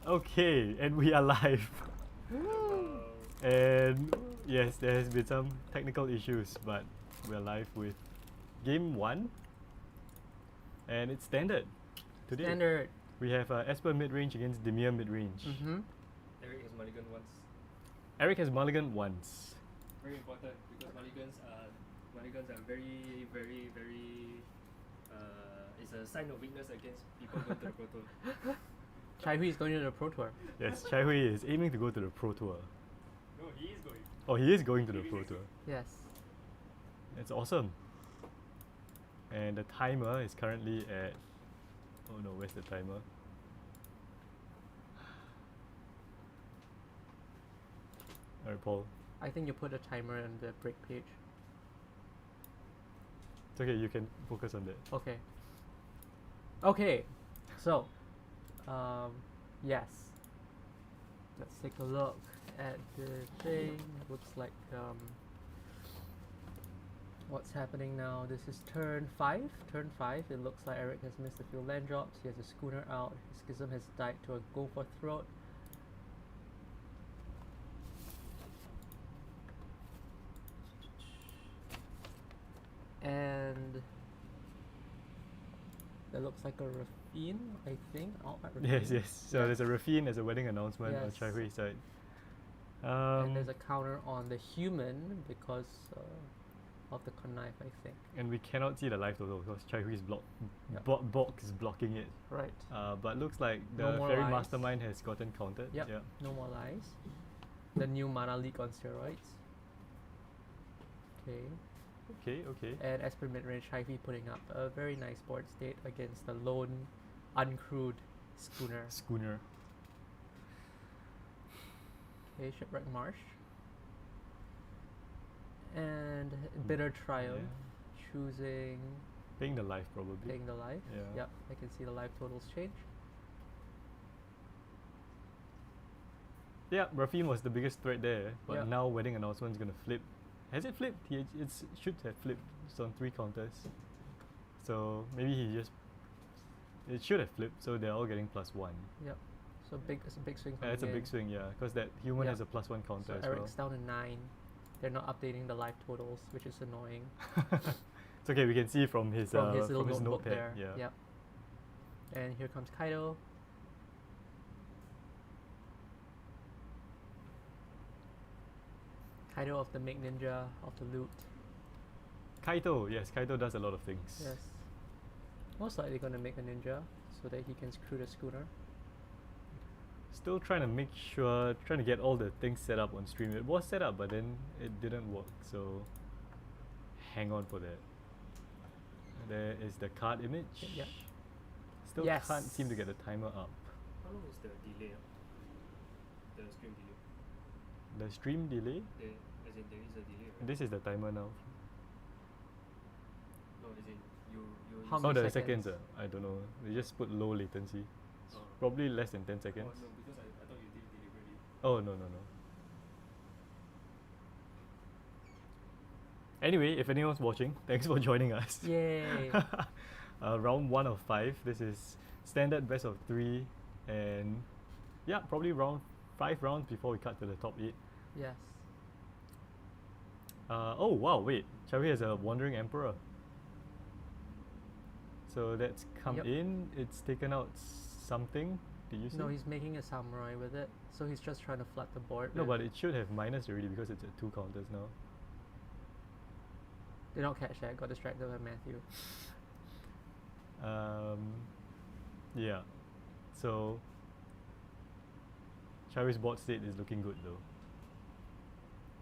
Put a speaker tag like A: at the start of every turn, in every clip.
A: Okay, and we are live. And yes, there has been some technical issues, but we're live with game 1. And it's standard. Today
B: Standard.
A: we have Esper Midrange against Demir Midrange.
C: Eric has mulligan once.
A: Eric has mulligan once.
C: Very important because mulligans are very, very, very. It's a sign of weakness against people going to the Pro Tour.
B: Chai Hui is going to the Pro Tour.
A: Yes, Chai Hui is aiming to go to the Pro Tour.
C: No, he is going.
A: Oh, he is going to the Pro Tour.
B: Yes.
A: It's awesome. And the timer is currently at... Oh no, where's the timer? Alright, Paul.
B: I think you put a timer on the break page.
A: It's okay, you can focus on that.
B: Okay. Okay. So, yes. Let's take a look at the thing. Looks like what's happening now. This is turn 5. Turn 5. It looks like Eric has missed a few land drops. He has a schooner out. His schism has died to a go for throat. And that looks like a Rafine, I think. Oh,
A: Yes, yes. So there's a Rafine as a wedding announcement on
B: Yes.
A: Chai Hui's side.
B: And there's a counter on the human because of the connive, I think.
A: And we cannot see the live total because Chai Hui's
B: Yep.
A: box is blocking it.
B: Right.
A: But looks like
B: No
A: the
B: more
A: Fairy
B: lies.
A: Mastermind has gotten counted.
B: Yep.
A: Yeah.
B: No more lies. The new mana leak on steroids. Okay.
A: Okay.
B: And Esper Midrange Chai-Hui putting up a very nice board state against the lone, uncrewed schooner.
A: Schooner.
B: Okay, Shipwreck Marsh. And Bitter Triumph, choosing
A: Paying the life probably.
B: playing the life.
A: Yeah.
B: Yep, I can see the life totals change.
A: Yeah, Rafine was the biggest threat there, but
B: Yep.
A: now wedding announcement is gonna flip. Has it flipped? It should have flipped. It's on 3 counters. So maybe it should have flipped, so they're all getting +1.
B: Yep. So it's a big swing.
A: It's a
B: coming
A: big
B: in.
A: swing, yeah, because that human
B: Yeah.
A: has a +1 counter
B: So
A: as
B: Eric's down to 9. They're not updating the life totals, which is annoying.
A: well. It's okay, we can see from his
B: From his little
A: from his
B: notebook
A: notepad.
B: there.
A: Yeah.
B: Yep. And here comes Kaido. Kaido of the Make Ninja, of the loot.
A: Kaito, yes, Kaito does a lot of things.
B: Yes. Most likely gonna make a ninja so that he can screw the schooner.
A: Still trying to get all the things set up on stream. It was set up, but then it didn't work, so hang on for that. There is the card image.
B: Yeah.
A: Still
B: Yes.
A: can't seem to get the timer up.
C: How long is the delay? The stream delay.
A: The stream delay.
C: As in there is a delay, right?
A: This is the timer now.
C: No, as in you.
B: How
A: Oh,
B: many
A: the
B: seconds?
A: seconds. I don't know. They just put low latency. It's
C: Oh.
A: probably less than 10
C: Oh
A: seconds.
C: no, because I thought you did it deliberately.
A: Oh, no. Anyway, if anyone's watching, thanks for joining us.
B: Yay!
A: Round 1 of 5. This is standard best of 3, and yeah, probably 5 rounds before we cut to the top 8.
B: Yes.
A: Oh wow, wait, Chavi has a Wandering Emperor. So that's come
B: Yep.
A: in. It's taken out something. Did you see?
B: No, he's making a samurai with it, so he's just trying to flood the board.
A: No,
B: with-
A: but it should have minus already because it's at 2 counters now.
B: They don't catch that. Got distracted by Matthew.
A: Yeah. So Chavi's board state is looking good though.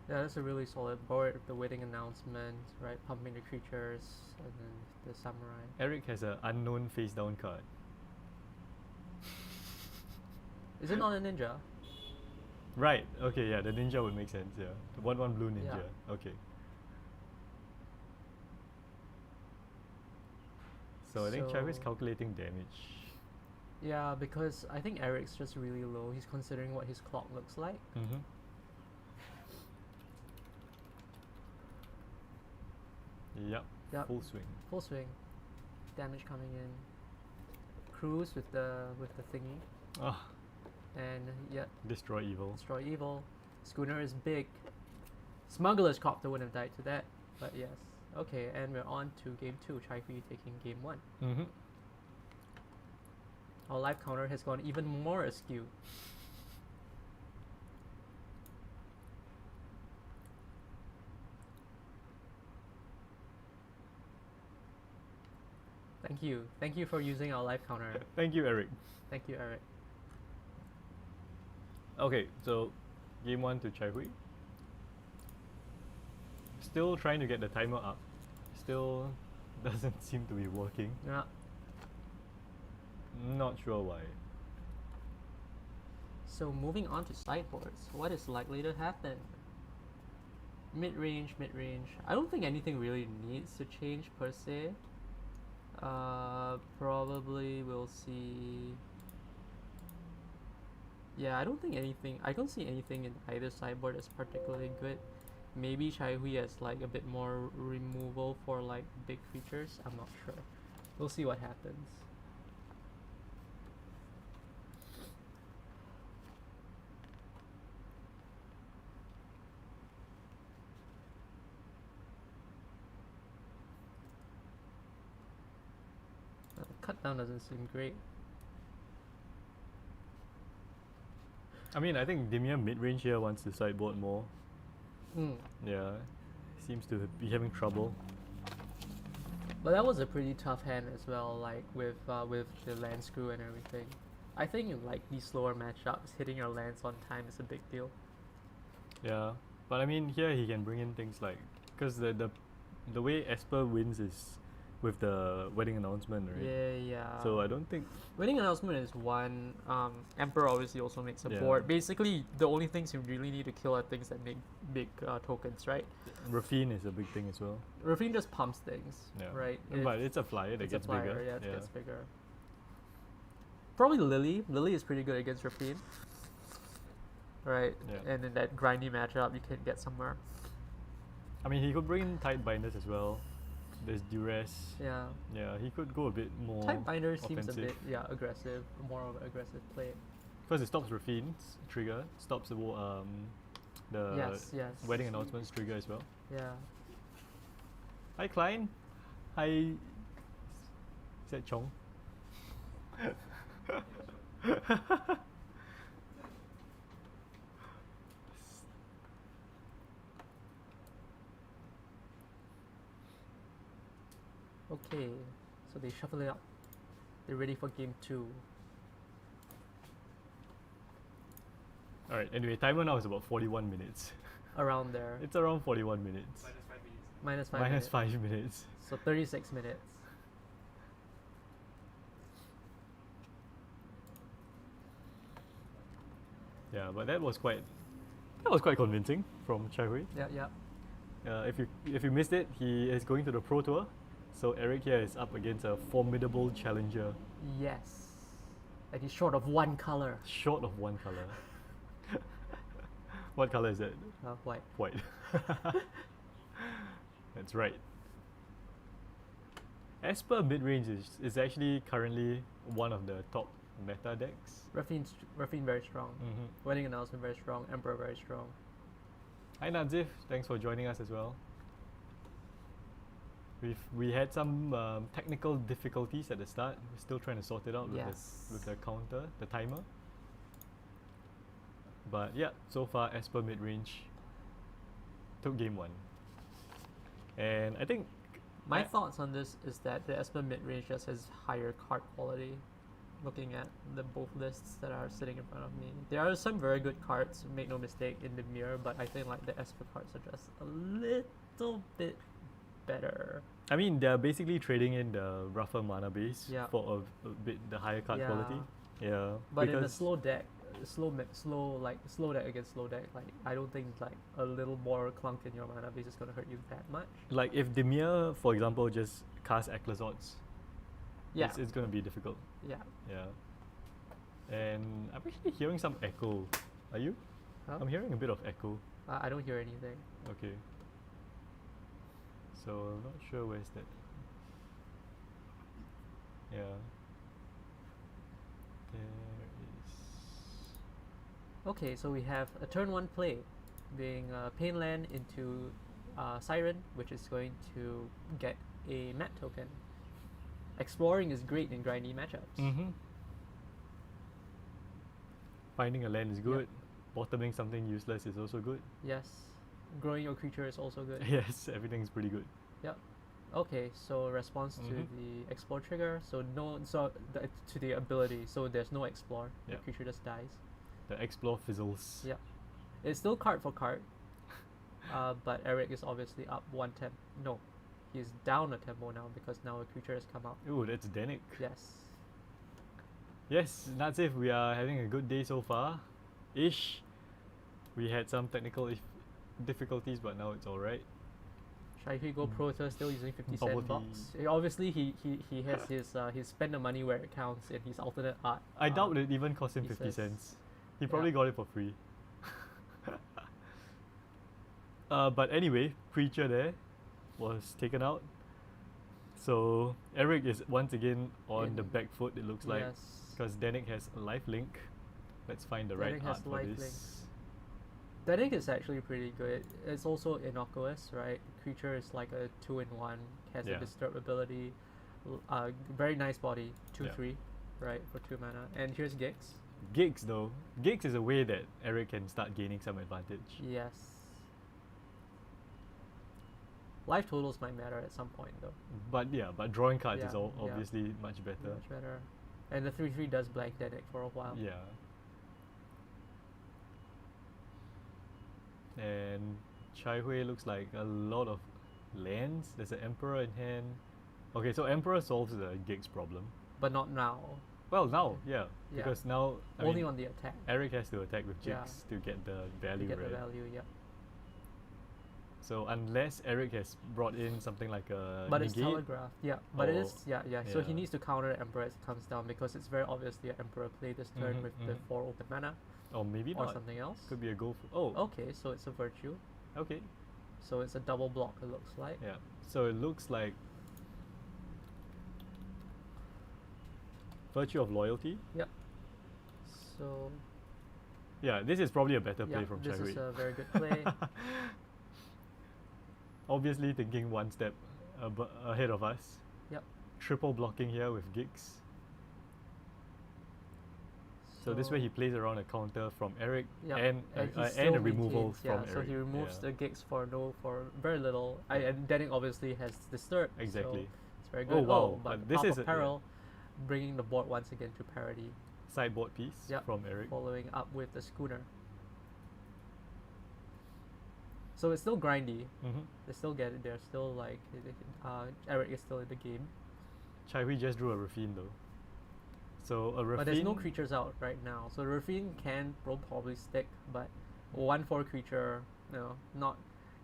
B: Yeah, that's a really solid board. The wedding announcement, right? Pumping the creatures, and then the samurai.
A: Eric has an unknown face down card.
B: Is it not a ninja?
A: Right. Okay. Yeah. The ninja would make sense. Yeah. The 1/1 blue ninja.
B: Yeah.
A: Okay. So I think Chavi is
B: So-
A: calculating damage.
B: Yeah, because I think Eric's just really low. He's considering what his clock looks like.
A: Mm-hmm. Yep.
B: Yep.
A: Full swing.
B: Full swing. Damage coming in. Cruise with the thingy.
A: Ah,
B: And yeah,
A: Destroy evil.
B: destroy evil. Schooner is big. Smuggler's Copter wouldn't have died to that, but yes. Okay, and we're on to game 2. Chai Hui taking game 1.
A: Mm-hmm.
B: Our life counter has gone even more askew. Thank you. Thank you for using our life counter.
A: Thank you, Eric.
B: Thank you, Eric.
A: Okay, so game 1 to Chai Hui. Still trying to get the timer up. Still doesn't seem to be working.
B: Yeah.
A: Not sure why.
B: So moving on to sideboards, what is likely to happen? Mid-range, mid-range. I don't think anything really needs to change per se. Probably we'll see. Yeah, I don't think anything. I don't see anything in either sideboard that's particularly good. Maybe Chai Hui has like a bit more removal for like big creatures. I'm not sure. We'll see what happens. Cut down doesn't seem great.
A: I mean, I think Dimir mid-range here wants to sideboard more.
B: Hmm.
A: Yeah, seems to be having trouble.
B: But that was a pretty tough hand as well, like with the land screw and everything. I think in like these slower matchups, hitting your lands on time is a big deal.
A: Yeah, but I mean here he can bring in things like, because the way Esper wins is with the wedding announcement, right?
B: Yeah.
A: So I don't think.
B: Wedding announcement is one. Emperor obviously also makes a
A: Yeah.
B: board. Basically, the only things you really need to kill are things that make big tokens, right?
A: Rafine is a big thing as well.
B: Rafine just pumps things,
A: Yeah.
B: right?
A: But it's a flyer that
B: It's a
A: gets
B: flyer,
A: bigger.
B: yeah, it gets bigger. Probably Lily. Lily is pretty good against Rafine. Right?
A: Yeah.
B: And in that grindy matchup, you can get somewhere.
A: I mean, he could bring in tight binders as well. There's duress.
B: Yeah.
A: Yeah, he could go a bit more
B: Type binder seems a
A: offensive.
B: bit, aggressive. More of an aggressive play.
A: Because it stops Rafine's trigger, stops the
B: Yes.
A: wedding announcements trigger as well.
B: Yeah.
A: Hi Klein. Hi. Is that Chong?
B: Okay, so they shuffle it up. They're ready for game 2.
A: Alright, anyway, timer now is about 41 minutes.
B: Around there.
A: It's around 41 minutes.
C: Minus 5 minutes.
B: Minus 5
A: Minus
B: minutes.
A: 5 minutes.
B: So 36 minutes.
A: Yeah, but that was quite convincing from Chai Hui.
B: Yeah.
A: If you missed it, he is going to the Pro Tour. So Eric here is up against a formidable challenger,
B: Yes. And he's short of one color.
A: short of one color. What color is it?
B: White.
A: White. That's right. Esper Midrange is actually currently one of the top meta decks.
B: Rafine very strong.
A: Mm-hmm.
B: Wedding announcement very strong. Emperor very strong.
A: Hi Nazif, thanks for joining us as well. We had some technical difficulties at the start. We're still trying to sort it out
B: Yes.
A: with the counter, the timer. But yeah, so far Esper Midrange took game 1. And I think
B: My thoughts on this is that the Esper mid-range just has higher card quality. Looking at the both lists that are sitting in front of me, there are some very good cards. Make no mistake in the mirror, but I think like the Esper cards are just a little bit better.
A: I mean they're basically trading in the rougher mana base
B: Yeah.
A: for a bit the higher card
B: Yeah.
A: quality. Yeah.
B: But in a
A: because-
B: slow deck, slow deck against slow deck, like I don't think like a little more clunk in your mana base is gonna hurt you that much.
A: like if Dimir, for example, just casts Ecclesorts,
B: Yeah.
A: it's gonna be difficult.
B: Yeah.
A: Yeah. And I'm actually hearing some echo. Are you?
B: Huh?
A: I'm hearing a bit of echo.
B: I don't hear anything.
A: Okay. So I'm not sure where's that. Yeah. There is.
B: Okay, so we have a turn 1 play, being Pain Land into Siren, which is going to get a mat token. Exploring is great in grindy matchups.
A: Mm-hmm. Finding a land is good. Bottoming something useless is also good.
B: Yes. Growing your creature is also good.
A: Yes, everything's pretty good.
B: Yep. Okay, so response to
A: Mhm.
B: the explore trigger. So to the ability. So there's no explore.
A: Yeah.
B: The creature just dies.
A: The explore fizzles.
B: Yeah. It's still card for card. But Eric is obviously up 1 temp. No, he's down a tempo now because now a creature has come out.
A: Ooh, that's Danik.
B: Yes.
A: Yes, that's it. We are having a good day so far. Ish. We had some technical difficulties, but now it's alright.
B: Shall he go Prota still using 50
A: Bubble
B: cent box? Obviously, he has his spend the money where it counts in his alternate art.
A: I doubt it even cost him 50
B: pieces.
A: cents. He probably got it for free. But anyway, creature there was taken out. So Eric is once again on the back foot, it looks like.
B: Yes.
A: Because Danik has a life link. Let's find the right
B: Danik
A: art
B: has
A: for
B: life
A: this.
B: Danik is actually pretty good. It's also innocuous, right? Creature is like a 2-in-1, has
A: Yeah.
B: a disturb ability, very nice body, 2/3,
A: Yeah.
B: right, for 2 mana. And here's Gix.
A: Gigs though. Gigs is a way that Eric can start gaining some advantage.
B: Yes. Life totals might matter at some point though.
A: But yeah, but drawing cards is
B: Yeah, yeah.
A: obviously much better.
B: Much better. And the 3/3 does blank Danik for a while.
A: Yeah. And Chai Hui looks like a lot of lands. There's an Emperor in hand. Okay, so Emperor solves the Gigs problem.
B: But not now.
A: Well, now, yeah.
B: Yeah.
A: Because now, I
B: Only
A: mean,
B: on the attack.
A: Eric has to attack with
B: Yeah.
A: Jigs to get the
B: To
A: value,
B: get
A: right?
B: the value, yeah.
A: So unless Eric has brought in something like a
B: But it's
A: negate,
B: telegraphed, yeah. But it
A: or-
B: is, yeah. So he
A: yeah.
B: needs to counter the Emperor as it comes down because it's very obviously an Emperor play this turn
A: Mhm,
B: with the
A: mhm.
B: 4 open mana
A: or maybe
B: or
A: not.
B: something else.
A: Could be a go for. Oh,
B: Okay, so it's a Virtue.
A: okay.
B: So it's a double block, it looks like.
A: Yeah. So it looks like Virtue of Loyalty.
B: Yep. So,
A: Yeah, this is probably a better
B: yeah,
A: play from
B: this
A: Chai
B: is
A: Hui.
B: a very good play.
A: Obviously thinking one step ahead of us.
B: Yep.
A: Triple blocking here with Gigs. So this way he plays around a counter from Eric
B: Yeah,
A: and
B: he
A: a
B: still
A: removal
B: maintains,
A: from
B: yeah,
A: Eric.
B: so he removes
A: yeah.
B: the gigs for very little.
A: Yeah.
B: And Danik obviously has Disturb.
A: Exactly.
B: So it's very
A: Oh,
B: good.
A: wow,
B: But
A: but this
B: Path
A: is
B: of Peril, bringing the board once again to parity,
A: Sideboard piece
B: Yep.
A: from Eric.
B: following up with the Schooner. So it's still grindy.
A: Mm-hmm.
B: They still get it. They're still like Eric is still in the game,
A: Chai Hui just drew a Rafine though. So a Rafine.
B: but there's no creatures out right now. So Rafine will probably stick, but 1/4 creature, not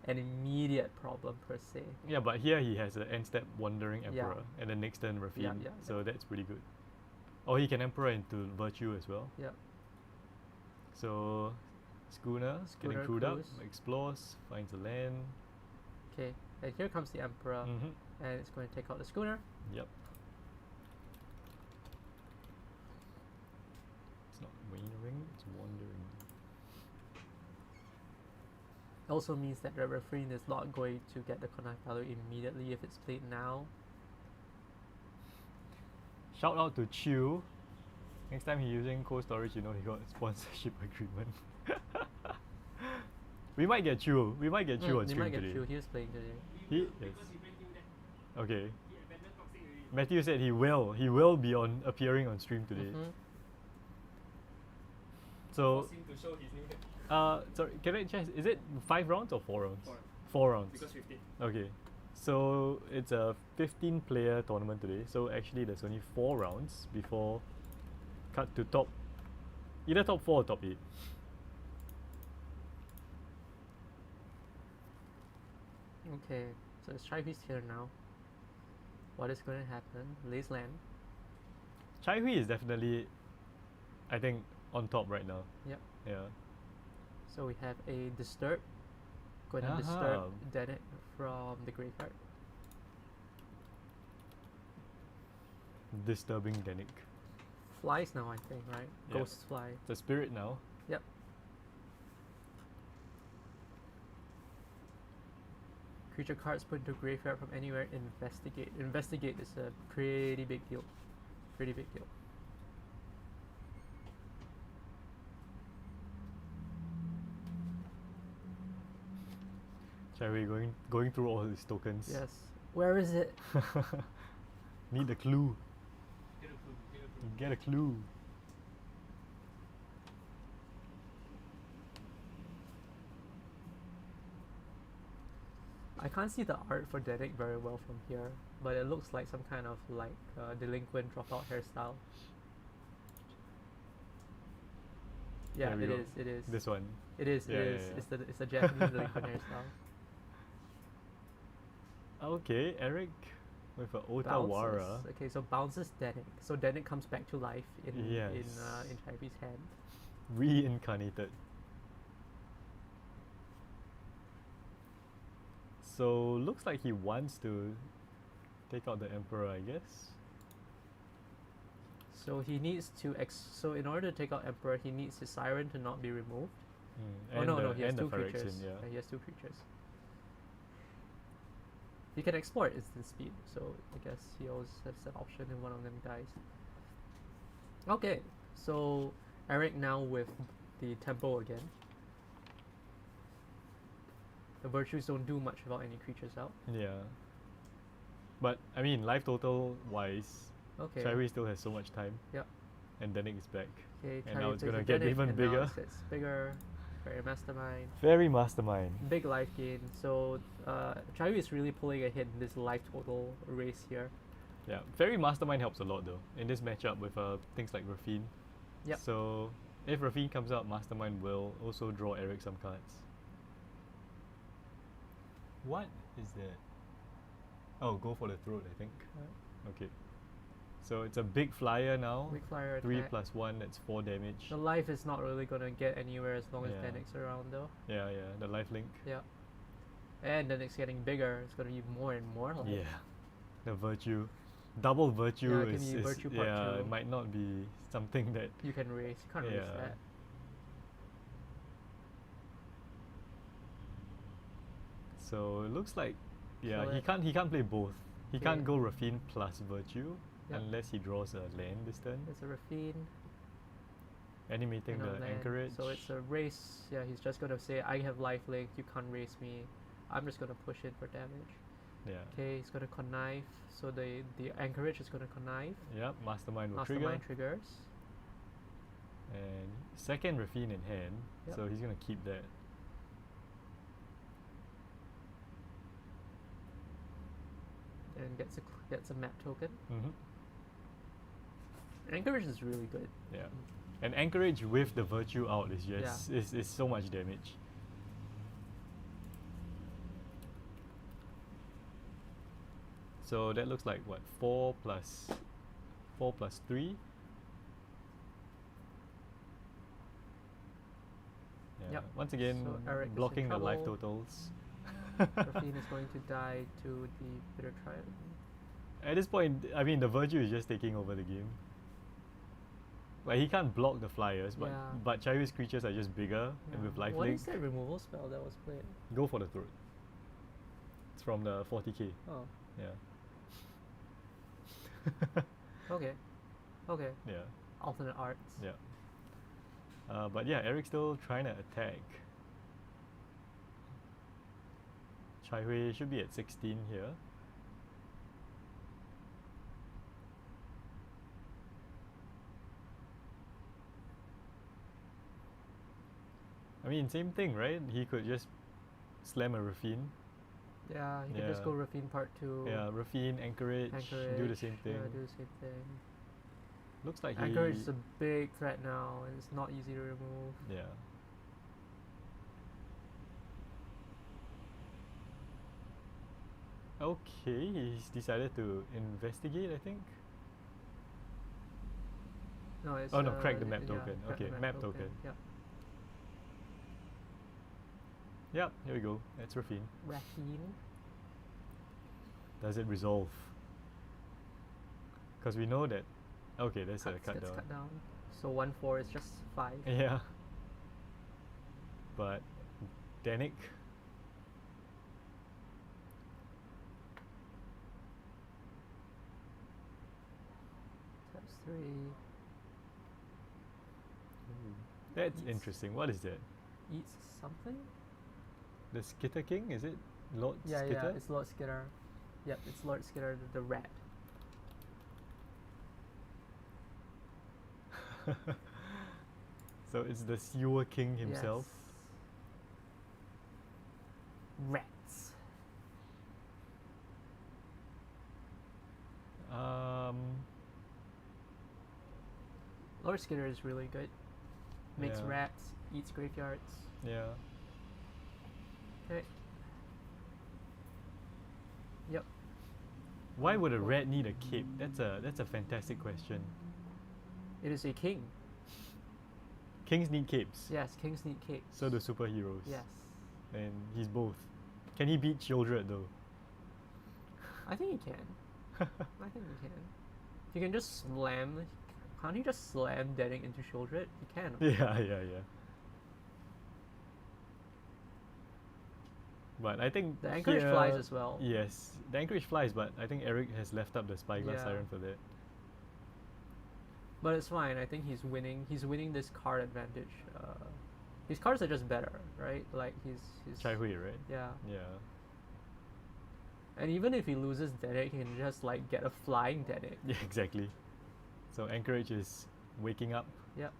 B: an immediate problem per se.
A: Yeah, but here he has an end step Wandering
B: Yeah.
A: Emperor and the next turn Rafine.
B: Yeah, yeah,
A: So that's pretty good. Oh, he can Emperor into Virtue as well.
B: Yep.
A: So Schooner getting
B: Schooner
A: crewed up,
B: cruise.
A: explores, finds a land.
B: Okay, and here comes the Emperor,
A: Mm-hmm.
B: and it's going to take out the Schooner.
A: Yep. It's not wandering, it's wandering.
B: Also means that the Refrain is not going to get the connect value immediately if it's played now.
A: Shout out to Chew. Next time he's using cold storage, you know he got a sponsorship agreement. We might get Chew. We might get Chew on
B: You
A: stream
B: might get
A: today.
B: Chew. He is playing today.
A: He
C: Because
A: yes.
C: he went in that,
A: Okay.
C: he abandoned Toxic already.
A: Matthew said he will. He will be on appearing on stream today.
B: Mhm.
A: So
C: Force him to show his new head.
A: sorry, can I check? Is it 5 rounds or 4 rounds?
C: 4.
A: 4 rounds.
C: Because 15.
A: Okay. So it's a 15-player tournament today. So actually there's only 4 rounds before cut to top, either top 4 or top 8.
B: Okay, so it's Chai Hui's turn now. What is going to happen? Lays land.
A: Chai Hui is definitely, I think, on top right now.
B: Yep.
A: Yeah.
B: So we have a Disturb. Going to disturb
A: Aha.
B: Danik from the graveyard.
A: Disturbing Danik.
B: Flies now, I think, right?
A: Yep.
B: Ghosts fly.
A: It's a spirit now.
B: Yep. Creature cards put into graveyard from anywhere. Investigate. Investigate is a pretty big deal. Pretty big deal.
A: Shall we going through all these tokens?
B: Yes. Where is it?
A: Need a clue.
C: Get a clue. Get a clue.
A: Get a clue.
B: I can't see the art for Danik very well from here, but it looks like some kind of like delinquent dropout hairstyle. Yeah,
A: There we
B: it
A: go.
B: is. It is.
A: This one.
B: It is.
A: Yeah,
B: it
A: yeah,
B: is.
A: yeah.
B: It's the Japanese delinquent hairstyle.
A: Okay, Eric with a Otawara.
B: Bounces. Okay, so bounces Danik. So Danik comes back to life in
A: Yes.
B: in Chaiwi's hand.
A: Reincarnated. So looks like he wants to take out the Emperor, I guess.
B: So he needs to so in order to take out Emperor, he needs his Siren to not be removed.
A: Mm,
B: Oh
A: and
B: no,
A: the,
B: no, he has
A: and the
B: two creatures.
A: Phyrexian, yeah.
B: He has two creatures. He can export instant speed, so I guess he always has that option if one of them dies. Okay, so Eric now with the tempo again. The virtues don't do much without any creatures out.
A: Yeah. But I mean, life total wise,
B: Okay.
A: Chaiwi still has so much time.
B: Yep.
A: And Danik is back.
B: Okay,
A: And now
B: Chaiwi
A: it's
B: plays
A: gonna
B: a
A: get
B: Danik,
A: even
B: and now
A: bigger.
B: It's bigger. Very mastermind.
A: Very mastermind.
B: Big life gain. So Chaiwi is really pulling ahead in this life total race here.
A: Yeah. Very mastermind helps a lot though in this matchup with things like Rafine.
B: Yep.
A: So if Rafine comes out, mastermind will also draw Eric some cards. What is that? Oh, go for the throat, I think. Okay. So it's a big flyer now.
B: Big flyer
A: 3
B: attack.
A: + 1, that's 4 damage.
B: The life is not really gonna get anywhere as long as
A: Yeah.
B: Danik's around though.
A: Yeah, the life link.
B: Yeah. And Danik's getting bigger. It's gonna be more and more life.
A: Yeah. The virtue. Double virtue
B: Yeah, it can
A: is,
B: be virtue part
A: yeah,
B: two.
A: it might not be something that
B: You can raise. You can't raise
A: Yeah.
B: that.
A: so it looks like yeah,
B: So
A: he can't play both. He
B: Okay.
A: can't go Rafine plus virtue
B: Yep.
A: unless he draws a land this turn.
B: There's a Rafine.
A: Animating
B: and a
A: the
B: land.
A: anchorage.
B: So it's a race. Yeah, he's just gonna say, I have life link, you can't raise me. I'm just gonna push in for damage.
A: yeah.
B: Okay, he's gonna connive. So the anchorage is gonna connive.
A: Yep, mastermind will
B: Mastermind
A: trigger.
B: triggers.
A: And second Rafine in hand,
B: Yep.
A: so he's gonna keep that.
B: And gets a map token.
A: Mm-hmm.
B: Anchorage is really good.
A: Yeah. And anchorage with the virtue out is just is so much damage. So that looks like what, 4 + 3? Yeah.
B: Yep.
A: Once again,
B: So Eric is in
A: blocking the life
B: trouble.
A: totals.
B: Rafine is going to die to the Bitter Triad.
A: At this point, I mean, the virtue is just taking over the game. Like he can't block the flyers,
B: Yeah.
A: but Chaiwi's creatures are just bigger and with life
B: What
A: link.
B: is that removal spell that was played?
A: Go for the throat. It's from the 40k.
B: Oh,
A: Yeah.
B: okay. Okay.
A: Yeah.
B: Alternate arts.
A: Yeah. But yeah, Eric's still trying to attack. Chaihui should be at 16 here. I mean, same thing, right? He could just slam a Rafine.
B: Yeah, you can just
A: Yeah.
B: go Rafine part 2.
A: Yeah, Rafine, Anchorage, do the same thing.
B: Yeah, do the same thing.
A: Looks like
B: Anchorage
A: he...
B: is a big threat now, and it's not easy to remove.
A: Yeah. Okay, he's decided to investigate, I think.
B: No, it's
A: Oh no, crack the map
B: yeah,
A: token.
B: crack the
A: Okay, map token.
B: Yeah.
A: Yep, here we go. That's Rafine.
B: Rafine.
A: Does it resolve? Because we know that... Okay, that's a cut
B: Gets
A: down.
B: cut down. So 1/4 is just 5.
A: Yeah. But Danik
B: 3.
A: That's
B: Eats.
A: interesting. What is that?
B: Eats something?
A: The Skitter King? Is it Lord
B: Yeah,
A: Skitter?
B: it's Lord Skitter. Yep, it's Lord Skitter, the rat.
A: So it's the Sewer King himself.
B: Yes. Rats. Lord Skitter is really good. Makes
A: Yeah.
B: rats, eats graveyards.
A: Yeah.
B: Okay. Yep.
A: Why would a rat need a cape? That's a fantastic question.
B: It is a king.
A: Kings need capes.
B: Yes, kings need capes.
A: So do superheroes.
B: Yes.
A: And he's both. Can he beat Childred though?
B: I think he can. I think he can. He can just slam. Can't he just slam Denning into Childred? He can.
A: Yeah. But I think
B: The Anchorage
A: here-
B: flies as well.
A: Yes, the Anchorage flies, but I think Eric has left up the Spyglass
B: Yeah.
A: Siren for that.
B: But it's fine. I think he's winning. He's winning this card advantage. His cards are just better, right? Like he's.
A: Chai Hui, right?
B: Yeah.
A: Yeah.
B: And even if he loses Denning, he can just like get a flying Denning.
A: Yeah, exactly. So Anchorage is waking up.
B: Yep.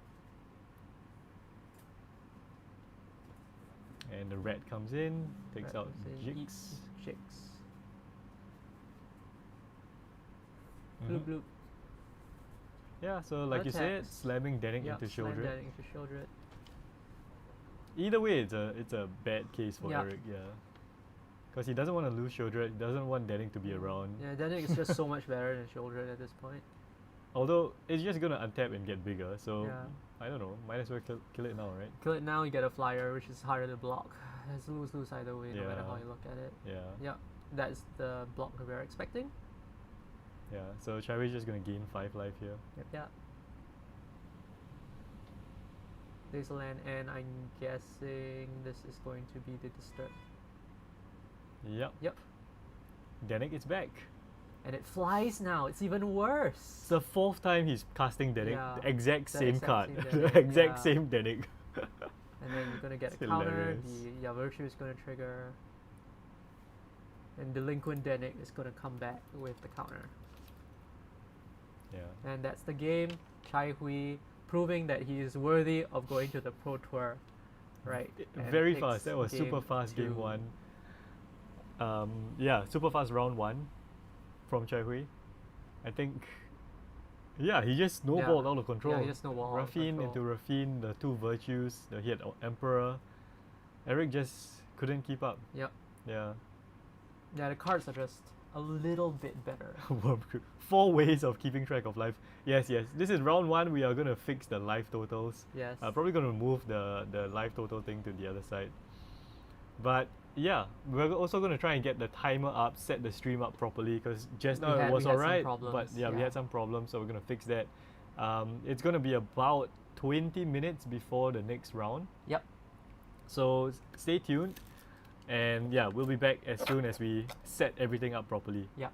A: And the rat comes in, takes
B: Rat
A: out
B: comes in, eats
A: Jix.
B: Jix.
A: Mhm.
B: Bloop bloop.
A: Yeah, so like you said,
B: Attacks.
A: slamming Denning
B: Yep,
A: into
B: slam
A: Childred.
B: Denning into Childred.
A: Either way, it's a bad case for
B: Yeah.
A: Eric, yeah. Because he doesn't want to lose Childred, he doesn't want Denning to be around.
B: Yeah, Denning is just so much better than Childred at this point.
A: Although, it's just gonna untap and get bigger, so
B: Yeah.
A: I don't know, might as well kill it now, right?
B: Kill it now, you get a flyer, which is harder to block. It's lose-lose either way, no matter
A: Yeah.
B: how you look at it.
A: Yeah.
B: Yep, that's the block that we're expecting.
A: Yeah, so Chaiwi's just gonna gain 5 life here.
B: Yep. There's a land, and I'm guessing this is going to be the disturb.
A: Yep.
B: Yep.
A: Denning is back.
B: And it flies now, it's even worse.
A: It's the 4th time he's casting Denning.
B: Yeah,
A: The exact
B: the
A: same
B: exact
A: card.
B: same
A: The
B: Denning,
A: exact
B: yeah.
A: same Denning.
B: And then you're gonna get
A: It's
B: a counter,
A: hilarious.
B: Virtue is gonna trigger. And Delinquent Denning is gonna come back with the counter.
A: Yeah.
B: And that's the game. Chai Hui proving that he is worthy of going to the Pro Tour. Right. and
A: Very
B: takes
A: fast. That was super
B: game
A: fast game
B: 2.
A: 1. Yeah, super fast round 1 from Chai Hui. I think, yeah, he just snowballed out of control.
B: Yeah, he just snowballed out of
A: Raffine
B: control.
A: into Raffine, the 2 virtues. He had Emperor. Eric just couldn't keep up.
B: Yep.
A: Yeah.
B: Yeah, the cards are just a little bit better.
A: 4 ways of keeping track of life. Yes. This is round 1. We are going to fix the life totals.
B: Yes.
A: Probably going to move the life total thing to the other side. But yeah, we're also going to try and get the timer up, set the stream up properly, because just now it was
B: we had some
A: alright,
B: problems,
A: but yeah, we
B: yeah.
A: had some problems, so we're going to fix that. It's going to be about 20 minutes before the next round.
B: Yep.
A: So stay tuned, and yeah, we'll be back as soon as we set everything up properly.
B: Yep.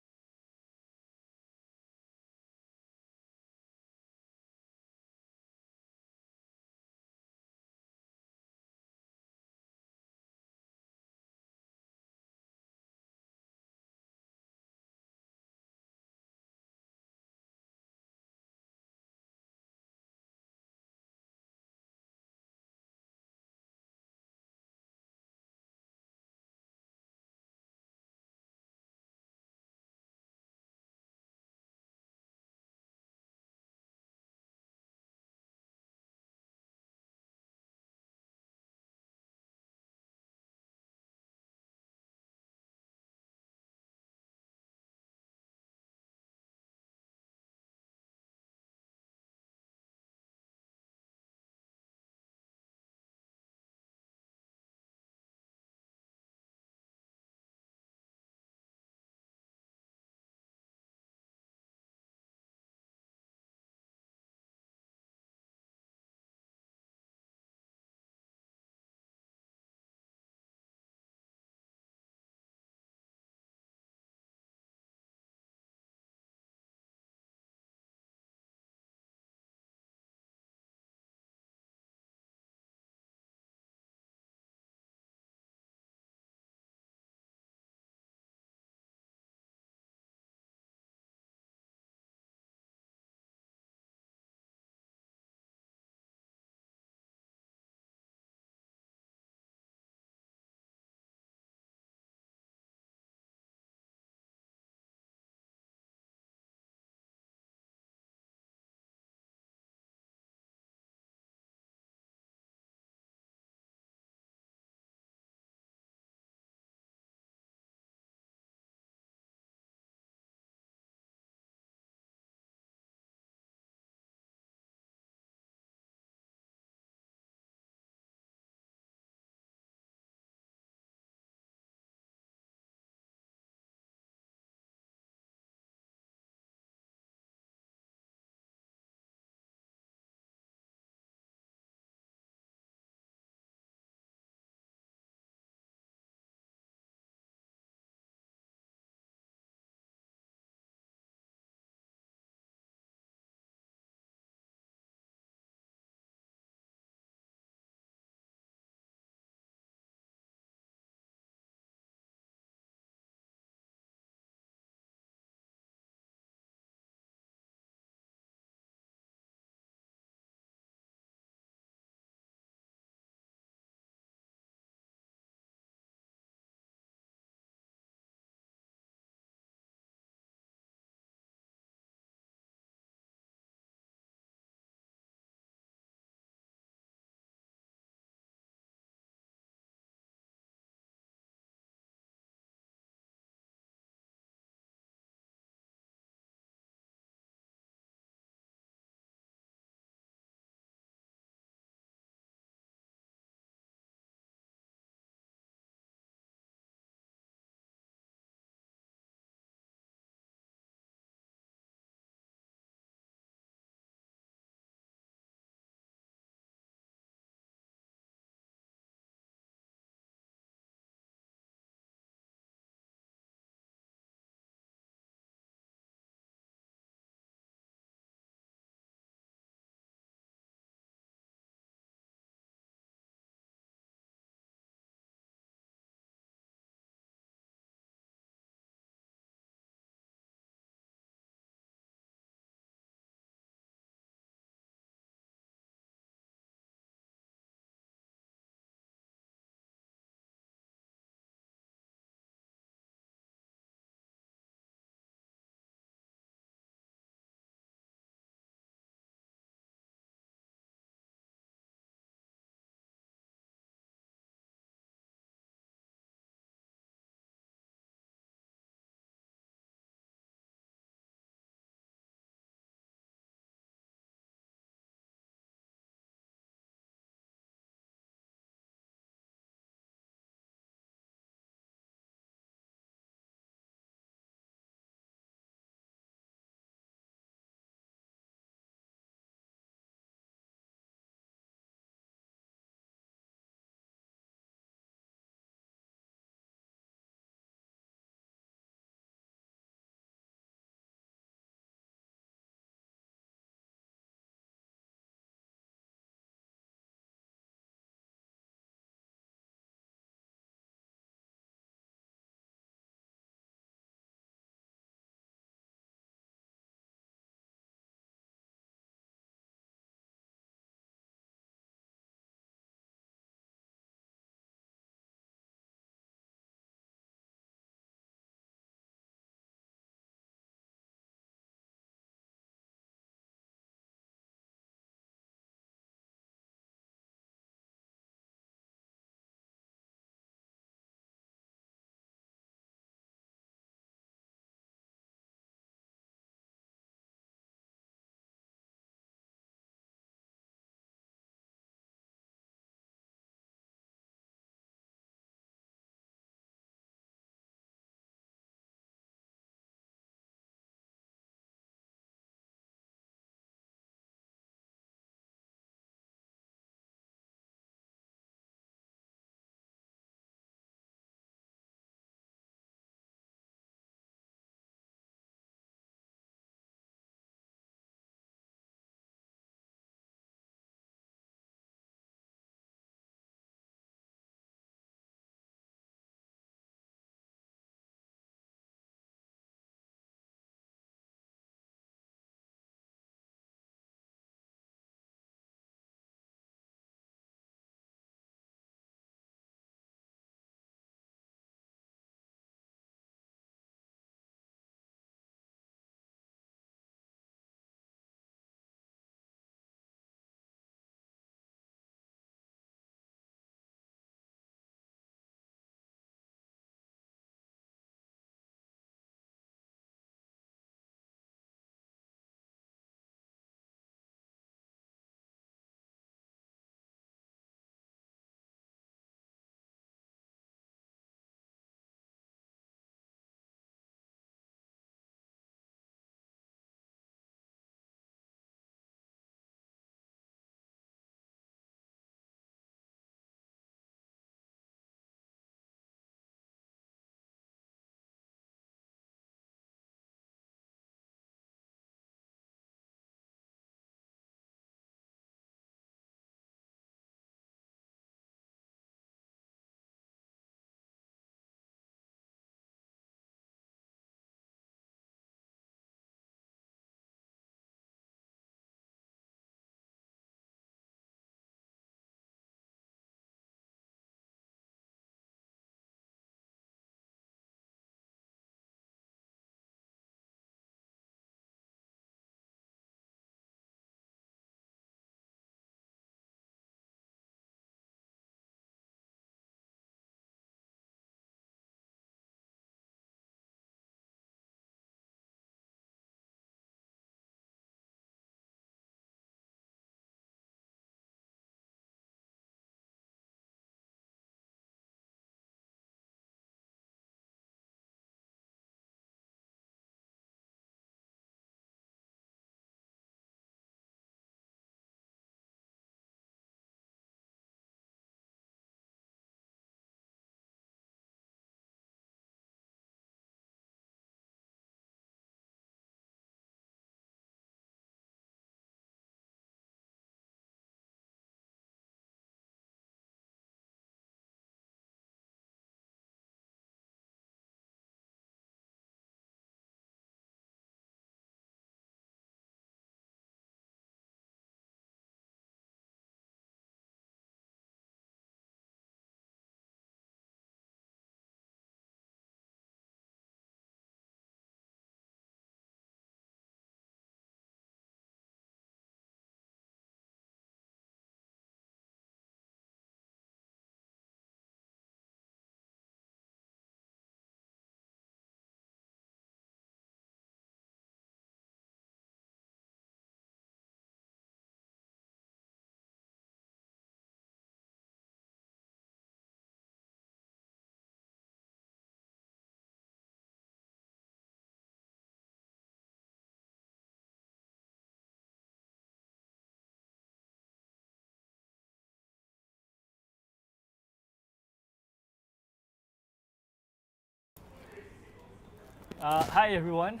A: Hi everyone,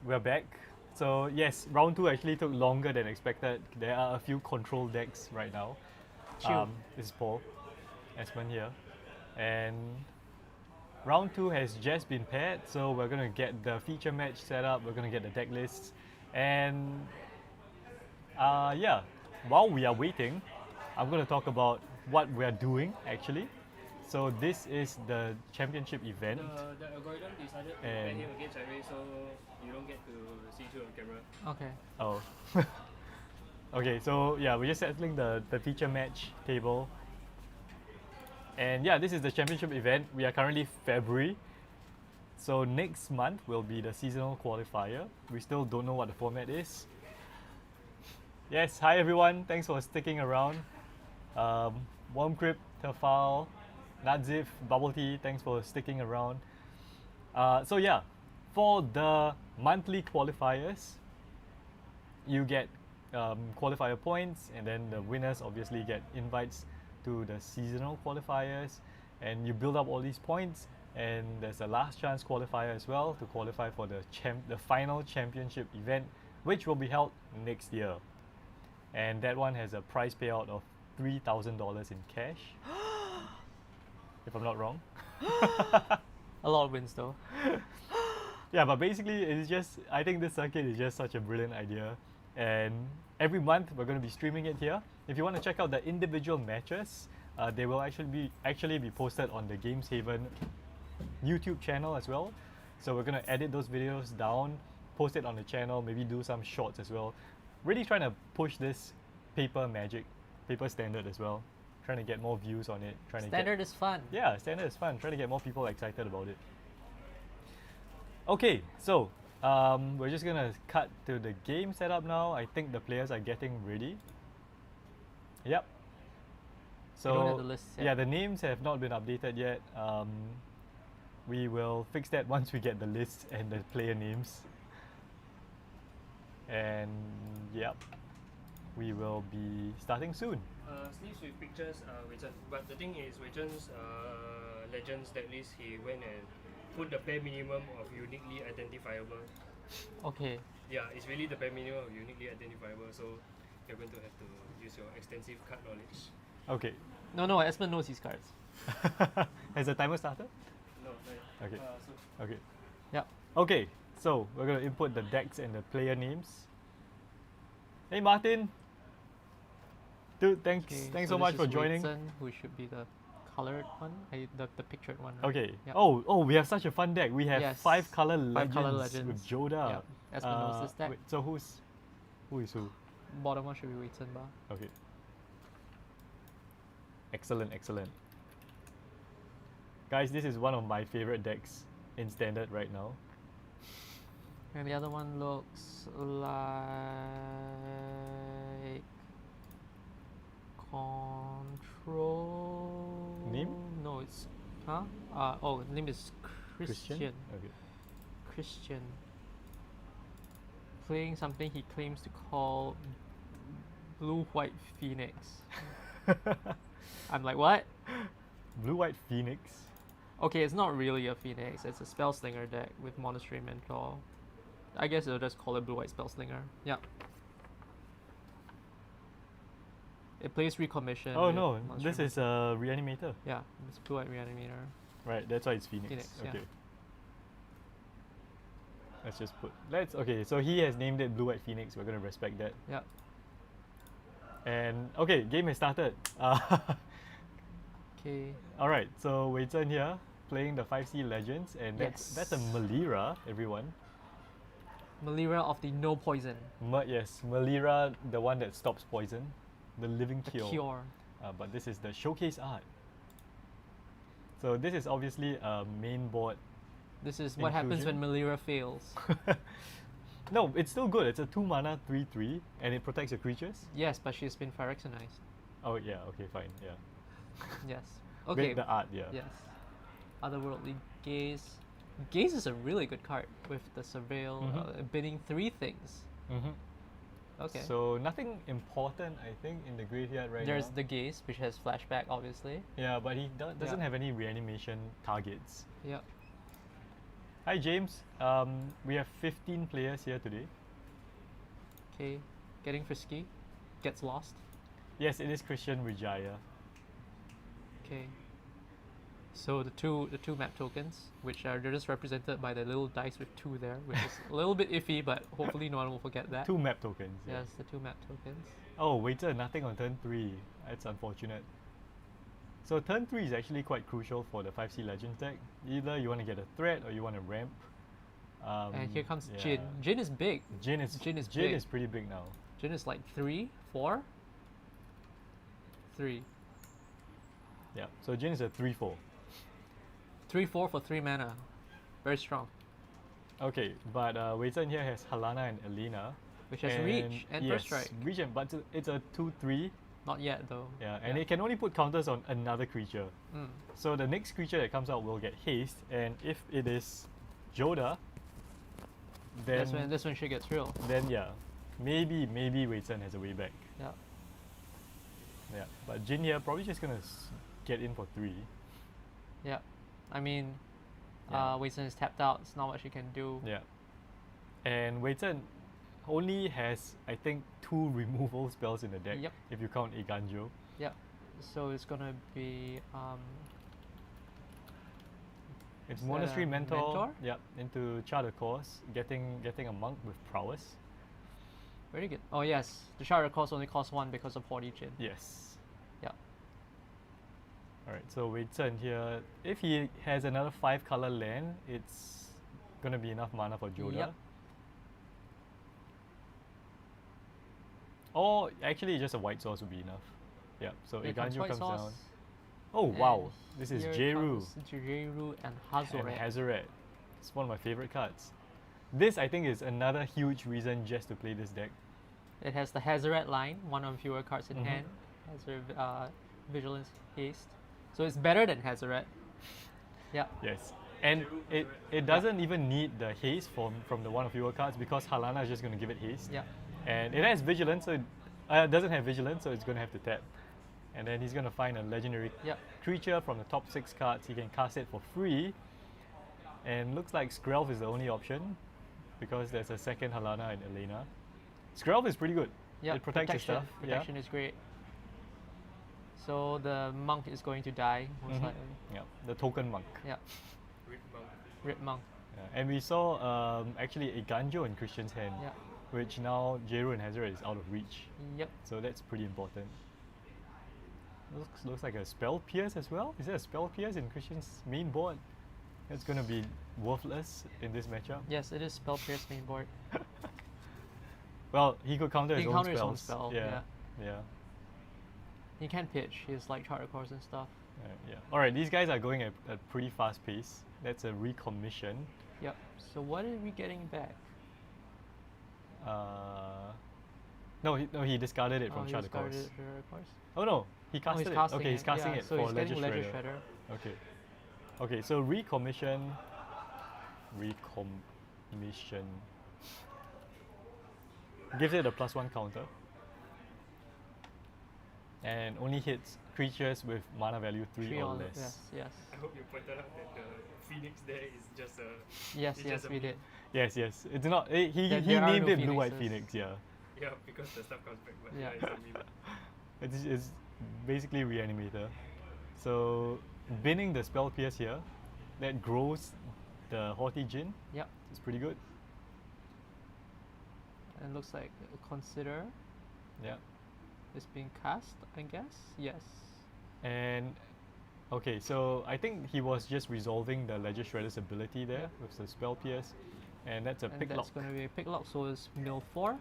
A: we're back. So yes, round 2 actually took longer than expected. There are a few control decks right now.
B: Chill.
A: This is Paul, Espen here. And round 2 has just been paired, so we're gonna get the feature match set up, we're gonna get the deck lists. And yeah, while we are waiting, I'm gonna talk about what we're doing actually. So this is the championship event.
C: The algorithm decided to pair him against Irene, so you don't get to see through on camera.
B: Okay.
A: Oh. Okay, so yeah, we're just settling the feature match table. And yeah, this is the championship event. We are currently February. So next month will be the seasonal qualifier. We still don't know what the format is. Yes, hi everyone. Thanks for sticking around. Warm Grip, Tefal, Nadzif, Bubble Tea, thanks for sticking around. So yeah, for the monthly qualifiers, you get qualifier points, and then the winners obviously get invites to the seasonal qualifiers, and you build up all these points, and there's a last chance qualifier as well to qualify for the final championship event, which will be held next year. And that one has a prize payout of $3,000 in cash. If I'm not wrong.
B: A lot of wins though.
A: Yeah, but basically it's just, I think this circuit is just such a brilliant idea. And every month we're going to be streaming it here. If you want to check out the individual matches, they will actually be posted on the Games Haven YouTube channel as well. So we're going to edit those videos down, post it on the channel, maybe do some shorts as well. Really trying to push this paper standard as well. Trying to get more views on it.
B: Standard is fun.
A: Yeah, standard is fun. Trying to get more people excited about it. Okay, so we're just gonna cut to the game setup now. I think the players are getting ready. Yep. So
B: We don't have the lists yet.
A: yeah, the names have not been updated yet. We will fix that once we get the lists and the player names. And yep, we will be starting soon.
C: Sleeves with pictures, Wei Zhen. But the thing is, Wei Zhen's Legends deck list, he went and put the bare minimum of uniquely identifiable.
B: Okay.
C: Yeah, it's really the bare minimum of uniquely identifiable, so you're going to have to use your extensive card knowledge.
A: Okay.
B: No, Espen knows his cards.
A: Has the timer started?
C: No, no.
A: Okay.
C: So
A: Okay.
B: Yep.
A: Okay, so we're gonna input the decks and the player names. Hey Martin! Dude, thanks so much for joining.
B: Wei Zhen, who should be the colored one, the pictured one. Right?
A: Okay.
B: Yep.
A: Oh, we have such a fun deck. We have
B: Yes.
A: 5 color legends,
B: color legends.
A: with Joda.
B: Yep. Espen knows this deck.
A: Wait, so who is who?
B: Bottom one should be Wei Zhen ba.
A: Okay. Excellent. Guys, this is one of my favorite decks in standard right now.
B: And the other one looks like Control.
A: Name?
B: No, it's the name is Christian.
A: Okay.
B: Christian. Playing something he claims to call Blue White Phoenix. I'm like, what?
A: Blue White Phoenix.
B: Okay, it's not really a Phoenix. It's a Spellslinger deck with Monastery Mentor. I guess they'll just call it Blue White Spellslinger. Yeah. It plays Recommission.
A: Oh
B: with
A: no,
B: Monastery
A: this is a Reanimator.
B: Yeah, it's Blue White Reanimator.
A: Right, that's why it's Phoenix.
B: Phoenix, yeah.
A: Okay. Let's just okay, so he has named it Blue White Phoenix. We're gonna respect that.
B: Yeah.
A: And okay, game has started.
B: Okay.
A: Alright, so Wei Zhen here playing the 5C Legends, and that's a
B: Yes.
A: Malira, everyone.
B: Malira of the No Poison.
A: Yes, Malira, the one that stops poison, the living
B: The
A: cure.
B: Cure.
A: But this is the showcase art. So this is obviously a main board.
B: This is what happens when Malira fails.
A: No, it's still good. It's a 2 mana 3/3, and it protects your creatures.
B: Yes, but she's been Phyrexionized.
A: Oh yeah, okay, fine, yeah.
B: Yes. Okay.
A: With the art, yeah.
B: Yes. Otherworldly Gaze. Gaze is a really good card with the Surveil, bidding 3 things. Okay.
A: So nothing important, I think, in the graveyard right
B: There's
A: now.
B: the Gaze, which has flashback, obviously.
A: Yeah, but he doesn't
B: Yeah.
A: have any reanimation targets.
B: Yep.
A: Hi James. We have 15 players here today.
B: Okay, getting frisky, gets lost.
A: Yes, it is Christian Wijaya.
B: Okay. So the two map tokens, which are they're just represented by the little dice with 2 there, which is a little bit iffy, but hopefully no one will forget that.
A: 2 map tokens.
B: Yes, the 2 map tokens.
A: Oh, waiter, nothing on turn 3. That's unfortunate. So turn 3 is actually quite crucial for the 5C Legends deck. Either you want to get a threat or you want to ramp.
B: And here comes
A: yeah.
B: Jin. Jin is big.
A: Jin is
B: big.
A: pretty big now.
B: Jin is like 3, 4, 3.
A: Yeah. So Jin is a 3/4.
B: 3/4 for 3 mana. Very strong.
A: Okay, but Wei-Zhen here has Halana and Elena.
B: Which has reach and
A: yes,
B: first strike.
A: Reach and but it's a 2/3.
B: Not yet though.
A: Yeah, and it can only put counters on another creature.
B: Mm.
A: So the next creature that comes out will get haste, and if it is Joda, then
B: That's when shit gets real.
A: then yeah, maybe Wei-Zhen has a way back.
B: Yeah.
A: Yeah, but Jin here probably just gonna get in for 3.
B: Yeah. I mean,
A: Yeah.
B: Wei-Zhen is tapped out. It's not what she can do.
A: Yeah, and Wei-Zhen only has I think 2 removal spells in the deck.
B: Yep.
A: If you count Iganjo.
B: Yeah. So it's gonna be
A: It's
B: Is that
A: Monastery
B: a
A: Mentor.
B: mentor?
A: Yep, into Chart of Course, getting a monk with prowess.
B: very good. Oh yes, the Shard of Course only costs 1 because of 40 Jin.
A: Yes.
B: Yeah.
A: Alright, so Wei-Zhen here, if he has another 5 color land, it's gonna be enough mana for Joda.
B: Yep.
A: Or actually just a white source would be enough. Yep, so
B: Here comes
A: Iganjo
B: White
A: comes
B: Sauce,
A: down. Oh
B: and
A: wow, this is
B: here
A: Jeru
B: comes Jeru and
A: and
B: Hazoret.
A: Hazoret. It's one of my favorite cards. This I think is another huge reason just to play this deck.
B: It has the Hazoret line, 1 or fewer cards in
A: Mhm.
B: hand. Has Vigilance Haste. So it's better than Hazoret. Yeah.
A: Yes. And it doesn't even need the haste from the 1 or fewer cards because Halana is just going to give it haste.
B: Yeah.
A: And it has vigilance, so it doesn't have vigilance, so it's going to have to tap. And then he's going to find a legendary
B: Yeah.
A: creature from the top 6 cards. He can cast it for free. And looks like Skrelv is the only option because there's a second Halana and Elena. Skrelv is pretty good.
B: Yeah.
A: It protects your stuff.
B: Protection is great. So the monk is going to die most
A: Mhm.
B: likely.
A: Yeah, the token monk.
B: Yeah.
C: Rip monk.
B: Rip monk.
A: Yeah. And we saw actually a Ganjo in Christian's hand,
B: Yeah.
A: which now Jeru and Hazoret is out of reach.
B: Yep.
A: So that's pretty important. Looks like a spell pierce as well. Is there a spell pierce in Christian's main board? That's gonna be worthless in this matchup.
B: Yes, it is spell pierce main board.
A: Well, he could counter
B: He
A: his
B: can
A: own
B: counter his own
A: spells.
B: spell,
A: Yeah.
B: yeah.
A: Yeah.
B: He can pitch. He's like Chart of Course and stuff.
A: Yeah. All right, these guys are going at a pretty fast pace. That's a recommission.
B: Yep. So what are we getting back?
A: No, he discarded it from
B: he
A: Chart of
B: discarded
A: Course.
B: it, Chart of Course.
A: Oh no, he
B: Oh,
A: casted
B: he's
A: it.
B: casting
A: Okay, he's casting
B: yeah,
A: it
B: so
A: for
B: he's
A: Ledger
B: getting Ledger
A: Shredder.
B: Shredder.
A: Okay. Okay, so recommission gives it a +1 counter and only hits creatures with mana value 3 or less.
B: Yes, yes.
C: I hope you pointed out that the Phoenix there is just a.
B: Yes,
C: It's
B: yes,
C: just a
B: we
C: meme.
B: did.
A: Yes, yes. It's not. He
B: There are
A: named
B: no
A: it Blue White
B: Phoenixes.
A: Phoenix. Yeah,
C: Yeah, because the stuff comes back, but
B: Yeah.
C: yeah, it's a meme.
A: it's basically Reanimator. So binning the spell pierce here, that grows the Haughty Jin.
B: Yep.
A: It's pretty good.
B: And looks like Consider
A: Yeah.
B: is being cast, I guess. Yes.
A: And okay, so I think he was just resolving the Ledger Shredder's ability there
B: Yeah.
A: with the spell pierce, and that's a
B: And
A: pick
B: that's
A: lock.
B: going to be a pick lock, so it's mill 4.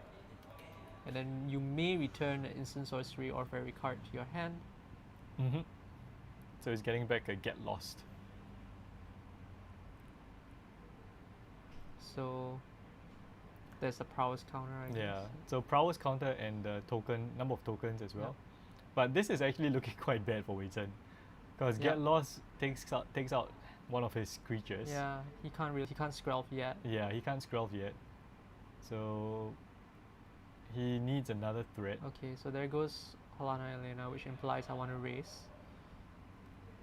B: And then you may return an instant sorcery or fairy card to your hand.
A: Mm-hmm. So he's getting back a Get Lost.
B: So there's a prowess counter, I
A: Yeah.
B: guess.
A: So prowess counter and the token number of tokens as well. But this is actually looking quite bad for Wei Zhen, because
B: Yeah.
A: Get Lost takes out one of his creatures.
B: Yeah, he can't Skrelv yet.
A: Yeah, he can't Skrelv yet. So he needs another threat.
B: Okay, so there goes Halana Elena, which implies I want to race.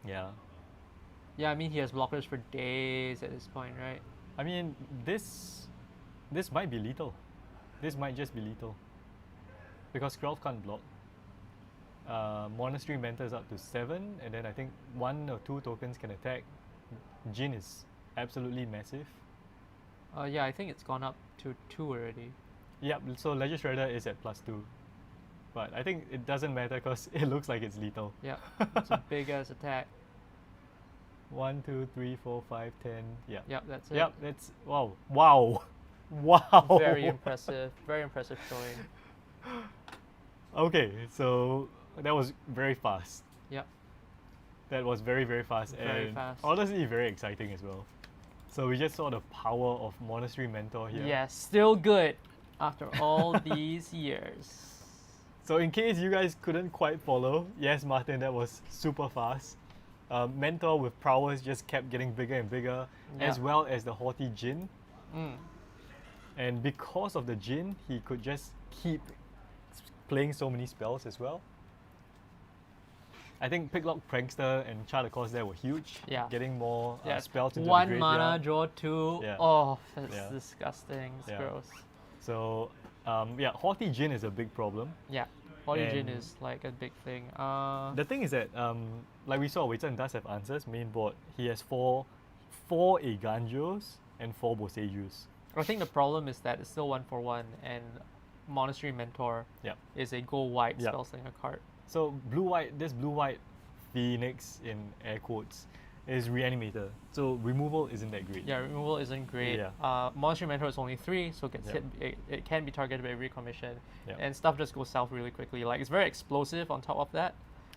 A: Yeah.
B: Yeah, I mean he has blockers for days at this point, right?
A: I mean, this might be lethal. This might just be lethal. Because Skrelv can't block. Monastery Mentor is up to 7, and then I think 1 or 2 tokens can attack. Jin is absolutely massive.
B: Yeah, I think it's gone up to 2 already.
A: Yep, so Ledger Shredder is at +2. But I think it doesn't matter because it looks like it's lethal.
B: Yeah, it's a big ass attack.
A: 1, 2, 3, 4, 5, 10. Yeah.
B: Yep, that's it.
A: Yep, that's wow. Wow. Wow.
B: Very impressive. Very impressive showing.
A: Okay, so that was very fast.
B: Yep.
A: That was very, very fast.
B: Very
A: and
B: fast.
A: honestly very exciting as well. So we just saw the power of Monastery Mentor here.
B: Yes, still good after all these years.
A: So in case you guys couldn't quite follow, yes, Martin, that was super fast. Mentor with prowess just kept getting bigger and bigger, as
B: Yeah.
A: well as the haughty Jin.
B: Mm.
A: And because of the Jin, he could just keep playing so many spells as well. I think Picklock Prankster and Char the Cause there were huge.
B: Yeah.
A: Getting more
B: Yeah,
A: spells into the
B: 1
A: graveyard.
B: mana, draw 2.
A: Yeah.
B: Oh, that's
A: Yeah.
B: disgusting. It's
A: Yeah.
B: gross.
A: So yeah, haughty Jin is a big problem.
B: Yeah, Origin
A: And
B: is like a big thing.
A: The thing is that, like we saw, Wei Zhen does have answers. Main board, he has four Eganjos and 4 Bosejus.
B: I think the problem is that it's still 1 for 1, and Monastery Mentor
A: Yep.
B: is a go white
A: Yep.
B: spellslinger card.
A: So this blue-white Phoenix in air quotes is Reanimator. So removal isn't that great.
B: Yeah, removal isn't great.
A: Yeah.
B: Monastery Mentor is only 3, so it gets
A: Yep.
B: hit. It can be targeted by recommission,
A: Yep.
B: and stuff just goes south really quickly. Like it's very explosive on top of that.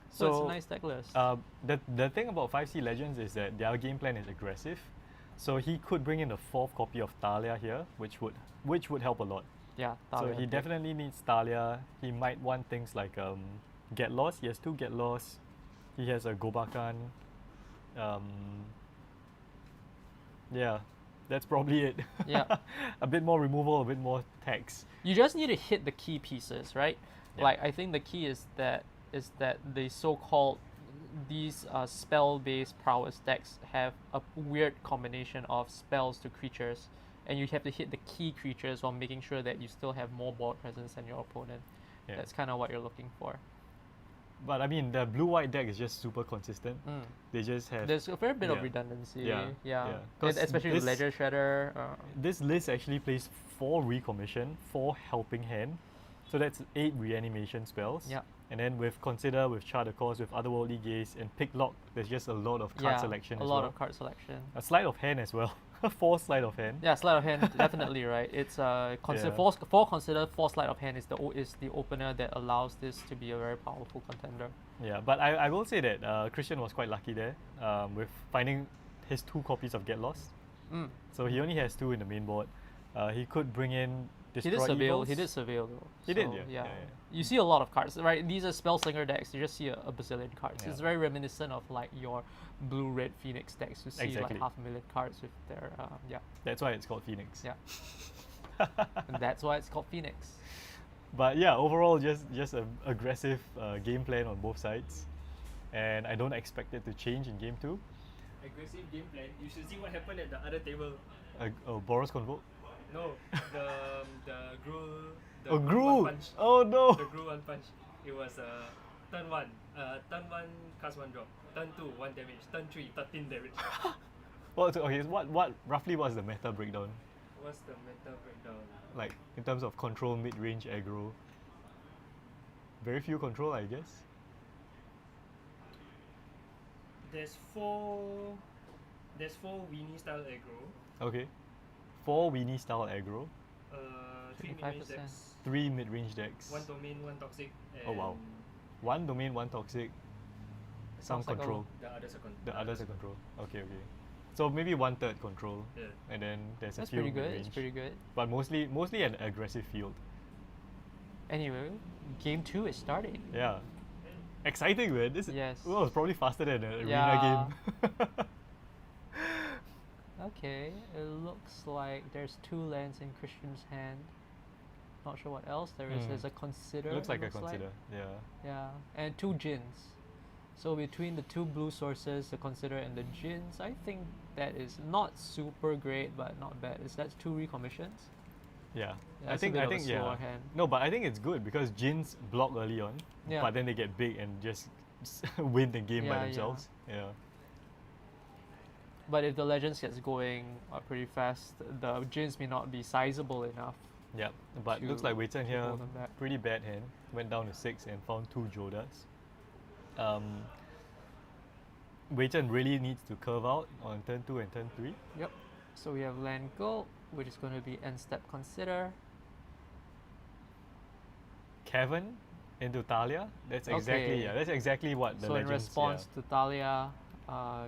B: So it's
A: So,
B: a nice deck list.
A: The thing about 5C Legends is that their game plan is aggressive. So he could bring in the 4th copy of Thalia here, which would help a lot.
B: Yeah,
A: So
B: Thalia,
A: he
B: yeah.
A: definitely needs Thalia. He might want things like Get Lost. He has 2 Get Lost. He has a Gobakan. Yeah, that's probably it.
B: Yeah.
A: A bit more removal, a bit more tax.
B: You just need to hit the key pieces, right?
A: Yeah.
B: Like I think the key is that the so-called these spell-based prowess decks have a weird combination of spells to creatures, and you have to hit the key creatures while making sure that you still have more board presence than your opponent.
A: Yeah.
B: That's kind of what you're looking for.
A: But I mean, the blue-white deck is just super consistent.
B: Mm.
A: They just have
B: There's a fair bit of
A: Yeah.
B: redundancy.
A: Yeah,
B: Yeah.
A: yeah. 'Cause
B: Especially with
A: this-
B: Ledger Shredder.
A: this list actually plays 4 Recommission, 4 Helping Hand. So that's 8 reanimation spells.
B: Yeah.
A: And then with Consider, with Char the Cause, with Otherworldly Gaze, and Picklock, there's just a lot of card
B: Yeah,
A: selection
B: a
A: as
B: lot
A: well.
B: of card selection.
A: A Sleight of Hand as well. 4 Sleight of Hand.
B: Yeah, sleight of hand, definitely right. It's consider
A: Yeah.
B: four consider 4 sleight of hand is the opener that allows this to be a very powerful contender.
A: Yeah, but I will say that Christian was quite lucky there with finding his 2 copies of Get Lost.
B: Mm.
A: So he only has 2 in the main board. He could bring in
B: He
A: Destroy
B: did surveil.
A: Evils.
B: He did surveil though.
A: He did,
B: So,
A: yeah, yeah, yeah.
B: You see a lot of cards, right? These are spellslinger decks. You just see a bazillion cards. It's
A: Yeah.
B: very reminiscent of like your blue-red Phoenix decks. You see
A: Exactly.
B: like 500,000 cards with their yeah.
A: That's why it's called Phoenix.
B: Yeah. And that's why it's called Phoenix.
A: But yeah, overall, just an aggressive game plan on both sides, and I don't expect it to change in game 2.
C: Aggressive game plan. You should see what happened at the other table.
A: Boros Convoke.
C: No, the Gru. The
A: Oh,
C: Gru
A: Gru!
C: one punch.
A: Oh no!
C: The Gru 1 punch. It was turn 1. Turn 1 cast 1 drop. Turn 2 1 damage. Turn 3 13 damage.
A: What roughly was the meta breakdown?
C: What's the meta breakdown?
A: Like in terms of control, mid-range, aggro. Very few control, I guess.
C: There's 4 Weenie style aggro.
A: Okay. 4 Weenie style aggro,
C: 3 mid-range
B: 25%.
C: decks.
A: 3 mid-range decks.
C: 1 domain, 1 toxic. And
A: Oh, wow. 1 domain, 1 toxic. Some
B: Sounds like a
A: control.
C: The others are
A: The others are control. Okay. So maybe 1/3 control,
C: Yeah.
A: and then there's
B: That's
A: a few
B: pretty good.
A: mid-range.
B: It's pretty good.
A: But mostly an aggressive field.
B: Anyway, game 2 is starting.
A: Yeah. Exciting, man. This
B: Yes.
A: well, it's probably faster than an
B: Yeah.
A: arena game.
B: Okay, it looks like there's 2 lands in Christian's hand. Not sure what else there is.
A: Mm.
B: There's a consider.
A: Looks like
B: it
A: a consider. Yeah.
B: Yeah, and 2 gins. So between the two blue sources to consider and the Jins, I think that is not super great, but not bad. Is that 2 recommissions?
A: Yeah.
B: Yeah, that's a bit of a
A: yeah.
B: slower hand.
A: No, but I think it's good because Jins block early on,
B: Yeah.
A: but then they get big and just win the game by
B: Yeah,
A: themselves. Yeah.
B: But if the Legends gets going pretty fast, the Jins may not be sizable enough.
A: Yep. But looks like Wei Zhen here,
B: hold them back.
A: pretty bad hand. Went down to 6 and found 2 Jodas. Wei Zhen really needs to curve out on turn 2 and turn 3.
B: Yep. So we have land go, which is going to be end step consider.
A: Kevin into Talia. That's exactly
B: Okay.
A: yeah. That's exactly what the
B: So in
A: Legends.
B: response to Talia,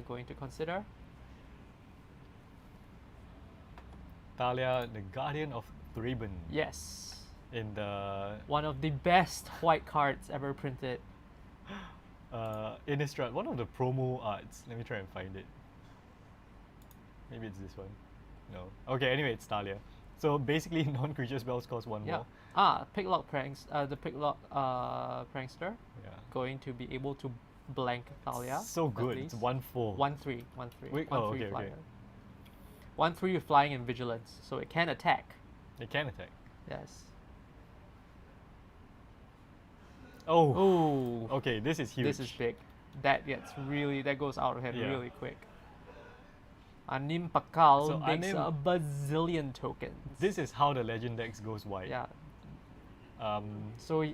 B: going to consider.
A: Talia, the Guardian of Thraben.
B: Yes.
A: In the
B: One of the best white cards ever printed.
A: Innistrad, one of the promo arts. Let me try and find it. Maybe it's this one. No. Okay, anyway, it's Talia. So basically, non-creature spells cost 1
B: Yeah.
A: more.
B: Picklock pranks. The Picklock prankster
A: Yeah.
B: going to be able to blank Talia.
A: So
B: at
A: good. It's
B: least.
A: 1/4.
B: 1/3. 1/3.
A: Wait,
B: 1/3
A: okay,
B: flyer.
A: okay.
B: 1/3 with flying and vigilance, so it can attack.
A: It can attack.
B: Yes.
A: Oh.
B: Oh.
A: Okay, this is huge.
B: This is big. That goes out of hand
A: Yeah.
B: really quick. Anim Pakal
A: So
B: makes
A: Anim-
B: a bazillion tokens.
A: This is how the legend decks goes wide.
B: Yeah.
A: Um.
B: So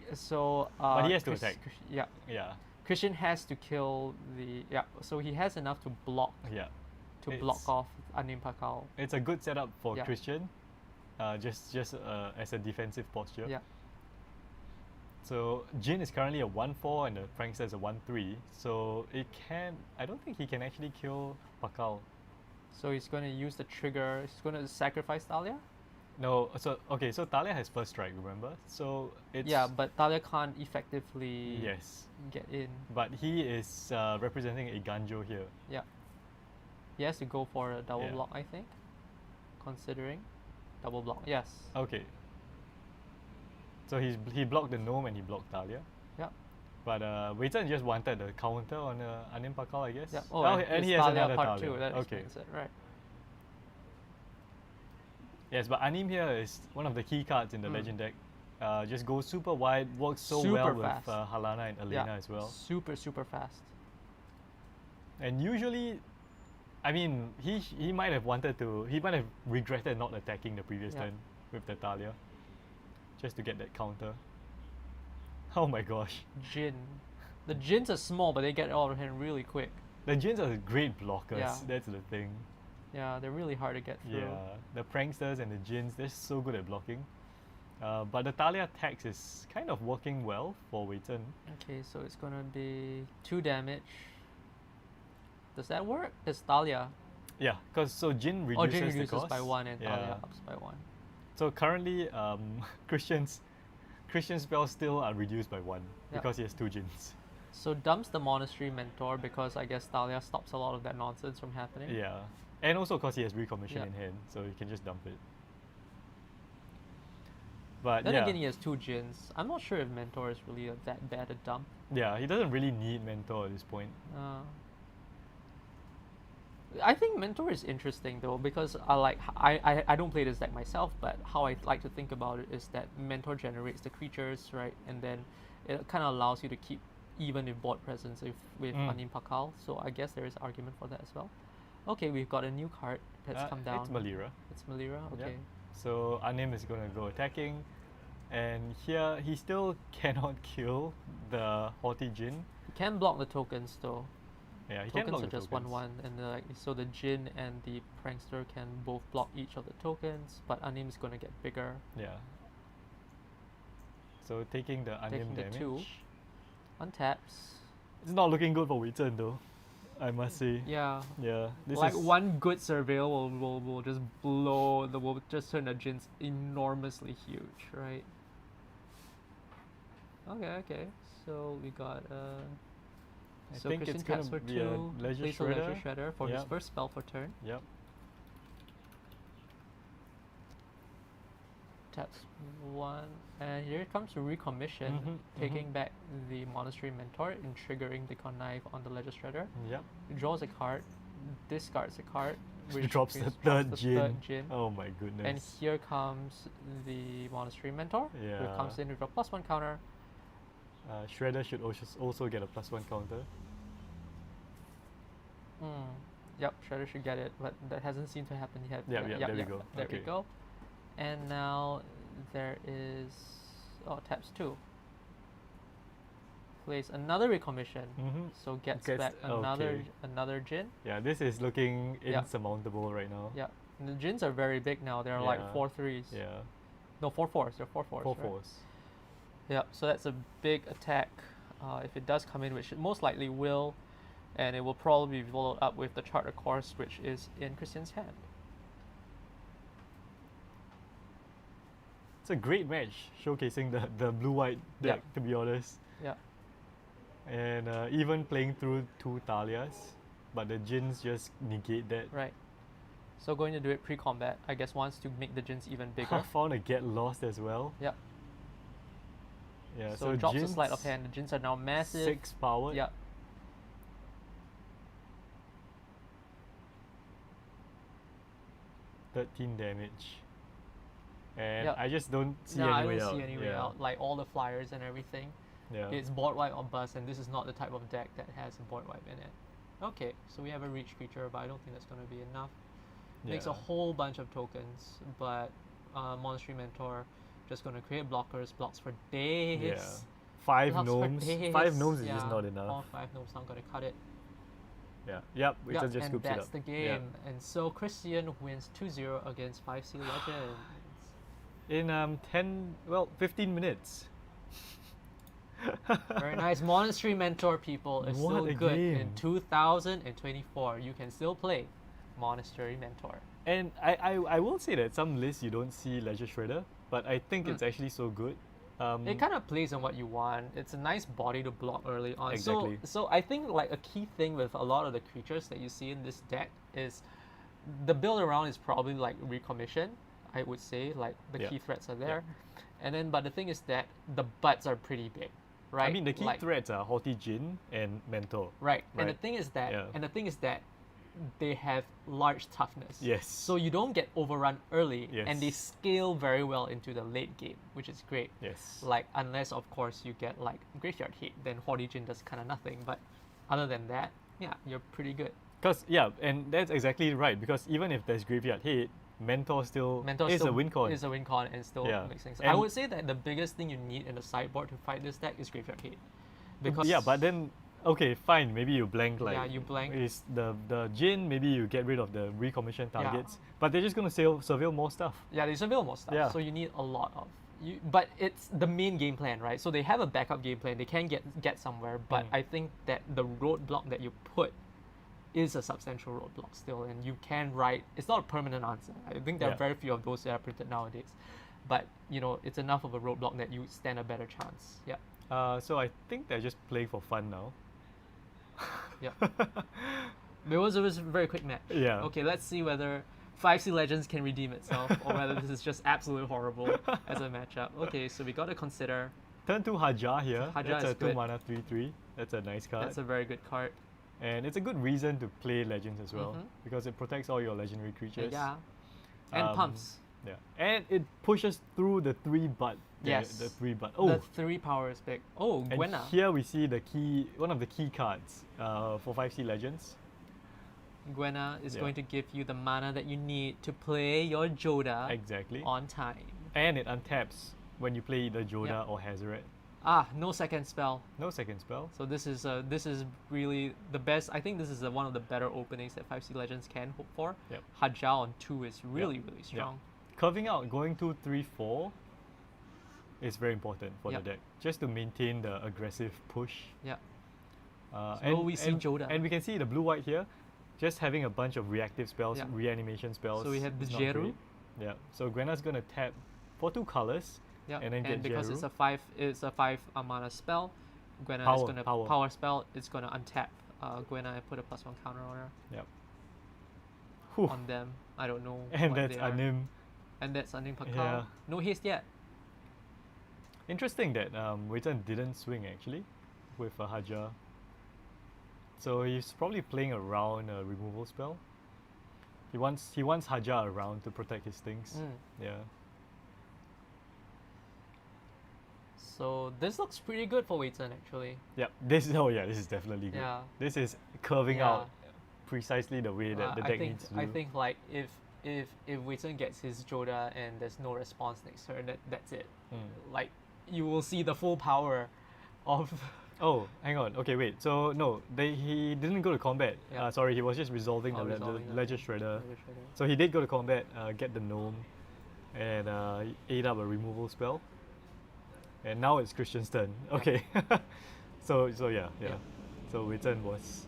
A: But he has to attack.
B: Yeah.
A: Yeah.
B: Christian has to kill the so he has enough to block
A: Yeah.
B: block
A: It's-
B: off Anim Pakal.
A: It's a good setup for
B: Yeah.
A: Christian. Just as a defensive posture.
B: Yeah.
A: So Jin is currently a 1/4 and the Prankster is a 1/3. So it can. I don't think he can actually kill Pakal.
B: So he's going to use the trigger. He's going to sacrifice Talia.
A: No. So okay. So Talia has first strike. Remember. So it's
B: Yeah, but Talia can't effectively
A: yes.
B: get in.
A: But he is representing a Ganjo here.
B: Yeah. He has to go for a double
A: Yeah.
B: block, I think. Considering double block. Yes.
A: Okay. So he blocked the gnome and he blocked Talia.
B: Yeah.
A: But Wei Zhen just wanted the counter on Anim Pakal, I guess.
B: Yeah. Oh,
A: and
B: it's
A: he has
B: Talia
A: another
B: part
A: Talia.
B: 2. That
A: Okay.
B: explains it, right?
A: Yes, but Anim here is one of the key cards in the legend deck. Just goes super wide, works so
B: Super
A: well
B: fast.
A: with Halana and Elena as well.
B: Super fast.
A: And usually, I mean, he might have regretted not attacking the previous
B: Yeah.
A: turn with the Talia, just to get that counter. Oh my gosh,
B: Jin. The Jins are small, but they get out of hand really quick.
A: the Jins are great blockers.
B: Yeah.
A: That's the thing.
B: Yeah, they're really hard to get through.
A: Yeah, the Pranksters and the Jins, they're so good at blocking. But the Talia tax is kind of working well for Wei Zhen.
B: Okay, so it's gonna be 2 damage. Does that work? It's Talia.
A: Yeah, because so Jin reduces,
B: Oh, Jin
A: the
B: reduces
A: cost.
B: by 1 and
A: Yeah.
B: Talia ups by 1.
A: So currently, Christian spells still are reduced by 1
B: Yep.
A: because he has 2 Jins.
B: So dumps the Monastery Mentor because I guess Talia stops a lot of that nonsense from happening.
A: Yeah, and also because he has recommission
B: Yeah.
A: in hand, so he can just dump it. But
B: Then
A: yeah,
B: again, he has 2 Jins. I'm not sure if Mentor is really that bad a dump.
A: yeah, he doesn't really need Mentor at this point.
B: I think Mentor is interesting though because I don't play this deck myself, but how I like to think about it is that Mentor generates the creatures, right, and then it kind of allows you to keep even with board presence with Anim Pakal. So I guess there is argument for that as well. Okay, we've got a new card that's come down.
A: It's Malira.
B: It's Malira. Okay.
A: So Anim is gonna go attacking, and here he still cannot kill the Haughty Jin.
B: You can block the tokens though.
A: Yeah, he can
B: Tokens
A: block
B: are
A: the
B: just
A: tokens.
B: 1/1, and so the Jin and the Prankster can both block each of the tokens, but Anim's gonna get bigger.
A: Yeah. So taking the Anim
B: Taking the
A: damage.
B: 2. Untaps.
A: It's not looking good for Wei Zhen though, I must say.
B: Yeah.
A: Yeah. This
B: Like
A: is
B: one good surveil will just will just turn the Jins enormously huge, right? Okay. So we got
A: I
B: so
A: think
B: Christian
A: it's gonna
B: taps for
A: be a
B: 2,
A: Leisure
B: plays a Leisure
A: Shredder.
B: Shredder for his
A: Yep.
B: first spell for turn.
A: Yep.
B: taps 1, and here comes Recommission, taking back the Monastery Mentor and triggering the Connive on the Ledger Shredder.
A: Yep.
B: Draws a card, discards a card, which
A: Drops the
B: drops
A: third
B: the
A: Jin.
B: third Jin.
A: Oh my goodness.
B: And here comes the Monastery Mentor, who
A: Yeah.
B: comes in with a +1 counter.
A: Shredder should also get a +1 counter.
B: Yep, Shredder should get it, but that hasn't seemed to happen yet.
A: Yep, there we go.
B: There we
A: Okay.
B: go. And now there is taps 2. Plays another Recommission, so gets back another Jin.
A: Yeah, this is looking
B: Yeah.
A: insurmountable right now.
B: Yeah, and the Jins are very big now. They're like
A: Yeah.
B: 4/3s.
A: Yeah.
B: No, 4/4s. They're 4/4s.
A: 4/4s.
B: Yeah, so that's a big attack. If it does come in, which it most likely will, and it will probably be followed up with the Charter Course, which is in Christian's hand.
A: It's a great match, showcasing the blue-white deck, to be honest.
B: Yeah.
A: And even playing through 2 Thalias, but the Jins just negate that.
B: Right. So going to do it pre-combat, I guess, wants to make the Jins even bigger.
A: I found a Get Lost as well.
B: Yep.
A: Yeah,
B: So drops a sleight of hand. The Jins are now massive.
A: 6 powered.
B: Yeah.
A: 13 damage. And
B: Yep.
A: I just don't see
B: No, I
A: any way
B: don't
A: out.
B: see any way
A: Yeah.
B: out. Like all the flyers and everything.
A: Yeah.
B: It's board wipe or bust, and this is not the type of deck that has a board wipe in it. Okay, so we have a reach creature, but I don't think that's going to be enough. Makes a
A: Yeah.
B: whole bunch of tokens, but Monastery Mentor just going to create blockers, blocks for days.
A: Yeah. 5
B: Blocks for
A: gnomes.
B: days.
A: 5 gnomes is
B: Yeah,
A: just not
B: All
A: enough.
B: 5 gnomes aren't going to cut it.
A: Yeah. Yep. It
B: Yep,
A: just
B: and
A: scoops it
B: that's
A: up.
B: the game. And so Christian wins 2-0 against 5C Legends.
A: In 15 minutes.
B: Very nice. Monastery Mentor, people, is
A: What
B: still
A: a
B: good in
A: game.
B: 2024. You can still play Monastery Mentor.
A: And I will say that some lists you don't see Ledger Shredder, but I think it's actually so good.
B: It kind of plays on what you want. It's a nice body to block early on.
A: Exactly.
B: So I think like a key thing with a lot of the creatures that you see in this deck is the build around is probably like Recommission. I would say like the
A: Yeah.
B: key threats are there, and then but the thing is that the butts are pretty big, right?
A: I mean, the key
B: Like-
A: threats are Haughty Jin and Mentor.
B: Right. And the
A: Right.
B: thing is that
A: Yeah.
B: they have large toughness.
A: Yes.
B: So you don't get overrun early, and they
A: Yes.
B: scale very well into the late game, which is great.
A: Yes.
B: Like unless of course you get like graveyard hit, then Haughty Jin does kind of nothing. But other than that, yeah, you're pretty good.
A: And that's exactly right, because even if there's graveyard hit, Mentor still is a win con.
B: Is a win con and still
A: Yeah.
B: makes things. I
A: And-
B: would say that the biggest thing you need in the sideboard to fight this deck is graveyard hit, because
A: Yeah, but then okay, fine, maybe you blank like
B: you blank.
A: is the Jin, maybe you get rid of the recommission targets, but they're just gonna surveil more stuff.
B: Yeah, they surveil more stuff.
A: Yeah.
B: So you need a lot of but it's the main game plan, right? So they have a backup game plan. They can get somewhere, but I think that the roadblock that you put is a substantial roadblock still, and you can write. It's not a permanent answer. I think there are
A: Yeah.
B: very few of those that are printed nowadays, but it's enough of a roadblock that you stand a better chance. Yeah.
A: So I think they're just playing for fun now.
B: Yeah. It was a very quick match.
A: Yeah.
B: Okay, let's see whether 5C Legends can redeem itself or whether this is just absolutely horrible as a matchup. Okay, so we got to consider.
A: Turn 2 Hajar here.
B: Hajar
A: That's
B: is
A: a 2
B: good.
A: mana 3/3. That's a nice card.
B: That's a very good card.
A: And it's a good reason to play Legends as well,
B: Mhm.
A: because it protects all your legendary creatures.
B: Yeah. And pumps.
A: Yeah. And it pushes through the 3 but.
B: Yes.
A: The 3 but.
B: The
A: Oh,
B: 3 power is big. Oh,
A: and
B: Gwenna.
A: here we see one of the key cards for 5C Legends.
B: Gwenna is
A: Yeah.
B: going to give you the mana that you need to play your Joda
A: Exactly.
B: on time.
A: And it untaps when you play either Joda
B: Yeah.
A: or Hazoret.
B: No second spell.
A: No second spell.
B: So this is really the best. I think this is one of the better openings that 5C Legends can hope for.
A: Yep.
B: Hajar on 2 is really
A: Yep.
B: strong.
A: Curving out, going 2, 3, 4 is very important for
B: Yep.
A: the deck, just to maintain the aggressive push.
B: Yeah.
A: And
B: we see Joda.
A: And we can see the blue-white here, just having a bunch of reactive spells,
B: Yeah.
A: reanimation spells.
B: So we have the
A: is not
B: Jeru.
A: great. Yeah. So Gwenna's gonna tap for 2 colors.
B: Yeah.
A: And then get
B: because
A: Jeru.
B: it's a 5 mana spell, Gwenna is
A: Power,
B: gonna
A: power.
B: spell. It's gonna untap Gwenna and put a +1 counter on her
A: Yep. Whew.
B: on them. I don't know.
A: And
B: what
A: that's
B: they are.
A: Anim.
B: And that's Unning Pakal.
A: Yeah.
B: No haste yet.
A: Interesting that Wei Zhen didn't swing actually with a Haja. So he's probably playing around a removal spell. He wants Haja around to protect his things. Yeah.
B: So this looks pretty good for Wei Zhen actually.
A: Yep. This is definitely good.
B: Yeah.
A: This is curving
B: Yeah.
A: out precisely the way that the deck needs to do.
B: I think like if Wei Zhen gets his Joda and there's no response next turn, that's it. Like you will see the full power of
A: Oh, hang on. Okay, wait. So no, he didn't go to combat.
B: Yeah.
A: Sorry, he was just resolving the Ledger Shredder. So he did go to combat, get the gnome, and ate up a removal spell. And now it's Christian's turn. Okay. so yeah. So Wei Zhen was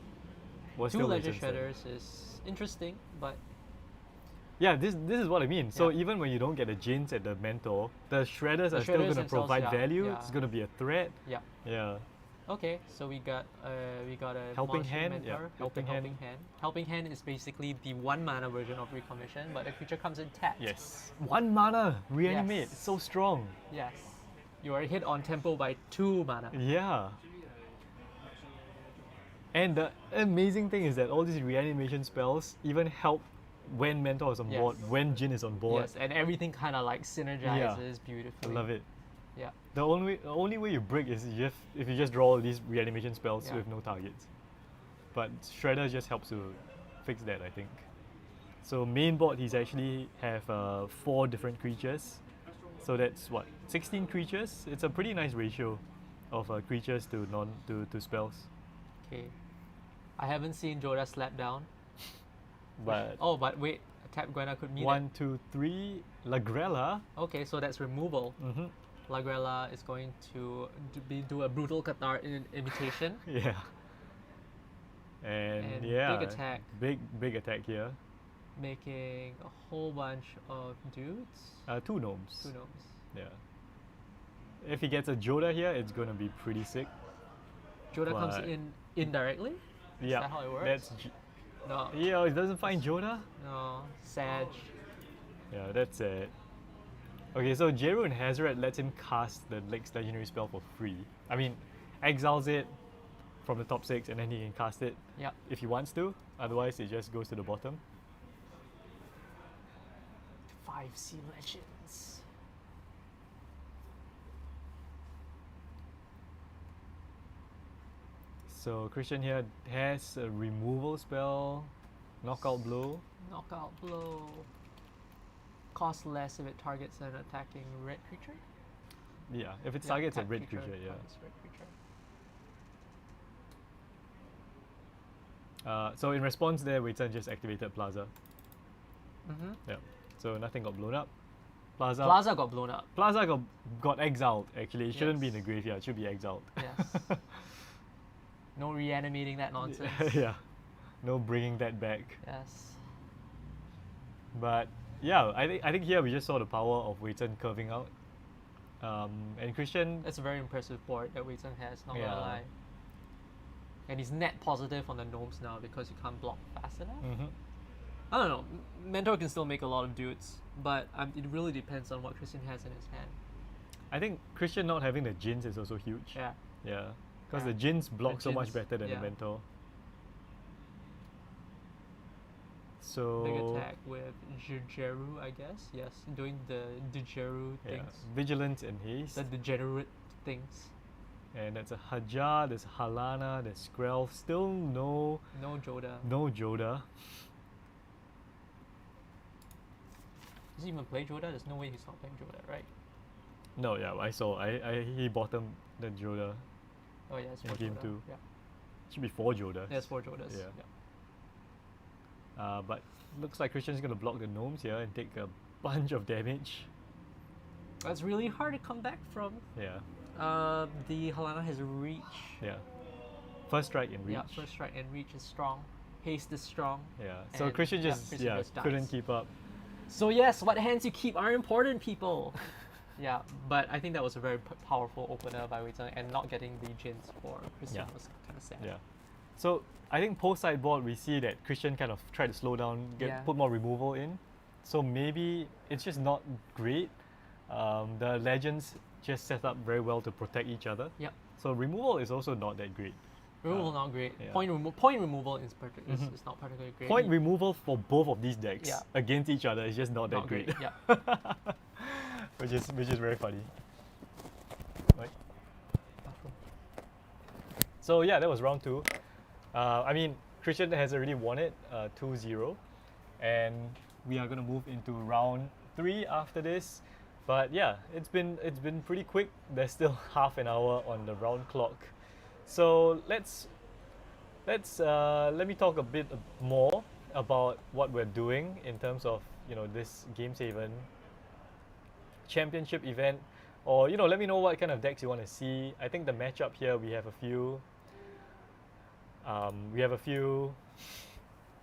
B: two
A: still Wei
B: Ledger
A: Zhen's turn.
B: Shredders is interesting, but
A: Yeah, this is what I mean. So
B: Yeah.
A: even when you don't get the Jinns at the mentor, the Shredders
B: The
A: are still
B: Shredders
A: going to
B: themselves,
A: provide
B: yeah,
A: value.
B: yeah.
A: It's going to be a threat.
B: yeah.
A: Yeah.
B: Okay, so we got a
A: Helping
B: monster
A: Hand,
B: mentor
A: yeah,
B: with the
A: Helping Hand.
B: helping hand. Helping hand is basically the 1 mana version of Recommission, but the creature comes in tapped.
A: Yes. 1 mana. Reanimate.
B: Yes.
A: It's so strong.
B: Yes. You are hit on tempo by 2 mana.
A: Yeah. And the amazing thing is that all these reanimation spells even help when Mentor is on board,
B: Yes.
A: when Jin is on board.
B: Yes, and everything kind of like synergizes
A: I
B: beautifully.
A: love it.
B: Yeah.
A: The only way you break is if you just draw all these reanimation spells
B: Yeah.
A: with no targets. But Shredder just helps to fix that, I think. So main board, he's actually have 4 different creatures. So that's what, 16 creatures? It's a pretty nice ratio of creatures to spells.
B: Okay. I haven't seen Joda slap down.
A: But
B: Oh, but wait, tap Gwena could mean
A: 1, 2, 3, Lagrella.
B: Okay, so that's removal.
A: Mm-hmm.
B: Lagrella is going to do a brutal Qatar imitation.
A: Yeah. And,
B: And
A: yeah,
B: big attack.
A: Big attack here.
B: Making a whole bunch of dudes.
A: 2 gnomes.
B: 2 gnomes.
A: Yeah. If he gets a Joda here, it's gonna be pretty sick.
B: Joda comes
A: But-
B: in indirectly?
A: Yeah.
B: that how it works?
A: That's
B: No.
A: yeah. It doesn't find Joda.
B: No. Sag.
A: Yeah, that's it. Okay, so Jeru and Hazoret lets him cast the next legendary spell for free. I mean, exiles it from the top 6 and then he can cast it
B: Yep.
A: if he wants to. Otherwise, it just goes to the bottom.
B: 5 Sea Legends.
A: So Christian here has a removal spell, knockout blow.
B: Knockout blow. Cost less if it targets an attacking red creature?
A: Yeah, if it
B: Yeah,
A: targets a
B: tap
A: red creature, yeah.
B: targets red creature.
A: So in response there, Wei Zhen just activated Plaza.
B: Mm-hmm.
A: Yeah. So nothing got blown up. Plaza
B: Plaza got blown up.
A: Plaza got exiled actually. It shouldn't be in the
B: Yes.
A: graveyard, it should be exiled.
B: Yes. No reanimating that nonsense.
A: Yeah. No bringing that back.
B: Yes.
A: But yeah, I think here we just saw the power of Wei Zhen curving out. And Christian,
B: It's a very impressive board that Wei Zhen has, not
A: Yeah.
B: gonna lie. And he's net positive on the gnomes now because you can't block fast enough.
A: mhm.
B: I don't know. Mentor can still make a lot of dudes, but it really depends on what Christian has in his hand.
A: I think Christian not having the Jinns is also huge.
B: Yeah.
A: Yeah. Because
B: Yeah.
A: the Jinns block
B: The
A: so much
B: Jinns,
A: better than
B: yeah.
A: the Mentor. So
B: Big attack with Jujeru, I guess. Yes, doing the Jujeru
A: yeah,
B: things.
A: Vigilance and Haste.
B: The degenerate things.
A: And that's a Hajar, there's Halana, there's Skrelv. Still no
B: No Joda.
A: Joda.
B: Does he even play Joda? There's no way he's not playing Joda, right?
A: No, yeah, I saw. He bottomed the Joda.
B: Oh yeah, it's
A: In
B: 4
A: game
B: Joda.
A: 2.
B: Yeah.
A: Should be 4 Jodas.
B: There's 4 Jodas.
A: Yeah.
B: Yeah.
A: But looks like Christian's gonna block the gnomes here and take a bunch of damage.
B: That's really hard to come back from.
A: Yeah,
B: The Halana has reach.
A: yeah. First strike and reach.
B: Yeah, first strike and reach is strong. Haste is strong.
A: Yeah. So
B: And,
A: Christian
B: yeah,
A: just
B: Christian just dies.
A: couldn't keep up.
B: So yes, what hands you keep are important, people. Yeah, but I think that was a very powerful opener by Wei Zhen, and not getting the Jins for Christian
A: Yeah.
B: was kind of sad.
A: Yeah. So I think post sideboard we see that Christian kind of tried to slow down,
B: Yeah.
A: put more removal in, so maybe it's just not great. The legends just set up very well to protect each other.
B: Yep.
A: So removal is also not that great.
B: Removal not great.
A: yeah.
B: Point removal is
A: Mhm.
B: is not particularly great.
A: Point removal for both of these decks
B: Yeah.
A: against each other is just not that great.
B: Yeah.
A: which is very funny. Right. So yeah, that was round 2. I mean, Christian has already won it 2-0, and we are gonna move into round 3 after this. But yeah, it's been pretty quick. There's still half an hour on the round clock, so let me talk a bit more about what we're doing in terms of this Games Haven championship event, or let me know what kind of decks you want to see. I think the matchup here we have a few. We have a few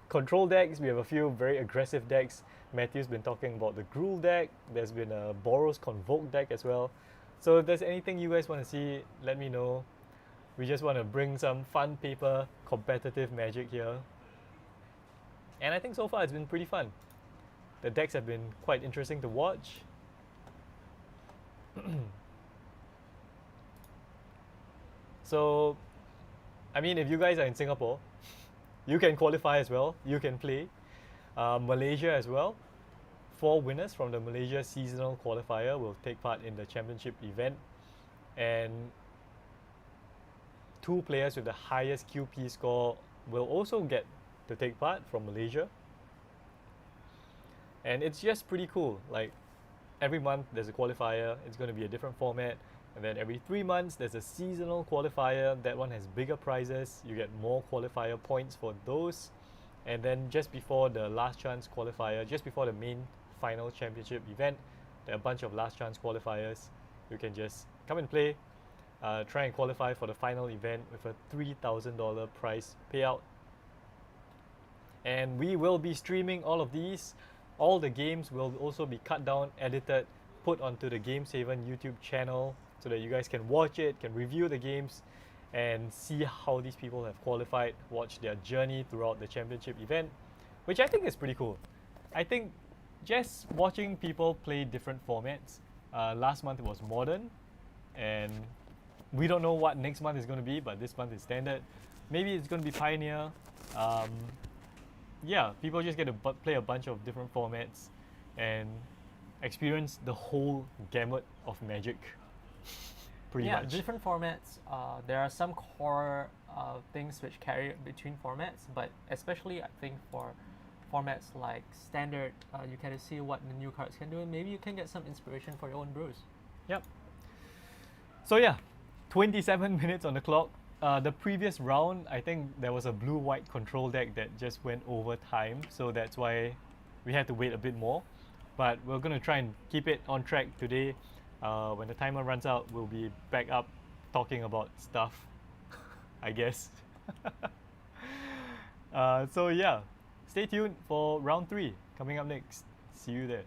A: control decks. We have a few very aggressive decks. Matthew's been talking about the Gruul deck. There's been a Boros Convoke deck as well. So if there's anything you guys want to see, let me know. We just want to bring some fun paper competitive magic here. And I think so far it's been pretty fun. The decks have been quite interesting to watch. So, I mean, if you guys are in Singapore, you can qualify as well. You can play. Malaysia as well. 4 winners from the Malaysia seasonal qualifier will take part in the championship event. And 2 players with the highest QP score will also get to take part from Malaysia. And it's just pretty cool. Like, every month there's a qualifier. It's going to be a different format. And then every 3 months there's a seasonal qualifier. That one has bigger prizes. You get more qualifier points for those. And then just before the last chance qualifier, just before the main final championship event, there are a bunch of last chance qualifiers. You can just come and play, try and qualify for the final event with a $3,000 prize payout. And we will be streaming all of these. All the games will also be cut down, edited, put onto the Games Haven YouTube channel so that you guys can watch it, can review the games, and see how these people have qualified, watch their journey throughout the championship event, which I think is pretty cool. I think just watching people play different formats. Last month it was Modern, and we don't know what next month is going to be, but this month is Standard. Maybe it's going to be Pioneer. Yeah, people just get to play a bunch of different formats and experience the whole gamut of Magic. Pretty much.
B: Different formats. There are some core things which carry between formats, but especially I think for formats like Standard, you can see what the new cards can do, and maybe you can get some inspiration for your own brews.
A: Yep. So yeah, 27 minutes on the clock. The previous round, I think there was a blue-white control deck that just went over time, so that's why we had to wait a bit more. But we're going to try and keep it on track today. When the timer runs out, we'll be back up talking about stuff, I guess. So yeah, stay tuned for round 3 coming up next. See you there.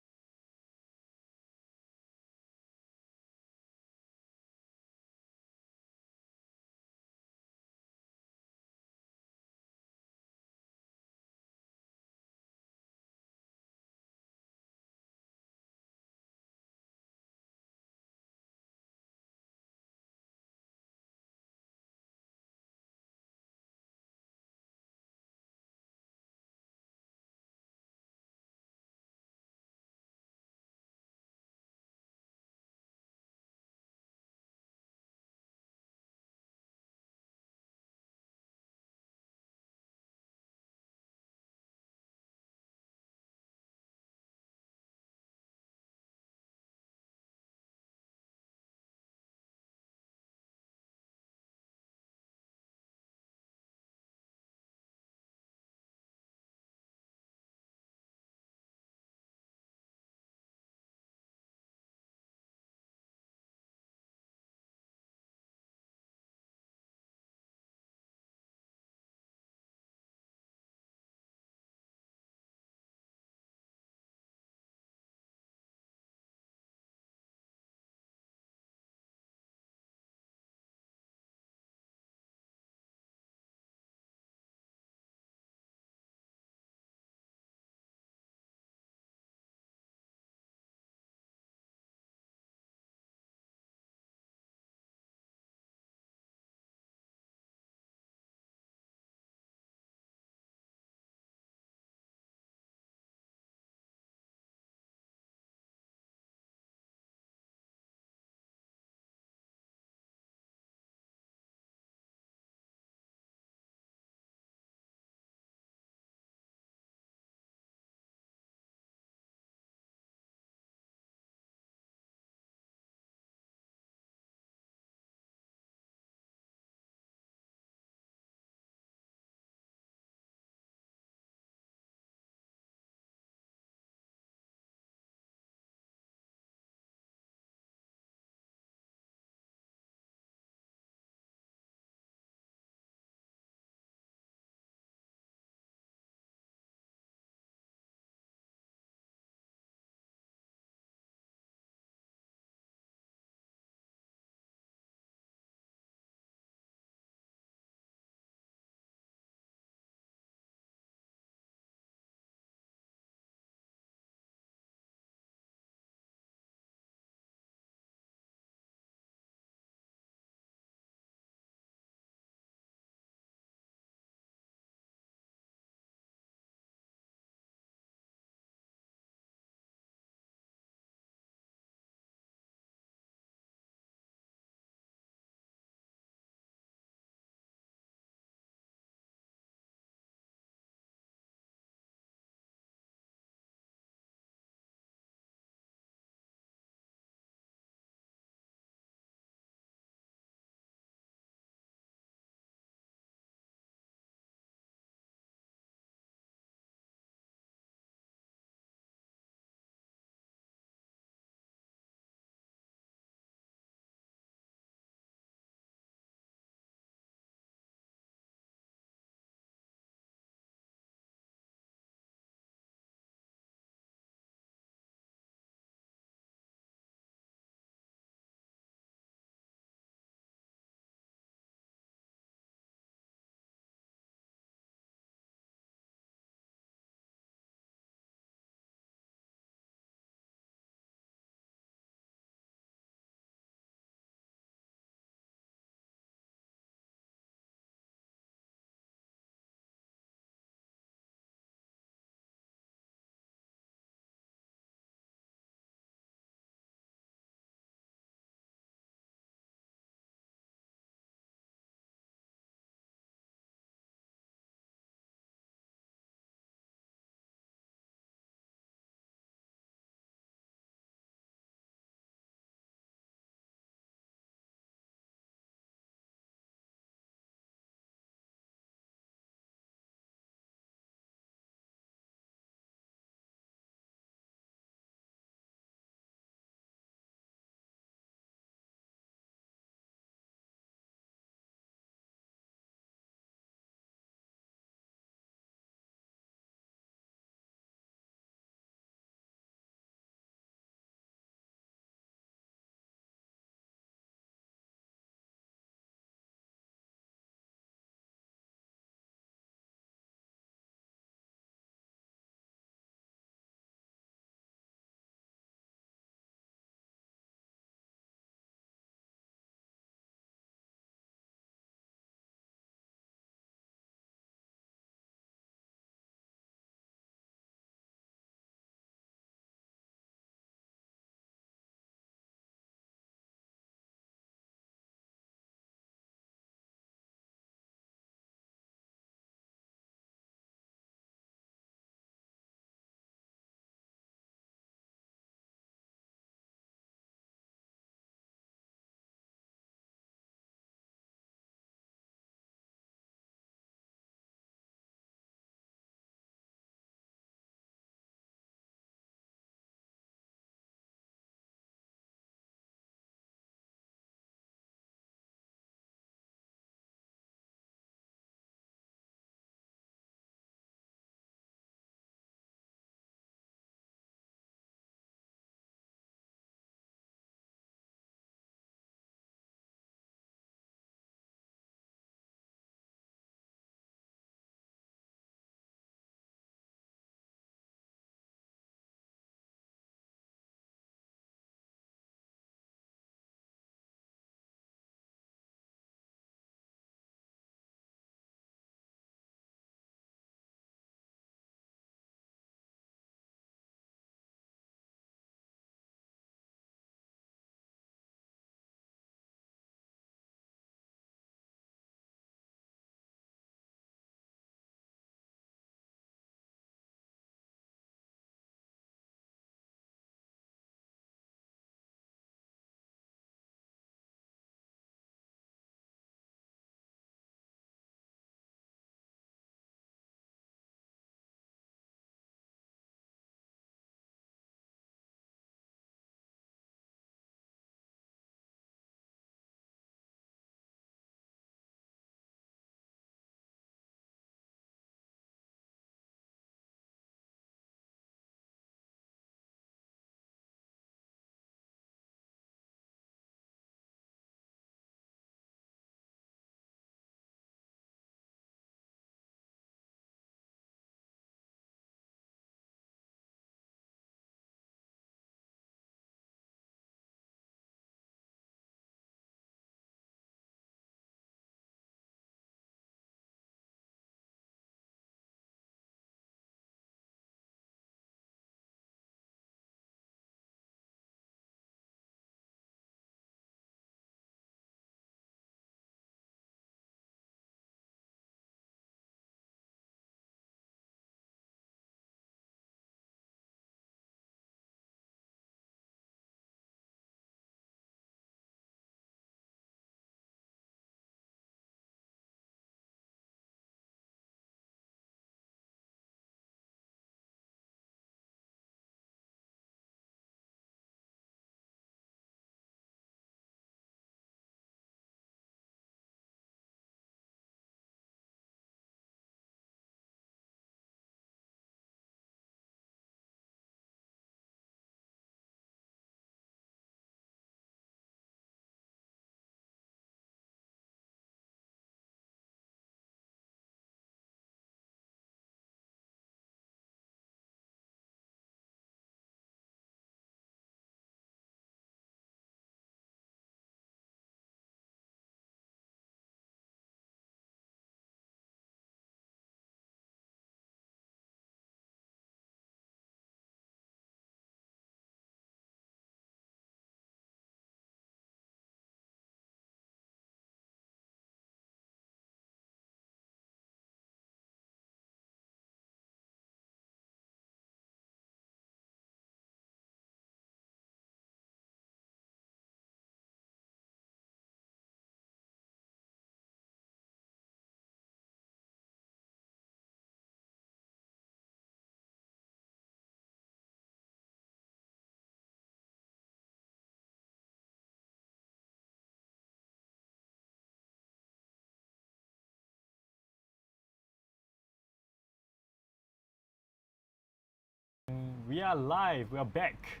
A: we are live. We are back.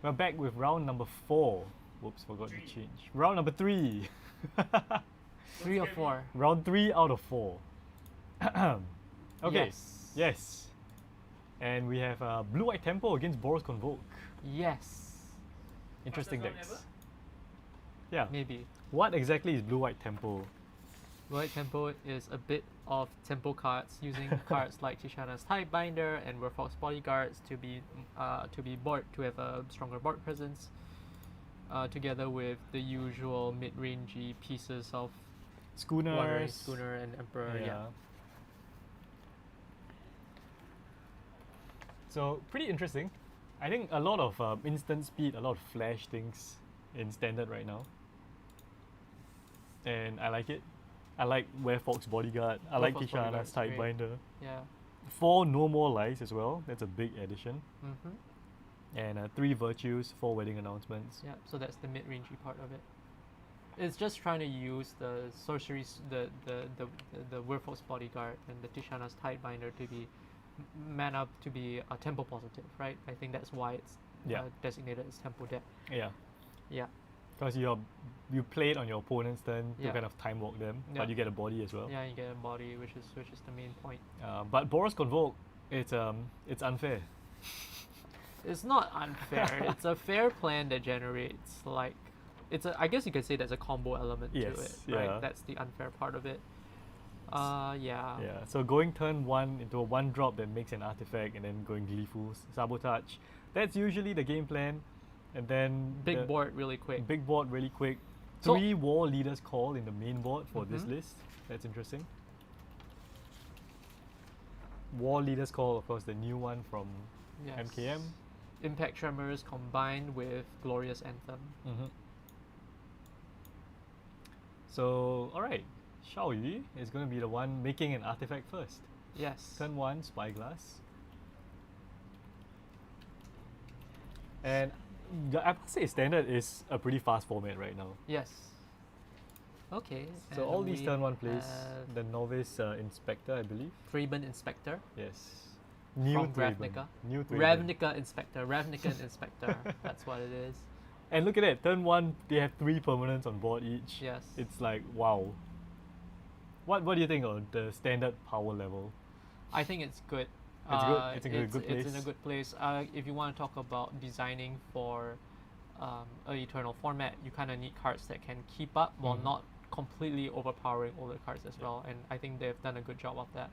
A: We're back with round number 4. Whoops, forgot to change. Round number 3.
B: 3 or 4.
A: Round 3 out of 4. Okay.
B: Yes.
A: Yes. And we have blue-white tempo against Boros Convoke.
B: Yes.
A: Interesting
C: Fastest
A: decks.
C: round
A: Yeah.
B: Maybe.
A: What exactly is blue-white tempo?
B: White tempo is a bit of tempo cards using cards like Tishana's Tidebinder and Werewolf's Bodyguards to be board to have a stronger board presence, together with the usual mid-rangey pieces of
A: Schooners.
B: Wandering Schooner and Emperor. Yeah.
A: So pretty interesting. I think a lot of instant speed, a lot of flash things in standard right now, and I like it. I like Werewolf's Bodyguard. I like
B: Werewolf's
A: Tishana's
B: Bodyguard's great.
A: Tidebinder.
B: Yeah.
A: 4 no more lies as well. That's a big addition.
B: Mm-hmm.
A: And 3 virtues, 4 wedding announcements.
B: Yeah. So that's the mid-rangey part of it. It's just trying to use the sorceries, the Werewolf's Bodyguard and the Tishana's Tidebinder to be mana to be tempo positive, right? I think that's why it's designated as tempo deck.
A: Yeah.
B: Yeah.
A: Because you play it on your opponent's turn to
B: Yeah.
A: kind of time walk them,
B: Yeah.
A: but you get a body as well.
B: Yeah, you get a body, which is the main point.
A: But Boros Convoke, it's unfair.
B: It's not unfair. It's a fair plan that generates like, I guess you could say there's a combo element to
A: Yes,
B: it, right?
A: yeah.
B: That's the unfair part of it. Yeah.
A: Yeah, so going turn 1 into a 1-drop that makes an artifact and then going Gleeful Sabotage. That's usually the game plan. And then
B: Big board really quick.
A: Big board really quick.
B: So-
A: 3 War Leaders Call in the main board for this
B: Mhm.
A: list. That's interesting. War Leaders Call, of course, the new one from
B: Yes.
A: MKM.
B: Impact Tremors combined with Glorious Anthem.
A: Mm-hmm. So, alright. Xiao Yu is going to be the one making an artifact first.
B: Yes.
A: Turn 1, Spyglass. And I must say standard is a pretty fast format right now.
B: Yes. Okay.
A: So
B: and
A: all these
B: we
A: turn 1 plays,
B: have
A: the Novice Inspector, I believe.
B: Thraben Inspector.
A: Yes. New
B: From
A: Thraben.
B: Ravnica.
A: New Thraben.
B: Ravnica Inspector. Ravnica Inspector. That's what it is.
A: And look at that, turn 1, they have 3 permanents on board each.
B: Yes.
A: It's like, wow. What do you think of the standard power level?
B: I think it's good.
A: It's good. It's in a good place.
B: It's in a good place. If you want to talk about designing for an Eternal format, you kind of need cards that can keep up while
A: Mhm.
B: not completely overpowering older cards as well. And I think they've done a good job of that.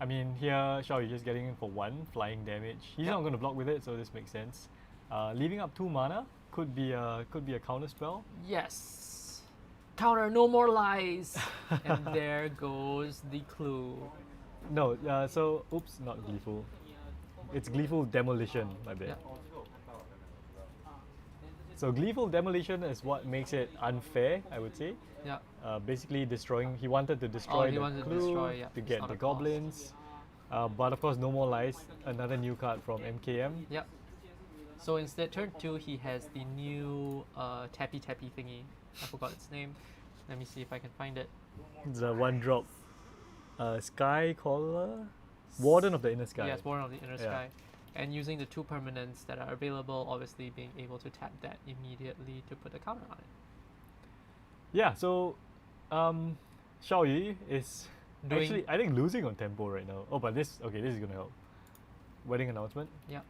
A: I mean, here, Xiao Yu just getting in for 1 flying damage. He's
B: Yep.
A: not going to block with it, so this makes sense. Leaving up 2 mana could be a counter spell.
B: Yes. Counter, no more lies. And there goes the clue.
A: No, so oops, not Gleeful. It's Gleeful Demolition, my bad.
B: Yeah.
A: So Gleeful Demolition is what makes it unfair, I would say.
B: Yeah.
A: Basically destroying. He wanted to destroy
B: he
A: the
B: wanted to
A: clue
B: destroy, yeah,
A: to
B: it's
A: get
B: not
A: the
B: a cost.
A: goblins. But of course, no more lies. Another new card from MKM.
B: Yep. So instead, turn 2, he has the new tappy thingy. I forgot its name. Let me see if I can find it.
A: It's a 1-drop. Sky Caller? Warden of the Inner Sky.
B: Yes, Warden of the Inner
A: Yeah.
B: Sky. And using the 2 permanents that are available, obviously being able to tap that immediately to put a counter on it.
A: Yeah, so Xiao Yu is
B: Doing-
A: actually, I think, losing on tempo right now. Oh, but this is going to help. Wedding announcement.
B: Yeah.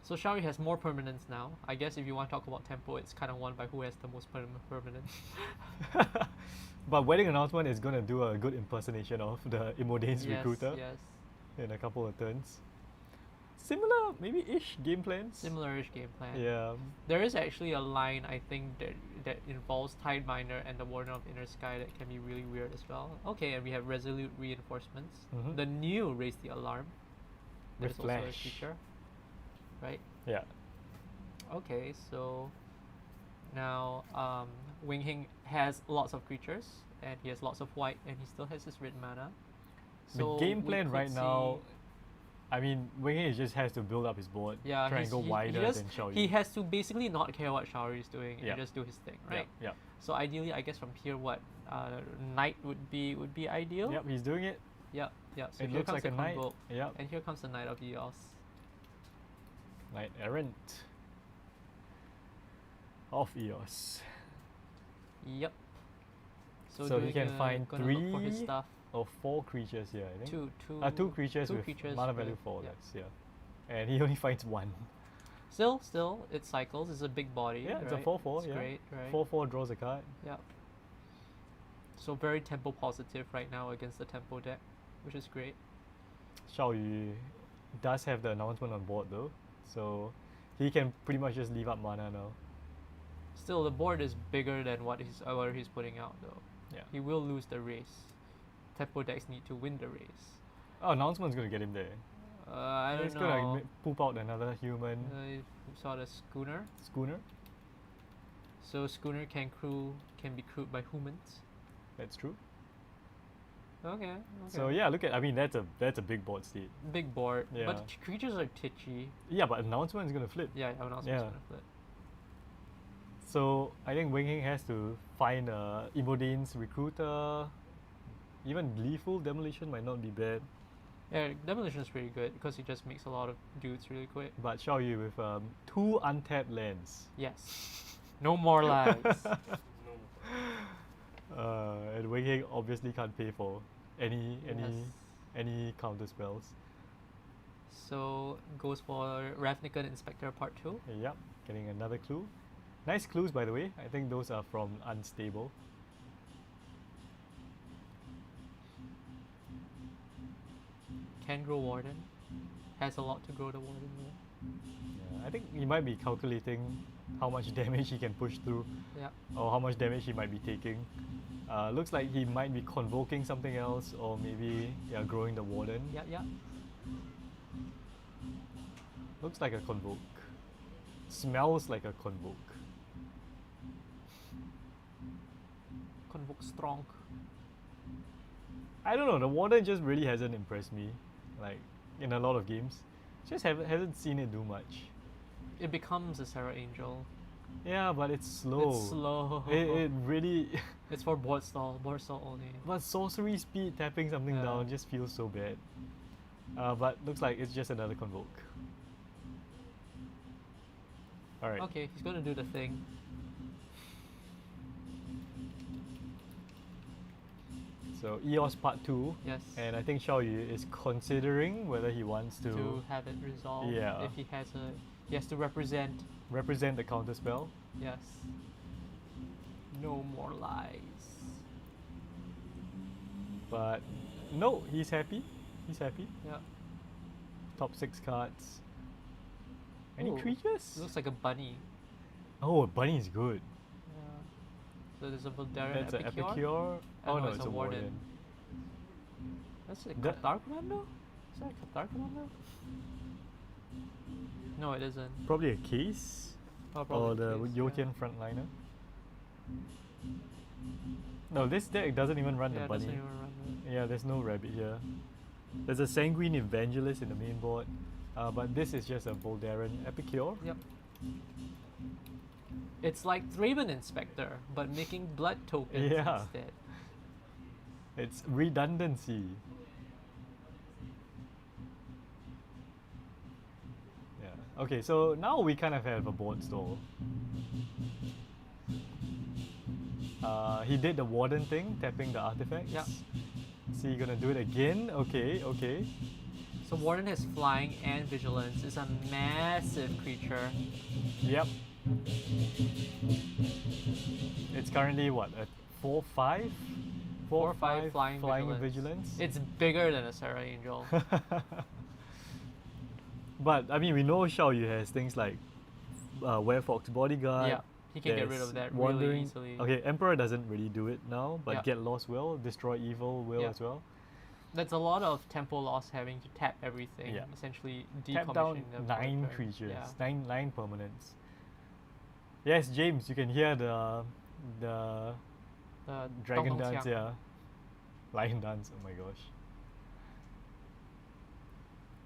B: So Xiao Yu has more permanents now. I guess if you want to talk about tempo, it's kind of won by who has the most permanents.
A: But wedding announcement is going to do a good impersonation of the Imodane's
B: Yes,
A: recruiter
B: yes.
A: in a couple of turns. Similar, maybe ish game plans.
B: Similar-ish game plan.
A: Yeah.
B: There is actually a line, I think, that involves Tidebinder and the Warden of Inner Sky that can be really weird as well. Okay, and we have Resolute Reinforcements.
A: Mhm.
B: The new Raise the Alarm. That
A: With
B: is also a
A: Flash.
B: feature. Right?
A: Yeah.
B: Okay, so now Wing Hing has lots of creatures and he has lots of white and he still has his red mana. So
A: the game
B: we
A: plan
B: could
A: right now,
B: see-
A: I mean, Wing just has to build up his board.
B: yeah,
A: try and go wider than Xiao Yu.
B: he has to basically not care what Xiao Yu is doing
A: Yeah.
B: and just do his thing, right?
A: Yeah.
B: So ideally, I guess from here, what Knight would be ideal.
A: Yep, he's doing it.
B: Yep, yep. So
A: It
B: here
A: looks
B: comes
A: like
B: the
A: a knight.
B: Convoke,
A: Yep.
B: and here comes the Knight of Eos.
A: Knight Errant of Eos.
B: Yep.
A: So he can find
B: gonna look for his
A: 3
B: stuff.
A: or 4 creatures here, I think.
B: Two
A: creatures
B: two
A: with
B: creatures
A: mana value
B: with-
A: 4,
B: yeah.
A: that's, yeah. And he only finds 1.
B: Still, it cycles. It's a big body.
A: Yeah, it's a
B: right?
A: 4/4,
B: It's
A: yeah.
B: great, right?
A: 4/4 draws a card.
B: Yeah. So very tempo positive right now against the tempo deck, which is great.
A: Xiao Yu does have the announcement on board though, so he can pretty much just leave up mana now.
B: Still, the board is bigger than what he's putting out though.
A: Yeah.
B: He will lose the race. Tempo decks need to win the race.
A: Oh, announcement's gonna get him there.
B: I don't
A: He's
B: know.
A: gonna poop out another human
B: You saw the schooner.
A: schooner.
B: So schooner can be crewed by humans.
A: That's true.
B: Okay.
A: So yeah, look at, I mean that's a big board state.
B: Big board.
A: Yeah.
B: But creatures are titchy.
A: Yeah, but announcement is gonna flip.
B: Yeah, I'm not
A: Yeah.
B: supposed to flip.
A: So I think Wing Hing has to find Imodine's recruiter. Even lethal demolition might not be bad.
B: Yeah, demolition is pretty good because it just makes a lot of dudes really quick.
A: But Xiao Yu with 2 untapped lands.
B: Yes. No more lives.
C: No.
A: And Wing Hing obviously can't pay for any
B: Yes.
A: counter spells.
B: So goes for Ravnican Inspector Part 2.
A: Yep, getting another clue. Nice clues, by the way. I think those are from Unstable.
B: Can grow Warden. Has a lot to grow the Warden with.
A: Yeah, I think he might be calculating how much damage he can push through,
B: Yeah.
A: or how much damage he might be taking. Looks like he might be convoking something else, or maybe growing the Warden.
B: Yeah, yeah.
A: Looks like a convoke. Smells like a convoke.
B: Convoke strong.
A: I don't know, the Warden just really hasn't impressed me, like in a lot of games. Just hasn't seen it do much.
B: It becomes a Sarah Angel.
A: Yeah, but it's slow.
B: It's slow.
A: It really.
B: It's for board stall only.
A: But sorcery speed tapping something
B: Yeah.
A: down just feels so bad. But looks like it's just another convoke. Alright.
B: Okay, he's gonna do the thing.
A: So EOS Part 2.
B: Yes.
A: And I think Xiao Yu is considering whether he wants
B: to have it resolved.
A: Yeah.
B: If he has to represent.
A: represent the counter spell.
B: Yes. No more lies.
A: But no, he's happy. He's happy.
B: Yeah.
A: Top 6 cards. Any
B: Ooh,
A: creatures?
B: Looks like a bunny.
A: Oh, a bunny is good.
B: Yeah. So there's a Voldaren
A: That's an
B: Epicure.
A: Epicure. Oh no, it's a
B: Warden.
A: Warden.
B: That's a
A: That-
B: Qatar Commando? Is that a Qatar Commando? No, it isn't.
A: Probably a case.
B: Oh,
A: Or
B: probably
A: the
B: case,
A: Yotian frontliner. No, this deck doesn't even run
B: Yeah,
A: the
B: it
A: bunny.
B: doesn't even run it.
A: Yeah, there's no rabbit here. There's a Sanguine Evangelist in the main board, but this is just a Voldaren Epicure.
B: Yep. It's like Thraben Inspector, but making blood tokens
A: Yeah.
B: instead.
A: It's redundancy. Yeah. Okay, so now we kind of have a board stall. He did the Warden thing, tapping the artifacts.
B: Yep.
A: So you're gonna do it again? Okay, okay.
B: So Warden has flying and vigilance. It's a massive creature.
A: Yep. It's currently what, a 4/5?
B: 4/5 flying vigilance.
A: vigilance.
B: It's bigger than a Sarah Angel.
A: But I mean, we know Xiao Yu has things like Werefox Bodyguard.
B: Yeah, he can get rid
A: there's
B: of that really
A: Wandering.
B: easily.
A: Okay, Emperor doesn't really do it now, but
B: Yeah.
A: Get Lost will, Destroy Evil will
B: Yeah.
A: as well.
B: That's a lot of tempo loss having to tap everything,
A: Yeah.
B: essentially
A: Tap down
B: decommissioning the
A: 9
B: board turn.
A: creatures,
B: Yeah.
A: nine permanents. Yes, James, you can hear the
B: The
A: dragon
B: Dong Dong
A: dance,
B: Xiang.
A: yeah. Lion dance, oh my gosh.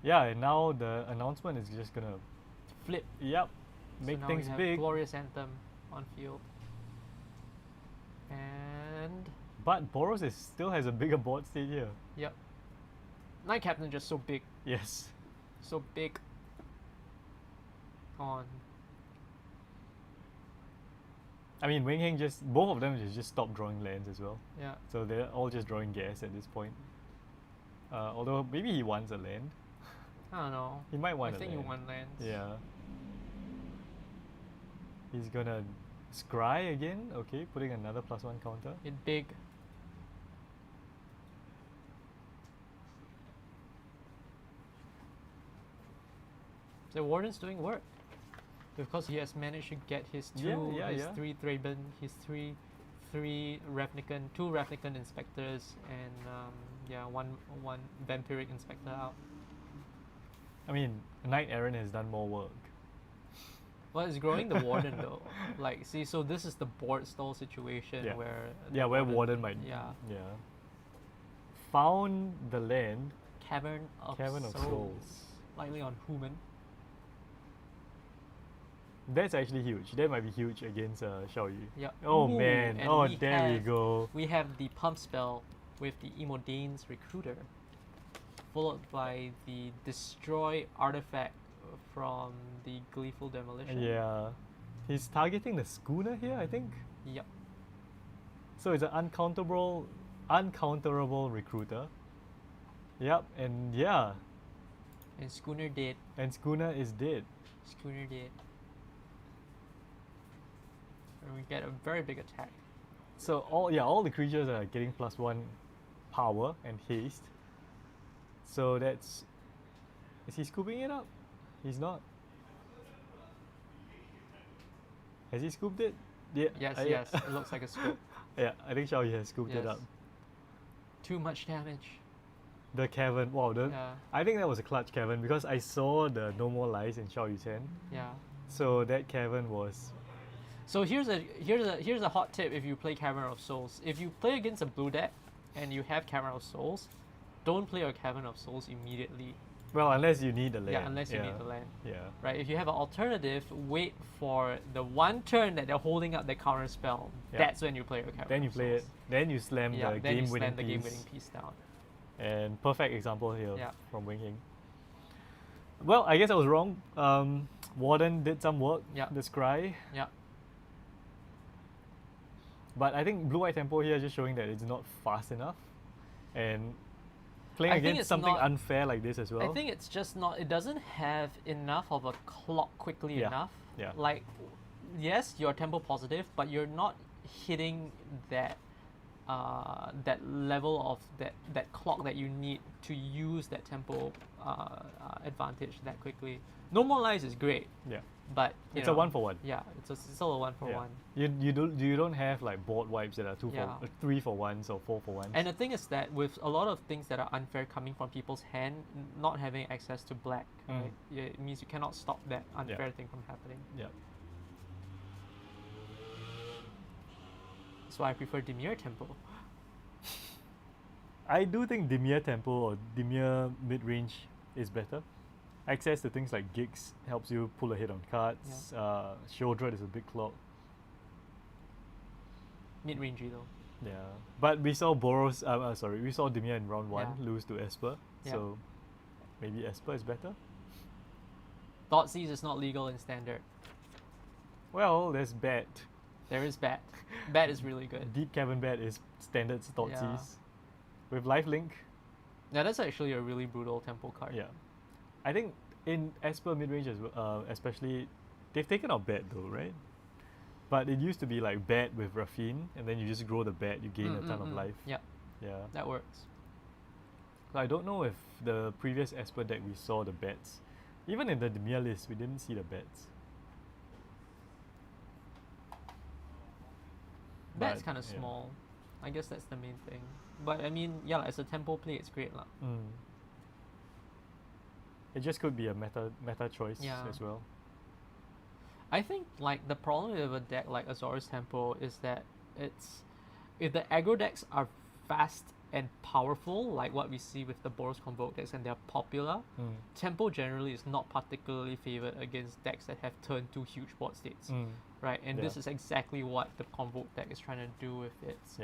A: Yeah, and now the announcement is just gonna flip, yep,
B: So
A: make
B: now
A: things
B: we have
A: big.
B: Glorious Anthem on field. And
A: But Boros still has a bigger board state here.
B: yep. Knight Captain just so big.
A: Yes.
B: So big. Come on.
A: I mean, Wing Heng both of them just stop drawing lands as well.
B: Yeah.
A: So they're all just drawing gas at this point. Although maybe he wants a land.
B: I don't know.
A: He might want
B: I
A: a
B: think
A: land.
B: you want lands.
A: Yeah. He's gonna scry again. Okay, putting another +1 counter.
B: It big. The Warden's doing work. Because he has managed to get his two, his 3 Thraben, his three Ravnican, 2 Ravnican Inspectors, and one Vampiric Inspector out.
A: I mean, Knight Errant has done more work.
B: Well, it's growing the Warden though. Like, see, so this is the board stall situation where...
A: where Warden might...
B: Yeah.
A: Yeah. Found the land.
B: Cavern of Souls. Lightly on Human.
A: That's actually huge. That might be huge against Xiao Yu.
B: Yeah.
A: Oh
B: Ooh,
A: man.
B: and
A: Oh, there we go.
B: We have the pump spell with the Emodane's Recruiter, followed by the Destroy artifact from the Gleeful Demolition.
A: Yeah. He's targeting the schooner here, I think.
B: Yep.
A: So it's an uncounterable recruiter. Yep, and yeah.
B: And Schooner dead.
A: And schooner is dead.
B: Schooner dead. And we get a very big attack.
A: So all the creatures are getting +1 power and haste. So that's... Is he scooping it up? He's not. Has he scooped it? Yeah.
B: Yes, yes. It looks like a scoop.
A: Yeah, I think Xiao Yu has scooped it up.
B: Too much damage.
A: The cavern, wow, I think that was a clutch cavern because I saw the No More Lies in Xiao Yu's hand.
B: Yeah.
A: So that cavern was...
B: So here's a hot tip if you play Cavern of Souls. If you play against a blue deck and you have Cavern of Souls, don't play a Cavern of Souls immediately.
A: Well, unless you need the land.
B: Yeah, unless you need the land.
A: Yeah.
B: Right, if you have an alternative, wait for the one turn that they're holding up the counter spell.
A: Yeah.
B: That's when you play your Cavern
A: Then you
B: of
A: play
B: Souls.
A: it. Then you slam the game-winning piece.
B: game-winning piece down.
A: And perfect example here
B: Yeah.
A: from Wing Heng. Well, I guess I was wrong. Warden did some work.
B: Yeah.
A: The scry.
B: Yeah.
A: But I think Blue White Tempo here is just showing that it's not fast enough. And playing
B: I think
A: against
B: it's
A: something
B: not-
A: unfair like this as well.
B: I think it's just not, it doesn't have enough of a clock quickly
A: Yeah.
B: enough.
A: Yeah.
B: Like, yes, you're tempo positive, but you're not hitting that that level of that clock that you need to use that tempo advantage that quickly. No More Lies is great,
A: Yeah.
B: but you
A: It's
B: know,
A: a 1-for-1.
B: Yeah, it's still a 1-for-1.
A: You don't have like board wipes that are 3-for-1s or 4-for-1s.
B: And the thing is that with a lot of things that are unfair coming from people's hand, not having access to black, right? Yeah, it means you cannot stop that unfair thing from happening.
A: Yeah.
B: That's why I prefer Demure Tempo.
A: I do think Demure Tempo or Demure Midrange is better. Access to things like gigs helps you pull ahead on cards. Shieldred is a big clock.
B: Mid-rangey though.
A: Yeah, but we saw Boros. We saw Demure in round 1 lose to Esper.
B: Yeah.
A: So maybe Esper is better.
B: Thoughtseize is not legal in standard.
A: Well, there's Bat.
B: There is Bat. Bat is really good.
A: Deep Cavern Bat is standard Thoughtseize.
B: Yeah.
A: With Lifelink.
B: Yeah, that's actually a really brutal tempo card.
A: Yeah. I think in Esper Midrange as well, especially, they've taken out Bat though, right? But it used to be like Bat with Raffine, and then you just grow the Bat, you gain a ton of life.
B: Yeah,
A: Yeah.
B: that works.
A: So I don't know if the previous Esper deck we saw the Bats. Even in the Demure list, we didn't see the Bats.
B: Bat's
A: But,
B: kind of
A: yeah.
B: small. I guess that's the main thing. But I mean, yeah, as a tempo play, it's great lah.
A: It just could be a meta choice
B: Yeah.
A: as well.
B: I think like the problem with a deck like Azorius Tempo is that it's if the aggro decks are fast and powerful, like what we see with the Boros Convoke decks, and they're popular, Tempo generally is not particularly favored against decks that have turn 2 huge board states, right? And this is exactly what the Convoke deck is trying to do with its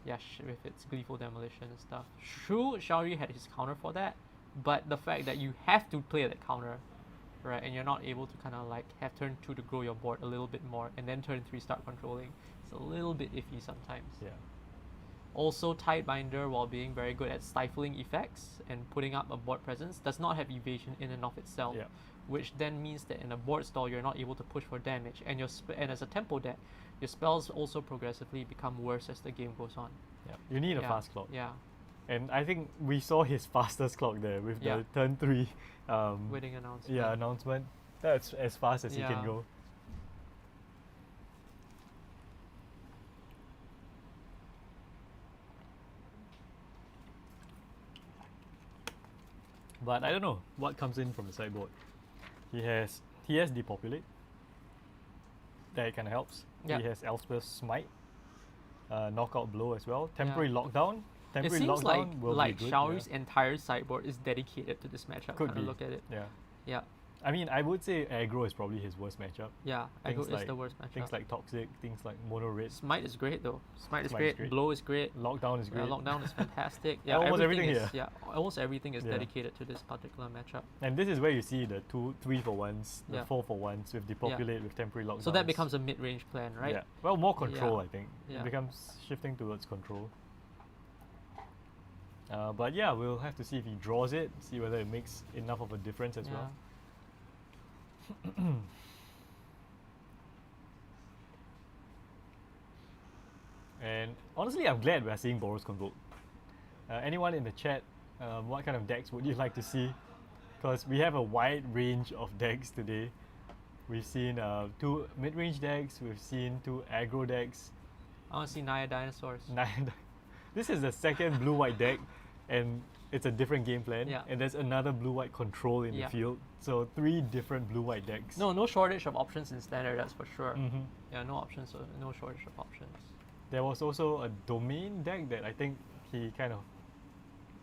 B: Yeah, with its gleeful demolition and stuff. True, Xiaoyu had his counter for that, but the fact that you have to play that counter, right, and you're not able to kind of like have turn 2 to grow your board a little bit more, and then turn 3 start controlling, it's a little bit iffy sometimes.
A: Yeah.
B: Also, Tidebinder, while being very good at stifling effects and putting up a board presence, does not have evasion in and of itself,
A: Yeah.
B: which then means that in a board stall you're not able to push for damage, and and as a tempo deck, your spells also progressively become worse as the game goes on.
A: Yeah. You need a
B: Yeah,
A: fast clock.
B: Yeah,
A: And I think we saw his fastest clock there with
B: Yeah.
A: the turn 3
B: winning announcement.
A: yeah, announcement. That's as fast as he
B: Yeah.
A: can go. But I don't know what comes in from the sideboard. He has Depopulate. That kind of helps.
B: Yeah.
A: He has Elspeth's Smite, Knockout Blow as well. Temporary Lockdown.
B: It
A: Temporary
B: seems like
A: Lockdown will
B: like
A: be good.
B: Xiaoyu's entire sideboard is dedicated to this matchup.
A: Could
B: Kinda
A: be.
B: look at it.
A: Yeah.
B: Yeah,
A: I mean, I would say aggro is probably his worst matchup.
B: yeah.
A: Things
B: Aggro is
A: like-
B: the worst matchup.
A: Things like Toxic, things like Mono Red,
B: Smite is great though. Smite is
A: Smite is
B: great.
A: great.
B: Blow is great.
A: Lockdown is
B: Yeah,
A: great.
B: Lockdown is fantastic. Yeah,
A: Almost everything
B: is,
A: here.
B: Yeah, almost everything is
A: Yeah.
B: dedicated to this particular matchup.
A: And this is where you see the 3 for 1s, the
B: Yeah.
A: 4 for 1s with Depopulate, with Temporary Lockdown.
B: So that becomes a mid-range plan, right?
A: Yeah. Well, more control,
B: Yeah.
A: I think.
B: Yeah.
A: It becomes shifting towards control. But yeah, we'll have to see if he draws it, see whether it makes enough of a difference as well. And honestly, I'm glad we're seeing Boros Convoke. Anyone in the chat, what kind of decks would you like to see? Because we have a wide range of decks today. We've seen 2 mid-range decks, we've seen 2 aggro decks.
B: I want to see Naya Dinosaurs.
A: This is the second blue-white deck, and it's a different game plan.
B: Yeah.
A: And there's another blue-white control in
B: Yeah.
A: the field. So 3 different blue-white decks.
B: No shortage of options in standard, that's for sure.
A: Mhm.
B: Yeah, no options, no shortage of options.
A: There was also a domain deck that I think he kind of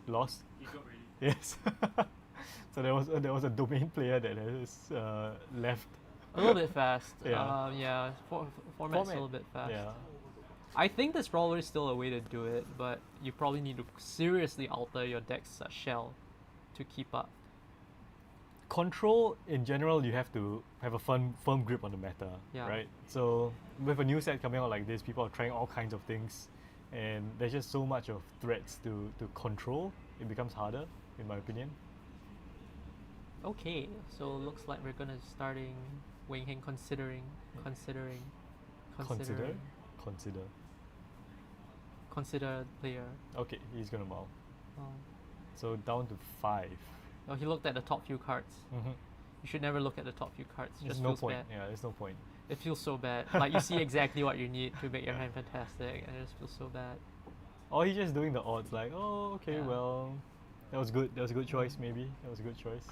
A: lost.
C: He got ready.
A: Yes. So there was a domain player that has left.
B: A little bit fast.
A: Yeah.
B: Yeah. Format's a little bit fast.
A: Yeah.
B: I think there's probably still a way to do it, but you probably need to seriously alter your deck's shell to keep up.
A: Control in general, you have to have a firm grip on the meta,
B: Yeah.
A: right? So with a new set coming out like this, people are trying all kinds of things, and there's just so much of threats to control. It becomes harder, in my opinion.
B: Okay, so looks like we're gonna starting Wei Heng considering consider player.
A: Okay, he's gonna mull.
B: Oh.
A: So down to 5.
B: Oh, he looked at the top few cards.
A: Mm-hmm.
B: You should never look at the top few cards. It
A: There's
B: just
A: no
B: feels
A: point.
B: bad.
A: Yeah, there's no point.
B: It feels so bad. Like you see exactly what you need to make your hand fantastic, and it just feels so bad.
A: Or he's just doing the odds, like, oh, okay,
B: Yeah.
A: well, that was good. That was a good choice, maybe. That was a good choice.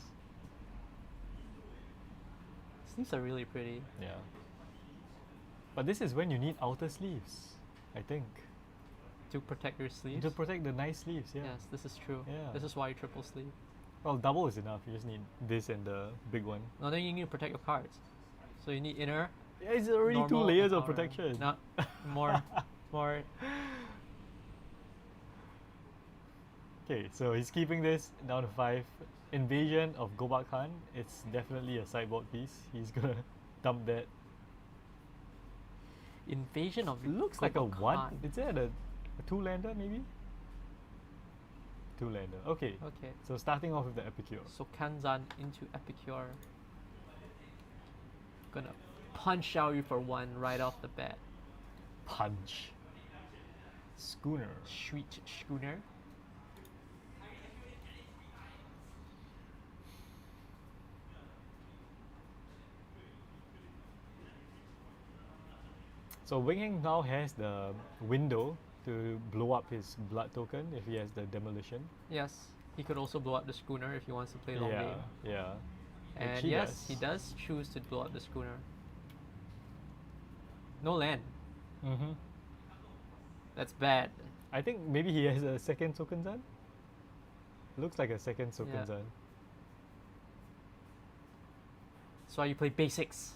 B: Sleeves are really pretty.
A: Yeah. But this is when you need outer sleeves, I think.
B: To protect your sleeves.
A: To protect the nice sleeves, yeah.
B: Yes, this is true.
A: Yeah.
B: This is why you triple sleeve.
A: Well, double is enough. You just need this and the big one.
B: No, then you need to protect your cards. So you need inner.
A: Yeah, it's already 2
B: normal,
A: layers
B: and
A: of
B: outer.
A: protection.
B: Not more. More.
A: Okay, so he's keeping this down to 5. Invasion of Gobak Khan. It's definitely a sideboard piece. He's gonna dump that.
B: Invasion of.
A: It looks like a
B: Gobak
A: 1.
B: Khan.
A: Is that a 2-lander maybe? 2-lander. Okay.
B: Okay.
A: So starting off with the Epicure.
B: So Kanzan into Epicure. Gonna punch out you for 1 right off the bat.
A: Punch. Schooner.
B: Sweet Schooner.
A: So Wing Heng now has the window to blow up his blood token if he has the demolition.
B: Yes. He could also blow up the Schooner if he wants to play long
A: Yeah,
B: game.
A: yeah.
B: And
A: Which he
B: yes,
A: does.
B: he does choose to blow up the Schooner. No land.
A: Mm-hmm.
B: That's bad.
A: I think maybe he has a second Sokenzan. Looks like a second
B: Yeah.
A: Sokenzan.
B: That's why you play basics.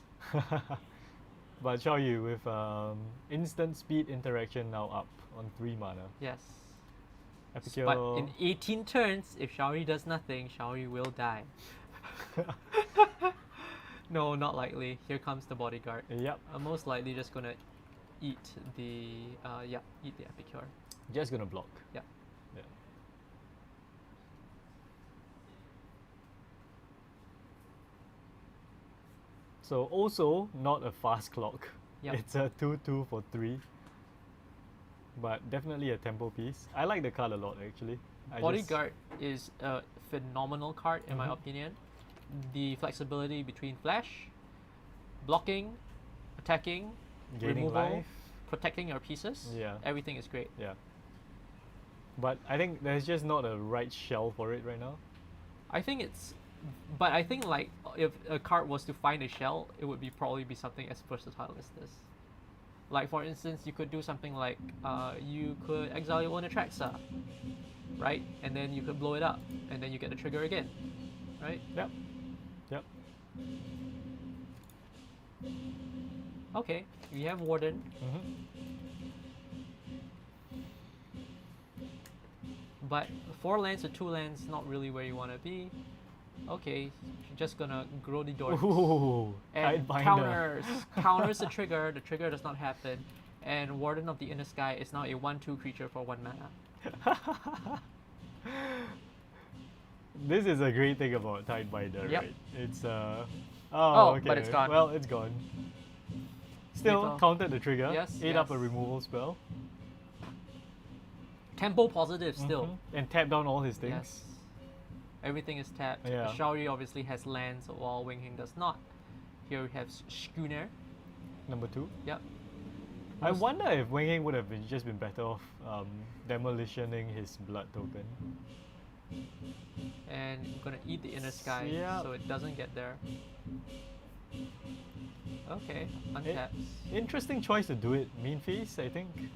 A: But Xiaoyu with instant speed interaction now up on 3 mana.
B: Yes.
A: Epicure.
B: But in 18 turns, if Shaori does nothing, Shaori will die. No, not likely. Here comes the bodyguard.
A: Yep.
B: Most likely just gonna eat the eat the Epicure.
A: Just gonna block.
B: Yeah.
A: Yeah. So also not a fast clock.
B: Yep.
A: It's a 2/2 for 3. But definitely a tempo piece. I like the card a lot actually.
B: Bodyguard is a phenomenal card in my
A: Mhm.
B: opinion. The flexibility between flash, blocking, attacking,
A: Gaining
B: removal,
A: life.
B: protecting your pieces.
A: Yeah.
B: Everything is great.
A: Yeah. But I think there's just not a right shell for it right now.
B: I think it's, but I think like if a card was to find a shell, it would be probably be something as versatile as this. Like for instance, you could do something like you could exile your own Atraxa, right? And then you could blow it up, and then you get the trigger again, right?
A: Yep. Yep.
B: Okay, we have Warden.
A: Mm-hmm.
B: But 4 lands or 2 lands, not really where you want to be. Okay, just gonna grow the door.
A: Ooh,
B: And
A: Tidebinder.
B: counters the trigger does not happen. And Warden of the Inner Sky is now a 1/2 creature for 1 mana.
A: This is a great thing about Tidebinder,
B: Yep.
A: right? It's
B: Oh,
A: okay.
B: but it's gone.
A: Well, it's gone. Still
B: Lethal.
A: countered the trigger.
B: Yes,
A: Ate up a
B: yes.
A: removal spell.
B: Tempo positive still.
A: Mhm. And tap down all his things.
B: Yes. Everything is tapped.
A: Yeah.
B: Shaori obviously has lands while Wing does not. Here we have Schooner.
A: Number 2.
B: Yep.
A: I
B: Most-
A: wonder if Wing Ying would have just been better off demolitioning his blood token.
B: And I'm gonna eat the Inner Sky
A: Yep.
B: so it doesn't get there. Okay, untaps.
A: Interesting choice to do it. Mean face, I think.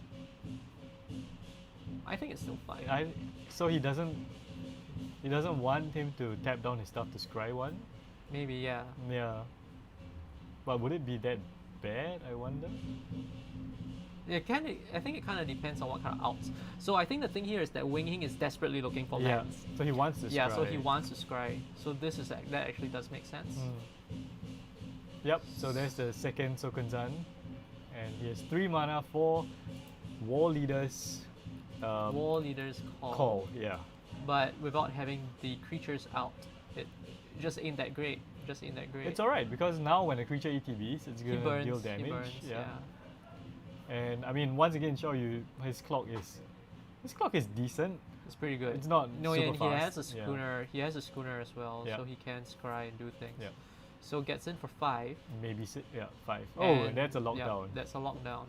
B: I think it's still fine.
A: So he doesn't want him to tap down his stuff to scry one.
B: Maybe, yeah.
A: Yeah. But would it be that bad? I wonder.
B: I think it kind of depends on what kind of outs. So I think the thing here is that Wing Ying is desperately looking for
A: Yeah.
B: lands.
A: So he wants to scry.
B: Yeah, so he wants to scry. So this is that actually does make sense.
A: Yep. So there's the second Sokunzan, and he has 3 mana for War Leaders.
B: War Leaders
A: Call. Yeah.
B: But without having the creatures out, it just ain't that great.
A: It's alright because now when a creature ETBs, it's
B: He
A: gonna
B: burns,
A: deal
B: he
A: damage.
B: burns, yeah.
A: And I mean, once again, show you his clock is decent.
B: It's pretty good.
A: It's not
B: No,
A: super
B: and
A: fast.
B: he has a
A: Yeah.
B: schooner. He has a schooner as well,
A: Yeah.
B: so he can scry and do things.
A: Yeah.
B: So gets in for 5.
A: Maybe 5. Oh,
B: and
A: that's a
B: yeah,
A: lockdown.
B: that's a lockdown.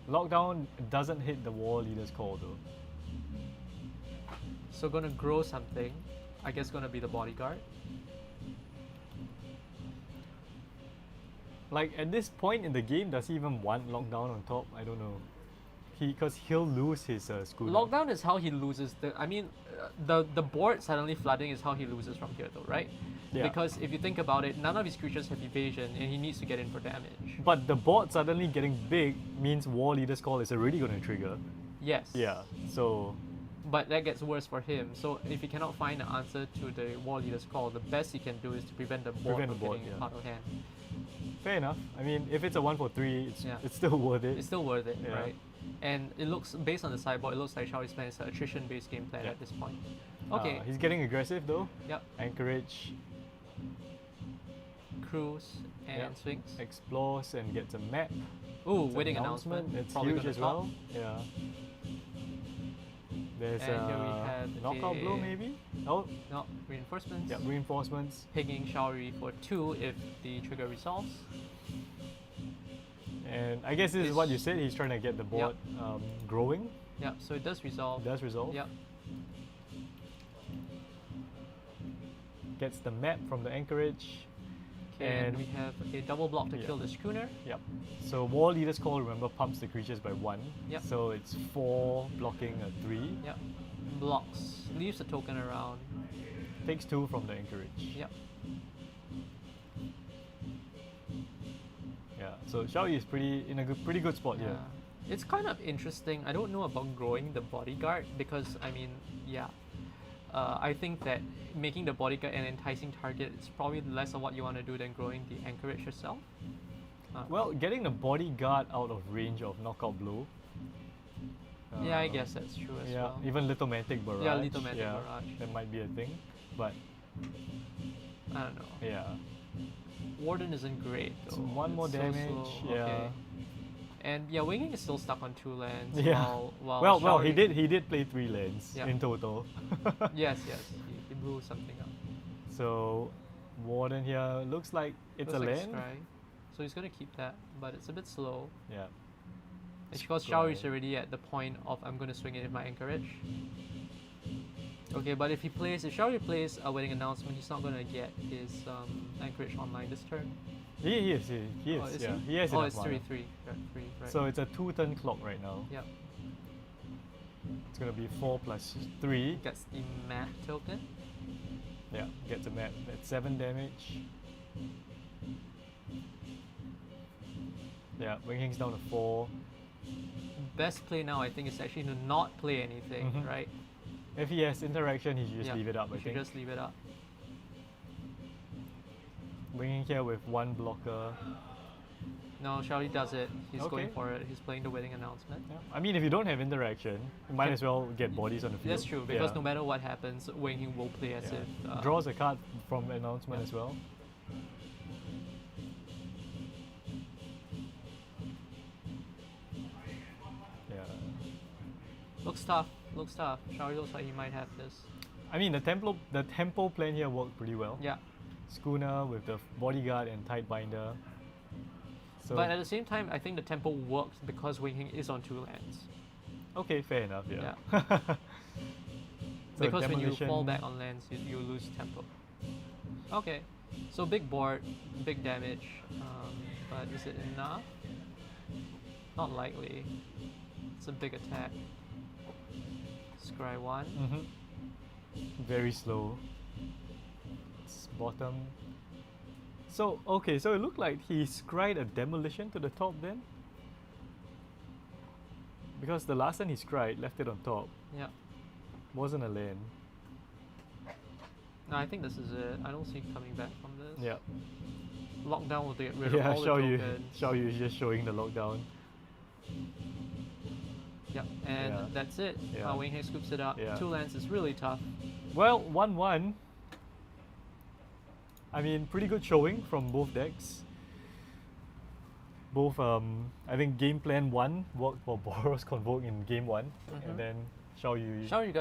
A: Lockdown doesn't hit the War Leader's call though.
B: So gonna grow something. I guess gonna be the bodyguard.
A: Like at this point in the game, does he even want lockdown on top? I don't know. Because he'll lose his schooner.
B: Lockdown is how he loses the board suddenly flooding is how he loses from here though, right?
A: Yeah.
B: Because if you think about it, none of his creatures have evasion and he needs to get in for damage.
A: But the board suddenly getting big means War Leader's call is already going to trigger.
B: Yes.
A: Yeah. So
B: But that gets worse for him. So if he cannot find the answer to the War Leader's call, the best he can do is to prevent the board
A: Prevent the
B: from
A: board,
B: getting
A: yeah.
B: out of hand.
A: fair enough. I mean, if it's a 1 for 3,
B: Yeah.
A: it's still worth it.
B: It's still worth it,
A: Yeah.
B: right? And it looks, based on the sideboard, it looks like Shaori's plan is an attrition-based game plan
A: Yeah.
B: at this point. Okay,
A: He's getting aggressive though.
B: yep.
A: Anchorage,
B: Cruise and
A: Yep.
B: swings.
A: explores and gets a map.
B: Ooh,
A: It's an
B: winning announcement.
A: It's
B: Probably
A: huge
B: gonna
A: as
B: top.
A: well. Yeah. There's
B: And here we have
A: knockout blow
B: a-
A: maybe. Oh,
B: No, reinforcements.
A: yeah, reinforcements.
B: Pinging Shaori for 2 if the trigger resolves.
A: And I guess this is what you said. He's trying to get the board growing.
B: Yep, so it does resolve.
A: It does resolve.
B: Yep.
A: Gets the map from the anchorage.
B: Okay, and
A: And-
B: we have a double block to
A: Yeah.
B: kill the schooner.
A: Yep. So War Leader's Call, remember, pumps the creatures by 1.
B: Yep.
A: So it's 4 blocking a 3.
B: Yep. Blocks. Leaves the token around.
A: Takes 2 from the anchorage.
B: Yep.
A: Yeah. So Xiaoyu is pretty good spot here.
B: It's kind of interesting. I don't know about growing the bodyguard because I mean, yeah. I think that making the bodyguard an enticing target is probably less of what you want to do than growing the anchorage yourself.
A: Well, getting the bodyguard out of range of knockout blow.
B: Yeah, I guess that's true as
A: Yeah,
B: well.
A: even Lithomantic Barrage.
B: Yeah, Lithomantic Barrage.
A: That might be a thing, but
B: I don't know.
A: yeah.
B: Warden isn't great though.
A: So one more
B: It's so
A: damage.
B: slow.
A: Yeah.
B: Okay. And yeah, Winging is still stuck on 2 lands.
A: Yeah.
B: While
A: Well, he
B: Shaori-
A: did play 3 lands
B: Yeah.
A: in total.
B: Yes, he blew something up.
A: So Warden here looks like it's
B: Looks
A: a
B: like
A: land.
B: Scry. So he's gonna keep that, but it's a bit slow.
A: Yeah.
B: It's because Shaori is already at the point of I'm gonna swing it with my anchorage. Okay, but if Shaori plays a wedding announcement, he's not gonna get his anchorage online this turn.
A: He is.
B: Oh, is
A: Yeah.
B: he?
A: He has
B: Oh,
A: enough
B: it's
A: mana.
B: 3/3. Right.
A: So it's a 2-turn clock right now.
B: Yep.
A: It's gonna be 4 plus 3.
B: Gets the mat token.
A: Yeah, gets a map. That's 7 damage. Yeah, Winging's down to 4.
B: Best play now, I think, is actually to not play anything,
A: Mhm.
B: right?
A: If he has interaction, he should just
B: Yeah,
A: leave it up, I
B: you should
A: think.
B: just leave it up.
A: Winging here with 1 blocker.
B: No, Shaori does it. He's going
A: Okay.
B: for it. He's playing the wedding announcement.
A: Yeah. I mean, if you don't have interaction, you might as well get bodies on the field.
B: That's true, because
A: Yeah.
B: no matter what happens, Wei Hing will play as
A: Yeah.
B: if...
A: Draws a card from announcement
B: yeah.
A: as well. Yeah.
B: Looks tough. Shaori looks like he might have this.
A: I mean, the tempo plan here worked pretty well.
B: Yeah.
A: Schooner with the bodyguard and Tidebinder. So
B: But at the same time, I think the tempo works because Wei Hing is on 2 lands.
A: okay, fair enough. Yeah. So
B: Because when you
A: demolition-
B: fall back on lands, you lose tempo. Okay, so big board, big damage, but is it enough? Not likely. It's a big attack. Scry 1.
A: Very slow. It's bottom. So okay, so it looked like he scried a demolition to the top then. Because the last time he scried, left it on top.
B: Yeah.
A: Wasn't a land.
B: No, I think this is it. I don't see it coming back from this.
A: Yeah.
B: Lockdown will get rid
A: Yeah,
B: of all
A: show
B: the
A: you
B: tokens.
A: show you just showing the lockdown.
B: Yep, and
A: Yeah.
B: that's it.
A: Yeah.
B: Wei Hing scoops it up.
A: Yeah.
B: 2 lands is really tough.
A: Well, 1-1. I mean, pretty good showing from both decks. Both, I think game plan 1 worked for Boros Convoke in game 1,
B: Mhm.
A: and then Xiaoyu.
B: Shaori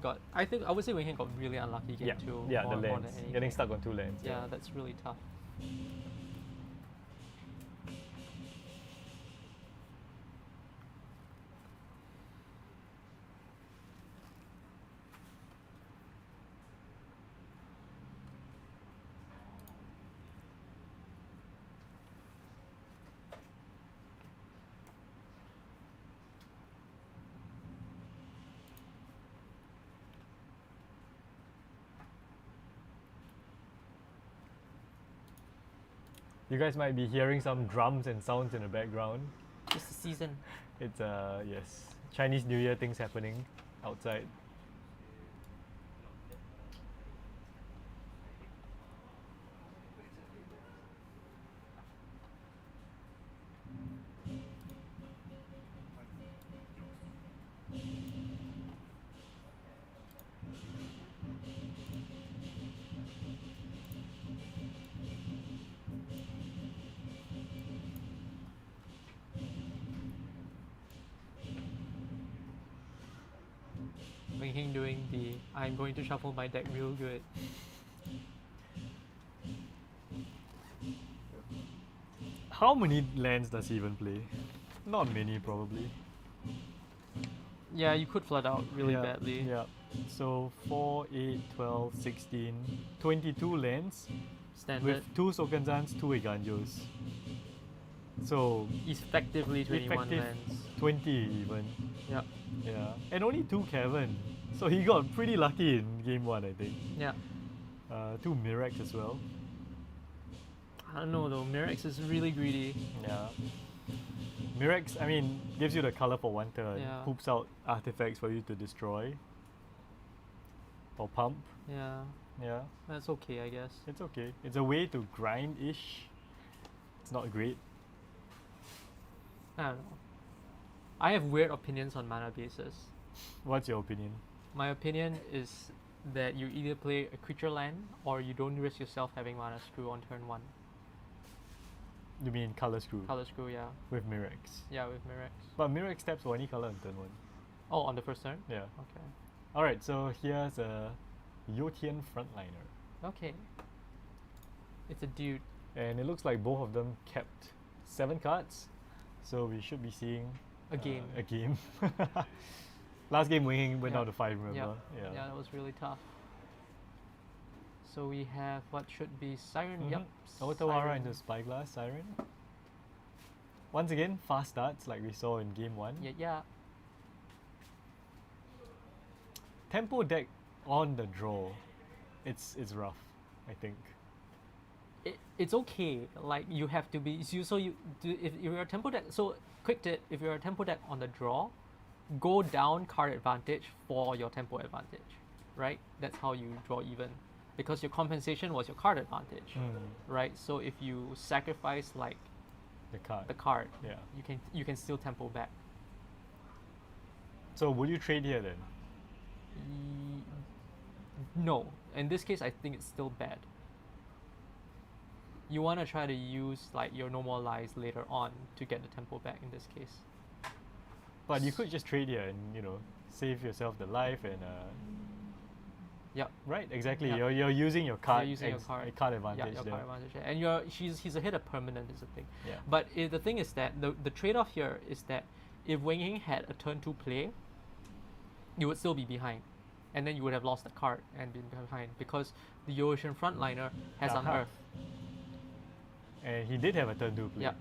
B: got. I would say Wei Hing got really unlucky game
A: Yeah,
B: 2.
A: yeah,
B: more,
A: the
B: more than
A: lands.
B: anything.
A: Getting stuck on 2 lands.
B: Yeah, that's really tough.
A: You guys might be hearing some drums and sounds in the background.
B: It's the season.
A: It's yes, Chinese New Year things happening outside.
B: Wei Hing doing the I'm going to shuffle my deck real good.
A: How many lands does he even play? Not many, probably.
B: Yeah, you could flood out really
A: Yeah,
B: badly.
A: Yeah. So 4, 8, 12, 16, 22 lands
B: Standard.
A: with 2 Sokenzans, 2 Iganjos. So
B: Effectively 21
A: effective
B: lands.
A: 20 even.
B: Yeah.
A: Yeah. And only 2 Cavern. So he got pretty lucky in game 1, I think.
B: Yeah.
A: 2 Mirax as well.
B: I don't know though. Mirex is really greedy.
A: Yeah. Mirex, I mean, gives you the color for one turn.
B: Yeah.
A: Poops out artifacts for you to destroy. Or pump.
B: Yeah,
A: Yeah.
B: that's okay, I guess.
A: It's okay. It's a way to grind-ish. It's not great.
B: I don't know. I have weird opinions on mana bases.
A: What's your opinion?
B: My opinion is that you either play a creature land or you don't risk yourself having mana screw on turn 1.
A: You mean color screw?
B: Color screw, yeah.
A: With Mirex.
B: Yeah, with Mirex.
A: But Mirex taps for any color on turn 1.
B: Oh, on the first turn?
A: Yeah.
B: Okay.
A: Alright, so here's a Yotian frontliner.
B: Okay. It's a dude.
A: And it looks like both of them kept 7 cards. So we should be seeing
B: A game.
A: A game. Last game Wing went
B: Yeah.
A: down to 5, remember?
B: Yeah, that was really tough. So we have what should be Siren. Yep.
A: Otawara
B: Siren.
A: into Spyglass, Siren. Once again, fast starts like we saw in game 1.
B: Yeah.
A: Tempo deck on the draw, it's rough, I think.
B: It's okay. Like you have to be. So you do if you're a tempo deck. So quick tip: if you're a tempo deck on the draw, go down card advantage for your tempo advantage, right? That's how you draw even, because your compensation was your card advantage, right? So if you sacrifice like
A: The card.
B: the card,
A: Yeah.
B: you can still tempo back.
A: So would you trade here then?
B: No, in this case, I think it's still bad. You want to try to use like your normalize later on to get the tempo back in this case.
A: But you could just trade here and save yourself the life and
B: Yep.
A: right, exactly.
B: Yep.
A: You're using your card,
B: You're using your card.
A: advantage
B: Yeah, your
A: there.
B: card advantage. And he's a hit a permanent is the thing.
A: Yeah.
B: But the thing is that the trade-off here is that if Wei Ying had a turn 2 play, you would still be behind. And then you would have lost the card and been behind because the Ocean frontliner has
A: Aha.
B: unearth.
A: And he did have a turn 2 play.
B: Yeah.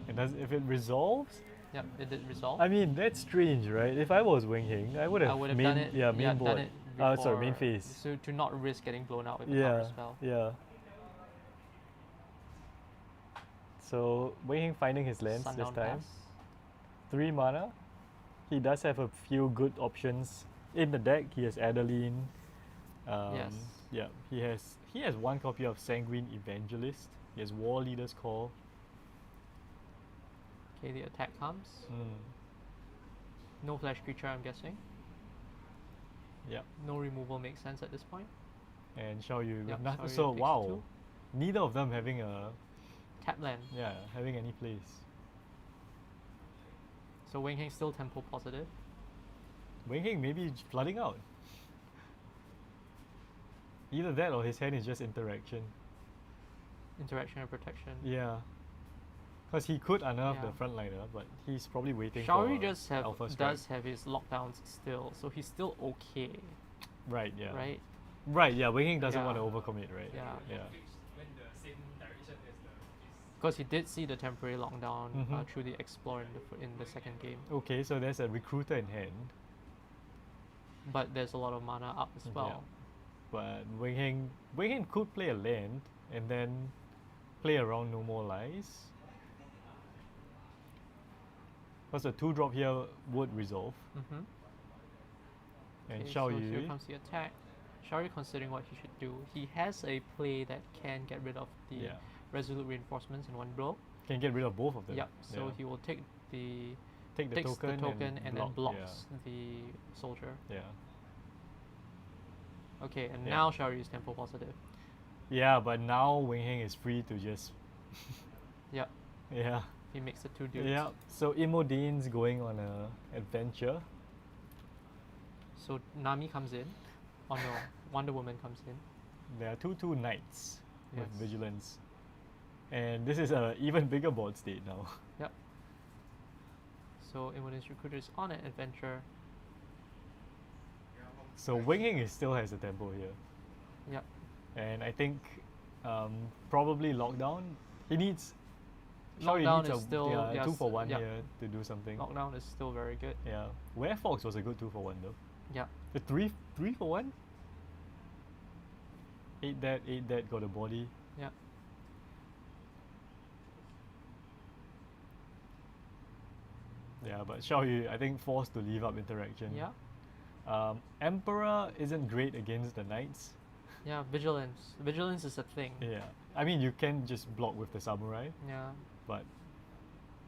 A: And if it resolves,
B: Yep, it did resolve.
A: I mean that's strange, right? If I was Wing Hing, I would have
B: done it.
A: main board.
B: Done it
A: Sorry, main
B: before,
A: phase.
B: So to not risk getting blown out with the
A: Yeah,
B: counter spell.
A: yeah. So Wei Hing finding his lands this
B: Sundown
A: time.
B: Pass.
A: 3 mana. He does have a few good options in the deck. He has Adeline.
B: Yes.
A: Yeah. He has 1 copy of Sanguine Evangelist. He has War Leader's Call.
B: Okay, the attack comes. No flash creature, I'm guessing.
A: Yeah.
B: No removal makes sense at this point.
A: And Xiaoyu with
B: Yep,
A: nothing.
B: Xiaoyu
A: So
B: takes
A: wow.
B: 2.
A: Neither of them having
B: Tap land.
A: having any plays.
B: So Wei Hing still tempo positive.
A: Wei Hing maybe flooding out. Either that or his hand is just interaction.
B: Interaction and protection.
A: Yeah. Because he could unearth
B: Yeah.
A: the frontliner, but he's probably waiting
B: Shaori
A: for
B: just
A: Alpha Strike.
B: does have his lockdowns still, so he's still okay,
A: Right, yeah.
B: right?
A: Right, yeah. Wei Hing doesn't
B: Yeah.
A: want to overcommit, right?
B: Yeah.
A: Yeah.
C: Went the same direction as the
B: Because he did see the temporary lockdown
A: Mhm.
B: through the Explore in the second game,
A: Okay, so there's a recruiter in hand.
B: but there's a lot of mana up as well.
A: But Wei Hing could play a land and then play around No More Lies. Because the 2-drop here would resolve.
B: Mm-hmm.
A: And
B: Okay,
A: Xiao
B: so
A: Yu.
B: here comes the attack. Shaori considering what he should do. He has a play that can get rid of the
A: Yeah.
B: resolute reinforcements in one blow.
A: Can get rid of both of them.
B: Yep. So
A: Yeah.
B: he will take the
A: Take the
B: takes
A: token,
B: the token and then
A: block,
B: blocks the soldier.
A: Yeah.
B: Okay, and
A: Yeah.
B: now Shaori is tempo positive.
A: Yeah, but now Wei Hing is free to just.
B: Yep.
A: Yeah.
B: He makes the 2 dudes.
A: Yeah. So Imodene's going on a adventure.
B: So Nami comes in. Oh no, Wonder Woman comes in.
A: There are 2/2 knights with
B: Yes.
A: vigilance. And this is a even bigger board state now.
B: Yep. So Imodene's recruiter is on an adventure.
A: So Wei Hing still has a tempo here.
B: Yep.
A: And I think probably lockdown. He needs.
B: Lockdown
A: needs
B: is still
A: 2 for 1
B: yeah.
A: here to do something.
B: Lockdown is still very good.
A: Yeah. Werefox was a good 2 for 1 though.
B: Yeah.
A: The 3 for 1? 8 that got a body.
B: Yeah.
A: Yeah, but Xiao Yu, I think, forced to leave up interaction.
B: Yeah.
A: Emperor isn't great against the knights.
B: Yeah, vigilance. Vigilance is a thing.
A: Yeah, I mean, you can just block with the samurai,
B: Yeah.
A: but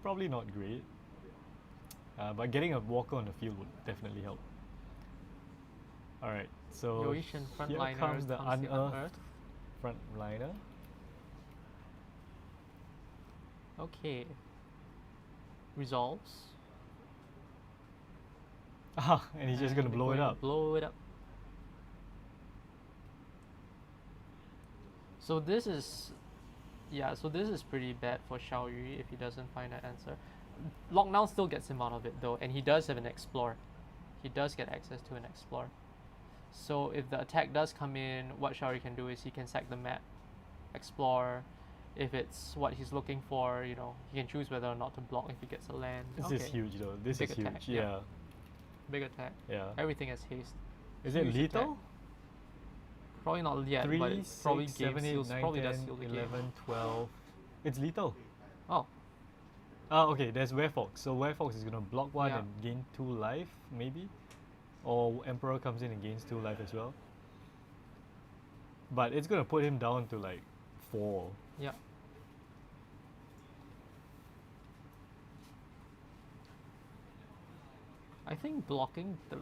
A: probably not great. But getting a walker on the field would definitely help. Alright, so
B: Yoishin
A: here
B: frontliner
A: comes the unearthed
B: unearthed.
A: frontliner.
B: Okay. Resolves.
A: Ah, and he's just gonna
B: And
A: blow it
B: going to
A: up.
B: Blow it up. So this is, yeah. So this is pretty bad for Xiao Yu if he doesn't find an answer. Lockdown still gets him out of it though, and he does have an explore. He does get access to an explore. So if the attack does come in, what Xiao Yu can do is he can sack the map, explore. If it's what he's looking for, you know, he can choose whether or not to block if he gets a land.
A: This is huge though. This
B: Big
A: is
B: attack,
A: huge.
B: yeah.
A: Yeah.
B: Big attack.
A: Yeah.
B: Everything has haste.
A: Is it
B: Huge
A: lethal?
B: attack. Probably not yet,
A: 3,
B: but it's probably
A: 6,
B: game
A: 7, 8,
B: seals.
A: 9,
B: Probably
A: 10,
B: does seal the
A: 11,
B: game.
A: 12. It's lethal.
B: Oh,
A: Okay, there's Werefox. So Werefox is gonna block one
B: Yeah.
A: and gain 2 life, maybe? Or Emperor comes in and gains 2 life as well. But it's gonna put him down to like 4.
B: yeah. I think blocking the.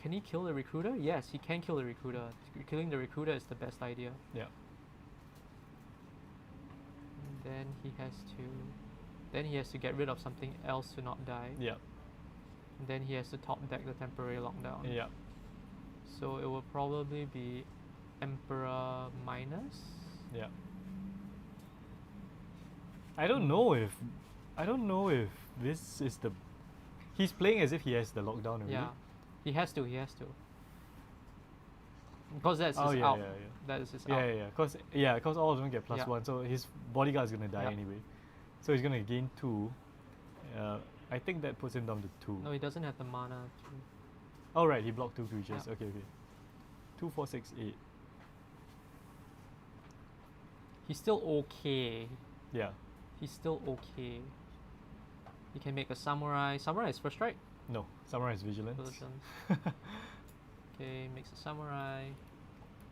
B: Can he kill the recruiter? Yes, he can kill the recruiter. Killing the recruiter is the best idea.
A: Yeah.
B: And then he has to. Then he has to get rid of something else to not die.
A: Yeah.
B: And then he has to top deck the temporary lockdown.
A: Yeah.
B: So it will probably be Emperor minus.
A: Yeah. I don't know if this is the. He's playing as if he has the lockdown already.
B: Yeah, he has to. He has to. Because that's
A: Oh,
B: his
A: yeah,
B: out.
A: yeah,
B: That is his
A: Yeah,
B: out.
A: yeah. Cause all of them get
B: Yeah.
A: +1, so his bodyguard's gonna die
B: Yeah.
A: anyway. So he's gonna gain 2. I think that puts him down to 2.
B: No, he doesn't have the mana.
A: Oh right, he blocked 2 creatures.
B: Yeah.
A: Okay. 2, 4, 6, 8.
B: He's still okay.
A: Yeah.
B: He's still okay. He can make a samurai. Samurai is first strike.
A: No, Samurai's vigilance.
B: Diligence. Okay, makes a samurai.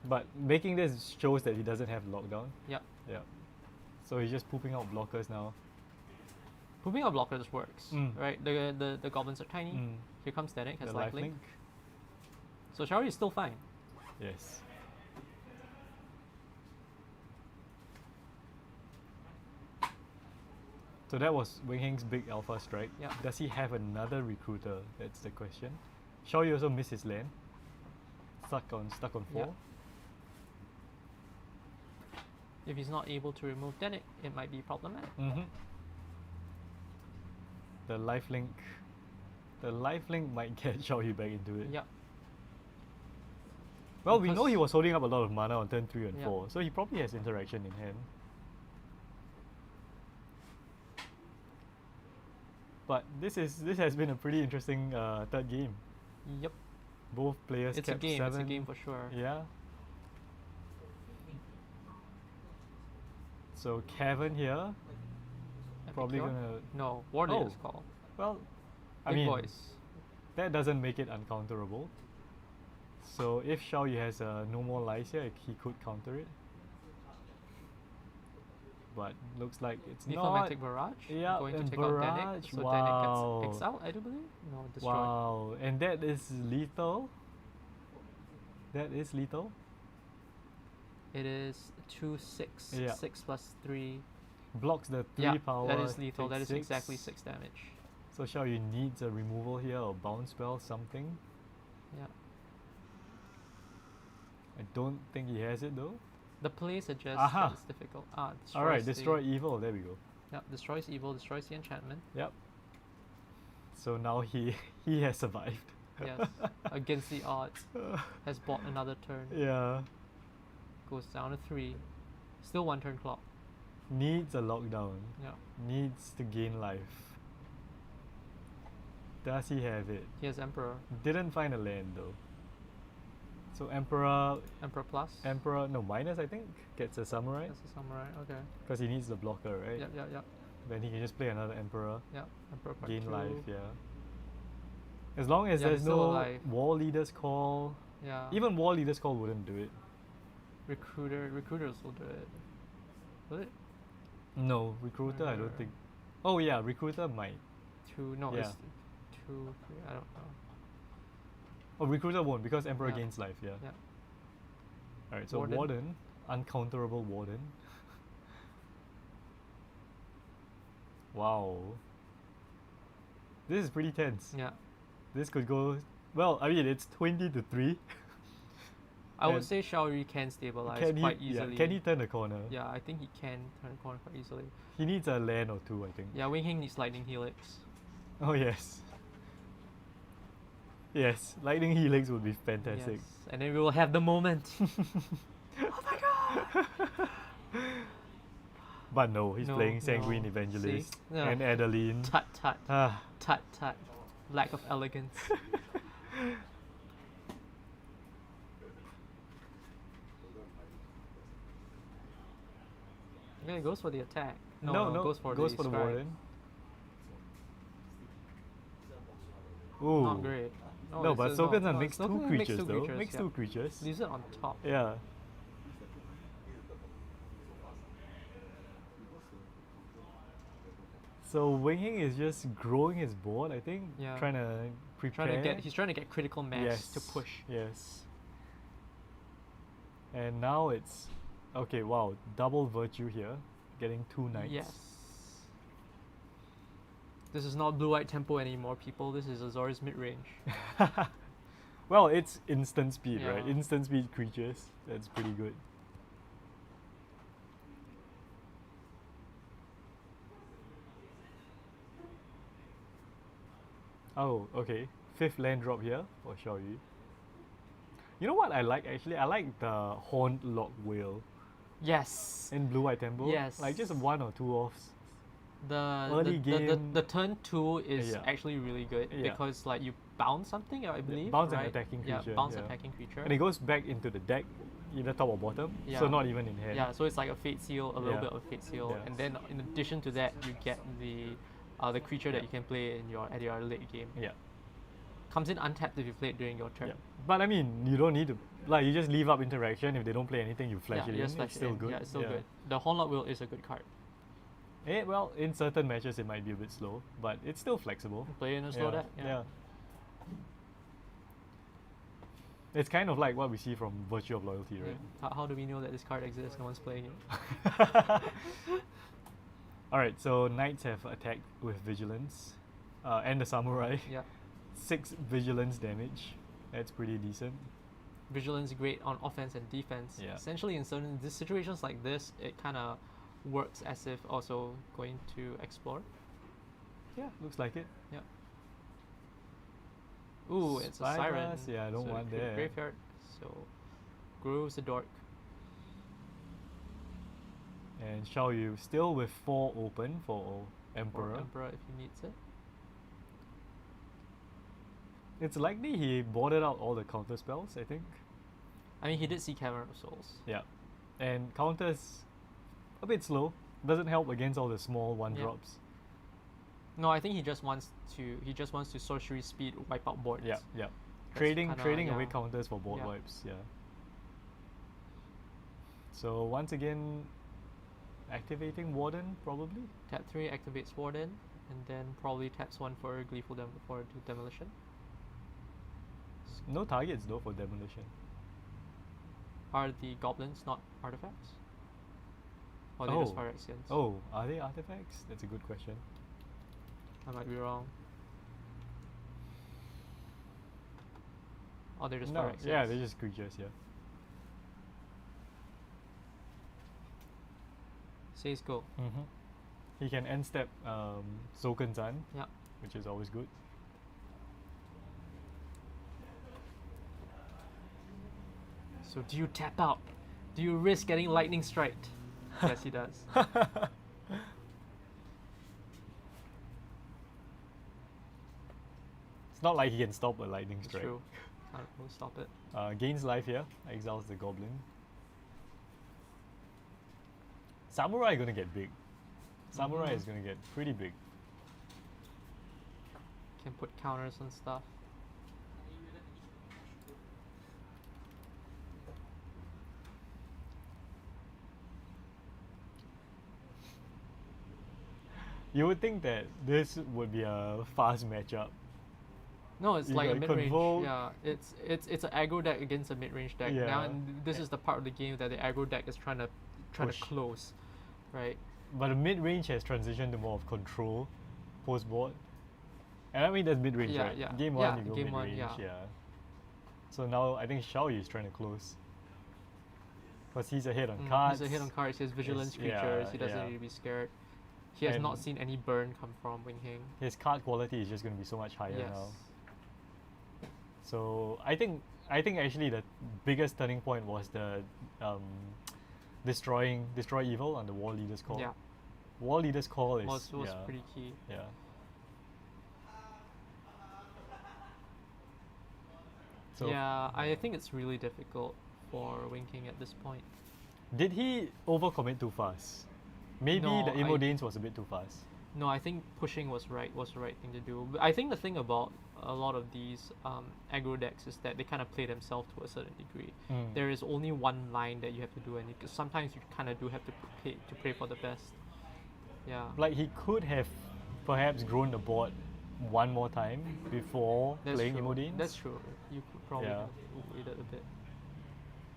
A: But making this shows that he doesn't have lockdown.
B: Yep.
A: Yeah. So he's just pooping out blockers now.
B: Pooping out blockers works,
A: Mm.
B: right? The goblins are tiny.
A: Mm.
B: Here comes Static, has
A: The
B: lifelink.
A: lifelink.
B: So Shari is still fine.
A: Yes. So that was Wing Heng's big alpha strike.
B: Yeah.
A: Does he have another recruiter? That's the question. Shao Yu also missed his land. Stuck on 4.
B: Yeah. If he's not able to remove Danik, it might be problematic.
A: Mm-hmm. The lifelink might get Shao Yu back into it.
B: Yeah.
A: Well, we know
B: Because-
A: he was holding up a lot of mana on turn 3 and
B: Yeah.
A: 4, so he probably has interaction in hand. But this has been a pretty interesting third game.
B: Yep.
A: Both players
B: It's a
A: kept
B: game.
A: 7.
B: It's a game for sure.
A: Yeah. So Kevin here, probably
B: Epicure?
A: gonna.
B: No, Warden
A: Oh.
B: is called.
A: Well, I
B: Big
A: mean,
B: boys.
A: that doesn't make it uncounterable. So if Shao Yu has no more lies here, he could counter it. But looks like it's not.
B: Diplomatic Barrage.
A: Yeah,
B: Going to
A: and
B: take out Danik.
A: Barrage,
B: So
A: wow.
B: Danik gets exiled, I do believe. No, destroyed.
A: Wow, and that is lethal. That is lethal.
B: It is 2/6.
A: Yeah.
B: 6 plus 3.
A: Blocks the 3
B: Yeah,
A: power.
B: that is lethal. That
A: takes
B: is exactly 6 damage.
A: So Shao Yu needs a removal here or bounce spell, something.
B: Yeah.
A: I don't think he has it though.
B: The play suggests
A: Aha.
B: that it's difficult. Destroys
A: Alright,
B: the-
A: destroy evil. There we go.
B: Yep, destroys evil, destroys the enchantment.
A: Yep. So now he has survived.
B: Yes. Against the odds. Has bought another turn.
A: Yeah.
B: Goes down to 3. Still 1 turn clock.
A: Needs a lockdown.
B: Yeah.
A: Needs to gain life. Does he have it?
B: He has Emperor.
A: Didn't find a land though. So Emperor,
B: Emperor plus.
A: no, minus I think, gets a samurai
B: That's a samurai. Okay.
A: because he needs the blocker, right?
B: Yep, yep, yep.
A: Then he can just play another Emperor,
B: Yeah, Emperor Part
A: gain
B: 2.
A: life, yeah. As long as
B: Yeah,
A: there's
B: he's still
A: no
B: alive.
A: War Leader's Call.
B: Yeah.
A: Even War Leader's Call wouldn't do it.
B: Recruiters will do it. Will it?
A: No, Recruiter I don't
B: Or
A: think. Oh yeah, Recruiter might.
B: No,
A: Yeah.
B: it's 2, 3, I don't know.
A: Oh, Recruiter won't because Emperor
B: Yeah.
A: gains life, yeah.
B: Yeah.
A: Alright, so
B: Warden.
A: Warden, uncounterable Warden. Wow. This is pretty tense.
B: Yeah.
A: This could go, well, I mean, it's 20 to 3.
B: I would
A: And
B: say Xiaoyu can stabilize
A: Can
B: quite
A: he, yeah,
B: easily.
A: can he turn the corner?
B: Yeah, I think he can turn the corner quite easily.
A: He needs a land or two, I think.
B: Yeah, Wing Hing needs Lightning Helix.
A: Oh, yes. Yes, Lightning Helix would be fantastic.
B: Yes. And then we will have the moment. Oh my god!
A: But no, he's
B: No,
A: playing Sanguine
B: no.
A: Evangelist
B: See? Yeah.
A: and Adeline.
B: Tut tut.
A: Ah.
B: Tut tut. Lack of elegance. Yeah, it goes for the attack. No,
A: no,
B: goes for
A: goes
B: the
A: for the
B: strike.
A: Warden. Ooh.
B: Not great.
A: No, but Sokensan makes two
B: Sokensan
A: creatures though. Makes
B: yeah.
A: two creatures.
B: Leaves it on top.
A: Yeah. So Wing Hing is just growing his board, I think.
B: Yeah.
A: Trying to prepare.
B: He's trying to get critical mass to push.
A: Yes. And now it's okay. Wow, double virtue here, getting 2 knights.
B: Yes. This is not blue-white tempo anymore, people. This is Azor's mid-range.
A: Well, it's instant speed, right?
B: Yeah.
A: Instant speed creatures. That's pretty good. Oh, okay. 5th land drop here for Xiaoyu. You know what I like actually? I like the Horned Lock Whale
B: Yes.
A: in Blue White Temple.
B: Yes.
A: Like just 1 or 2 offs.
B: The
A: Early game-
B: the turn 2 is
A: Yeah.
B: actually really good
A: Yeah.
B: because like you bounce something, I believe.
A: bounce an
B: right?
A: attacking
B: Yeah,
A: creature,
B: bounce
A: yeah.
B: attacking creature.
A: And it goes back into the deck, either top or bottom. So
B: Yeah.
A: not even in hand.
B: Yeah, so it's like a Fate Seal, a little
A: Yeah.
B: bit of Fate Seal,
A: Yeah.
B: and then in addition to that, you get the creature that
A: Yeah.
B: you can play in your late game.
A: Yeah.
B: Comes in untapped if you play it during your turn.
A: Yeah. But I mean, you don't need to, like, you just leave up interaction. If they don't play anything, you flash
B: Yeah,
A: it
B: you
A: in.
B: just flash
A: It's
B: it
A: still
B: in.
A: good.
B: Yeah, it's still good. The Hornlock Wheel is a good card.
A: Well, in certain matches, it might be a bit slow, but it's still flexible.
B: Play in a slow deck. Yeah.
A: It's kind of like what we see from Virtue of Loyalty,
B: Yeah.
A: right?
B: How do we know that this card exists? No one's playing it.
A: Alright, so Knights have attacked with Vigilance, and the Samurai.
B: Yeah.
A: 6 Vigilance damage. That's pretty decent.
B: Vigilance great on offense and defense.
A: Yeah.
B: Essentially, in certain situations like this, it kind of works as if also going to explore.
A: Yeah, looks like it.
B: Yeah. Ooh, it's a siren.
A: Spyglass? Yeah, I don't
B: so
A: want
B: create a
A: that.
B: Graveyard. So, Grooves the Dork.
A: And Xiaoyu still with 4 open for Emperor.
B: Or Emperor if he needs it.
A: It's likely he boarded out all the counter spells, I think.
B: I mean, he did see Cavern of Souls.
A: Yeah. And counters a bit slow. Doesn't help against all the small 1-drops.
B: No, I think he just wants to sorcery speed wipe out boards.
A: Yeah, yeah.
B: That's
A: Trading
B: kinda-
A: away
B: yeah.
A: counters for board
B: Yeah.
A: wipes, yeah. So once again, activating Warden probably.
B: Tap 3 activates Warden, and then probably taps 1 for Gleeful for Demolition.
A: No targets though for demolition.
B: Are the goblins not artifacts? Or they just Phyrexians?
A: Oh, are they artifacts? That's a good question.
B: I might be wrong. Or they're just
A: No,
B: Phyrexians?
A: yeah, they're just creatures, yeah.
B: Says go.
A: Mm-hmm. He can end step Soken-san,
B: Yeah.
A: which is always good.
B: So do you tap out? Do you risk getting lightning striked? Yes, he does.
A: It's not like he can stop a lightning
B: It's
A: strike.
B: true. We'll stop it.
A: Gains life here, exiles the goblin. Samurai gonna get big. Samurai
B: Mhm.
A: is going to get pretty big.
B: Can put counters and stuff.
A: You would think that this would be a fast matchup.
B: No, it's
A: You
B: like a
A: got
B: mid-range.
A: Convoke.
B: Yeah, it's an aggro deck against a mid-range deck. Now,
A: Yeah.
B: and this is the part of the game that the aggro deck is trying to
A: Push.
B: close, right?
A: But the mid range has transitioned to more of control post board. And I mean that's mid range,
B: Yeah,
A: right?
B: yeah.
A: Game
B: Yeah,
A: one, you go
B: game
A: mid
B: one,
A: range,
B: yeah.
A: So now I think Xiaoyu is trying to close. Because he's ahead on
B: Mm,
A: cards.
B: He's ahead on cards. He has vigilance
A: Yes, yeah,
B: creatures. He doesn't
A: yeah.
B: need to be scared. He has not
A: And-
B: seen any burn come from Wing Hing.
A: His card quality is just going to be so much higher
B: Yes.
A: now. So I think actually the biggest turning point was the destroy evil on the War Leader's Call.
B: Yeah,
A: War Leader's Call is
B: was
A: yeah,
B: pretty key.
A: yeah. So
B: Yeah, I think it's really difficult for Wing King at this point.
A: did he overcommit too fast? Maybe
B: No,
A: the Imodanes was a bit too fast.
B: No, I think pushing was the right thing to do. But I think the thing about a lot of these aggro decks is that they kind of play themselves to a certain degree.
A: Mm.
B: There is only one line that you have to do, and because sometimes you kind of do have to pray for the best. Yeah.
A: Like he could have perhaps grown the board one more time before
B: That's
A: playing
B: true.
A: Imodanes.
B: That's true. You could probably
A: Yeah.
B: have waited a bit.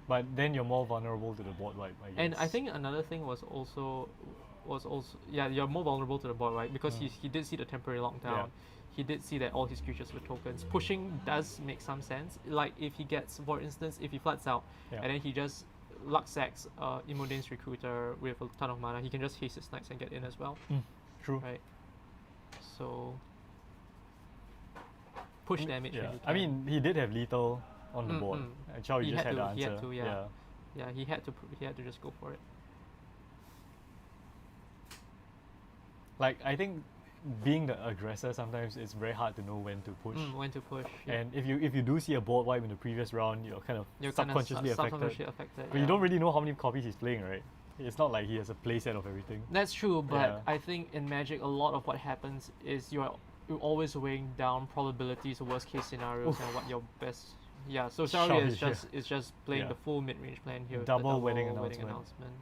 A: But then you're more vulnerable to the board wipe, I guess.
B: And I think another thing was also yeah, you're more vulnerable to the board, right? Because
A: Mm.
B: he did see the temporary lockdown.
A: Yeah.
B: He did see that all his creatures were tokens. Pushing does make some sense. Like if he gets, for instance, if he floods out
A: Yeah.
B: and then he just luck sacks Imodane's Recruiter with a ton of mana, he can just haste his knights and get in as well,
A: True.
B: right? So push damage. when
A: Yeah.
B: you
A: I
B: can.
A: mean, he did have lethal on the board. And Chow,
B: He
A: you just
B: had
A: had the
B: to-
A: answer.
B: he had to, yeah. He had to just go for it.
A: Like I think being the aggressor sometimes it's very hard to know when to push.
B: When to push. Yeah.
A: And if you do see a board wipe in the previous round, you're kind of
B: You're kind of
A: subconsciously affected.
B: subconsciously affected.
A: But you don't really know how many copies he's playing, right? It's not like he has a playset of everything.
B: That's true, but
A: Yeah.
B: I think in Magic, a lot of what happens is you're always weighing down probabilities, worst case scenarios, and what your best. Yeah, so Xiaoyu is
A: Xiaoyu,
B: just playing
A: Yeah.
B: the full mid range plan here. With the
A: Double wedding announcement.
B: announcement.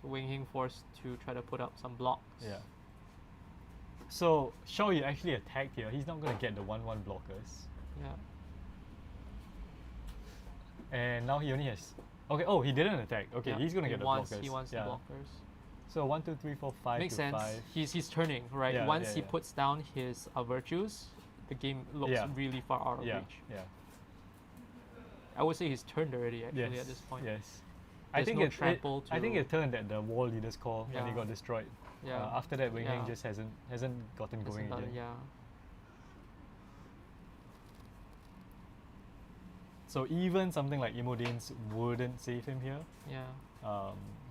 B: So Wing Hing forced to try to put up some blocks.
A: Yeah. So Xiaoyu actually attacked here. He's not gonna get the 1/1 blockers.
B: Yeah.
A: And now he only has okay, oh he didn't attack. Okay,
B: Yeah.
A: he's gonna get the blockers.
B: He wants
A: yeah.
B: the blockers.
A: So 1, 2, 3, 4, 5
B: Makes
A: to
B: sense.
A: 5.
B: He's turning, right?
A: Yeah,
B: Once
A: yeah,
B: he
A: yeah.
B: puts down his virtues, the game looks
A: Yeah.
B: really far out of
A: Yeah,
B: reach.
A: yeah.
B: I would say he's turned already actually
A: Yes.
B: at this point.
A: Yes.
B: There's no trample
A: I think
B: to-
A: it turned at the War Leader's Call and he
B: Yeah.
A: got destroyed.
B: Yeah.
A: After that, Wing Hing
B: Yeah.
A: just hasn't gotten going
B: Hasn't done it,
A: again.
B: yeah.
A: So even something like Imodanes wouldn't save him here.
B: Yeah.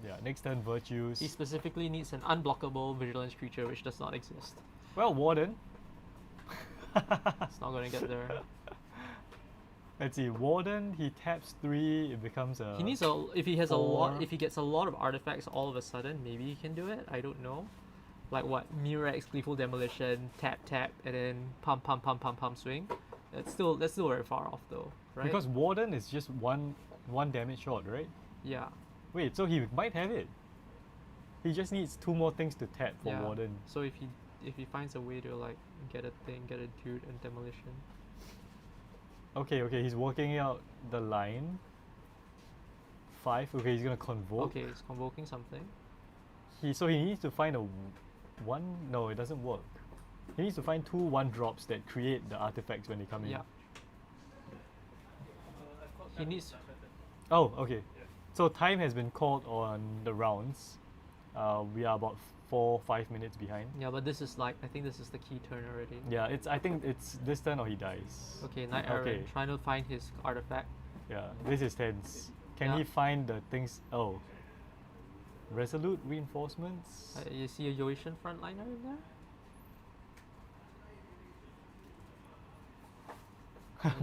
A: Yeah. Next turn, Virtues.
B: He specifically needs an unblockable vigilance creature, which does not exist.
A: Well, Warden.
B: It's not going to get there.
A: Let's see. Warden. He taps 3. It becomes a.
B: He needs if he has a lot,
A: four.
B: if he gets a lot of artifacts all of a sudden, maybe he can do it. I don't know. Like what? Murex, Gleeful Demolition, tap, and then pump, swing. That's still very far off though, right?
A: Because Warden is just one damage short, right?
B: yeah.
A: Wait, so he might have it. He just needs 2 more things to tap for
B: Yeah.
A: Warden.
B: So if he finds a way to like get a dude and demolition.
A: Okay, he's working out the line. 5. Okay, he's gonna convoke.
B: Okay, he's convoking something.
A: So he needs to find a 1. No, it doesn't work. He needs to find 2 1-drops that create the artifacts when they come in.
B: Yeah. He needs.
A: Oh, okay. So time has been called on the rounds. We are about 4-5 minutes behind.
B: Yeah, but this is like I think this is the key turn already.
A: Yeah, I think it's this turn or he dies.
B: Okay, Knight Errant
A: Okay.
B: trying to find his artifact.
A: Yeah, this is tense. Can
B: Yeah.
A: he find the things? Oh, resolute reinforcements.
B: You see a Yoishan frontliner in there?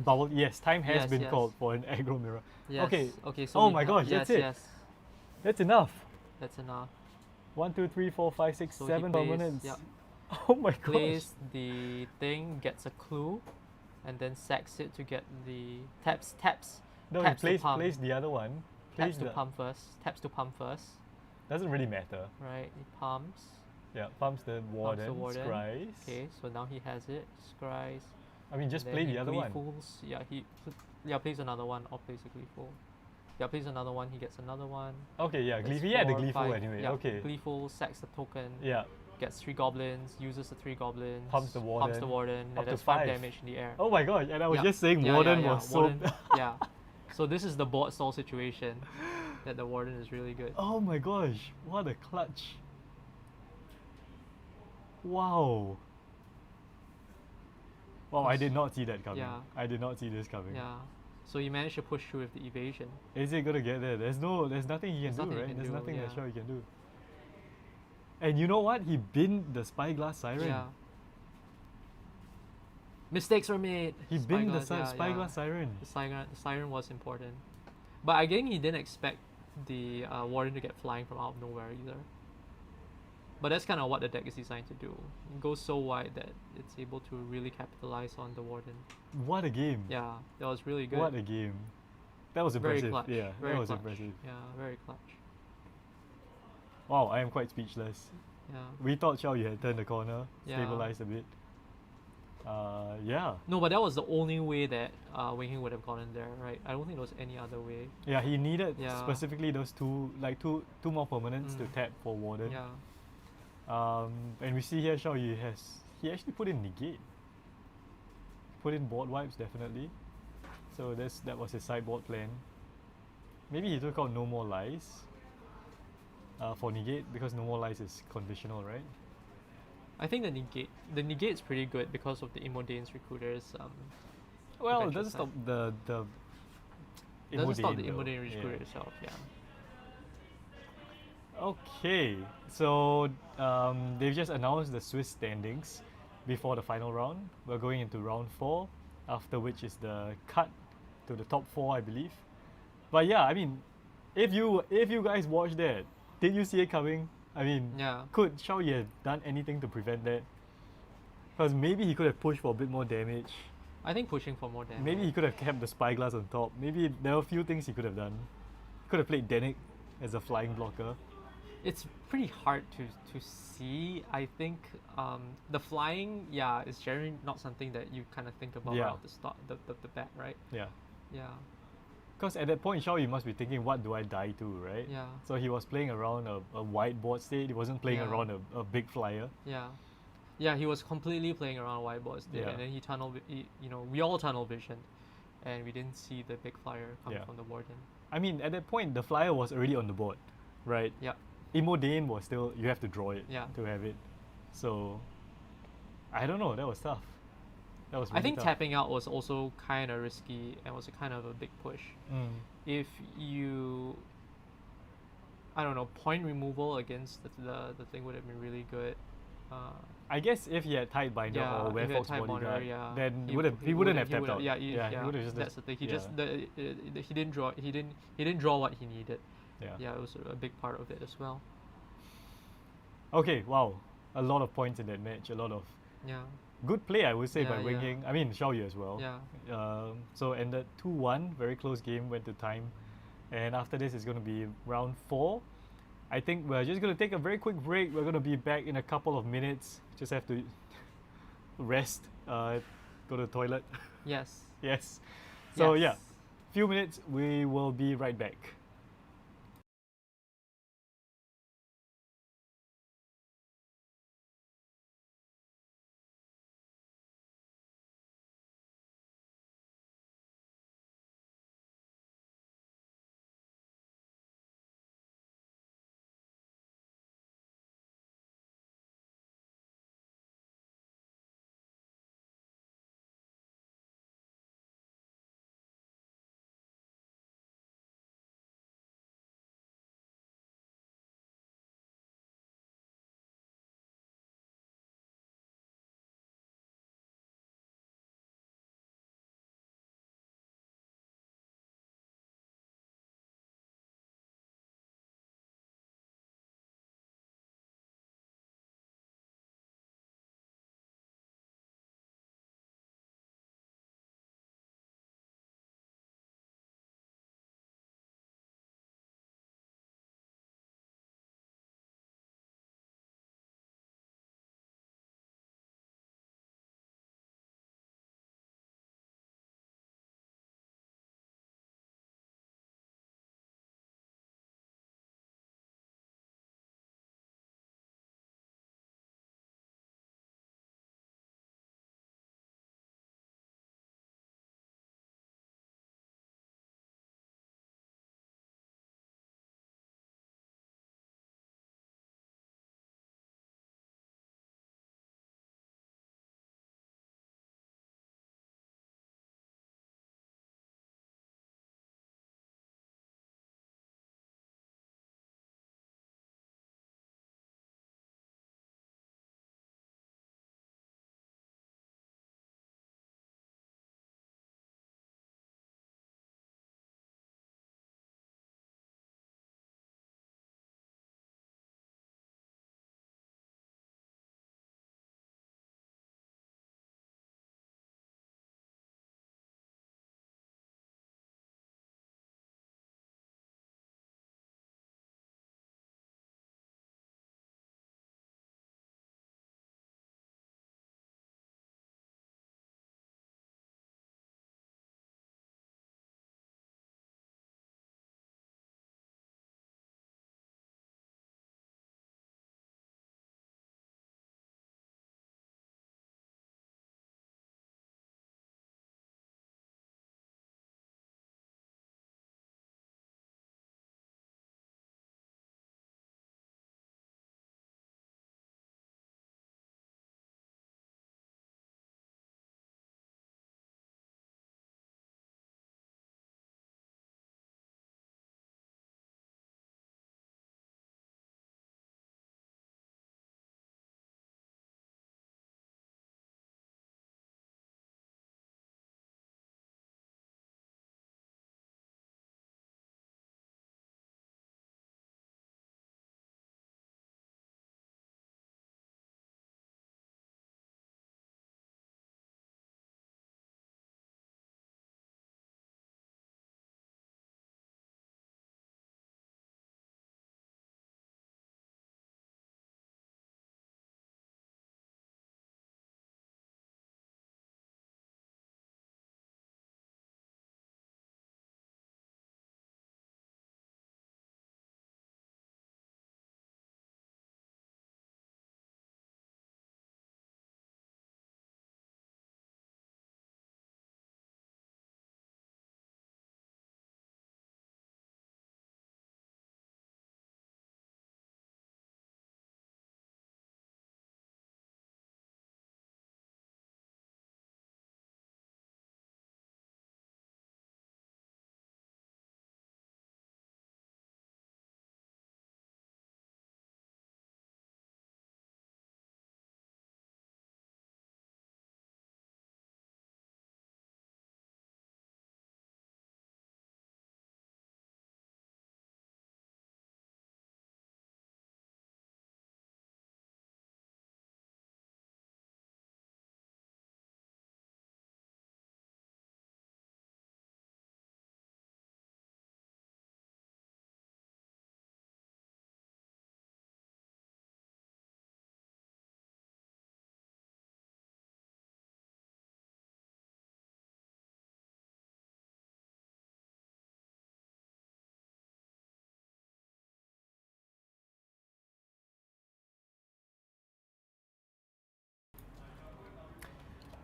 A: Bubble. Yes, time has
B: Yes,
A: been
B: yes.
A: called for an aggro mirror.
B: Yes.
A: Okay.
B: Okay. So
A: Oh
B: we
A: my
B: have-
A: gosh,
B: yes,
A: that's it.
B: Yes.
A: That's enough.
B: That's enough.
A: 1, 2, 3, 4, 5, 6,
B: So he
A: 7
B: plays-
A: permanents.
B: yeah.
A: Oh my gosh.
B: Plays the thing, gets a clue, and then sacks it to get the taps.
A: No,
B: taps
A: he
B: to pump.
A: plays the other one.
B: Taps
A: Plays
B: to
A: the
B: pump first. Taps to pump first.
A: doesn't really matter.
B: Right. He pumps.
A: Yeah, pumps the warden,
B: warden.
A: scries.
B: Okay. So now he has it. Scries.
A: I mean, just
B: and
A: play
B: then
A: the
B: he
A: other one.
B: Gleefuls. Yeah, plays another one or plays a Gleeful. Yeah, plays another one. He gets another one.
A: Okay, yeah,
B: That's
A: Gleeful. Yeah, the
B: 4,
A: Gleeful
B: 5.
A: anyway.
B: Yeah,
A: Okay.
B: Gleeful sacks the token.
A: Yeah.
B: Gets 3 goblins. Uses the 3 goblins.
A: Pumps the
B: Pumps the
A: warden,
B: warden.
A: up
B: And
A: to
B: that's 5
A: 5.
B: damage in the air.
A: Oh my gosh, and I was
B: Yeah.
A: just saying
B: Yeah,
A: warden
B: yeah,
A: was
B: warden,
A: so.
B: yeah. So this is the board stall situation that the warden is really good.
A: Oh my gosh, what a clutch. Wow. Wow, I did not see that coming.
B: Yeah.
A: I did not see this coming.
B: Yeah. So he managed to push through with the evasion.
A: Is it gonna get there? There's nothing he
B: There's
A: can do,
B: nothing he
A: right?
B: can
A: There's
B: do,
A: nothing that
B: yeah.
A: show he can do. And you know what? He binned the Spyglass Siren.
B: Yeah. Mistakes were made.
A: He binned the
B: Spyglass, yeah,
A: Spyglass Siren.
B: The siren was important. But again, he didn't expect the warden to get flying from out of nowhere either. But that's kind of what the deck is designed to do. It goes so wide that it's able to really capitalize on the warden.
A: What a game.
B: Yeah, that was really good.
A: What a game. That was
B: Very
A: impressive.
B: clutch.
A: Yeah,
B: very
A: that was
B: clutch.
A: impressive.
B: Yeah, very clutch.
A: Wow, I am quite speechless.
B: Yeah.
A: We thought Xiao Yu had turned the corner,
B: Yeah.
A: stabilized a bit. Yeah.
B: No, but that was the only way that Wing Hing would have gone in there, right? I don't think there was any other way.
A: Yeah, he needed
B: Yeah.
A: specifically those two more permanents to
B: Mm.
A: tap for Warden.
B: Yeah.
A: And we see here Xiao Yu he actually put in negate. Put in board wipes definitely. So that was his sideboard plan. Maybe he took out No More Lies for negate because No More Lies is conditional, right?
B: I think the negate's pretty good because of the Immodane's Recruiter's
A: Well, it
B: potential
A: doesn't
B: side.
A: stop the
B: It doesn't stop the
A: though.
B: Immodane
A: Yeah.
B: Recruiter itself, yeah.
A: Okay, so they've just announced the Swiss standings before the final round. We're going into round 4, after which is the cut to the top 4, I believe. But yeah, I mean, if you guys watched that, did you see it coming? I mean,
B: Yeah.
A: could Xiao Yu have done anything to prevent that? Because maybe he could have pushed for a bit more damage.
B: I think pushing for more damage.
A: Maybe he could have kept the Spyglass on top. Maybe there were a few things he could have done. He could have played Denick as a flying blocker.
B: It's pretty hard to see. I think the flying, yeah, is generally not something that you kind of think about
A: Yeah.
B: right off the start, the bat, right?
A: Yeah.
B: Yeah.
A: Because at that point, Xiao Yu must be thinking, what do I die to, right?
B: Yeah.
A: So he was playing around a wide board state. He wasn't playing
B: Yeah.
A: around a big flyer.
B: Yeah. Yeah, he was completely playing around whiteboards there,
A: Yeah.
B: and then we all tunnel vision, and we didn't see the big flyer come
A: Yeah.
B: from the warden.
A: I mean, at that point, the flyer was already on the board, right?
B: Yeah.
A: Immodane was still, you have to draw it
B: Yeah.
A: to have it. So, I don't know, that was tough. That was really
B: I think
A: tough.
B: tapping out was also kind of risky and was a kind of a big push.
A: Mm.
B: If you, I don't know, point removal against the thing would have been really good.
A: I guess if he had Tide Binder
B: Yeah,
A: or
B: if he had
A: Werewolf's
B: Tide Binder,
A: Bodyguard,
B: yeah,
A: then
B: he
A: he wouldn't have
B: he
A: tapped
B: would've-
A: out.
B: Yeah,
A: he would have just
B: that's the thing. He
A: yeah.
B: just he didn't draw. He didn't draw what he needed.
A: Yeah.
B: Yeah, it was a big part of it as well.
A: Okay, wow. A lot of points in that match. A lot of
B: Yeah.
A: good play, I would say,
B: Yeah,
A: by Wing
B: yeah.
A: Ying. I mean, Xiao Yu as well.
B: Yeah.
A: So ended 2-1, very close game, went to time. And after this is going to be round 4. I think we're just going to take a very quick break. We're going to be back in a couple of minutes. Just have to rest, go to the toilet.
B: Yes.
A: Yes. So yeah,
B: Yes.
A: few minutes, we will be right back.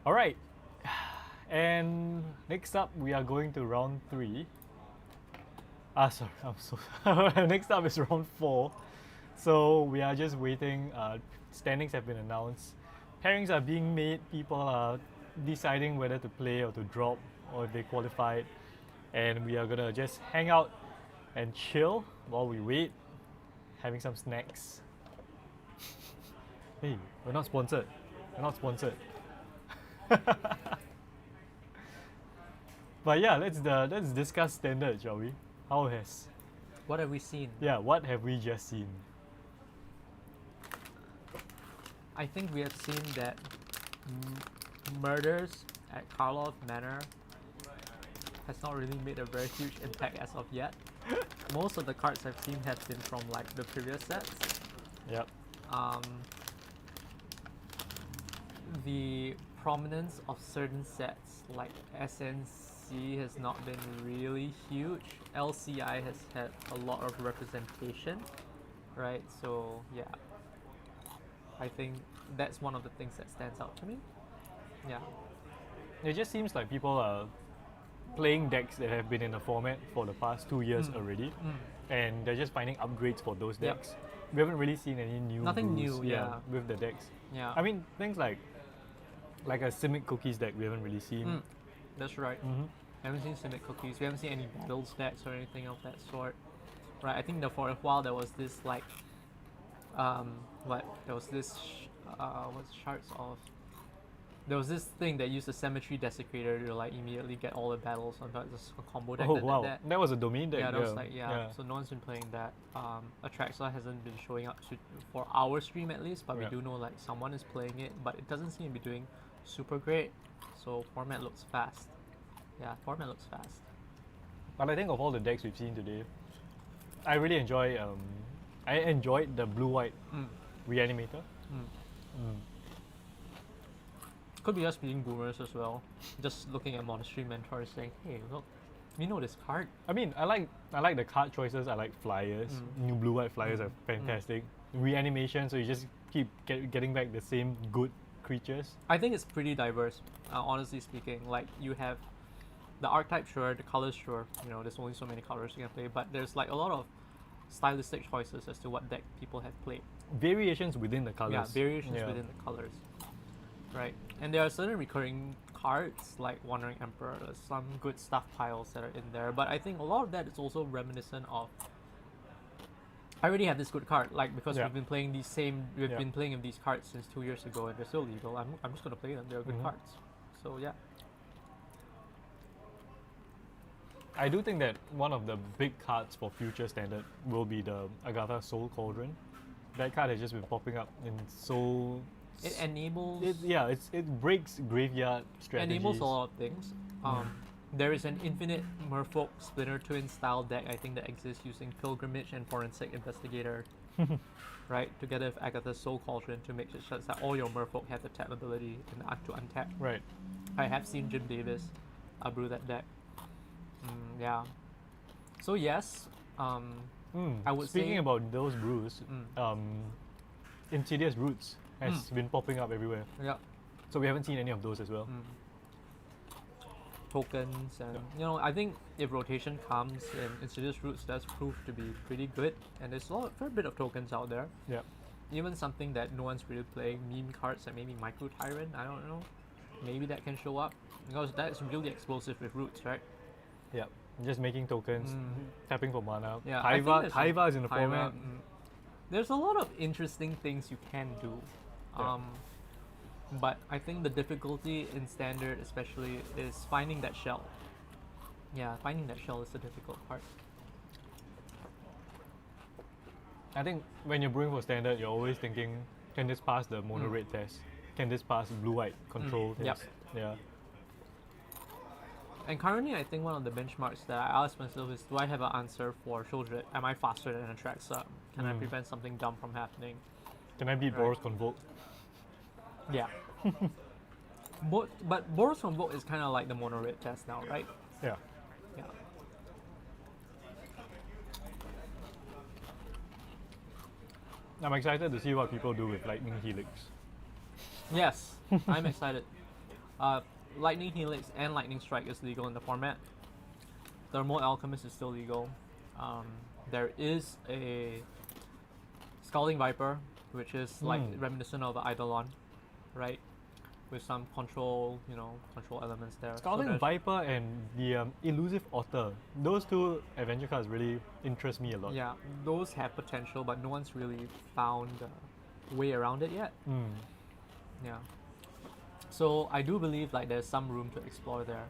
A: All right. And next up, we are going to round 3. Sorry, I'm so next up is round 4. So we are just waiting. Standings have been announced. Pairings are being made. People are deciding whether to play or to drop or if they qualified. And we are gonna just hang out and chill while we wait, having some snacks. Hey, we're not sponsored. We're not sponsored. But yeah, let's discuss standard, shall we? How has
B: What have we seen?
A: what have we just seen?
B: I think we have seen that murders at Karlov Manor has not really made a very huge impact as of yet. Most of the cards I've seen have been from like the previous sets.
A: Yep.
B: The prominence of certain sets like SNC has not been really huge. LCI has had a lot of representation, right? So yeah, I think that's one of the things that stands out to me. Yeah.
A: It just seems like people are playing decks that have been in the format for the past 2 years already, and they're just finding upgrades for those
B: Yep.
A: decks. We haven't really seen any new
B: Nothing
A: brews,
B: new, yeah.
A: with the decks.
B: Yeah.
A: I mean, things like a Simic Cookies deck we haven't really seen.
B: That's right.
A: Mm-hmm.
B: We haven't seen Simic Cookies. We haven't seen any battles decks or anything of that sort. Right. I think that for a while there was this like, there was this, what's shards of. There was this thing that used a Cemetery Desecrator to like immediately get all the battles on this combo deck.
A: Oh wow, that was a domain deck.
B: Yeah, that was like So no one's been playing that. Atraxa hasn't been showing up for our stream at least, but we do know like someone is playing it, but it doesn't seem to be doing super great. So format looks fast. Yeah, format looks fast.
A: But I think of all the decks we've seen today, I really enjoy. I enjoyed the blue-white reanimator.
B: Could be us being boomers as well. Just looking at Monastery Mentor saying, hey, look, we know this card.
A: I mean, I like the card choices. I like flyers. New blue-white flyers are fantastic. Reanimation, so you just keep getting back the same good creatures.
B: I think it's pretty diverse, honestly speaking. Like, you have the archetype, sure, the colors, sure. You know, there's only so many colors you can play, but there's like a lot of stylistic choices as to what deck people have played.
A: Variations within the colors.
B: Yeah, variations within the colors. Right. And there are certain recurring cards like Wandering Emperor. There's some good stuff piles that are in there, but I think a lot of that is also reminiscent of I already have this good card, like because we've been playing been playing with these cards since 2 years ago and they're still legal. I'm just gonna play them. They're good cards. So yeah.
A: I do think that one of the big cards for future standard will be the Agatha Soul Cauldron. That card has just been popping up in so.
B: It enables.
A: It breaks graveyard strategies.
B: Enables a lot of things. There is an infinite Merfolk Splinter Twin style deck I think that exists using Pilgrimage and Forensic Investigator, right? Together with Agatha's Soul Cauldron to make sure that all your Merfolk have the tap ability and to untap.
A: Right.
B: I have seen Jim Davis brew that deck. Yeah. So yes, I would
A: Speaking
B: say.
A: about those brews, Insidious Roots has been popping up everywhere.
B: Yeah.
A: So we haven't seen any of those as well.
B: Tokens and I think if rotation comes and Insidious Roots does prove to be pretty good, and there's a fair bit of tokens out there.
A: Yeah.
B: Even something that no one's really playing, meme cards like maybe Micro Tyrant, I don't know. Maybe that can show up because that's really explosive with Roots, right?
A: Yeah. Just making tokens, tapping for mana.
B: Yeah,
A: Taiva is in the format.
B: There's a lot of interesting things you can do. But I think the difficulty in standard especially is finding that shell. Yeah, finding that shell is the difficult part.
A: I think when you're brewing for standard, you're always thinking, can this pass the mono red test? Can this pass blue-white control test? Yeah.
B: And currently, I think one of the benchmarks that I ask myself is, do I have an answer for Shoulder? Am I faster than Atraxa? Can I prevent something dumb from happening?
A: Can I beat Boros Convoke?
B: Yeah. But Boros Convoke is kind of like the mono red test now, right?
A: Yeah.
B: Yeah.
A: I'm excited to see what people do with Lightning Helix.
B: Yes, I'm excited. Lightning Helix and Lightning Strike is legal in the format. Thermal Alchemist is still legal. There is a Scalding Viper, which is like reminiscent of Eidolon, right? With some control elements there.
A: Scalding
B: there's-
A: Viper and the Elusive Otter, those two adventure cards really interest me a lot.
B: Yeah, those have potential, but no one's really found a way around it yet. Yeah. So I do believe like there's some room to explore there.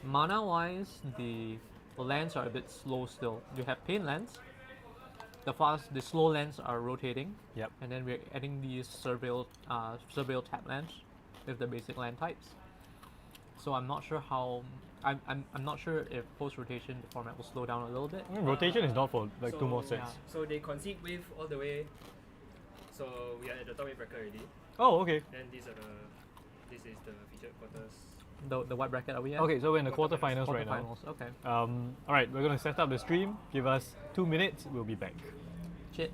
B: Mana wise, the lands are a bit slow still. You have Pain lands. The slow lands are rotating.
A: Yep.
B: And then we're adding these Surveil tap lands with the basic land types. So I'm not sure how. I'm not sure if post rotation the format will slow down a little bit.
A: Rotation is not for like 2 more sets.
B: yeah.
C: So they concede wave all the way. So we are at the top 8 bracket already.
A: Oh, okay.
C: Then this is the featured quarters.
B: The what bracket are we at?
A: Okay, so we're in the
C: Quarterfinals.
A: quarterfinals right now.
B: Quarterfinals. Okay.
A: Alright, we're going to set up the stream. Give us 2 minutes, we'll be back.
B: Cheers.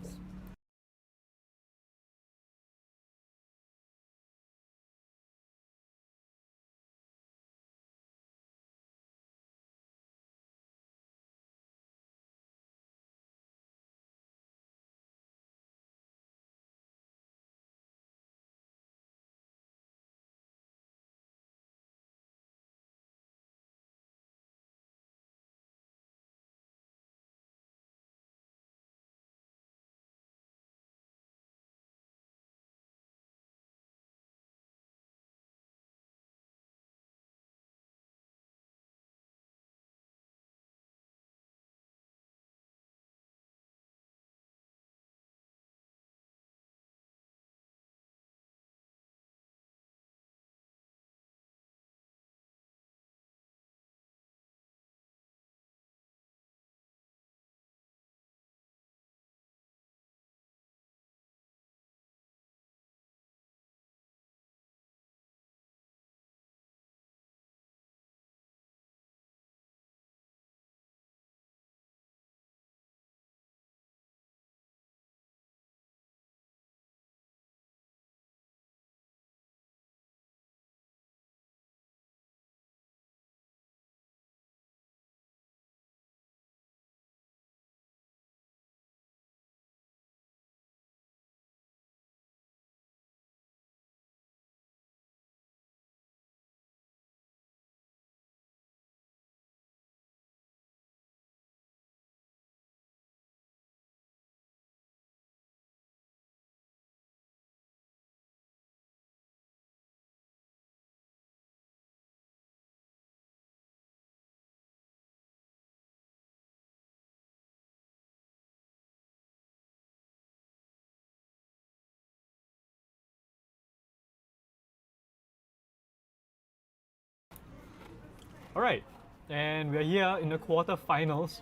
A: Alright, and we're here in the quarterfinals.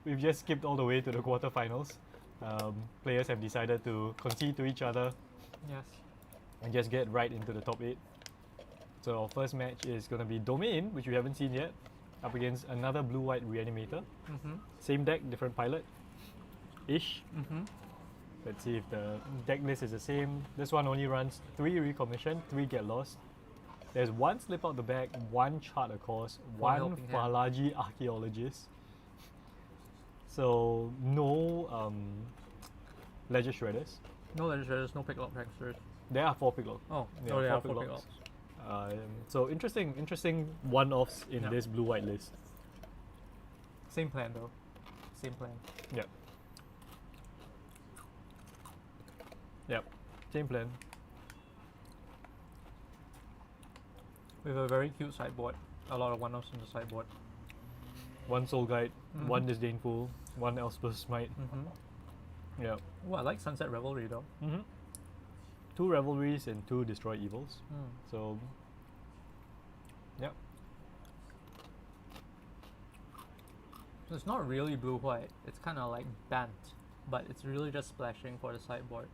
A: We've just skipped all the way to the quarterfinals. Players have decided to concede to each other
B: Yes.
A: and just get right into the top 8. So our first match is going to be Domain, which we haven't seen yet, up against another blue-white Reanimator. Same deck, different pilot-ish. Let's see if the deck list is the same. This one only runs 3 Recommission, 3 Get Lost. There's 1 Slip Out the Bag, 1 Chart a Course, 1
B: Helping Hand.
A: Fahlaji Archaeologist. So no Ledger Shredders.
B: No legislators, no picklock pranksters.
A: There are 4 Picklock.
B: Oh,
A: Yeah,
B: there are
A: 4
B: 4
A: picklocks.
B: picklocks.
A: So interesting one-offs in
B: Yeah.
A: this blue-white list.
B: Same plan though. Same plan.
A: Yep. Yep. Same plan.
B: With a very cute sideboard. A lot of one-offs in the sideboard.
A: 1 Soul Guide,
B: Mhm.
A: 1 Disdainful, 1 Elspeth's Smite. Yep.
B: Oh, I like Sunset Revelry though.
A: 2 Revelries and 2 Destroy Evils. So, yep.
B: So it's not really blue-white. It's kind of like Bant, but it's really just splashing for the sideboard.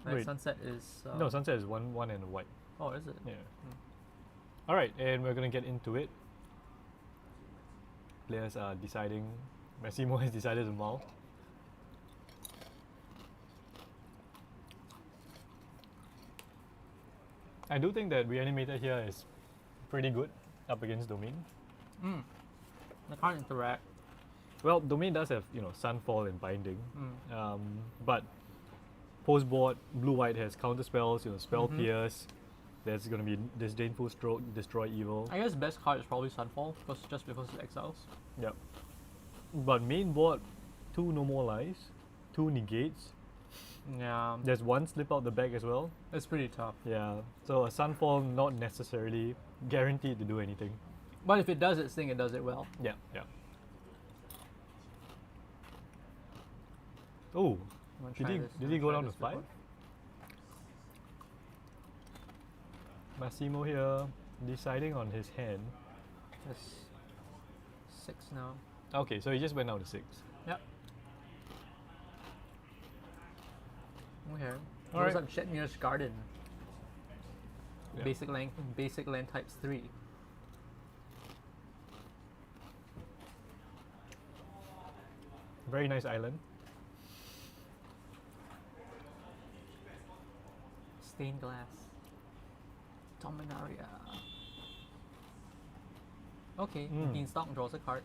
B: Right,
A: Wait.
B: Sunset is...
A: No, Sunset is 1 and a white.
B: Oh, is it?
A: Yeah. Alright, and we're gonna get into it. Players are deciding. Massimo has decided to mull. I do think that Reanimator here is pretty good up against Domain.
B: I can't interact.
A: Well, Domain does have, you know, Sunfall and Binding,
B: Mm.
A: but post board, blue-white has counter spells, you know, Spell
B: Mhm.
A: Pierce. There's going to be Disdainful Stroke, Destroy Evil.
B: I guess the best card is probably Sunfall, just because it exiles.
A: Yep. But main board, 2 No More Lies, 2 Negates.
B: Yeah,
A: There's 1 Slip Out the Back as well.
B: it's pretty tough.
A: Yeah. So a Sunfall not necessarily guaranteed to do anything.
B: But if it does its thing, it does it well.
A: Yeah, yeah. Oh,
B: I'm gonna
A: did
B: try
A: he
B: this,
A: did
B: I'm
A: he go
B: gonna
A: down
B: try
A: to
B: this
A: 5?
B: before.
A: Massimo here deciding on his hand.
B: That's 6 now.
A: Okay, so he just went down to 6.
B: Yep. Okay.
A: Alright.
B: Goes up Shetmir's Garden.
A: Yeah.
B: Basic land types 3.
A: Very nice island.
B: Stained glass. Dominaria. Okay,
A: Mm.
B: Beanstalk draws a card.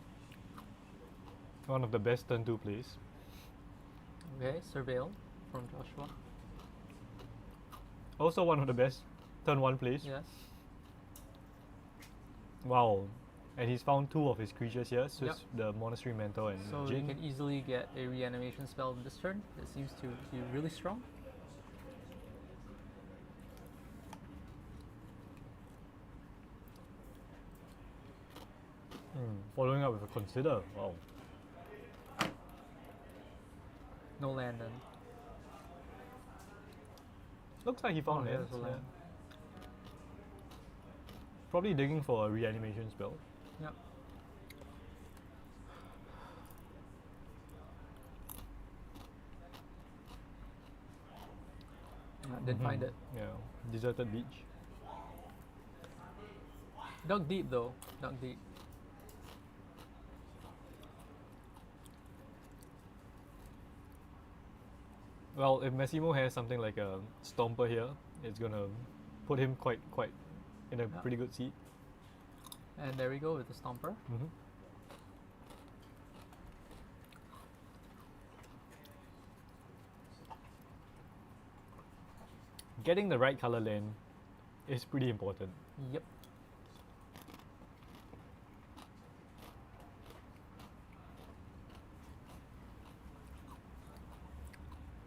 A: One of the best turn 2 plays.
B: Okay, Surveil from Joshua.
A: Also one of the best turn 1 plays.
B: Yes.
A: Wow. And he's found 2 of his creatures here, so
B: Yep.
A: it's the Monastery Mentor and
B: So
A: Jin.
B: you can easily get a reanimation spell this turn. It seems to be really strong.
A: Following up with a Consider. Wow.
B: No land then.
A: Looks like he found
B: Oh, yeah,
A: lands,
B: there's a
A: yeah.
B: land.
A: Probably digging for a reanimation spell.
B: Yep. Didn't find it.
A: Yeah. Deserted Beach.
B: Dug deep though. Dug deep.
A: Well, if Massimo has something like a Stomper here, it's gonna put him quite in a
B: Yeah.
A: pretty good seat.
B: And there we go with the Stomper.
A: Getting the right color lane is pretty important.
B: Yep.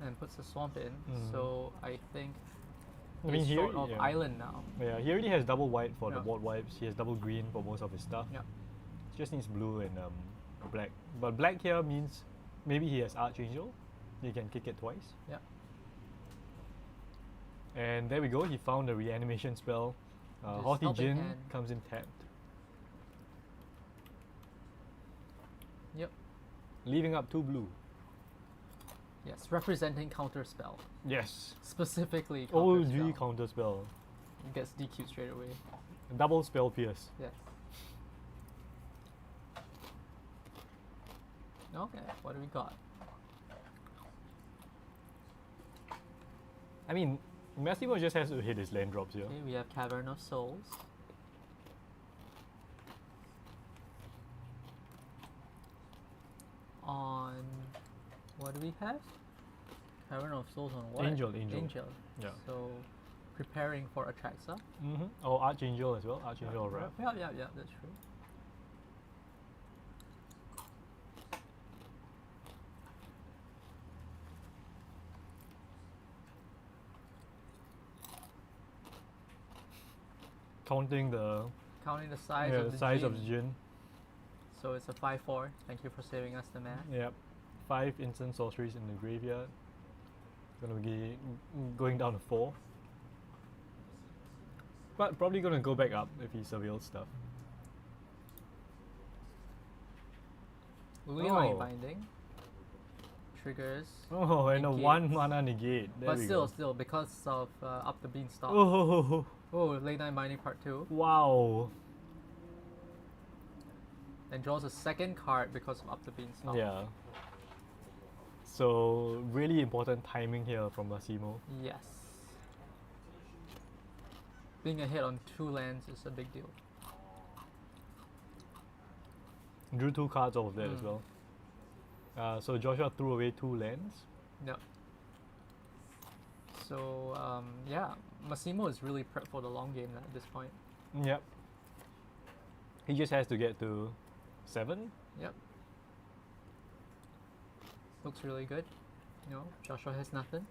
B: And puts the swamp in. So I think
A: I mean,
B: he's
A: he
B: short
A: already-
B: of
A: yeah.
B: island now.
A: Yeah, he already has double white for the
B: Yeah.
A: board wipes. He has double green for most of his stuff.
B: Yeah.
A: Just needs blue and black. But black here means maybe he has Archangel. He can kick it twice.
B: Yeah.
A: And there we go. He found the reanimation spell.
B: Just
A: Haughty
B: helping
A: Jin
B: hand.
A: comes in tapped,
B: Yep.
A: leaving up 2 blue.
B: Yes. Representing counter spell.
A: Yes.
B: Specifically counter
A: OG
B: spell.
A: counter spell.
B: Gets DQ'd straight away.
A: Double spell pierce.
B: Yes. Okay, what do we got?
A: I mean, Massimo just has to hit his land drops here.
B: Okay, we have Cavern of Souls. On what do we have? Cavern of Souls on what?
A: Angel. Yeah.
B: So preparing for Atraxa.
A: Or Archangel as well. Archangel or Wrath.
B: Yeah, that's true.
A: Counting the
B: Counting the size
A: yeah,
B: of
A: the
B: the
A: size
B: Jin.
A: of Jin.
B: So it's a 5/4. Thank you for saving us the math.
A: Yep. 5 instant sorceries in the graveyard. Gonna be going down to 4. But probably gonna go back up if he surveils stuff.
B: Lily Line Binding triggers.
A: Oh, and a
B: Negate.
A: 1 mana negate. There
B: But
A: we
B: still,
A: go.
B: because of Up the Beanstalk.
A: Oh,
B: Oh, Late Night Binding Part 2.
A: wow.
B: And draws a second card because of Up the Beanstalk.
A: Yeah. So really important timing here from Massimo.
B: Yes. being ahead on 2 lands is a big deal.
A: Drew 2 cards off of that as well. So Joshua threw away 2 lands.
B: Yep. So yeah, Massimo is really prepped for the long game at this point.
A: Yep. He just has to get to 7.
B: Yep. Looks really good. You know, Joshua has nothing.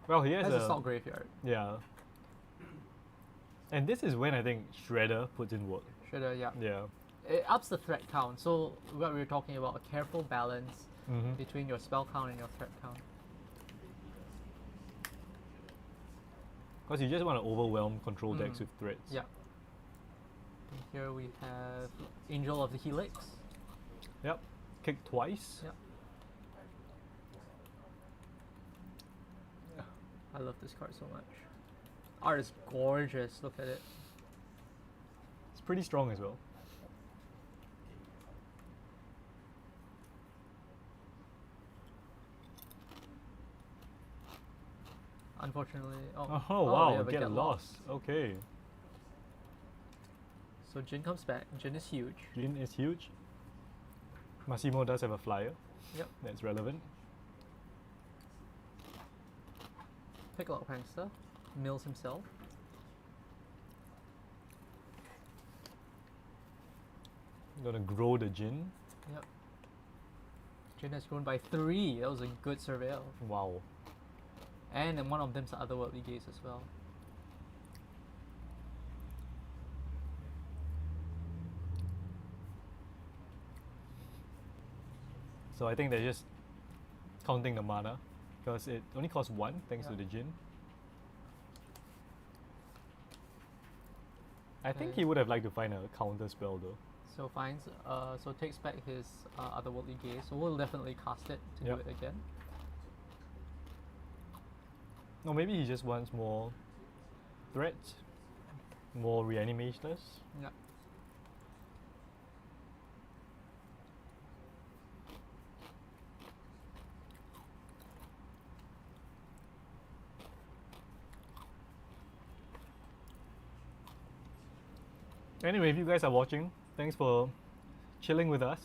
A: Well, he has
B: a salt graveyard.
A: Yeah. And this is when I think Shredder puts in work.
B: Shredder, yeah.
A: Yeah.
B: It ups the threat count. So what we were talking about, a careful balance
A: Mm-hmm.
B: between your spell count and your threat count.
A: Because you just want to overwhelm control decks with threats.
B: Yeah. And here we have Angel of the Helix.
A: Yep. Kick twice.
B: Yep. I love this card so much. Art is gorgeous. Look at it.
A: It's pretty strong as well.
B: Unfortunately,
A: Oh wow,
B: yeah, but
A: get lost. Okay.
B: So Jin comes back. Jin is huge.
A: Jin is huge. Massimo does have a flyer.
B: Yep.
A: That's relevant.
B: Pick out Prankster. Mills himself.
A: Gonna grow the Jin.
B: Yep. Jin has grown by 3. That was a good surveil.
A: Wow.
B: And then one of them's otherworldly gaze as well.
A: So I think they're just counting the mana because it only costs 1 thanks to the Jin. I think
B: Okay.
A: he would have liked to find a counter spell though.
B: So finds, so takes back his otherworldly gaze. So we'll definitely cast it to
A: Yep.
B: do it again.
A: Or maybe he just wants more threats, more reanimators.
B: Yeah.
A: Anyway, if you guys are watching, thanks for chilling with us.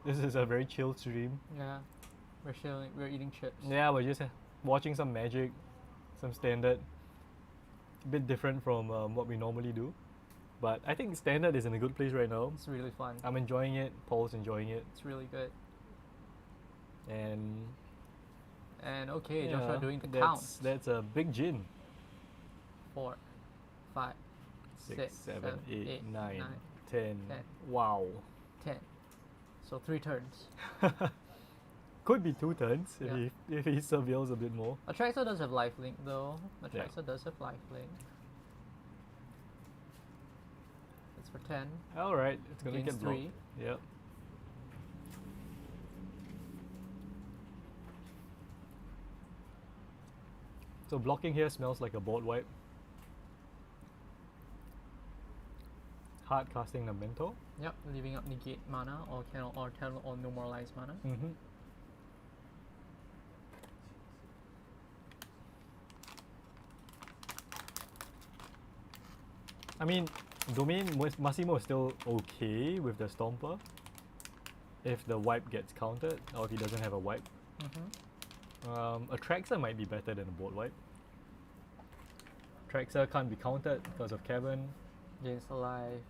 A: This is a very chill stream.
B: Yeah. We're chilling. We're eating chips.
A: Yeah, we're just watching some Magic, some Standard. A bit different from what we normally do. But I think Standard is in a good place right now.
B: It's really fun.
A: I'm enjoying it, Paul's enjoying it.
B: It's really good.
A: And
B: And okay,
A: yeah,
B: Joshua doing the
A: that's,
B: counts.
A: that's a big Jin.
B: 4, 5,
A: 6, 7, 8, 9, 10.
B: 10.
A: Wow.
B: 10. So 3 turns.
A: Could be 2 turns
B: Yeah.
A: if he surveils a bit more.
B: Attractor does have lifelink though.
A: Yeah.
B: Attractor does have lifelink. It's for 10.
A: Alright, it's gonna
B: Gains
A: get blocked.
B: 3.
A: Yep. So blocking here smells like a board wipe. Hard casting the mentor.
B: Yep, leaving up negate mana or no moralized mana.
A: Mm-hmm. I mean, Domain Massimo is still okay with the Stomper if the wipe gets countered or if he doesn't have a wipe.
B: Mm-hmm.
A: Atraxa might be better than a board wipe. Atraxa can't be countered because of Cavern.
B: Gains alive.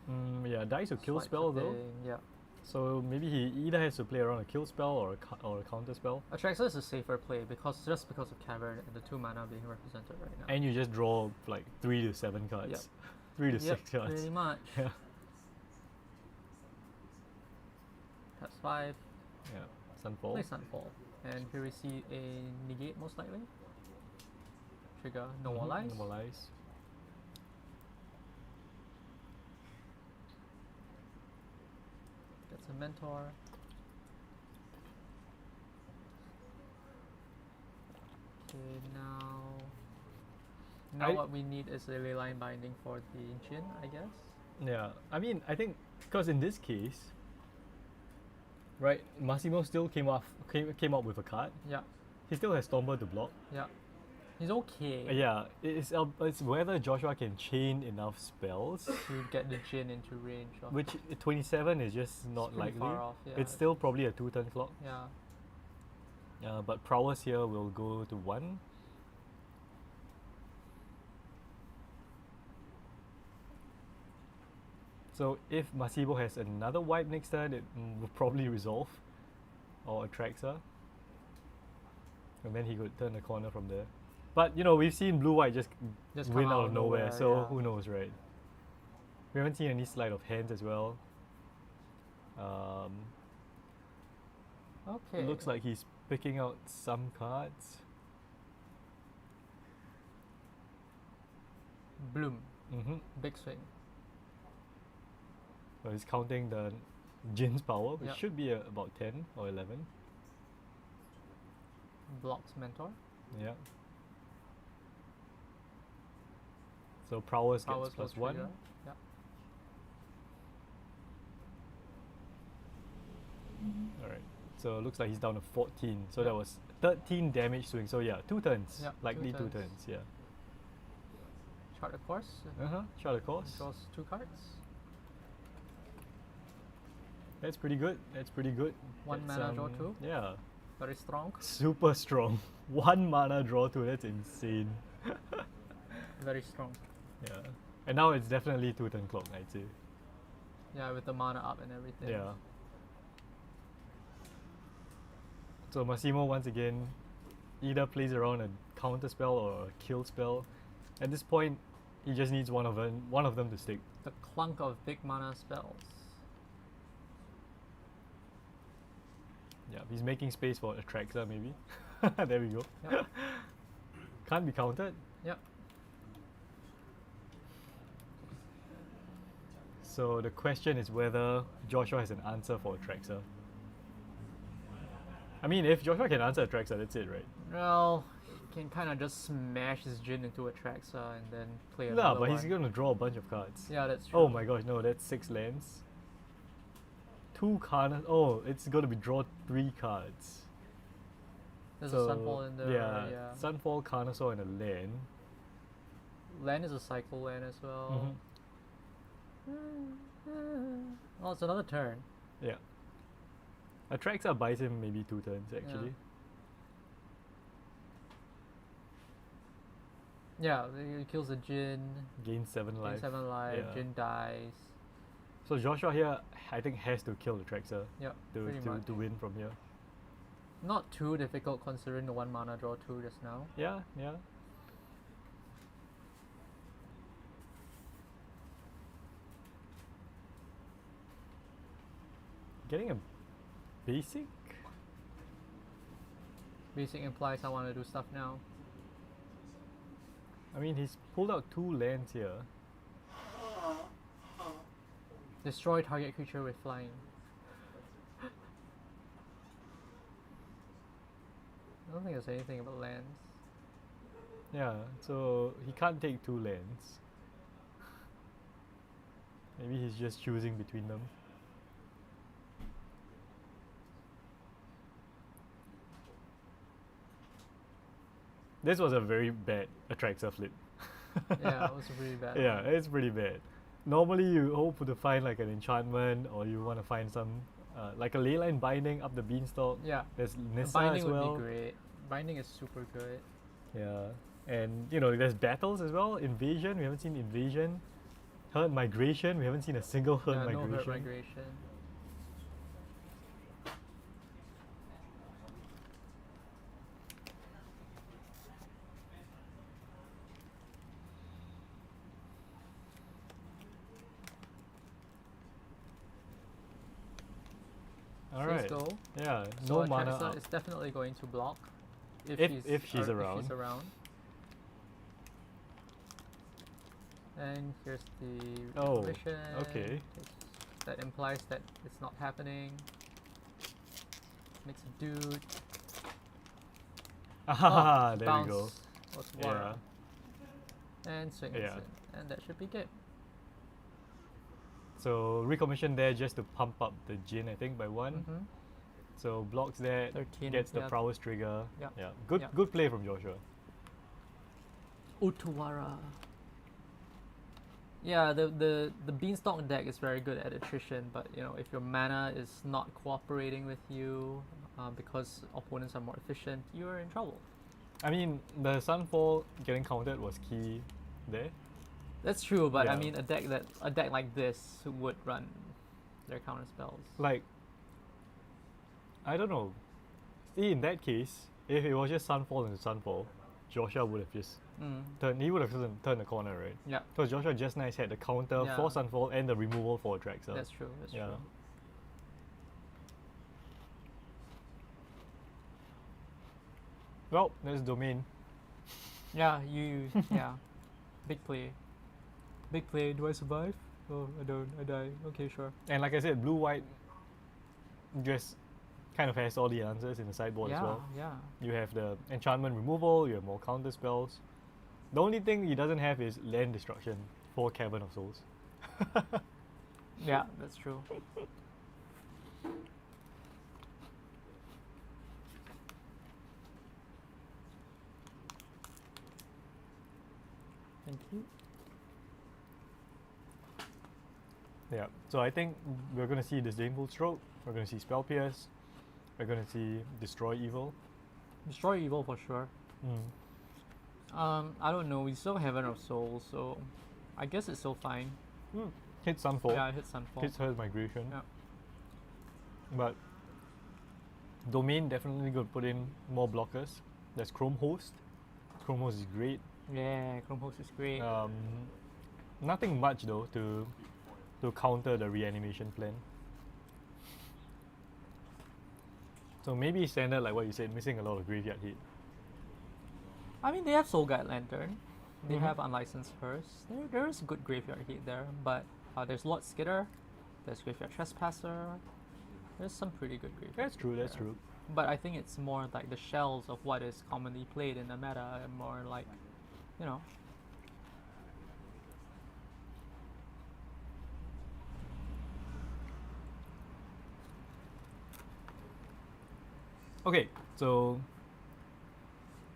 A: Yeah, dies to kill
B: Swipe
A: spell
B: the
A: though.
B: thing, Yeah.
A: So maybe he either has to play around a kill spell or a counter spell.
B: Attractor is a safer play because of Cavern and the 2 mana being represented right now.
A: And you just draw like 3 to 7 cards.
B: Yep.
A: 3 to
B: Yep,
A: 6 cards.
B: pretty much.
A: Yeah.
B: Taps 5.
A: Yeah. Sunfall.
B: Play Sunfall. And here we see a negate most likely. Trigger normalize.
A: Normalize.
B: That's a mentor. Okay, now what we need is a ley line binding for the Jin, I guess.
A: Yeah. I mean, I think because in this case, right, Massimo still came up with a card.
B: Yeah,
A: He still has Stomper to block.
B: yeah. He's okay.
A: Yeah, it's whether Joshua can chain enough spells,
B: To get the Jin into range. Of
A: which 27 is just not
B: it's pretty
A: likely.
B: far off, yeah.
A: It's still probably a 2-turn clock.
B: Yeah.
A: But prowess here will go to 1. So if Masibo has another wipe next turn, it will probably resolve or attracts her. And then he could turn the corner from there. But you know, we've seen blue-white just
B: Just
A: win
B: come
A: out of nowhere, so
B: yeah.
A: who knows, right? We haven't seen any sleight of hands as well.
B: Okay.
A: Looks like he's picking out some cards.
B: Bloom.
A: Mm-hmm.
B: Big swing.
A: So he's counting the Jin's power, which
B: Yep.
A: should be about 10 or 11.
B: Blocks mentor.
A: Yeah. So prowess
B: Powers
A: gets
B: will
A: plus 1.
B: trigger. Yeah.
A: Alright. So it looks like he's down to 14. So
B: Yep.
A: that was 13 damage swing. So yeah, 2 turns.
B: Yep,
A: Likely
B: 2
A: 2
B: turns.
A: turns, yeah.
B: Chart of course.
A: Shot of course.
B: Draws 2 cards.
A: That's pretty good. That's pretty good.
B: 1
A: That's,
B: mana, draw 2.
A: Yeah.
B: Very strong.
A: Super strong. 1 mana draw 2. That's insane.
B: Very strong.
A: Yeah. And now it's definitely 2-turn clock, I'd say.
B: Yeah, with the mana up and everything.
A: Yeah. So Massimo once again either plays around a counter spell or a kill spell. At this point, he just needs one of them to stick.
B: The clunk of big mana spells.
A: Yeah, he's making space for Atraxa maybe. There we go.
B: Yep.
A: Can't be countered.
B: Yep.
A: So the question is whether Joshua has an answer for Atraxa. I mean, if Joshua can answer Atraxa, that's it, right?
B: Well, he can kind of just smash his Jin into a Traxa and then play
A: No,
B: another
A: but
B: one.
A: he's going to draw a bunch of cards.
B: Yeah, that's true.
A: Oh my gosh, no, that's 6 lands. 2 cards. Oh, it's going to be draw 3 cards.
B: There's
A: So,
B: a Sunfall in there.
A: Yeah,
B: Yeah.
A: Sunfall, Carnosaur, and a land.
B: Land is a cycle land as well. Oh, it's another turn.
A: Yeah. Atraxa buys him maybe 2 turns actually.
B: Yeah, he kills the Jin.
A: Gains 7 life.
B: Gains 7 life.
A: Yeah.
B: Jin dies.
A: So Joshua here, I think, has to kill Atraxa
B: Yep,
A: to,
B: pretty much.
A: to win from here.
B: Not too difficult considering the 1 mana draw 2 just now.
A: Yeah, yeah. Getting a basic?
B: Basic implies I want to do stuff now.
A: I mean, he's pulled out 2 lands here.
B: Destroy target creature with flying. I don't think there's anything about lands.
A: Yeah, so he can't take 2 lands. Maybe he's just choosing between them. This was a very bad Atraxa flip.
B: Yeah, it was really bad.
A: Yeah, it's pretty bad. Normally you hope to find like an enchantment, or you want to find some like a leyline binding up the beanstalk.
B: Yeah.
A: There's
B: The
A: Nissa
B: binding
A: as well.
B: would be great. Binding is super good.
A: Yeah, and you know there's battles as well. Invasion, we haven't seen invasion. Herd migration, we haven't seen a single herd
B: Yeah,
A: migration.
B: no hurt migration.
A: All
B: Says
A: right.
B: go.
A: Yeah,
B: So
A: no mana
B: Atraxa
A: up.
B: is definitely going to block
A: If she's around.
B: If she's around. And here's the
A: Oh,
B: recognition.
A: okay.
B: That implies that it's not happening. Makes a dude.
A: Ah, there
B: bounce
A: we go.
B: was
A: Yeah.
B: Wara. And swing
A: Yeah.
B: it. And that should be good.
A: So recommission there just to pump up the Jin, I think, by 1.
B: Mhm.
A: So blocks that,
B: 13,
A: gets the
B: yeah.
A: prowess trigger.
B: Yeah.
A: Yeah, good
B: Yeah.
A: good play from Joshua.
B: Utawara. Yeah, the Beanstalk deck is very good at attrition, but you know, if your mana is not cooperating with you because opponents are more efficient, you're in trouble.
A: I mean, the Sunfall getting countered was key there.
B: That's true, but I
A: Yeah.
B: mean, a deck like this would run their counter spells.
A: Like, I don't know. See, in that case, if it was just Sunfall and Sunfall, Joshua would have just he would have turned the corner, right?
B: Yeah,
A: Because Joshua just nice had the counter
B: Yeah.
A: for Sunfall and the removal for Draxel.
B: that's true. That's
A: Yeah.
B: true.
A: Well, there's Domain.
B: Yeah, yeah, big play. Big play. Do I survive? Oh, I don't. I die. Okay, sure.
A: And like I said, blue-white just kind of has all the answers in the sideboard
B: Yeah,
A: as well.
B: yeah.
A: You have the enchantment removal, you have more counter spells. The only thing he doesn't have is land destruction for Cavern of Souls.
B: Yeah, that's true. Thank you.
A: Yeah, so I think we're going to see Disdainful Stroke, we're going to see Spell Pierce, we're going to see Destroy Evil.
B: Destroy evil for sure.
A: Mm.
B: I don't know. We still have Heaven of Souls, so I guess it's still fine.
A: Hit Sunfall,
B: Yeah, I hit Sunfall.
A: hits Earth Migration.
B: Yeah.
A: But Domain definitely going to put in more blockers. There's Chrome Host. Chrome Host is great.
B: Yeah, Chrome Host is great.
A: Nothing much though to counter the reanimation plan. So maybe standard, like what you said, missing a lot of graveyard hit.
B: I mean, they have Soul Guide Lantern. They
A: Mhm.
B: have Unlicensed Curse. There is good graveyard hit there, but there's Lord Skitter, there's Graveyard Trespasser. There's some pretty good graveyard.
A: That's true, that's
B: there.
A: true.
B: But I think it's more like the shells of what is commonly played in the meta, and more like, you know.
A: Okay, so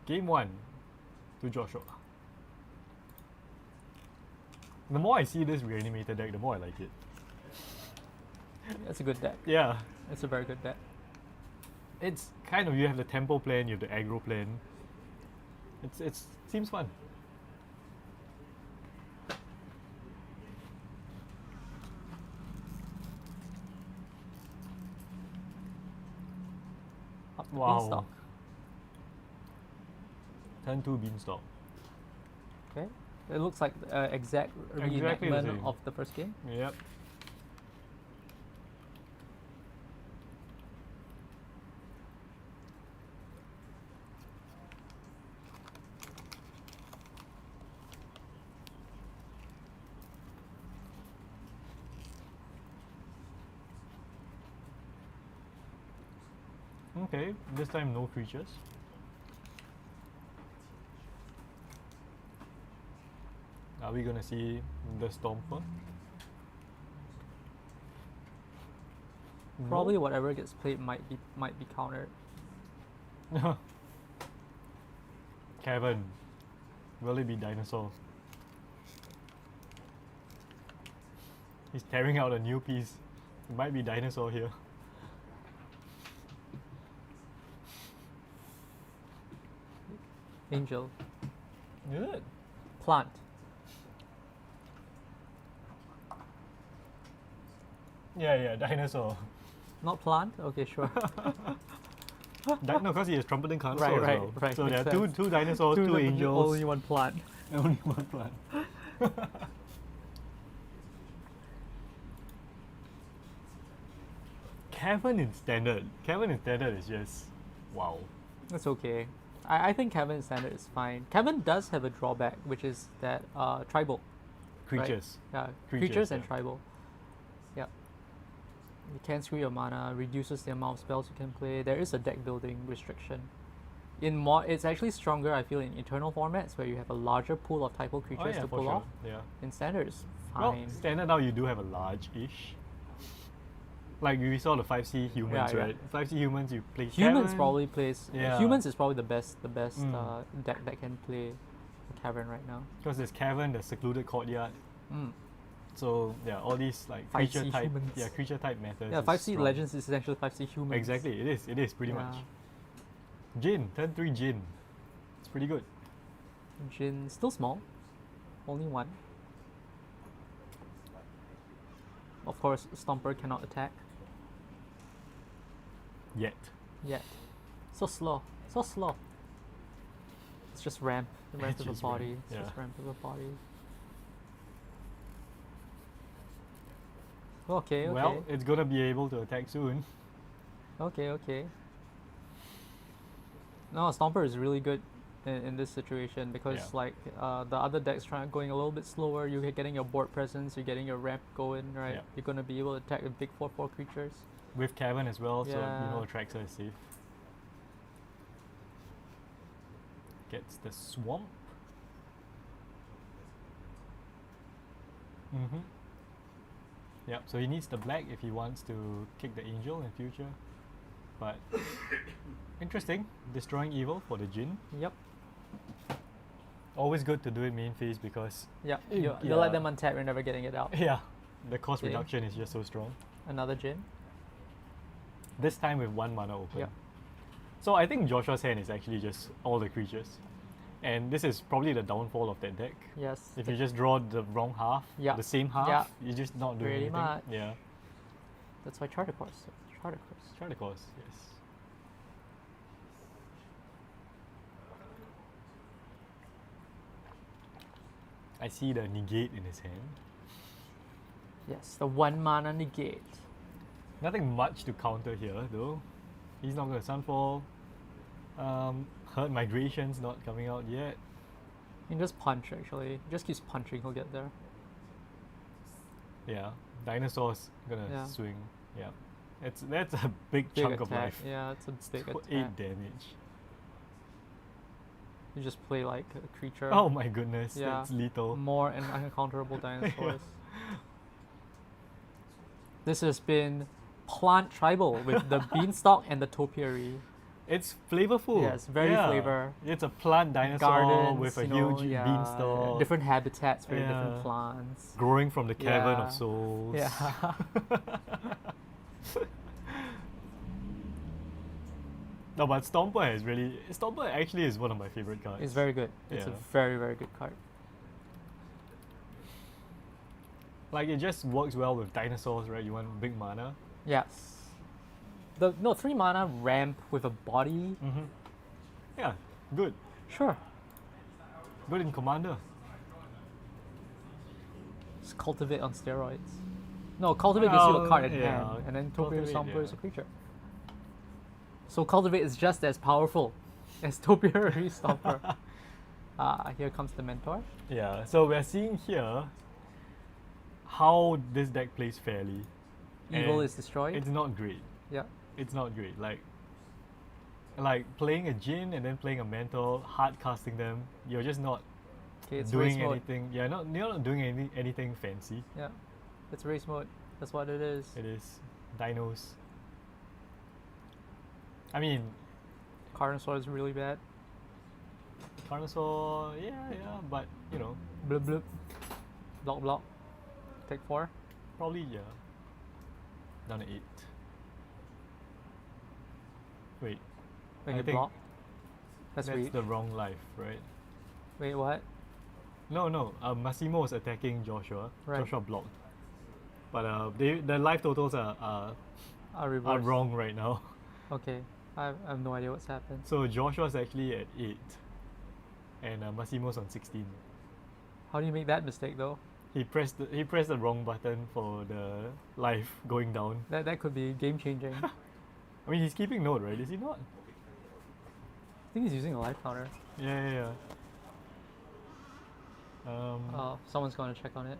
A: game one to Joshua. The more I see this reanimated deck, the more I like it.
B: It's a good deck.
A: Yeah,
B: It's a very good deck.
A: it's kind of, you have the tempo plan, you have the aggro plan. It's seems fun.
B: Up the
A: Wow.
B: Beanstalk.
A: Turn 2 Beanstalk.
B: Okay. It looks like exact
A: Exactly the
B: reenactment
A: same.
B: of the first game.
A: Yep. Okay, this time no creatures. Are we gonna see the Stomper?
B: Probably whatever gets played might be countered.
A: No. Kevin, will it be dinosaur? He's tearing out a new piece. It might be dinosaur here.
B: Angel.
A: Good.
B: Plant.
A: Yeah, dinosaur.
B: Not plant? Okay, sure.
A: No, because he has trumpeting
B: Right,
A: console as
B: right,
A: well.
B: right,
A: So there
B: makes
A: are
B: sense.
A: two dinosaurs, two angels,
B: Only one plant.
A: only one plant. Kevin in standard. Kevin in standard is just wow.
B: That's okay. I think Kevin standard is fine. Kevin does have a drawback, which is that tribal.
A: Creatures.
B: Yeah,
A: Creatures,
B: creatures and
A: yeah.
B: tribal. Yep. You can't screw your mana, reduces the amount of spells you can play. There is a deck building restriction. It's actually stronger, I feel, in eternal formats where you have a larger pool of typo creatures
A: Oh yeah,
B: to
A: for
B: pull
A: sure.
B: off.
A: Yeah.
B: In standard, it's
A: Well,
B: fine.
A: standard now you do have a large-ish. Like we saw the 5C humans,
B: Yeah, yeah.
A: right? 5C humans you play
B: Humans
A: Kevin.
B: probably plays.
A: Yeah.
B: Humans is probably the best
A: Mm.
B: deck that can play a cavern right now.
A: Because there's cavern, there's secluded courtyard.
B: Mm.
A: So yeah, all these like
B: 5C
A: creature type,
B: humans.
A: yeah, creature type methods.
B: Yeah,
A: is
B: 5C
A: strong.
B: Legends is essentially 5C humans.
A: Exactly, it is pretty much. Jin, turn 3 Jin. It's pretty good.
B: Jin, still small. Only one. Of course, Stomper cannot attack
A: Yet.
B: yet. So slow. So slow. It's just ramp. The ramp of a
A: Just
B: body.
A: ramp,
B: It's
A: yeah.
B: just ramp of a body. Okay, okay.
A: Well, it's gonna be able to attack soon.
B: Okay, okay. No, Stomper is really good in this situation because
A: Yeah.
B: like the other decks going a little bit slower. You're getting your board presence. You're getting your ramp going, right?
A: Yeah.
B: You're gonna be able to attack the big 4/4 creatures.
A: With cavern as well, so you
B: Yeah.
A: know Traxxer is safe. Gets the swamp. Mm-hmm. Yep, so he needs the black if he wants to kick the angel in future. But interesting, destroying evil for the Jin.
B: Yep.
A: Always good to do it main phase because
B: Yep.
A: Mm,
B: You let
A: yeah.
B: them untap. You're never getting it out.
A: yeah, the cost
B: Okay.
A: reduction is just so strong.
B: Another Jin.
A: This time with 1 mana open.
B: Yep.
A: So I think Joshua's hand is actually just all the creatures. And this is probably the downfall of that deck.
B: Yes.
A: If you just draw the wrong half,
B: Yeah.
A: the same half,
B: Yeah.
A: you're just not doing
B: Pretty
A: anything.
B: much.
A: Yeah.
B: That's why Charter Course. Charter Course.
A: Try the course, yes. I see the negate in his hand.
B: Yes, the 1 mana negate.
A: Nothing much to counter here though. He's not gonna Sunfall. Hurt Migration's not coming out yet.
B: You can just punch actually. He just keeps punching, he'll get there.
A: Yeah. Dinosaur's gonna
B: Yeah.
A: swing. Yeah. That's a big
B: Big
A: chunk
B: attack.
A: of life.
B: Yeah, it's a big attack.
A: 8 damage.
B: You just play like a creature.
A: Oh my goodness,
B: Yeah.
A: that's lethal.
B: More and uncounterable dinosaurs. This has been Plant Tribal with the Beanstalk and the Topiary.
A: It's flavorful.
B: Yes, very flavor.
A: It's a plant dinosaur
B: Gardens,
A: with a
B: you know,
A: huge
B: yeah,
A: beanstalk.
B: different habitats for your
A: Yeah.
B: different plants.
A: Growing from the cavern
B: Yeah.
A: of souls.
B: Yeah.
A: No, but Stomper actually is one of my favorite cards.
B: It's very good. It's a
A: Yeah.
B: very, very good card.
A: Like it just works well with dinosaurs, right? You want big mana.
B: Yes. 3 mana ramp with a body.
A: Mm-hmm. Yeah, good.
B: Sure.
A: Good in Commander.
B: It's Cultivate on steroids. No, Cultivate gives you a
A: Well,
B: card in
A: yeah,
B: hand, and then Topiary
A: Cultivate,
B: Stomper is
A: yeah.
B: a creature. So Cultivate is just as powerful as Topiary Stomper. Here comes the Mentor.
A: Yeah, so we're seeing here how this deck plays fairly.
B: Evil
A: And
B: is destroyed.
A: It's not great.
B: Yeah.
A: It's not great. Like playing a Jin and then playing a Mentor, hard casting them. You're just not
B: Okay, it's
A: doing
B: race mode.
A: anything. Yeah, you're not doing anything fancy.
B: Yeah. It's race mode. That's what it is.
A: It is dinos. I mean,
B: Carnosaur is really bad.
A: Carnosaur, yeah, but you know,
B: Bloop bloop. Block block. Take 4.
A: probably yeah. Down to 8. Wait,
B: Make
A: I
B: it
A: think
B: block. That's
A: that's
B: reach.
A: the wrong life, right?
B: Wait, what?
A: No. Massimo was attacking Joshua.
B: Right.
A: Joshua blocked. But the life totals are
B: Reverse.
A: wrong right now.
B: Okay. I have no idea what's happened.
A: So Joshua's actually at 8, and Massimo's on 16.
B: How do you make that mistake though?
A: He pressed the wrong button for the life going down.
B: That could be game changing. I
A: I mean, he's keeping note, right? Is he not?
B: think he's using a life counter.
A: Yeah.
B: Someone's going to check on it.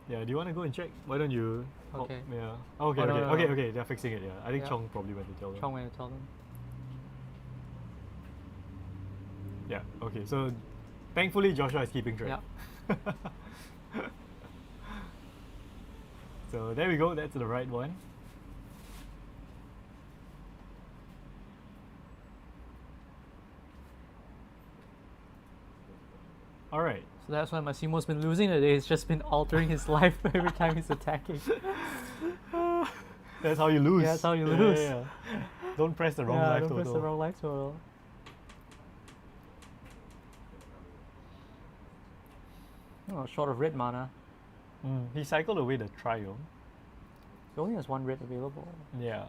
A: Yeah, do you want to go and check? Why don't you?
B: Okay.
A: Yeah. Okay,
B: Oh, no, no, no.
A: okay. They're fixing it. Yeah, I think
B: Yeah.
A: Chong probably went to tell them.
B: Chong went to tell them.
A: Yeah. Okay. So, thankfully, Joshua is keeping track.
B: Yeah.
A: So there we go. That's the right one. Alright.
B: So that's why Massimo's been losing today. He's just been altering his life every time he's attacking.
A: That's how you lose.
B: Yeah, that's how you lose.
A: Yeah. Don't press the wrong
B: Yeah,
A: life
B: don't
A: total.
B: press the wrong life total. Oh, short of red mana.
A: He cycled away the Triome.
B: He only has one red available.
A: Yeah.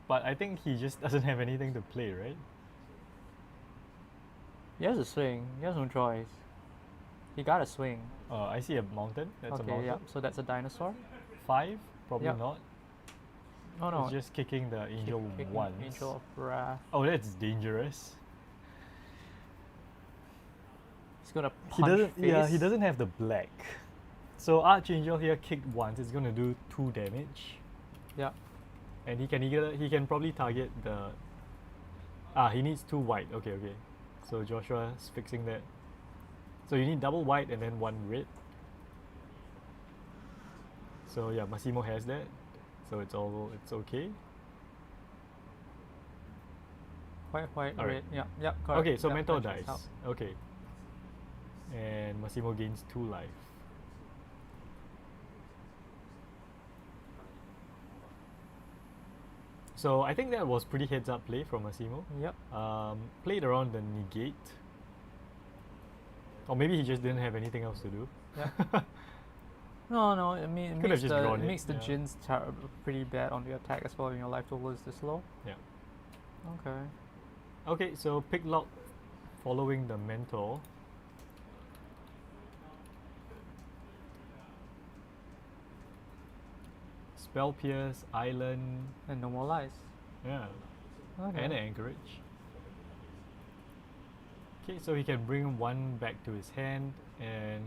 A: But I think he just doesn't have anything to play, right?
B: He has a swing. He has no choice. He got a swing.
A: I see a mountain. That's a
B: Okay,
A: mountain.
B: yeah. So that's a dinosaur.
A: 5? Probably
B: Yep.
A: not.
B: Oh no.
A: It's just kicking the angel
B: Kicking
A: once.
B: Angel of Wrath.
A: Oh, that's dangerous.
B: He's gonna
A: He
B: punch
A: doesn't.
B: face.
A: Yeah, he doesn't have the black. So Archangel here kicked once. It's gonna do 2 damage,
B: Yeah.
A: and he can probably target the. He needs 2 white. Okay. So Joshua's fixing that. So you need double white and then 1 red. So yeah, Massimo has that. So it's okay.
B: White,
A: Alright.
B: red. Yeah, correct.
A: Okay, so
B: Yeah,
A: mentor
B: that checks
A: dies.
B: out.
A: Okay. And Massimo gains 2 life. So I think that was pretty heads up play from Massimo.
B: Yep.
A: Played around the negate. Or maybe he just didn't have anything else to do.
B: Yeah. No. I mean, it
A: Could have
B: makes
A: just
B: the
A: drawn it,
B: makes the
A: yeah.
B: Jinns pretty bad on the attack as well when your life total is this low.
A: Yeah.
B: Okay.
A: Okay, so pick lock following the mentor. Spell Pierce, Island,
B: And no more lies.
A: yeah,
B: Okay.
A: and an Anchorage. Okay, so he can bring 1 back to his hand, and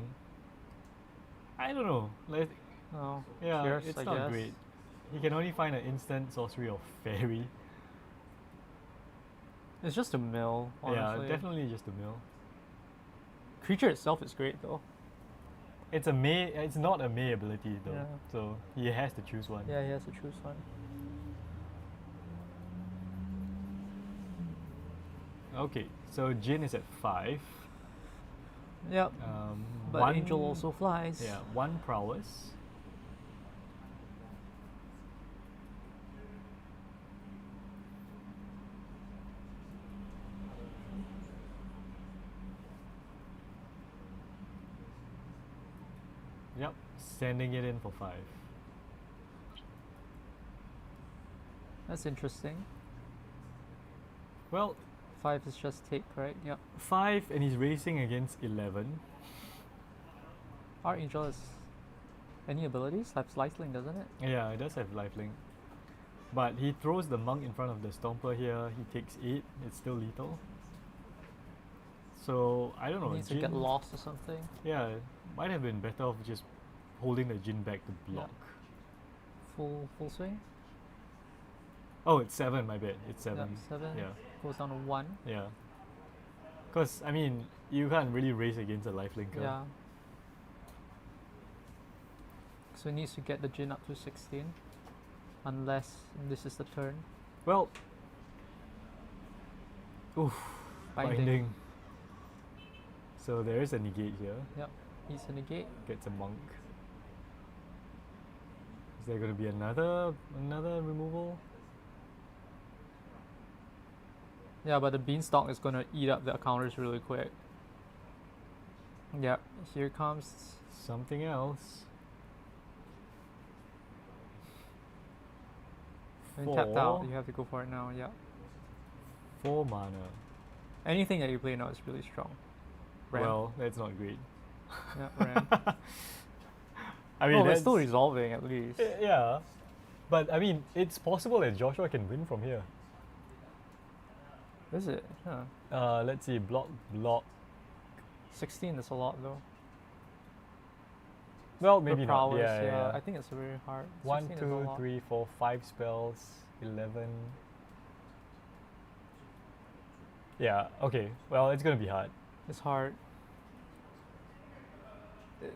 A: I don't know.
B: Oh,
A: Yeah,
B: Pierce,
A: it's
B: I
A: not
B: guess.
A: great. He can only find an instant sorcery of fairy.
B: It's just a mill, honestly.
A: Yeah, definitely just a mill.
B: Creature itself is great though.
A: It's not a May ability though.
B: Yeah.
A: So he has to choose one.
B: Yeah, he has to choose one.
A: Okay, so Jin is at 5.
B: Yep. But
A: one,
B: Angel also flies.
A: Yeah, 1 prowess. Yep, sending it in for 5.
B: That's interesting.
A: Well,
B: 5 is just take, right? Yep.
A: 5 and he's racing against 11.
B: Our Angel has any abilities? Have Sliceling, doesn't it?
A: Yeah, it does have lifelink. But he throws the monk in front of the Stomper here. He takes 8. It's still lethal. So, I don't know.
B: He needs to get
A: Jin-
B: lost or something.
A: Yeah, might have been better off just holding the Jin back to block.
B: Full swing.
A: Oh, it's 7, my bad. It's 7.
B: Yep, 7.
A: Yeah,
B: Goes down to 1.
A: yeah. Because, I mean, you can't really race against a lifelinker.
B: Yeah. So he needs to get the Jin up to 16. Unless this is the turn.
A: Well, oof,
B: Binding.
A: binding. So there is a negate here.
B: Yep. He's a negate.
A: Gets a monk. Is there going to be another removal?
B: Yeah, but the Beanstalk is gonna eat up the counters really quick. Yep. Here comes.
A: Something else.
B: When tapped out,
A: 4.
B: you have to go for it now. Yeah.
A: 4 mana.
B: Anything that you play now is really strong. Ram.
A: Well, that's not great.
B: Yeah, Ram.
A: I mean,
B: Oh, it's
A: that's,
B: still resolving at least.
A: yeah. But I mean, it's possible that Joshua can win from here.
B: Is it? Huh.
A: Let's see, block.
B: 16 is a lot though.
A: Well,
B: For
A: maybe not.
B: prowess,
A: Yeah.
B: I think it's very hard.
A: 1,
B: 16 is a
A: 2,
B: lot.
A: 3, 4, 5 spells. 11. Yeah. Okay. Well, it's gonna be hard.
B: It's hard.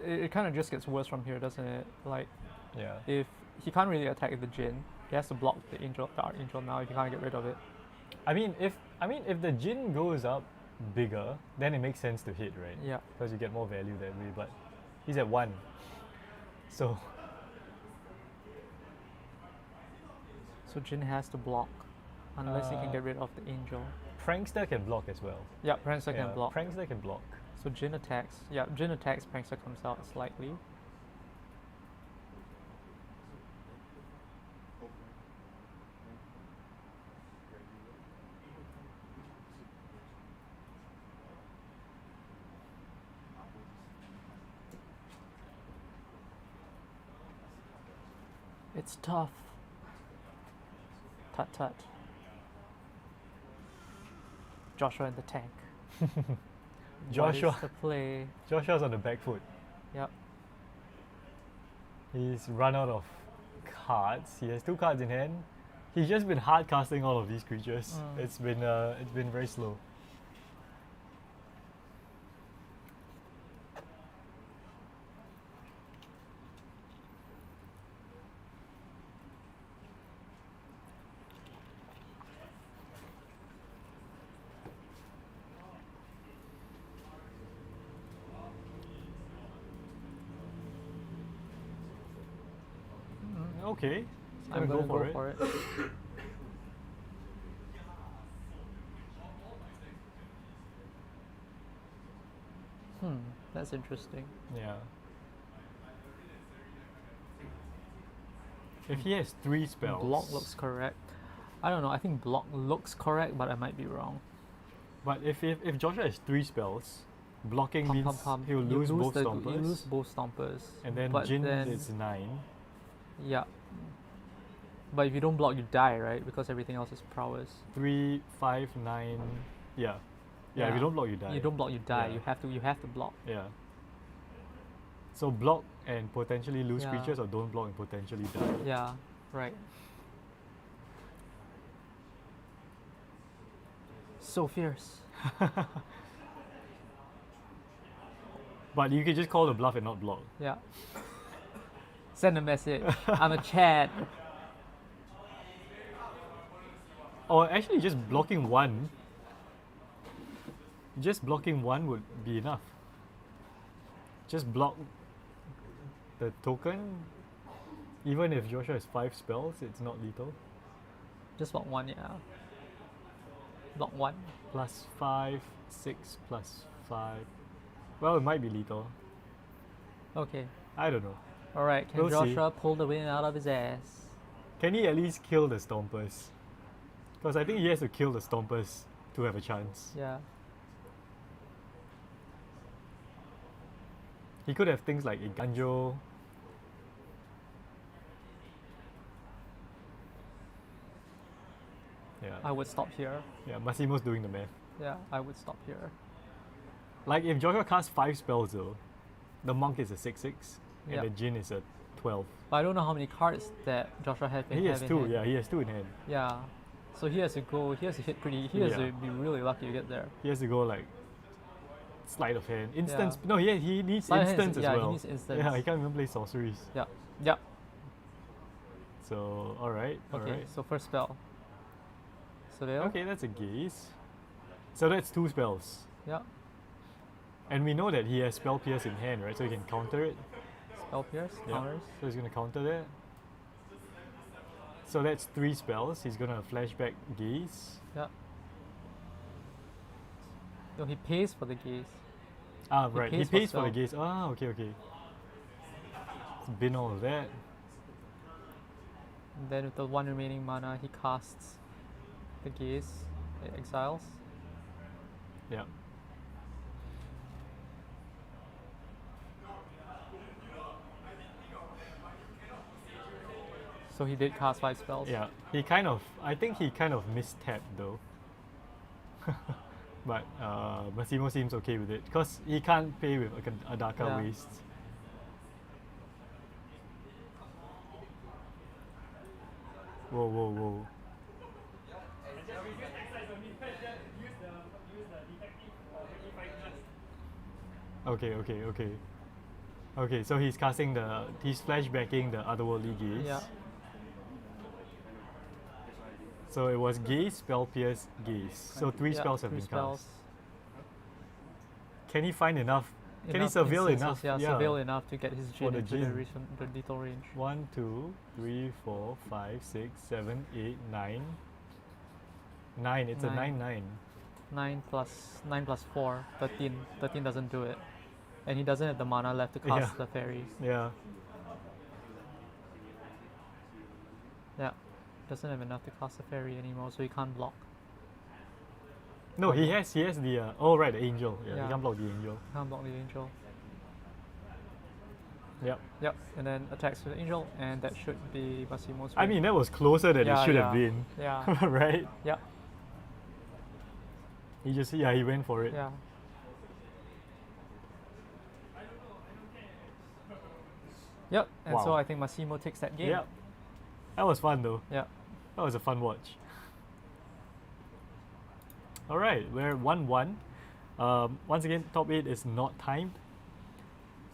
B: It kind of just gets worse from here, doesn't it? Like,
A: Yeah.
B: if he can't really attack the Jin, he has to block the Archangel now if he can't get rid of it.
A: I mean, if the Jin goes up, bigger, then it makes sense to hit, right?
B: Yeah.
A: Because you get more value that way. But he's at 1, so
B: So Jin has to block unless he can get rid of the angel.
A: Prankster can block as well.
B: Yeah, Prankster can block.
A: Prankster can block.
B: So Jin attacks. Yeah, Jin attacks, Prankster comes out slightly. It's tough. Tut tut. Joshua in the tank.
A: Joshua.
B: What is the play?
A: Joshua's on the back foot.
B: Yep.
A: He's run out of cards. He has 2 cards in hand. He's just been hard casting all of these creatures. It's been very slow. Okay,
B: I'm
A: gonna
B: gonna
A: go for it.
B: That's interesting.
A: Yeah. If he has 3 spells,
B: Block looks correct. I don't know, I think block looks correct, but I might be wrong.
A: but if Joshua has 3 spells, blocking
B: Pum,
A: means
B: pum, pum.
A: he'll
B: You
A: lose both
B: the-
A: stompers.
B: You lose both stompers.
A: And then
B: but
A: Jin
B: then,
A: is 9.
B: Yeah. But if you don't block, you die, right? Because everything else is prowess.
A: 3, 5, 9. Yeah. Yeah, if you don't block, you die.
B: You don't block, you die.
A: Yeah.
B: You have to block.
A: Yeah. So block and potentially lose
B: Yeah.
A: creatures, or don't block and potentially die.
B: Yeah, right. So fierce.
A: But you can just call the bluff and not block.
B: Yeah. Send a message. I'm a Chad.
A: Or actually, just blocking 1. Just blocking 1 would be enough. Just block the token. Even if Joshua has 5 spells, it's not lethal.
B: Just block 1, yeah. Block 1.
A: Plus 5, 6, plus 5. Well, it might be lethal.
B: Okay.
A: I don't know.
B: Alright, can
A: We'll see.
B: Joshua pull the wind out of his ass?
A: Can he at least kill the Stompers? Because I think he has to kill the Stompers to have a chance.
B: Yeah.
A: He could have things like Iganjo. Yeah.
B: I would stop here.
A: Yeah, Massimo's doing the math.
B: Yeah, I would stop here.
A: Like if Joshua casts 5 spells though, the monk is a 6/6 and
B: Yep.
A: the Jin is a 12.
B: But I don't know how many cards that Joshua has
A: He has
B: have in
A: 2,
B: hand.
A: yeah, he has 2 in hand.
B: Yeah. So he has to hit pretty, he has
A: Yeah.
B: to be really lucky to get there.
A: He has to go like sleight of hand. Instance, no, he needs
B: Sleight of hand is-
A: instance as
B: yeah, he
A: well.
B: needs instance.
A: Yeah, he can't even play sorceries.
B: Yeah. Yeah.
A: So, alright,
B: Okay,
A: alright.
B: so first spell. Surveil.
A: Okay, that's a gaze. So that's 2 spells.
B: Yeah.
A: And we know that he has Spell Pierce in hand, right? So he can counter it.
B: Spell pierce,
A: Yeah.
B: counters.
A: So he's going to counter that. So that's 3 spells. He's going to flashback gaze.
B: Yeah. No, he pays for the gaze.
A: Ah, right. He
B: pays for
A: pays for the
B: spell.
A: gaze. Ah, okay, okay. Let's bin all of that.
B: And then with the 1 remaining mana, he casts the gaze, it exiles.
A: Yeah.
B: So he did cast 5 spells.
A: Yeah. I think he kind of mistapped though. But Massimo seems okay with it because he can't pay with a Adaka
B: Yeah.
A: waste. Whoa, whoa, whoa. Okay, okay, okay. Okay, so he's flashbacking the otherworldly gaze.
B: Yeah.
A: So it was gaze, spell pierce, gaze. So 3
B: Yeah,
A: spells have
B: 3
A: been
B: spells.
A: cast. can he find enough? Can he
B: Enough
A: surveil
B: instances,
A: enough?
B: Yeah, surveil enough to get his
A: For
B: Jin
A: the
B: into
A: Jin.
B: the lethal range.
A: 1, 2, 3, 4, 5, 6, 7, 8, 9. 9. It's a 9, 9.
B: 9 plus 4, 13. 13 doesn't do it. And he doesn't have the mana left to cast
A: Yeah.
B: the fairy.
A: Yeah.
B: Yeah. Doesn't have enough to cast the fairy anymore, so he can't block.
A: No,
B: Oh,
A: he
B: no.
A: has the oh right, the angel. Yeah,
B: Yeah.
A: he can't block the angel.
B: Can't block the angel.
A: Yep.
B: Yep, and then attacks with the angel, and that should be Massimo's
A: I
B: win.
A: mean, that was closer than it should have been.
B: Yeah.
A: Right?
B: Yeah.
A: He just, he went for it.
B: Yeah. Yep, and so
A: Wow.
B: I think Massimo takes that game.
A: Yep. That was fun though.
B: Yeah.
A: That was a fun watch. Alright, we're 1-1. Once again, top 8 is not timed.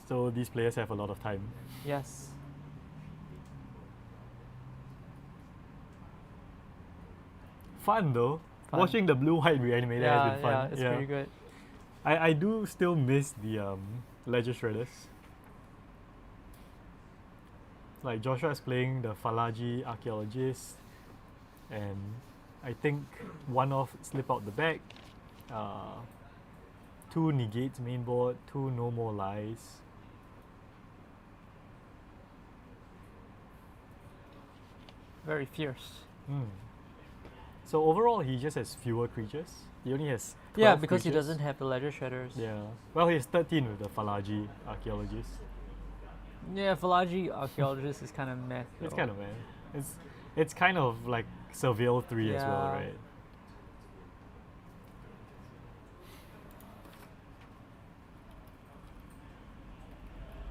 A: So these players have a lot of time.
B: Yes.
A: Fun though.
B: Fun.
A: Watching the blue-white reanimator has been fun.
B: Yeah, it's pretty good.
A: I do still miss the Ledger Shredders. Like Joshua is playing the Falaji Archaeologist, and I think one off slip out the back, 2 negates main board, 2 no more lies.
B: Very fierce.
A: So overall, he just has fewer creatures. He only has 12
B: Yeah, because he
A: creatures.
B: doesn't have the ledger shredders.
A: Yeah. Well, he has 13 with the Falaji Archaeologist.
B: Yeah, Falaji Archaeologist is kind of meh.
A: It's
B: though.
A: kind of man. It's kind of like Surveil 3 as well,
B: Yeah.
A: right?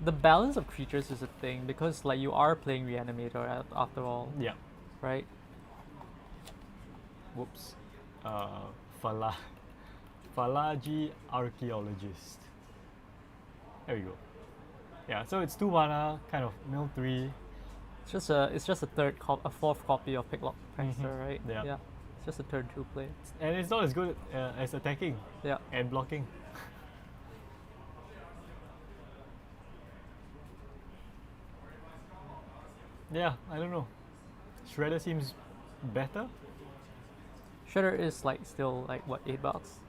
B: The balance of creatures is a thing because like you are playing Reanimator after all,
A: Yeah.
B: right?
A: Whoops. Falaji Archaeologist. There we go. Yeah, so it's 2 mana, kind of mill 3.
B: It's just a fourth copy of Picklock Prankster, right?
A: Yeah.
B: It's just a turn 2 play.
A: And it's not as good as attacking
B: Yeah.
A: and blocking. Yeah, I don't know. Shredder seems better.
B: Shredder is like still like what, $8,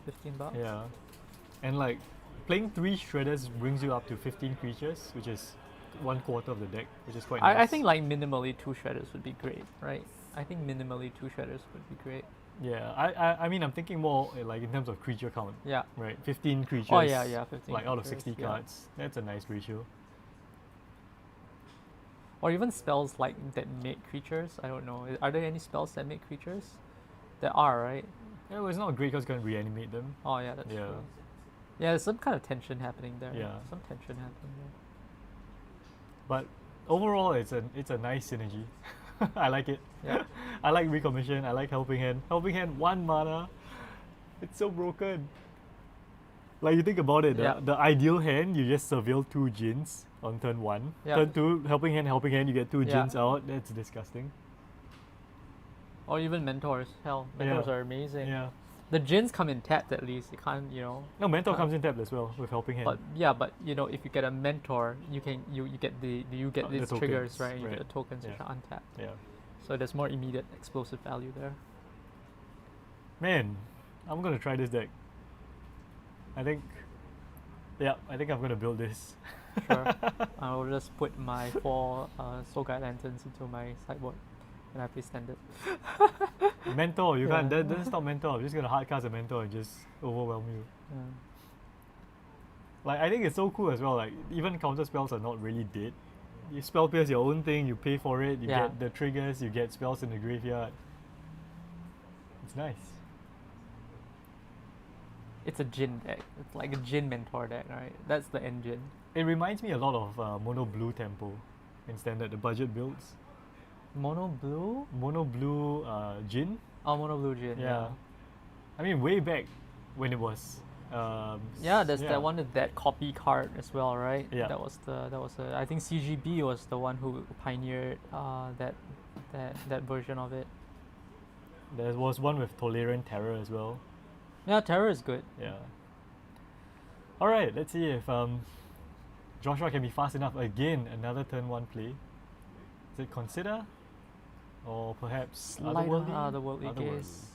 B: $15?
A: Yeah. And like playing 3 Shredders brings you up to 15 creatures, which is 1/4 of the deck, which is quite nice.
B: I think like minimally 2 Shredders would be great, right? I think minimally 2 Shredders would be great.
A: Yeah, I mean I'm thinking more like in terms of creature count,
B: Yeah.
A: right? 15 creatures.
B: Oh yeah, 15.
A: Like out of
B: creatures,
A: 60
B: yeah.
A: cards. That's a nice ratio.
B: Or even spells like that make creatures. I don't know. Are there any spells that make creatures? There are, right?
A: Yeah, well, it's not great because it's going to reanimate them.
B: Oh yeah, that's
A: Yeah.
B: true. Yeah, there's some kind of tension happening there.
A: Yeah.
B: Some tension happening there.
A: But overall, it's a nice synergy. I like it.
B: Yeah.
A: I like Recommission. I like Helping Hand. Helping Hand, 1 mana. It's so broken. Like you think about it,
B: Yeah.
A: the ideal hand, you just surveil 2 Jins on turn 1.
B: Yeah.
A: Turn 2, Helping Hand, you get 2
B: Yeah.
A: Jins out. That's disgusting.
B: Or even mentors. Hell,
A: Yeah.
B: mentors are amazing.
A: Yeah.
B: The Jins come in tapped at least. They can't,
A: No, Mentor comes in tapped as well with Helping Hand.
B: But if you get a mentor, you get
A: the
B: these
A: tokens,
B: triggers, right? You
A: right.
B: get the tokens which
A: Yeah.
B: are untapped.
A: Yeah.
B: So there's more immediate explosive value there.
A: Man, I'm gonna try this deck. I think I'm gonna build this.
B: Sure. I'll just put my 4 Soul Guide Lanterns into my sideboard and I play standard.
A: Mentor, you can't.
B: Yeah.
A: That doesn't stop Mentor. I'm just gonna hard cast a Mentor and just overwhelm you.
B: Yeah.
A: Like I think it's so cool as well. Like even counter spells are not really dead. You spell pierce your own thing. You pay for it. You
B: Yeah.
A: get the triggers. You get spells in the graveyard. It's nice.
B: It's a Jin deck. It's like a Jin mentor deck, right? That's the engine.
A: It reminds me a lot of Mono Blue Tempo in standard, the budget builds.
B: Mono blue?
A: Mono Blue Jin.
B: Oh, mono blue Jin.
A: Yeah. I mean, way back when it was.
B: Yeah, there's that one with that copy card as well, right?
A: Yeah.
B: That was I think CGB was the one who pioneered that version of it.
A: There was one with Tolerant Terror as well.
B: Yeah, Terror is good.
A: Yeah. All right, let's see if Joshua can be fast enough again. Another turn 1 play. Is it consider? Or perhaps
B: Slight on
A: otherworldly?
B: otherworldly gaze.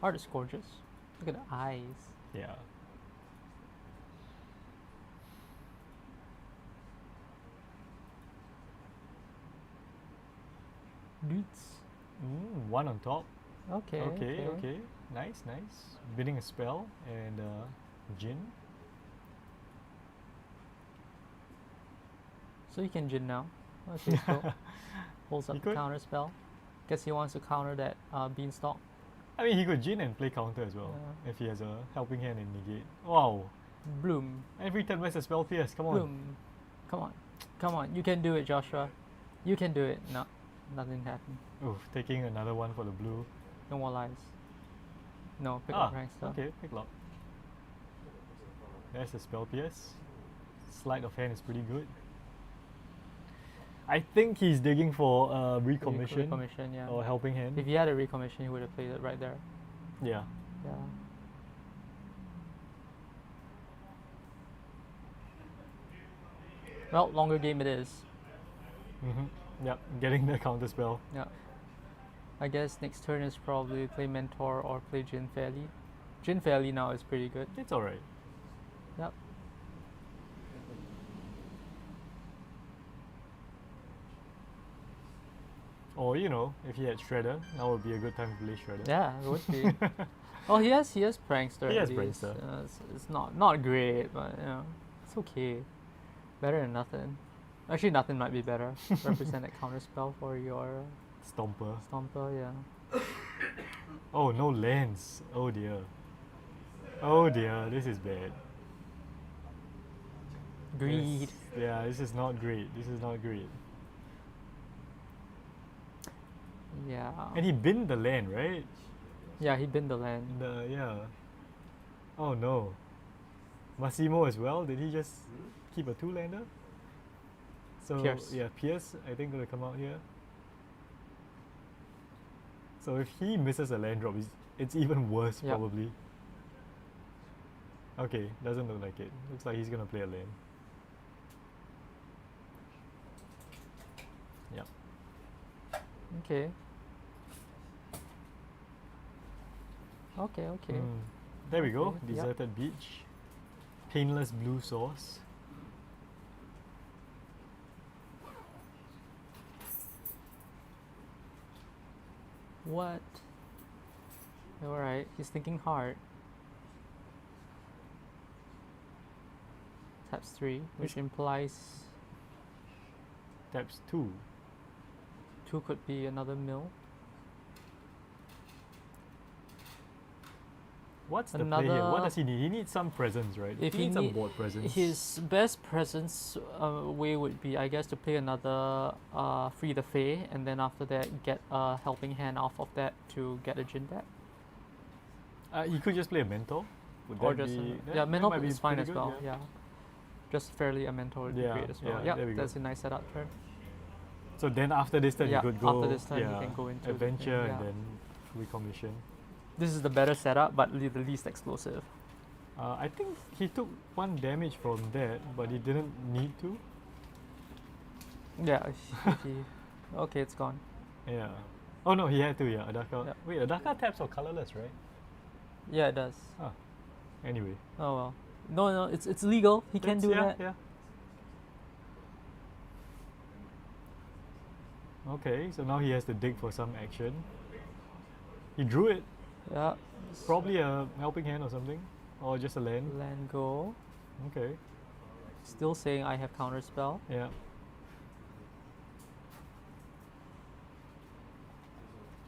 B: Art is gorgeous. Look at the eyes.
A: Yeah.
B: Beats.
A: One on top.
B: Okay.
A: Okay. Nice. Bidding a spell and Jin.
B: So you can Jin now. Okay, cool. Holds
A: He
B: up the
A: could.
B: counter spell. Guess he wants to counter that beanstalk.
A: I mean, he could Jin and play counter as well if he has a helping hand and negate. Wow.
B: Bloom.
A: Every turn where's a spell pierce? Come on.
B: Bloom. Come on. You can do it, Joshua. You can do it. No, nothing happened.
A: Oof, taking another one for the blue.
B: No more lies. No, pick up rank stuff.
A: Okay, pick lock. There's a spell pierce. Sleight of hand is pretty good. I think he's digging for recommission
B: Recommission, yeah.
A: or helping hand.
B: If he had a recommission, he would have played it right there.
A: Yeah.
B: Yeah. Well, longer game it is.
A: Yep, getting the counter spell.
B: Yeah. I guess next turn is probably play Mentor or play Jin fairly. Jin fairly now is pretty good.
A: It's alright.
B: Yep.
A: Or if he had Shredder, now would be a good time to play Shredder.
B: Yeah, it would be. Oh, he has Prankster.
A: He has
B: at least.
A: Prankster.
B: It's not great, but it's okay. Better than nothing. Actually, nothing might be better. Represent that counter spell for your
A: Stomper.
B: Stomper, yeah.
A: Oh, no lands. Oh dear. Oh dear, this is bad.
B: Greed.
A: Yeah, this is not great.
B: Yeah.
A: And he binned the land, right?
B: Yeah, he binned the land.
A: Yeah. Oh no. Massimo as well? Did he just keep a 2-lander? So
B: Pierce.
A: yeah, Pierce I think gonna come out here. So if he misses a land drop, it's even worse
B: Yep.
A: probably. Okay, doesn't look like it. Looks like he's gonna play a land. Yep.
B: Okay. Okay.
A: There we go.
B: Okay, yep.
A: Deserted beach. Painless blue sauce.
B: What? Alright, he's thinking hard. Taps 3, which implies
A: Taps 2.
B: 2 could be another mill.
A: What's the play here? What does he need? He needs some presence, right?
B: If
A: he needs some board presence.
B: His best presence way would be, I guess, to play another Free the Fae, and then after that get a helping hand off of that to get a Jin deck.
A: He could just play a mentor. Would
B: Or
A: that
B: just
A: be,
B: yeah, mentor
A: might be
B: is fine
A: pretty
B: as
A: good,
B: well. Yeah. Just fairly a mentor would be
A: Yeah,
B: great as well.
A: yeah,
B: Yeah,
A: there we go.
B: that's a nice setup turn.
A: So then after this turn,
B: Yeah,
A: you could go.
B: after this turn, you
A: yeah,
B: can go into the
A: adventure
B: thing,
A: and
B: yeah.
A: then recommission.
B: This is the better setup, but the least explosive.
A: I think he took 1 damage from that, but he didn't need to.
B: Yeah. Okay, it's gone.
A: Yeah. Oh no, he had to. Yeah, Adaka.
B: Yeah.
A: Wait, Adaka taps are colorless, right?
B: Yeah, it does.
A: Oh. Anyway.
B: Oh well. No, it's legal. He can do
A: yeah,
B: that.
A: Yeah. Okay, so now he has to dig for some action. He drew it.
B: Yeah.
A: Probably a helping hand or something, or just a land.
B: Land go.
A: Okay.
B: Still saying I have counter spell.
A: Yeah.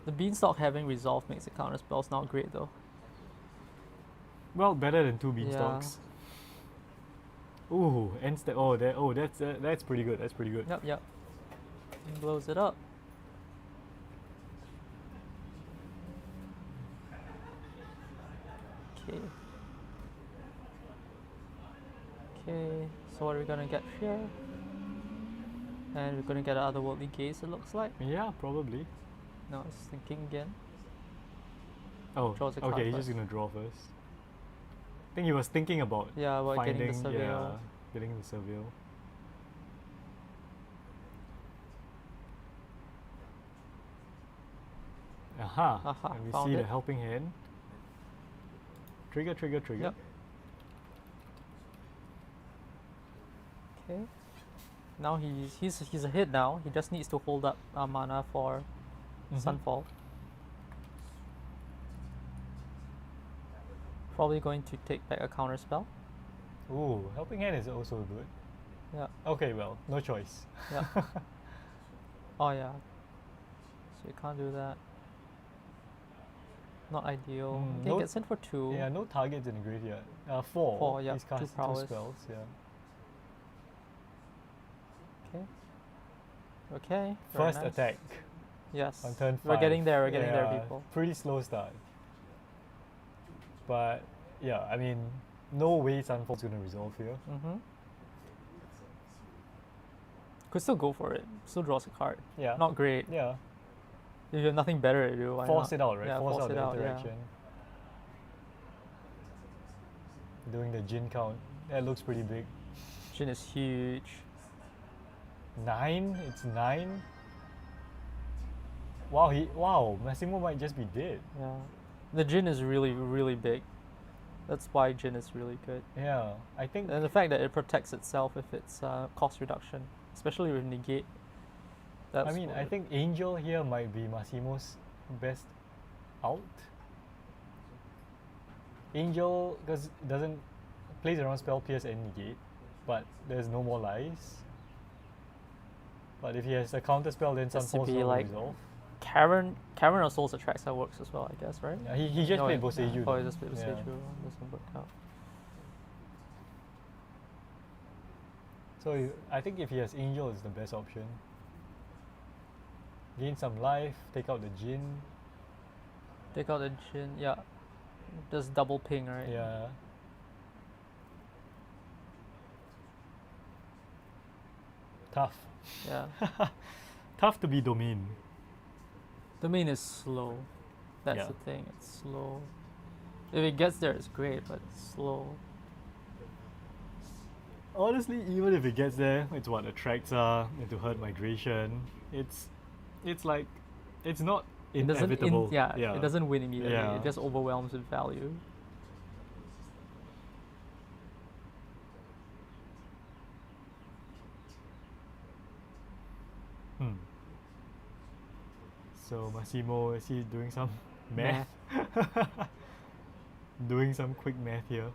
B: The beanstalk having resolve makes the counter spells not great though.
A: Well, better than 2 beanstalks. Ooh, end step. Oh, that's pretty good. That's pretty good.
B: Yep. And blows it up. Okay, so what are we gonna get here? And we're gonna get an otherworldly gaze, it looks like.
A: Yeah, probably.
B: No, it's thinking again.
A: Oh,
B: Draws a card
A: okay, he's
B: first.
A: just gonna draw first. I think he was thinking about
B: Yeah, about
A: finding,
B: getting the surveil.
A: getting the surveil. Aha!
B: Aha,
A: And we
B: found
A: see the
B: it.
A: helping hand. Trigger, trigger, trigger.
B: Yep. Okay. Now he's a hit now. He just needs to hold up mana for Sunfall. Probably going to take back a counter spell.
A: Ooh, helping hand is also good.
B: Yeah.
A: Okay, well, no choice.
B: Yeah. Oh yeah. So you can't do that. Not ideal. Okay,
A: no-
B: gets in for 2.
A: Yeah, no targets in the graveyard. 4.
B: 4, yeah,
A: He's
B: 2
A: cast 2
B: prowess.
A: spells, yeah.
B: Okay. Okay. very
A: First
B: nice.
A: attack
B: Yes.
A: on turn 5.
B: We're getting there. We're getting there,
A: Yeah,
B: people.
A: Pretty slow start. But, yeah, I mean, no way Sunfall's gonna resolve here.
B: Could still go for it. Still draws a card.
A: Yeah.
B: Not great.
A: Yeah.
B: If you have nothing better to do, why
A: Force
B: not?
A: it out, right?
B: Yeah,
A: force out
B: it
A: the
B: out,
A: interaction. Doing the Jin count. That looks pretty big.
B: Yeah. Jin is huge.
A: 9? It's 9? Wow, Massimo might just be dead.
B: Yeah. The Jin is really, really big. That's why Jin is really good.
A: Yeah, I think
B: And the fact that it protects itself if it's cost reduction, especially with negate. That's
A: I mean, I
B: what-
A: think Angel here might be Massimo's best out. Angel, because doesn't plays around spell pierce and negate, but there's no more lies. But if he has a counter spell, then
B: Has to
A: Sunfall's
B: be
A: will
B: like-
A: resolve.
B: Cavern of Souls Attracts that works as well, I guess, right?
A: Yeah, he just
B: No,
A: played
B: it-
A: Boseiju.
B: Oh,
A: though.
B: he just played
A: Yeah.
B: Boseiju. Doesn't work out.
A: So I think if he has Angel, it's the best option. Gain some life, take out the Jin.
B: Take out the Jin. Yeah. Just double ping, right?
A: Yeah. Tough.
B: Yeah.
A: Tough to be Domain.
B: Domain is slow. That's
A: Yeah.
B: the thing. It's slow. If it gets there, it's great, but it's slow.
A: Honestly, even if it gets there, it's what attracts into hurt migration. It's like it's not
B: It doesn't.
A: inevitable.
B: It doesn't win immediately.
A: Yeah.
B: It just overwhelms with value.
A: So Massimo, is he doing some math? Doing some quick math here.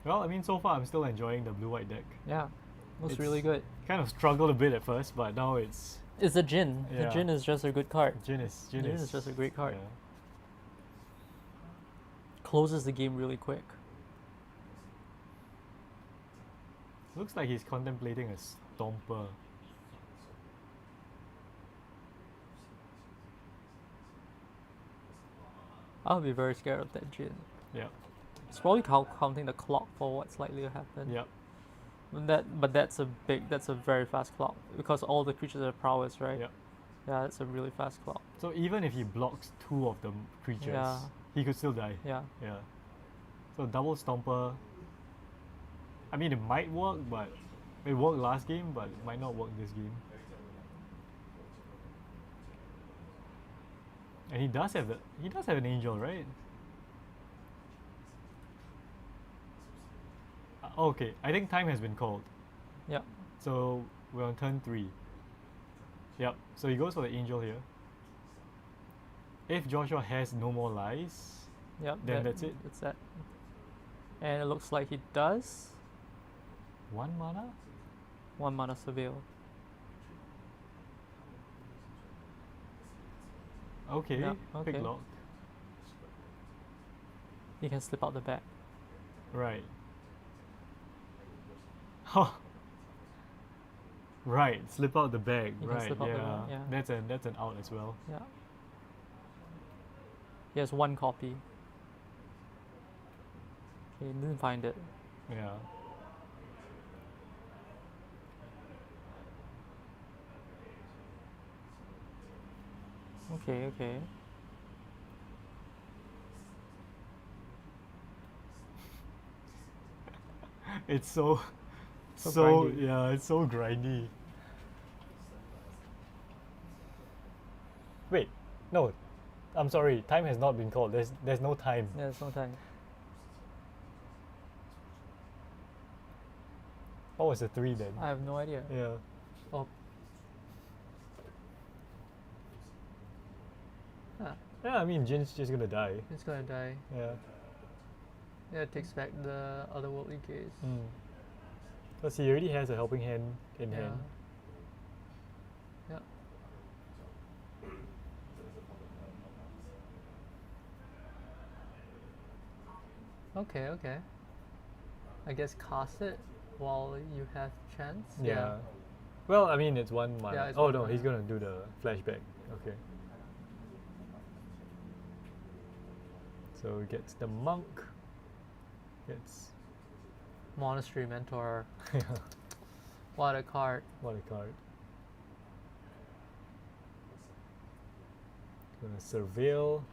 A: Well, I mean, so far I'm still enjoying the blue-white deck.
B: Yeah. Looks
A: It's-
B: really good.
A: Kind of struggled a bit at first, but now it's
B: It's a Jin. The
A: Yeah.
B: Jin is just a good card.
A: Jin is
B: Jin is just a great card.
A: yeah.
B: Closes the game really quick.
A: Looks like he's contemplating a Stomper.
B: I'll be very scared of that Jin.
A: Yeah.
B: It's probably counting the clock for what's likely to happen.
A: Yeah.
B: But that's a very fast clock because all the creatures have prowess, right?
A: Yeah.
B: Yeah, it's a really fast clock.
A: So even if he blocks 2 of the creatures,
B: Yeah.
A: he could still die.
B: Yeah.
A: Yeah. So double Stomper. I mean, it might work, but it worked last game, but it might not work this game. And he does have an Angel, right? Okay, I think time has been called.
B: Yep.
A: So we're on turn 3. Yep. So he goes for the Angel here. If Joshua has no more lies,
B: Yep.
A: then that's it.
B: That's that. And it looks like he does.
A: 1 mana?
B: 1 mana surveil.
A: Okay,
B: Yeah,
A: pick
B: okay.
A: lock.
B: He can slip out the back.
A: Right. Huh. Right, slip out the bag.
B: You can
A: Right,
B: slip out the
A: yeah.
B: bag, yeah.
A: That's an out as well.
B: Yeah. He has one copy. Okay, didn't find it.
A: Yeah.
B: Okay, okay.
A: It's so
B: So
A: so
B: grindy.
A: yeah, it's so grindy. Wait, no. I'm sorry, time has not been called. There's no time.
B: Yeah, sometimes.
A: What was the 3 then?
B: I have no idea.
A: Yeah.
B: Oh. Huh.
A: Yeah, I mean Jin's just gonna die.
B: It's gonna die.
A: Yeah.
B: Yeah, it takes back the otherworldly gaze.
A: Because he already has a helping hand in
B: Yeah.
A: hand.
B: Yeah. Okay, okay. I guess cast it while you have chance.
A: Yeah. Well, I mean it's 1 mana.
B: Yeah, it's
A: oh
B: one
A: no,
B: mana.
A: he's gonna do the flashback. Okay. So he gets the monk. Gets
B: Monastery Mentor.
A: yeah,
B: What a card.
A: what a card. Gonna surveil.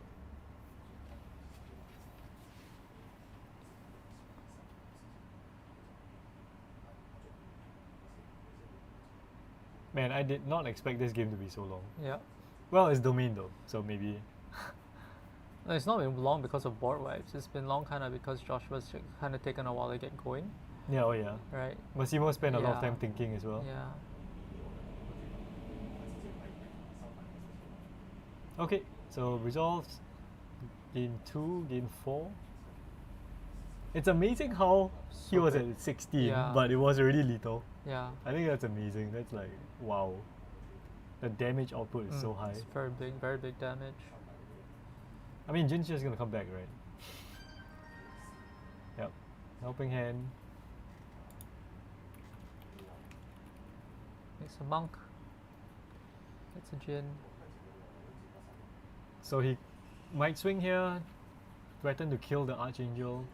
A: Man, I did not expect this game to be so long.
B: Yeah.
A: Well, it's domain though, so maybe.
B: No, it's not been long because of board wipes. It's been long kind of because Joshua's kind of taken a while to get going,
A: Yeah, oh yeah.
B: right?
A: Massimo spent a lot of
B: Yeah.
A: time thinking as well.
B: Yeah.
A: Okay, so resolves. Game 2, game 4. It's amazing how he
B: So
A: was
B: good.
A: at 16,
B: Yeah.
A: but it was already lethal.
B: Yeah.
A: I think that's amazing. That's like, wow. The damage output is so high.
B: It's very big damage.
A: I mean, Jin's just gonna come back, right? Yep. Helping hand.
B: Makes a monk. It's a Jin.
A: So he might swing here, threaten to kill the Archangel.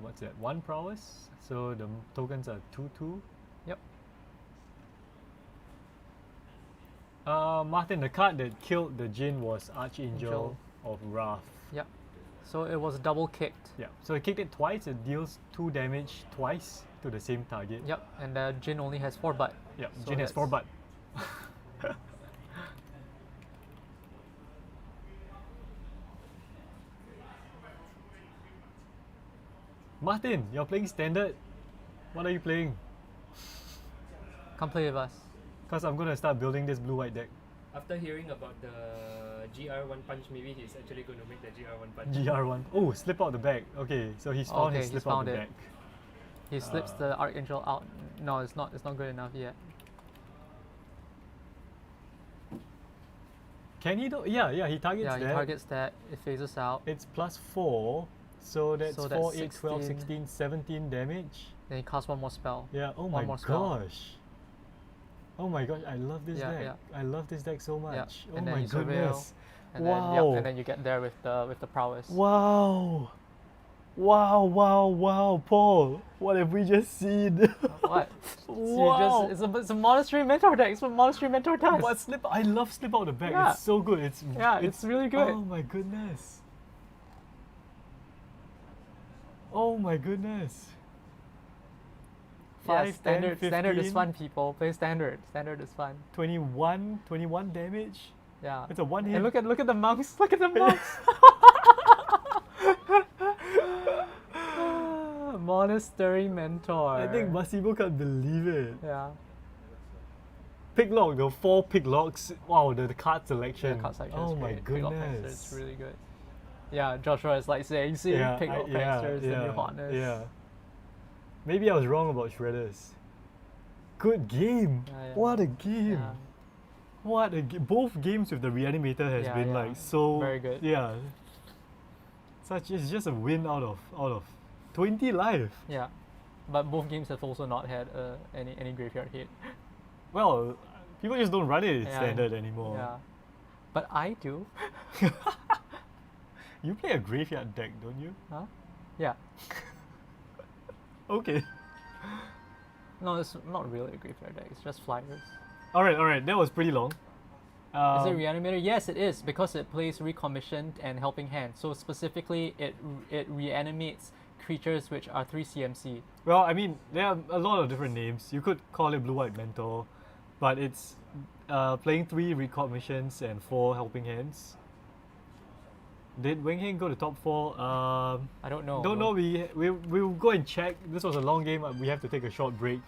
A: What's that? 1 prowess. So the tokens are 2/2.
B: Yep.
A: Martin, the card that killed the Jin was Archangel
B: Angel.
A: of Wrath.
B: Yep. So it was double kicked.
A: Yeah. So he kicked it twice. It deals 2 damage twice to the same target.
B: Yep. And the Jin only has 4 butt.
A: Yep.
B: So
A: Jin has 4 butt. Martin, you're playing standard. What are you playing?
B: Come play with us.
A: Because I'm gonna start building this blue-white deck.
C: After hearing about the GR1 punch, maybe he's actually going to make the GR1 punch.
A: GR1. Oh, slip out the bag. Okay, so he's found
B: Okay,
A: his
B: he's
A: slip out
B: found
A: the
B: it.
A: bag.
B: He slips the Archangel out. No, it's not good enough yet.
A: Can he do? Yeah, he targets
B: Yeah, he
A: that.
B: targets that. It phases out.
A: It's +4, so that's
B: So that's
A: 4, 8, 12,
B: 16.
A: 16, 17 damage.
B: Then he casts one more spell.
A: Yeah, oh
B: One
A: my
B: more spell.
A: gosh. Oh my gosh, I love this
B: Yeah,
A: deck.
B: yeah.
A: I love this deck so much. Oh
B: And then
A: my
B: you surveil,
A: goodness.
B: And
A: Wow.
B: then, and then you get there with the prowess.
A: Wow. Wow, Paul. What have we just seen?
B: What? So
A: Wow.
B: it's a Monastery Mentor deck. It's what Monastery Mentor does.
A: But I love slip out the back.
B: Yeah.
A: It's so good.
B: It's really good.
A: Oh my goodness. Oh my goodness.
B: Yeah,
A: 5, 10,
B: standard
A: 15,
B: standard is fun, people. Play standard. Standard is fun.
A: 21 damage.
B: Yeah.
A: It's a 1 hit.
B: And look at the monks. Look at the monks. Monastery Mentor.
A: I think Massimo can't believe it.
B: Yeah.
A: Picklock, the 4 picklocks. Wow, the card selection.
B: Yeah, card selection
A: Oh
B: is
A: my
B: great. Picklock Prankster
A: goodness.
B: is really good. Yeah, Joshua is like saying, see, Picklock Prankster is the new hotness.
A: Yeah. Maybe I was wrong about Shredders. Good game.
B: Yeah.
A: What a game.
B: Yeah.
A: What a Both games with the reanimator has
B: Yeah,
A: been
B: yeah.
A: like so
B: Very good.
A: Yeah. Such is just a win out of 20 life.
B: Yeah, but both games have also not had any graveyard hit.
A: Well, people just don't run it in
B: Yeah,
A: standard anymore.
B: Yeah, but I do.
A: You play a graveyard deck, don't you?
B: Huh? Yeah.
A: Okay.
B: No, it's not really a graveyard deck. It's just flyers.
A: Alright, that was pretty long.
B: Is it reanimator? Yes, it is, because it plays recommissioned and helping hand. So specifically, it reanimates creatures which are 3 CMC.
A: Well, I mean, there are a lot of different names. You could call it Blue-White Mentor, but it's playing 3 recommissions and 4 helping hands. Did Weng Heng go to top 4?
B: I don't know.
A: Don't know. We'll go and check. This was a long game. We have to take a short break.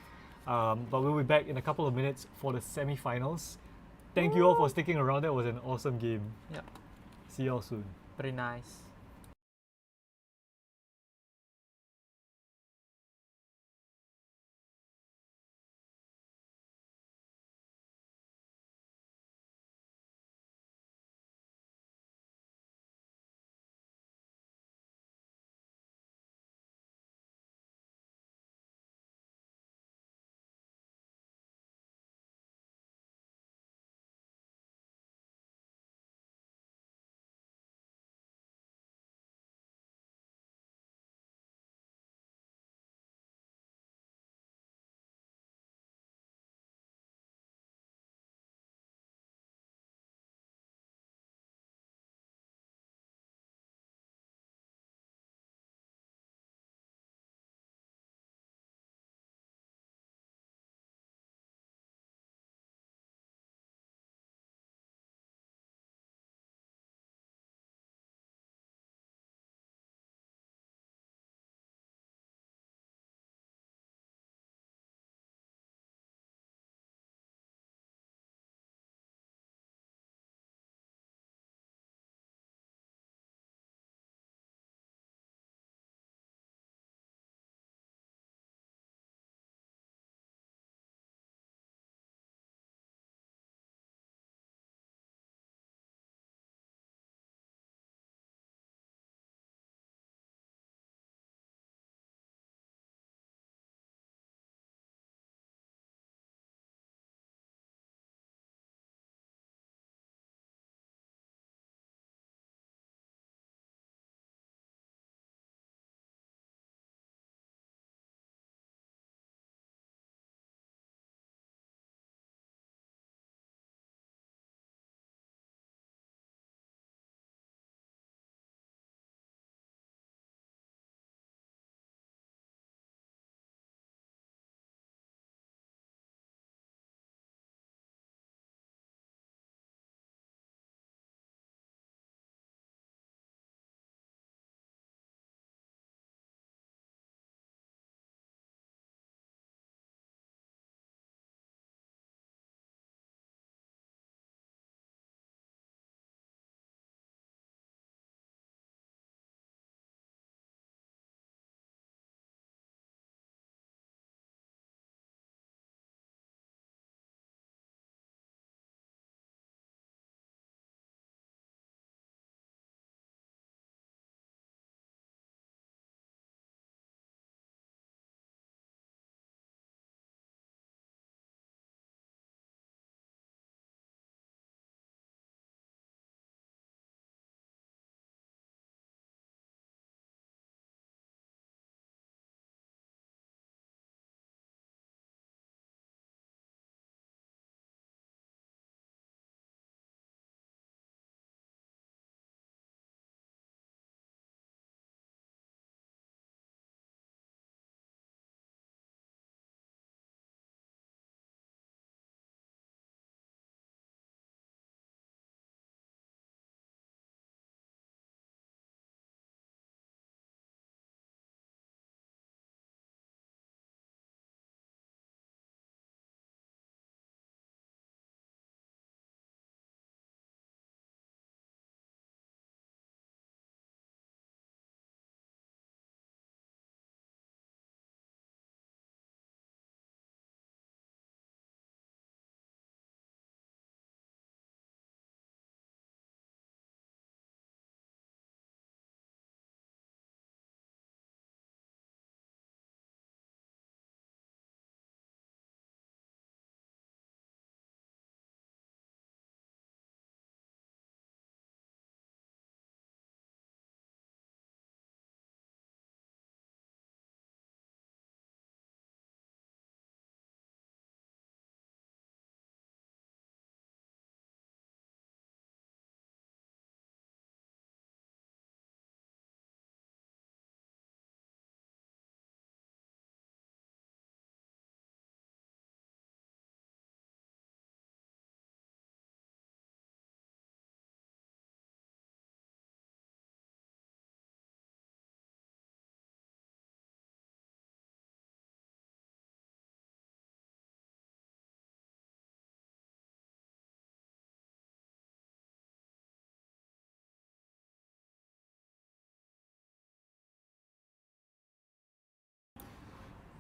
A: But we'll be back in a couple of minutes for the semi-finals. Thank you all for sticking around. That was an awesome game.
B: Yep.
A: See y'all soon.
B: Very nice.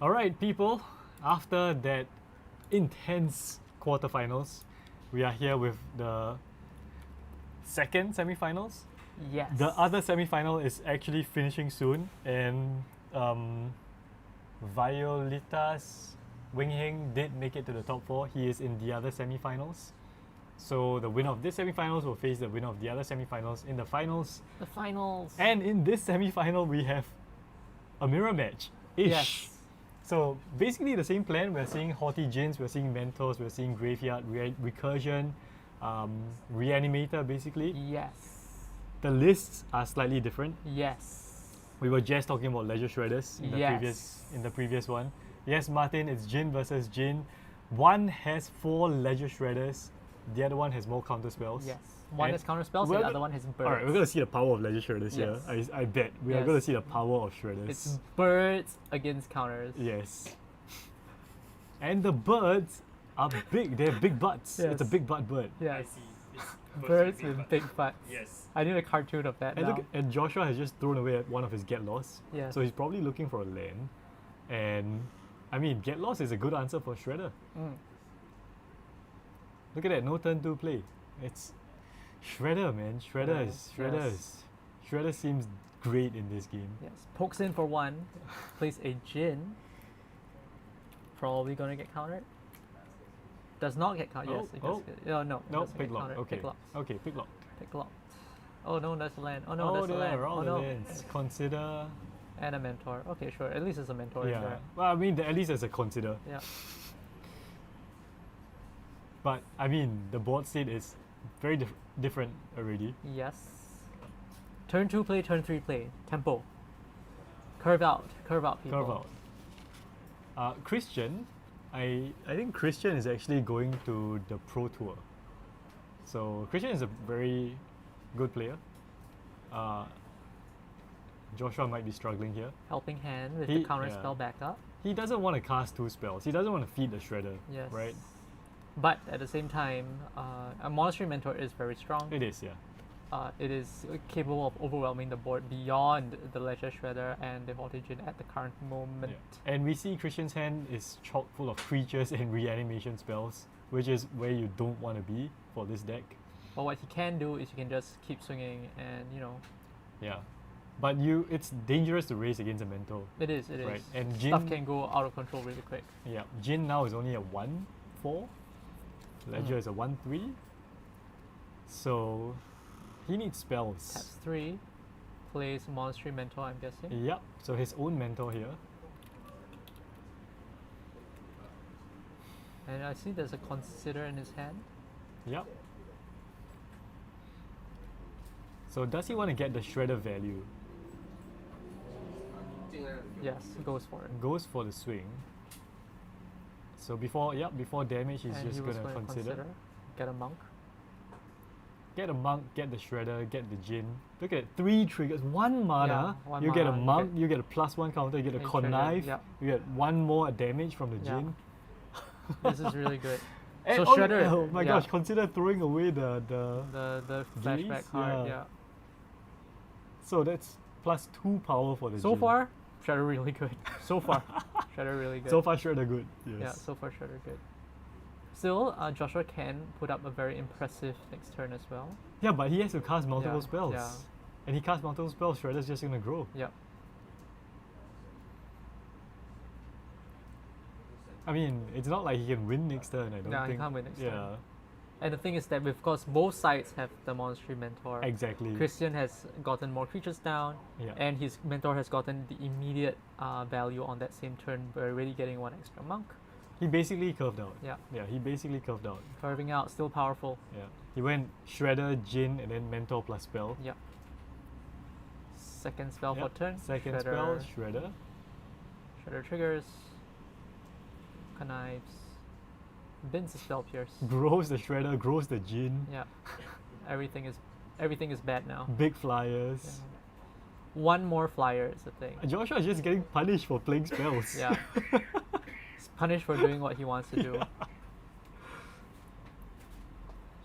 A: Alright, people, after that intense quarterfinals, we are here with the second semifinals.
B: Yes.
A: The other semifinal is actually finishing soon, and Violeta's Wing Hing did make it to the top 4. He is in the other semifinals. So the winner of this semifinals will face the winner of the other semifinals in the finals.
B: The finals.
A: And in this semifinal, we have a mirror match-ish.
B: Yes.
A: So basically the same plan. We're seeing Haughty Djinns, we're seeing Mentors, we're seeing Graveyard, Recursion, Reanimator basically.
B: Yes.
A: The lists are slightly different.
B: Yes.
A: We were just talking about Leisure Shredders in the
B: Yes.
A: previous one. Yes, Martin, it's Djinn versus Djinn. One has 4 Leisure Shredders, the other one has more counter spells.
B: Yes. One
A: And
B: has counter spells,
A: we're
B: the
A: go-
B: other one has birds.
A: Alright, we're gonna see the power of Leisure Shredders
B: Yes.
A: here. I bet. We are
B: Yes.
A: gonna see the power of Shredders.
B: It's birds against counters.
A: Yes. And the birds are big. They have big butts. It's a
B: Yes.
A: big butt bird.
C: I
B: Yes.
C: see. It's
B: Birds
C: big
B: with big butts.
C: Yes.
B: I need a cartoon of that
A: And
B: now.
A: look, and Joshua has just thrown away one of his get lost.
B: Yes.
A: So he's probably looking for a land. And I mean, get lost is a good answer for Shredder.
B: Mm.
A: Look at that, no turn 2 play. It's Shredder, man. Shredder
B: Yes.
A: Shredder seems great in this game.
B: Yes. Pokes in for 1. Plays a Djinn. Probably gonna get countered. Does not get countered. Yes. It does get, no. It
A: No,
B: doesn't
A: pick
B: get
A: lock.
B: countered.
A: Okay.
B: Pick lock.
A: Okay, pick lock.
B: Pick lock. Oh no, that's a land. Oh no, that's a
A: there
B: land.
A: are all
B: Oh
A: the
B: no.
A: lands. Consider.
B: And a mentor. Okay, sure. At least it's a mentor in
A: Yeah.
B: there.
A: Well, I mean, at least as a consider.
B: Yeah.
A: But I mean, the board state is very different already.
B: Yes. Turn 2 play, turn 3 play. Tempo. Curve out people.
A: Curve out. Christian, I think Christian is actually going to the Pro Tour. So Christian is a very good player. Joshua might be struggling here.
B: Helping hand with the counter spell backup.
A: He doesn't want to cast 2 spells. He doesn't want to feed the Shredder.
B: Yes.
A: Right?
B: But at the same time, a Monastery Mentor is very strong.
A: It is, yeah.
B: It is capable of overwhelming the board beyond the Leisure Shredder and the Haughty Djinn at the current moment.
A: Yeah. And we see Christian's hand is chock full of creatures and reanimation spells, which is where you don't want to be for this deck.
B: But what he can do is you can just keep swinging and,
A: Yeah. But it's dangerous to race against a mentor.
B: it is.
A: Right. And
B: Stuff
A: Jin,
B: can go out of control really quick.
A: yeah, Jin now is only a 1/4. Ledger is a 1/3. So he needs spells.
B: Taps 3, plays Monastery Mentor, I'm guessing.
A: Yep. So his own mentor here.
B: And I see there's a Consider in his hand.
A: Yep. So does he want to get the Shredder value?
B: Yes, he goes for it.
A: Goes for the swing. So before damage, he's
B: And
A: just
B: he was
A: gonna
B: going to
A: consider.
B: Get a monk.
A: Get a monk, get the Shredder, get the Djinn. Look at 3 triggers, 1 mana.
B: Yeah, one
A: you get a
B: mana, you
A: monk, you get a +1 counter, you get a
B: and
A: connive,
B: trigger, yep.
A: you get 1 more damage from the
B: Yeah.
A: Djinn.
B: This is really good.
A: And
B: So Shredder,
A: oh my
B: yeah.
A: gosh, consider throwing away the
B: The flashback
A: Gaze?
B: card,
A: Yeah.
B: yeah.
A: So that's +2 power for the
B: So
A: Djinn.
B: far, Shredder really good. So far, Shredder really good.
A: So far Shredder good. Yes.
B: Yeah, so far Shredder good. Still, Joshua can put up a very impressive next turn as well.
A: Yeah, but he has to cast multiple
B: Yeah,
A: spells.
B: yeah.
A: And he casts multiple spells, Shredder's just gonna grow.
B: Yep.
A: I mean, it's not like he can win next turn, I don't
B: No, he
A: think.
B: can't win next
A: yeah,
B: turn. And the thing is that, of course, both sides have the Monastery Mentor.
A: exactly.
B: Christian has gotten more creatures down,
A: Yeah.
B: and his mentor has gotten the immediate value on that same turn by already getting 1 extra monk.
A: He basically curved out.
B: Yeah.
A: Yeah, he basically curved out.
B: Curving out, still powerful.
A: Yeah. He went Shredder, Djinn, and then Mentor plus spell.
B: Yeah. Second spell
A: Yep.
B: for turn.
A: Second
B: Shredder,
A: spell, Shredder.
B: Shredder triggers. Connives. Bins the spell pierce.
A: Grows the Shredder, grows the Djinn.
B: Yeah. everything is bad now.
A: Big flyers.
B: Yeah. 1 more flyer is the thing.
A: Joshua is just getting punished for playing spells.
B: Yeah. He's punished for doing what he wants to do.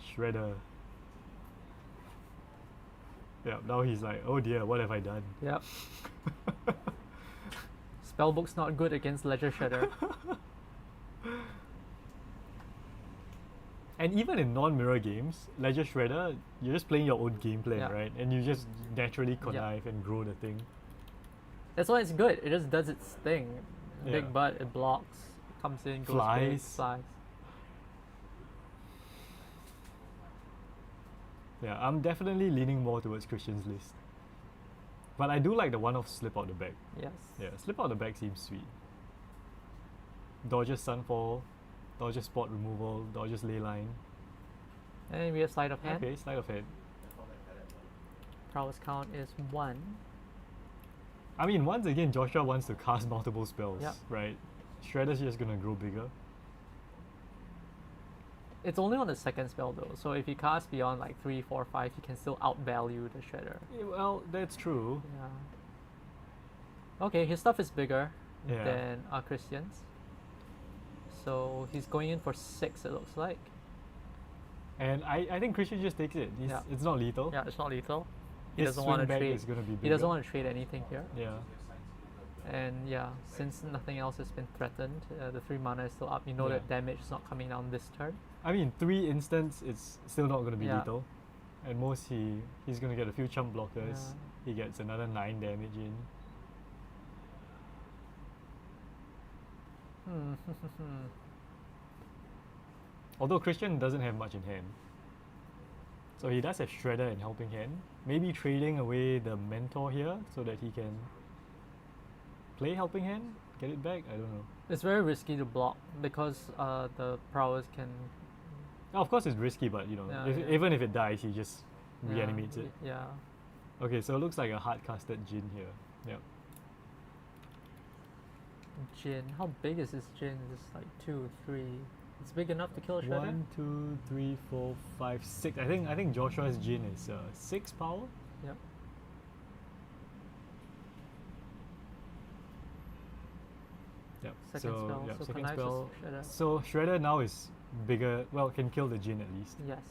A: Shredder. Yeah, now he's like, oh dear, what have I done?
B: Yep. He's Spellbook's not good against Ledger Shredder.
A: And even in non-mirror games, Ledger Shredder, you're just playing your own game plan,
B: Yeah.
A: right? And you just naturally
B: Yeah.
A: connive and grow the thing.
B: That's why it's good. It just does its thing.
A: Yeah.
B: Big butt, it blocks, comes in, goes
A: Flies.
B: big, flies.
A: Yeah, I'm definitely leaning more towards Christian's list. But I do like the one-off slip out the back.
B: Yes.
A: Yeah, slip out the back seems sweet. Dodges Sunfall, dodges Spot Removal, dodges Leyline.
B: And we have sleight of hand.
A: Okay, sleight of hand.
B: Prowess count is 1.
A: I mean, once again, Joshua wants to cast multiple spells,
B: Yep.
A: right? Shredder's just gonna grow bigger.
B: It's only on the second spell though, so if he casts beyond like 3, 4, 5, he can still outvalue the Shredder.
A: Well, that's true.
B: Yeah. Okay, his stuff is bigger
A: Yeah.
B: than Christian's. So he's going in for 6, it looks like.
A: And I think Christian just takes it.
B: Yeah.
A: It's not lethal.
B: Yeah, it's not lethal. He
A: His
B: doesn't
A: swing
B: want to
A: back
B: trade.
A: is gonna be bigger.
B: He doesn't want to trade anything here.
A: Yeah.
B: And yeah, since nothing else has been threatened, the 3 mana is still up. You know
A: Yeah.
B: that damage is not coming down this turn.
A: I mean, 3 instants, it's still not gonna be
B: Yeah.
A: lethal. At most, he's gonna get a few chump blockers.
B: Yeah.
A: He gets another 9 damage in. Although Christian doesn't have much in hand. So he does have Shredder in helping hand. Maybe trading away the mentor here so that he can play helping hand, get it back. I don't know.
B: It's very risky to block because the prowess can.
A: Of course, it's risky, but you know,
B: Yeah, yeah.
A: even if it dies, he just
B: Yeah,
A: reanimates it.
B: Yeah.
A: Okay, so it looks like a hard casted Jin here. Yep.
B: Jin. How big is this Jin? It's like 2, 3. It's big enough to kill a Shredder?
A: 1, 2, 3, 4, 5, 6. I think Joshua's Jin is 6 power.
B: Yep.
A: Yep.
B: Second spell,
A: Yep,
B: so
A: second
B: connives
A: spell.
B: with Shredder.
A: So Shredder now is bigger. Well, can kill the Jin at least.
B: Yes.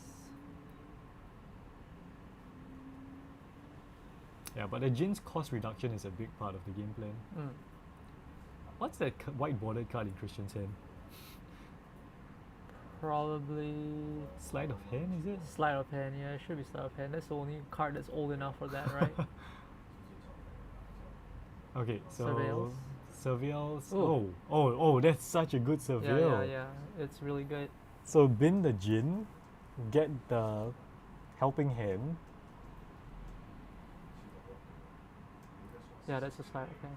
A: Yeah, but the Jin's cost reduction is a big part of the game plan.
B: Mm.
A: What's that white bordered card in Christian's hand?
B: Probably
A: Sleight of hand, is it?
B: sleight of hand. Yeah, it should be sleight of hand. That's the only card that's old enough for that, right?
A: Okay, so
B: Surveils.
A: Surveils.
B: Oh.
A: Oh, that's such a good surveil.
B: Yeah. It's really good.
A: So bin the Jin, get the helping hand.
B: Yeah, that's a sleight of hand.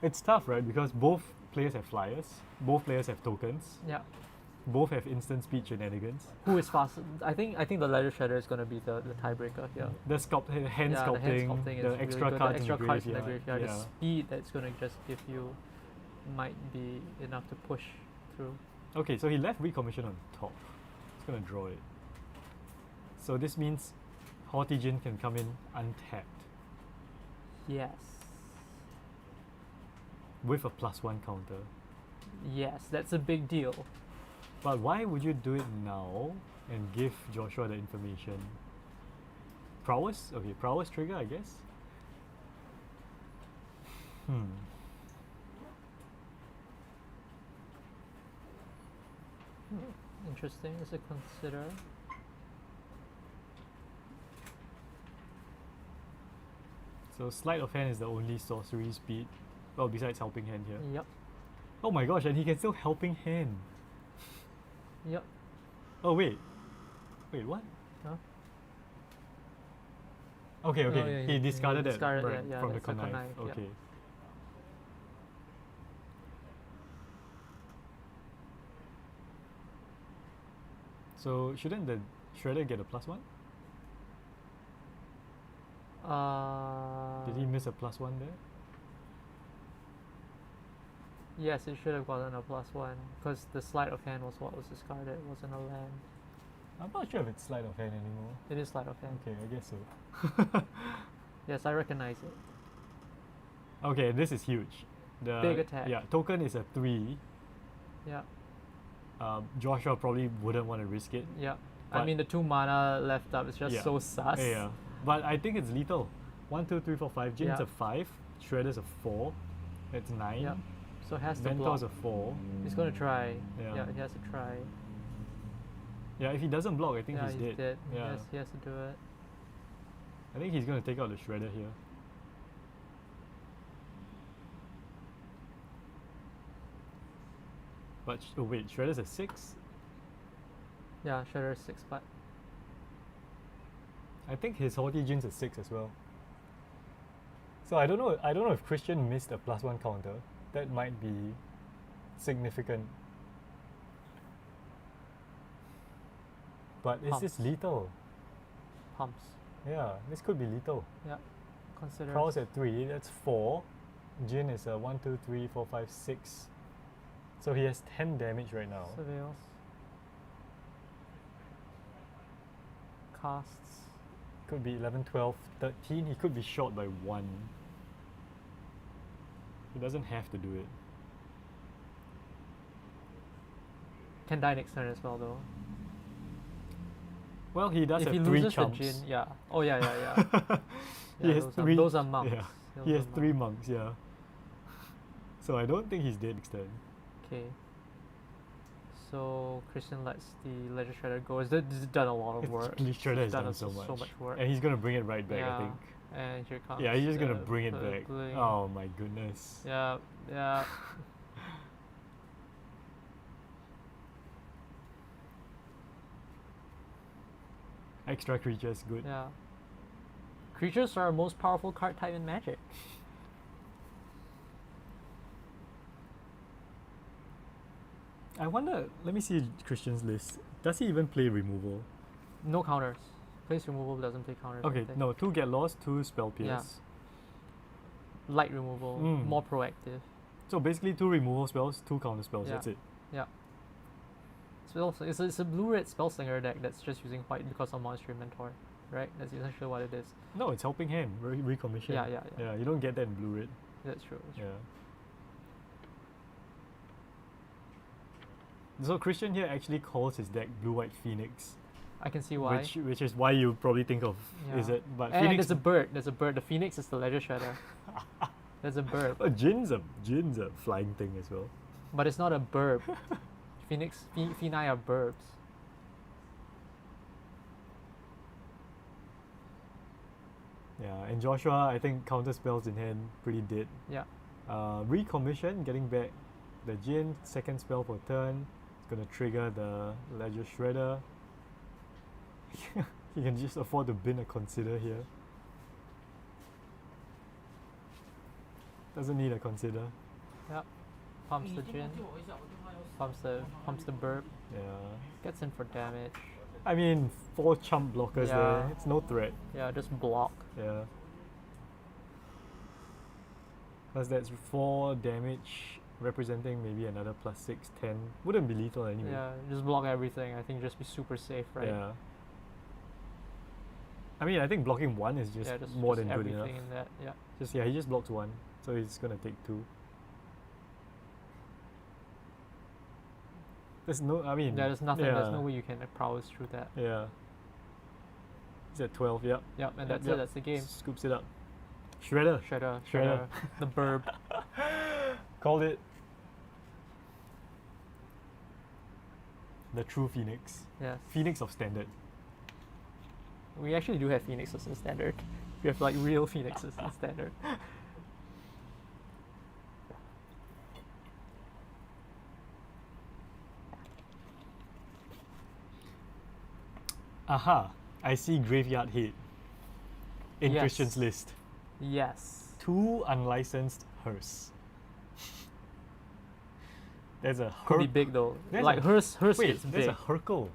A: It's tough, right? Because both players have flyers, both players have tokens,
B: Yeah.
A: both have instant speed shenanigans.
B: Who is faster? I think the Ledger Shredder is gonna be the tiebreaker here.
A: The hand
B: Yeah,
A: sculpting,
B: the hand sculpting
A: the
B: is
A: extra
B: really good.
A: cards
B: The extra
A: in the
B: cards in the
A: graveyard.
B: graveyard. The
A: Yeah.
B: speed that's gonna just give you might be enough to push through.
A: Okay, so he left recommission on top. He's gonna draw it. So this means Haughty Jin can come in untapped
B: Yes.
A: with a +1 counter.
B: Yes, that's a big deal.
A: But why would you do it now and give Joshua the information? Prowess? Okay, prowess trigger, I guess.
B: Interesting to consider.
A: So sleight of hand is the only sorcery speed. Well, besides helping hand here.
B: Yep.
A: Oh my gosh, and he can still helping hand.
B: Yep.
A: Oh wait. Wait, what?
B: Huh?
A: Okay,
B: Oh, yeah,
A: he
B: he
A: discarded that
B: discarded
A: right,
B: that, yeah,
A: from the
B: that's a
A: connive.
B: connive, yeah.
A: Okay. So shouldn't the Shredder get a +1? Did he miss a +1 there?
B: Yes, it should have gotten a +1 because the sleight of hand was what was discarded. It wasn't a land.
A: I'm not sure if it's sleight of hand anymore.
B: It is sleight of hand.
A: Okay, I guess so.
B: Yes, I recognize it.
A: Okay, this is huge. The
B: Big attack.
A: Yeah, token is a 3.
B: Yeah.
A: Joshua probably wouldn't want to risk it.
B: Yeah. I
A: But-
B: mean, the 2 mana left up is just
A: Yeah.
B: so sus.
A: Yeah, but I think it's lethal. 1, 2, 3, 4, 5. Jin's
B: Yeah.
A: a 5. Shredder's a 4. That's 9.
B: Yep. So has to
A: Ventor's
B: block.
A: a 4.
B: He's gonna try.
A: Yeah.
B: Yeah, he has to try.
A: Yeah, if he doesn't block, I think
B: Yeah,
A: he's
B: he's
A: dead.
B: dead.
A: Yeah.
B: He has to do it.
A: I think he's gonna take out the Shredder here. But oh wait, Shredder's a 6.
B: Yeah, Shredder 6, but
A: I think his Haughty Jin's a 6 as well. So I don't know. I don't know if Christian missed a +1 counter. That might be significant. But is this
B: Pumps.
A: lethal?
B: pumps.
A: Yeah, this could be lethal.
B: Yeah, consider.
A: Prowl's at 3. That's 4. Jin is a 1, 2, 3, 4, 5, 6. So he has 10 damage right now.
B: Surveils. Casts.
A: Could be 11, 12, 13. He could be short by 1. He doesn't have to do it.
B: Can die next turn as well though.
A: Well, he does
B: If he
A: have 3
B: loses
A: chumps.
B: the Jin, yeah. Oh yeah, yeah, yeah.
A: He
B: Yeah,
A: has
B: those
A: 3.
B: Are, those are monks.
A: Yeah.
B: Those
A: He
B: are
A: has 3 monks, yeah. So I don't think he's dead next turn.
B: Okay. So Christian lets the Ledger Shredder go. This has done a lot of work.
A: Shredder has
B: He's
A: done so
B: so
A: much.
B: much work.
A: And he's gonna bring it right back,
B: yeah.
A: I think.
B: And here comes.
A: Yeah, he's just gonna
B: the
A: bring it back.
B: bling.
A: Oh my goodness.
B: Yeah, yeah.
A: Extra creatures, good.
B: Yeah. Creatures are our most powerful card type in Magic.
A: I wonder, let me see Christian's list. Does he even play removal?
B: No counters. Place removal doesn't play counters. I
A: Okay,
B: think.
A: no, 2 Get Lost, 2 Spell Pierce.
B: Yeah. Light removal,
A: Mm.
B: more proactive.
A: So basically 2 removal spells, 2 counter spells,
B: Yeah.
A: that's it.
B: Yeah. It's a blue-red Spellslinger deck that's just using white because of Monster Mentor, right? That's essentially what it is.
A: No, it's helping hand, recommission.
B: Yeah, yeah, yeah.
A: Yeah, you don't get that in blue red.
B: That's true. That's true.
A: Yeah. So Christian here actually calls his deck Blue White Phoenix,
B: I can see why.
A: which is why you probably think of is
B: Yeah.
A: it? But
B: And
A: Phoenix.
B: there's a bird. There's a bird. The Phoenix is the Ledger Shredder. There's a bird,
A: Jin's a flying thing as well.
B: but it's not a burb. Phoenix, Phenai are burbs.
A: Yeah, and Joshua, I think counter spells in hand pretty dead.
B: Yeah.
A: Recommission, getting back the Jin, second spell for turn. It's gonna trigger the Ledger Shredder. He can just afford to bin a Consider here. Doesn't need a Consider.
B: Yep. Pumps the Jin. Pumps the burb.
A: Yeah.
B: Gets in for damage.
A: I mean, 4 chump blockers
B: Yeah.
A: there. It's no threat.
B: Yeah, just block.
A: Yeah. Plus that's 4 damage, representing maybe another +6, 10. Wouldn't be lethal anyway.
B: Yeah, just block everything. I think just be super safe, right?
A: Yeah. I mean, I think blocking 1 is just,
B: Yeah, just
A: more
B: just
A: than good enough.
B: everything in that. Yeah.
A: Just yeah, he just blocks 1, so he's gonna take 2. There's no, I mean,
B: Yeah, there's nothing.
A: Yeah,
B: There's no way you can prowess through that.
A: Yeah. He's at 12. Yep.
B: Yep, and
A: Yep,
B: that's
A: yep.
B: it. That's the game.
A: Scoops it up. Shredder.
B: Shredder,
A: Shredder.
B: the burb.
A: Called it. The true Phoenix.
B: Yes.
A: Phoenix of Standard.
B: We actually do have Phoenixes in Standard. We have like real Phoenixes in Standard.
A: Aha! I see Graveyard Hit in
B: Yes.
A: Christian's list.
B: Yes.
A: 2 unlicensed hearse. There's a
B: Could be
A: Herc.
B: big though.
A: There's
B: Like
A: a-
B: hers
A: Wait,
B: is
A: there's
B: big.
A: a Hercule.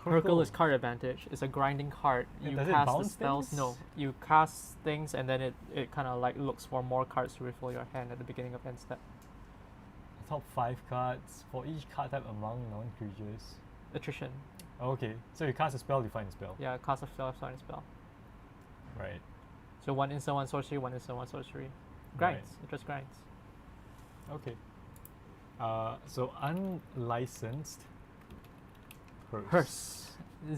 B: Hercule is card advantage. It's a grinding card.
A: And
B: You
A: does it
B: cast the
A: bounce
B: spells.
A: things?
B: No, you cast things and then it kind of like looks for more cards to refill your hand at the beginning of end step.
A: Top 5 cards for each card type among non-creatures.
B: Attrition.
A: Okay, so you cast a spell, you find a spell.
B: Yeah, cast a spell, sign a spell.
A: Right.
B: So 1 instant, 1 sorcery, 1 instant, 1 sorcery. Grinds. It just grinds.
A: Okay. So unlicensed hearse.
B: Hearse.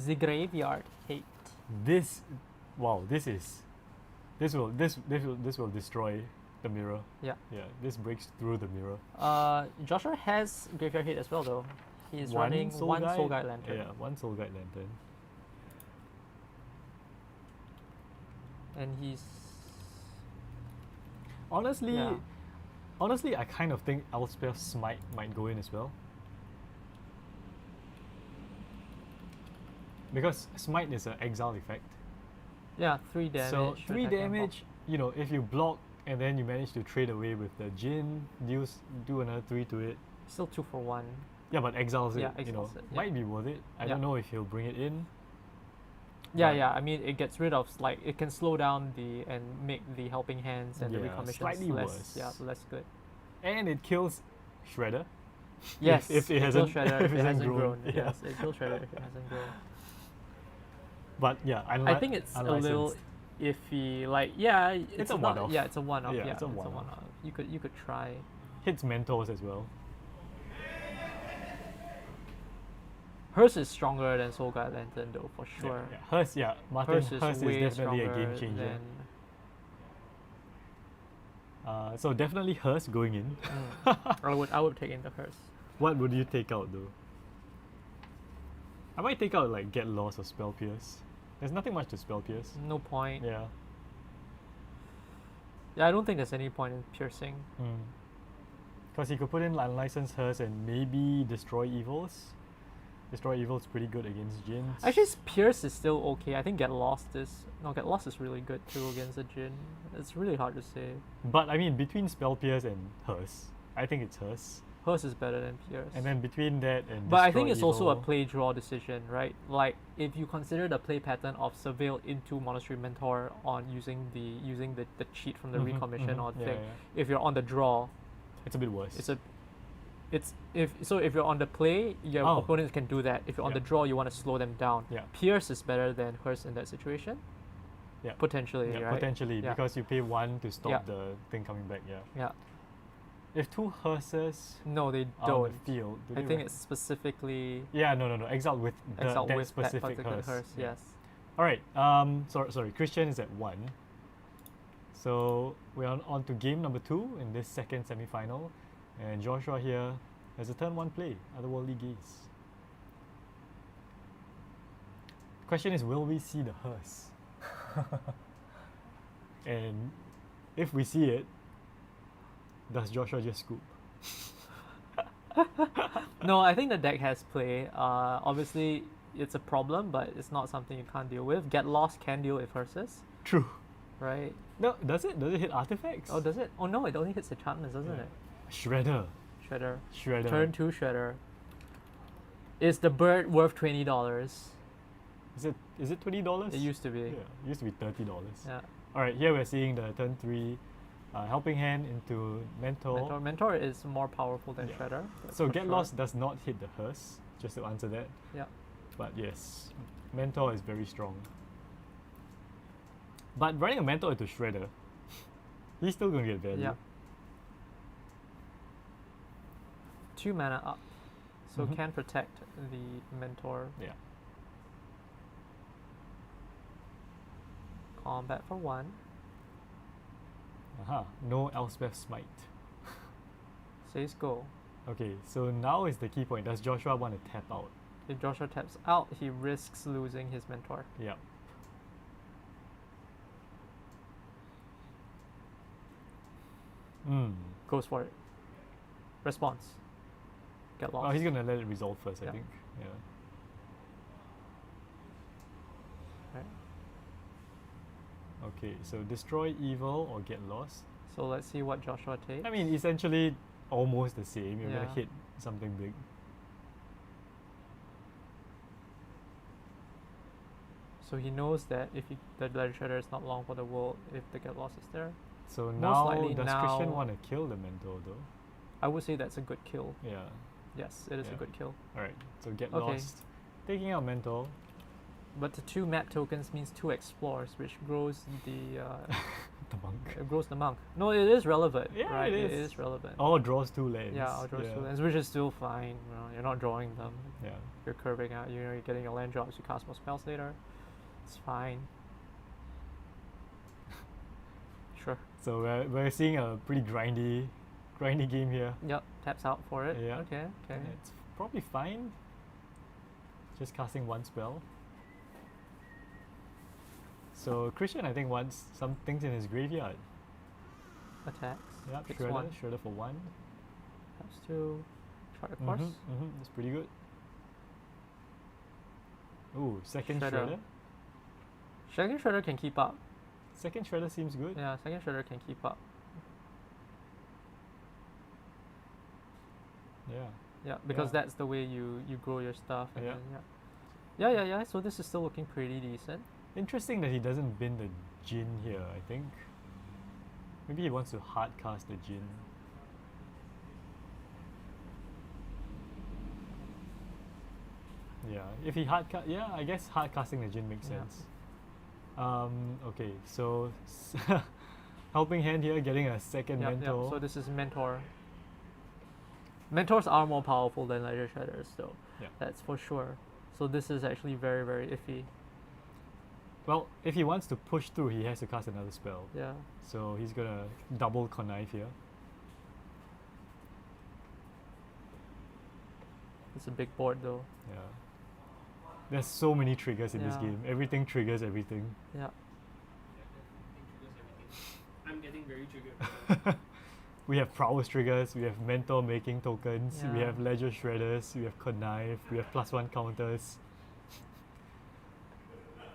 B: The graveyard hate.
A: This Wow, this will destroy the mirror.
B: Yeah.
A: Yeah, this breaks through the mirror.
B: Joshua has Graveyard Hit as well though. He's
A: One
B: running
A: Soul
B: one
A: Guide?
B: Soul Guide Lantern.
A: Yeah, one Soul Guide Lantern.
B: And he's
A: Honestly,
B: Yeah.
A: honestly, I kind of think Elspeth Smite might go in as well. Because Smite is an exile effect.
B: yeah, 3 damage.
A: So
B: should
A: 3
B: attack and
A: damage, you know, if you block and then you manage to trade away with the Jin, do another 3 to it.
B: pop. Still 2 for 1.
A: Yeah, but exiles
B: Yeah,
A: it, you know,
B: exiles it, yeah.
A: might be worth it. I
B: Yeah.
A: don't know if he'll bring it in.
B: Yeah,
A: But-
B: yeah. I mean, it gets rid of it can slow down and make the helping hands and the
A: Yeah,
B: recommissions
A: slightly
B: less.
A: worse.
B: Yeah, less good.
A: And it kills Shredder.
B: Yes,
A: if it
B: kills
A: hasn't-
B: Shredder
A: if
B: if
A: it
B: it
A: hasn't
B: hasn't
A: grown,
B: grown.
A: yeah.
B: Yes, it kills Shredder if it hasn't grown.
A: But yeah,
B: I think it's a little iffy. Like, yeah, it's
A: a
B: not-
A: one-off.
B: Yeah, it's a one-off.
A: Yeah,
B: Yeah,
A: it's a one-off.
B: You could try.
A: hits mentors as well.
B: Hers is stronger than Soul Guide Lantern though, for
A: Yeah,
B: sure.
A: yeah. Hers, yeah, Martin,
B: Hers
A: hers
B: is
A: is
B: way
A: definitely a
B: stronger
A: game changer.
B: than.
A: So definitely hers going in.
B: I would take into hers.
A: What would you take out though? I might take out like Get Lost or Spell Pierce. There's nothing much to Spell Pierce.
B: No point.
A: Yeah.
B: Yeah, I don't think there's any point in piercing.
A: Because he could put in Unlicensed Hers and maybe Destroy Evils. Destroy Evil's pretty good against Jins.
B: Actually, Pierce is still okay. I think Get Lost is really good too against a Jin. It's really hard to say.
A: But I mean, between Spell Pierce and Hers, I think it's Hers.
B: Hers is better than Pierce.
A: And then between that and
B: But I
A: Destroy
B: think it's also a
A: Evil-
B: play draw decision, right? Like if you consider the play pattern of Surveil into Monastery Mentor on using the cheat from the
A: Mhm,
B: recommission
A: mhm,
B: or
A: yeah,
B: thing.
A: yeah.
B: If you're on the draw,
A: It's a bit worse.
B: if you're on the play, your
A: Oh.
B: opponents can do that. If you're on the
A: Yeah.
B: draw, you want to slow them down.
A: Yeah.
B: Pierce is better than Hers in that situation.
A: Yeah.
B: Potentially,
A: Yeah,
B: right?
A: potentially,
B: Yeah.
A: because you pay 1 to stop
B: Yeah.
A: the thing coming back, yeah.
B: Yeah.
A: If 2 Hearses
B: No, they
A: are on
B: don't.
A: the field, do
B: I
A: they
B: think
A: ra-
B: it's specifically
A: Yeah, no. Exile with
B: exiled
A: that
B: with
A: specific
B: that particular
A: Hearse. Yeah.
B: Yes.
A: Alright, sorry, Christian is at 1. So we're on to game number 2 in this second semi-final. And Joshua here has a turn 1 play, Otherworldly Gaze. Question is, will we see the hearse? And if we see it, does Joshua just scoop?
B: No, I think the deck has play. Obviously, it's a problem, but it's not something you can't deal with. Get Lost can deal with Hearses,
A: True.
B: right?
A: No, does it? Does it hit artifacts?
B: Oh, does it? Oh no, it only hits enchantments, doesn't
A: Yeah.
B: it?
A: Shredder.
B: Shredder.
A: Shredder.
B: Turn 2 Shredder. Is the bird worth $20?
A: Is it $20?
B: It used to be.
A: Yeah, it used to be $30.
B: Yeah.
A: Alright, here we're seeing the turn 3 helping hand into Mentor.
B: Mentor is more powerful than
A: Yeah.
B: Shredder. that's
A: So
B: for
A: Get
B: sure.
A: Lost does not hit the hearse, just to answer that.
B: Yeah.
A: But yes, Mentor is very strong. But running a Mentor into Shredder, he's still going to get value.
B: Yeah. 2 mana up. So
A: Mhm.
B: can protect the Mentor.
A: Yeah.
B: Combat for 1.
A: Aha, no Elspeth Smite.
B: Says go.
A: Okay, so now is the key point. Does Joshua want to tap out?
B: If Joshua taps out, he risks losing his Mentor.
A: Yeah.
B: Goes for it. Response. Get lost.
A: Oh, he's going to let it resolve first, I
B: Yeah.
A: think. Yeah.
B: Right.
A: Okay, so destroy evil or get lost.
B: So let's see what Joshua takes.
A: I mean, essentially almost the same. You're
B: Yeah.
A: gonna hit something big.
B: So he knows that if the Letter Shredder is not long for the world, if the Get Lost is there.
A: So
B: Most
A: now,
B: likely
A: does
B: now-
A: Christian want to kill the Mentor though?
B: I would say that's a good kill.
A: Yeah.
B: Yes, it is a
A: Yeah.
B: good kill.
A: Alright, so get
B: Okay.
A: lost. Taking out Mentor.
B: But the 2 map tokens means 2 explores, which grows the
A: The monk.
B: it grows the monk. No, it is relevant.
A: Yeah,
B: right?
A: it
B: It
A: is.
B: is relevant.
A: Oh, draws 2 lands.
B: Yeah, I'll draw 2 lands, which is still fine. You know, you're not drawing them.
A: Yeah.
B: You're curving out. You know, you're getting your land drops. You cast more spells later. It's fine. Sure.
A: So we're seeing a pretty grindy game here.
B: Yep. Taps out for it.
A: Yeah.
B: Okay. Okay.
A: And it's probably fine. Just casting one spell. So Christian, I think, wants some things in his graveyard.
B: Attacks.
A: Yep,
B: Picks
A: Shredder,
B: one.
A: Shredder for one.
B: Taps two. Chart of course.
A: That's pretty good. Ooh, second
B: Shredder.
A: Shredder.
B: Second Shredder can keep up.
A: Second Shredder seems good.
B: Yeah, second Shredder can keep up.
A: Yeah.
B: Yeah, because
A: Yeah.
B: that's the way you grow your stuff. And
A: Yeah.
B: then, yeah. So this is still looking pretty decent.
A: Interesting that he doesn't bin the Jin here, I think. Maybe he wants to hard cast the Jin. Yeah, if he I guess hard casting the Jin makes
B: Yeah.
A: sense. Okay, so helping hand here, getting a second
B: Yep,
A: mentor.
B: yep. So this is Mentor. Mentors are more powerful than Ledger Shredders, though.
A: Yeah.
B: That's for sure. So this is actually very, very iffy.
A: Well, if he wants to push through, he has to cast another spell.
B: Yeah.
A: So he's gonna double connive here.
B: It's a big board, though.
A: Yeah. There's so many triggers in this
B: Yeah.
A: game. Everything triggers everything.
B: Yeah.
C: I'm getting very triggered.
A: We have prowess triggers, we have mentor making tokens, we
B: Yeah.
A: have ledger shredders, we have connive, we have +1 counters.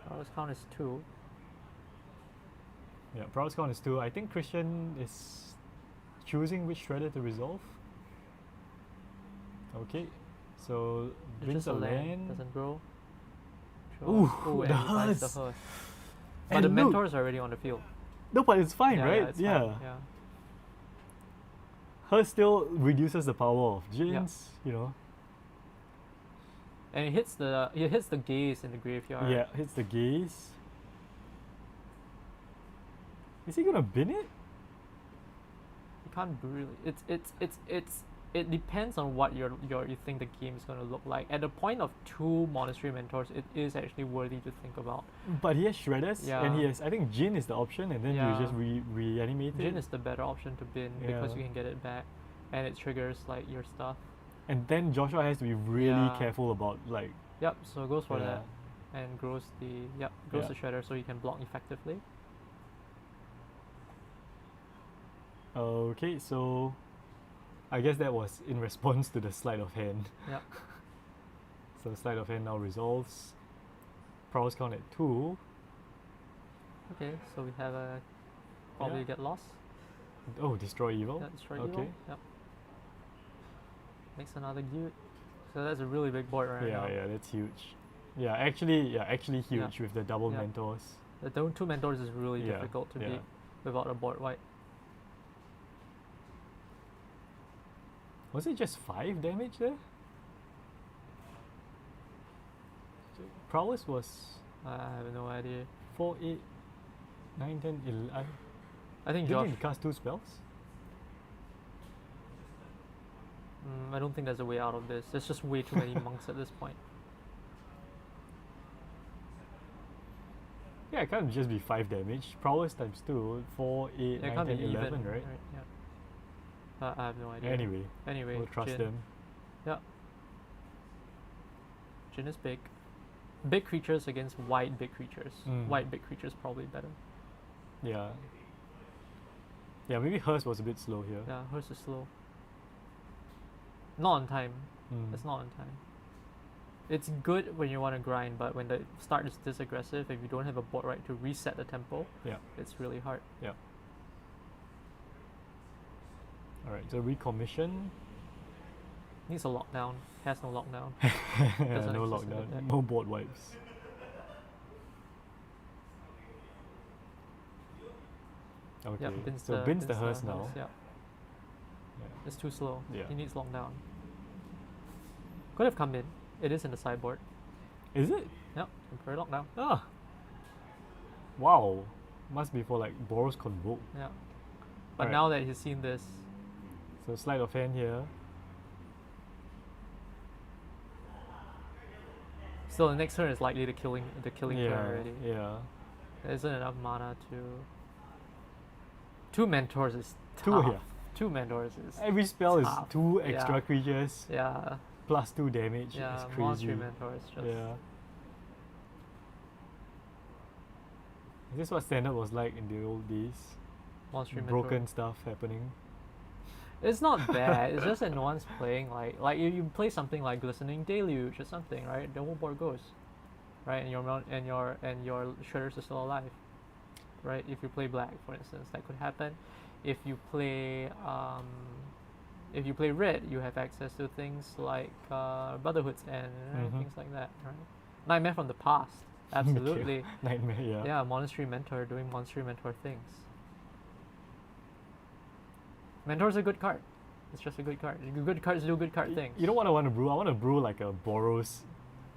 B: Prowess count is 2.
A: Yeah, prowess count is 2. I think Christian is choosing which shredder to resolve. Okay, so
B: It's
A: brings
B: just a
A: a
B: land.
A: land.
B: Doesn't grow.
A: Ooh,
B: and
A: the
B: he buys the
A: hearse.
B: hearse. But
A: And
B: the
A: look,
B: mentors are already on the field.
A: no, but it's fine,
B: Yeah,
A: right?
B: yeah, it's fine, yeah.
A: Her still reduces the power of Jins, you know.
B: And it hits the gaze in the graveyard.
A: Yeah, hits the gaze. Is he gonna bin it?
B: You can't really. It depends on what you think the game is going to look like. At the point of 2 monastery mentors, it is actually worthy to think about.
A: But he has shredders, and he
B: Yeah.
A: has. I think Jin is the option, and then
B: Yeah.
A: you just reanimate
B: Jin
A: it,
B: is the better option to bin because
A: Yeah.
B: you can get it back, and it triggers like your stuff.
A: and then Joshua has to be really
B: Yeah.
A: careful about like.
B: Yep. So it goes for
A: Yeah.
B: that, and grows the
A: Yeah.
B: the shredder so you can block effectively.
A: Okay, so I guess that was in response to the sleight of hand.
B: Yep.
A: So the sleight of hand now resolves. Prowess count at 2.
B: Okay. So we have a probably
A: Yeah.
B: get lost.
A: Oh, destroy evil.
B: Yeah, destroy
A: okay.
B: evil. Yep. Makes another Gyut. So that's a really big board right now.
A: Yeah, that's huge. Yeah, actually huge with the double
B: Yeah.
A: mentors.
B: The 2 mentors is really
A: Yeah,
B: difficult to
A: yeah.
B: beat without a board wipe.
A: Was it just 5 damage there? Prowess was
B: I have no idea.
A: 4, 8, 9, 10, 11.
B: I think
A: Didn't
B: Josh.
A: he cast 2 spells?
B: I don't think there's a way out of this. There's just way too many monks at this point.
A: Yeah, it can't just be 5 damage. Prowess times 2, 4, 8,
B: Yeah, it
A: 9,
B: can't
A: 10,
B: be
A: 11,
B: even,
A: right?
B: Yeah. I have no idea.
A: Anyway, we'll trust
B: Jin.
A: them.
B: Yeah. Jin is big. Big creatures against white big creatures.
A: Mm.
B: White big creatures probably better.
A: Yeah. Yeah, maybe hers was a bit slow here.
B: Yeah, hers is slow. Not on time.
A: Mm.
B: It's not on time. It's good when you want to grind, but when the start is this aggressive, if you don't have a board right to reset the tempo,
A: Yeah.
B: it's really hard.
A: Alright, so recommission.
B: Needs a lockdown. Has no lockdown.
A: No
B: exist in the
A: lockdown.
B: deck.
A: No board wipes. Okay,
B: Yeah,
A: so bins the hearse now.
B: Yeah,
A: Yeah.
B: it's too slow.
A: Yeah.
B: He needs lockdown. Could have come in. It is in the sideboard.
A: Is it?
B: Yep, temporary lockdown.
A: Ah. Wow. Must be for like Boros Convoke.
B: Yeah. But
A: Alright.
B: now that he's seen this,
A: So sleight of hand here.
B: still the next turn is likely the killing turn
A: Yeah,
B: already.
A: yeah.
B: There isn't enough mana to. 2 mentors is
A: Two,
B: tough.
A: yeah.
B: 2 mentors is
A: Every spell is
B: tough.
A: 2
B: Yeah.
A: extra creatures
B: yeah
A: plus 2 damage.
B: yeah.
A: It's crazy.
B: Monastery mentor is just
A: Yeah. Is this what standard was like in the old days?
B: Monastery
A: Broken
B: mentor.
A: stuff happening.
B: It's not bad. It's just that no one's playing like if you play something like Glistening Deluge or something, right? The whole board goes, right? And your shredders are still alive, right? If you play black, for instance, that could happen. If you play red, you have access to things like Brotherhood's End and
A: Mhm.
B: things like that, right? Nightmare from the Past, absolutely.
A: Nightmare, yeah.
B: Yeah, Monastery Mentor doing Monastery Mentor things. Mentor's a good card. It's just a good card. Good cards do good card things.
A: You know what I want to brew? I want to brew like a Boros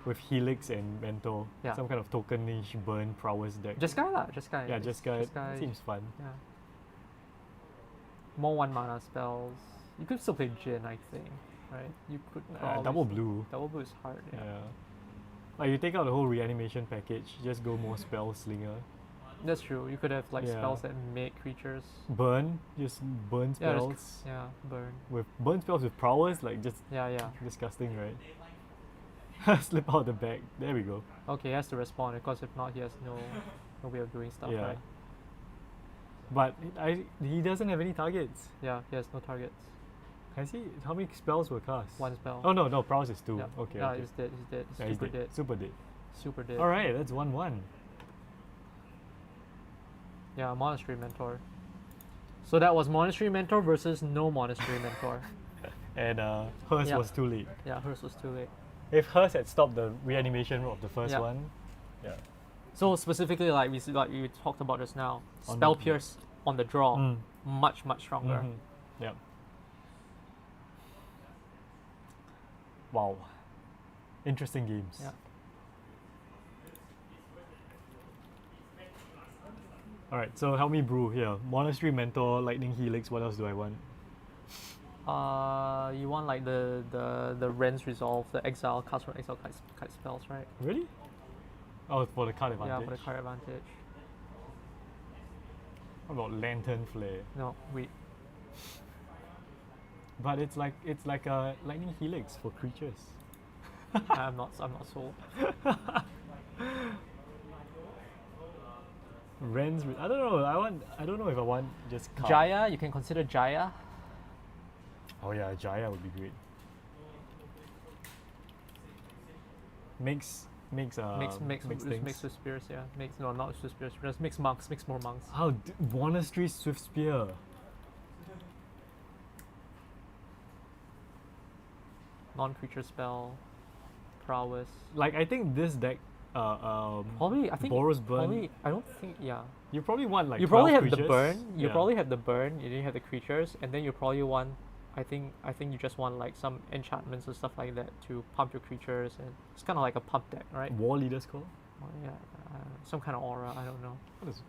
A: with Helix and Mentor.
B: Yeah.
A: Some kind of tokenish burn prowess deck.
B: Jeskai lah, Jeskai.
A: yeah, just guy.
B: Jeskai.
A: Seems fun.
B: Yeah. More 1 mana spells. You could still play Jin, I think. Right? You could.
A: Double blue.
B: Double blue is hard.
A: Yeah.
B: Yeah.
A: Like you take out the whole reanimation package, just go more spell slinger.
B: That's true. You could have like
A: Yeah.
B: spells that make creatures.
A: Burn, just burn
B: Yeah, there's
A: spells.
B: Yeah, burn.
A: With burn spells with prowess, like just
B: Yeah.
A: disgusting, right? Slip out the bag. There we go.
B: Okay, he has to respond because if not, he has no way of doing stuff,
A: Yeah.
B: right?
A: But he doesn't have any targets.
B: Yeah, he has no targets.
A: Has he? How many spells were cast?
B: 1 spell.
A: Oh no, prowess is 2.
B: Yeah.
A: Okay.
B: Yeah,
A: okay.
B: he's dead. He's dead.
A: Yeah, he's
B: Super dead.
A: Super dead.
B: Super dead.
A: Alright, that's 1-1.
B: Yeah, Monastery Mentor. So that was Monastery Mentor versus no Monastery Mentor.
A: And hers
B: Yeah.
A: was too late.
B: Yeah, hers was too late.
A: If hers had stopped the reanimation of the first
B: Yeah.
A: one, yeah.
B: So specifically, like we talked about just now,
A: On
B: Spell
A: the-
B: Pierce on the draw,
A: Mm.
B: much stronger.
A: Mhm. Yep. Wow. Interesting games.
B: Yeah.
A: Alright, so help me brew here. Monastery Mentor, Lightning Helix, what else do I want?
B: You want like the Rens Resolve, the Exile, cast from Exile kite spells, right?
A: Really? Oh, for the card advantage.
B: Yeah, for the card advantage.
A: What about Lantern Flare?
B: No, wait.
A: But it's like a Lightning Helix for creatures.
B: I'm not sold.
A: I don't know. I don't know if I want just card.
B: Jaya, you can consider Jaya.
A: Oh yeah, Jaya would be great. Makes
B: Mix
A: things.
B: Swift Spears, yeah. Not Swift Spears, just mix monks, mix more monks.
A: How Monastery Swift Spear.
B: Non-creature spell, prowess.
A: Like I think this deck
B: Probably, I think.
A: Boros Burn.
B: Probably, I don't think. Yeah.
A: You probably want like
B: You probably
A: 12
B: have the
A: creatures.
B: burn. You
A: Yeah.
B: probably have the burn. You didn't have the creatures, and then you probably want. I think you just want like some enchantments and stuff like that to pump your creatures, and it's kind of like a pump deck, right?
A: War Leader's Call.
B: Or, yeah, some kind of aura. I don't know.
A: What is?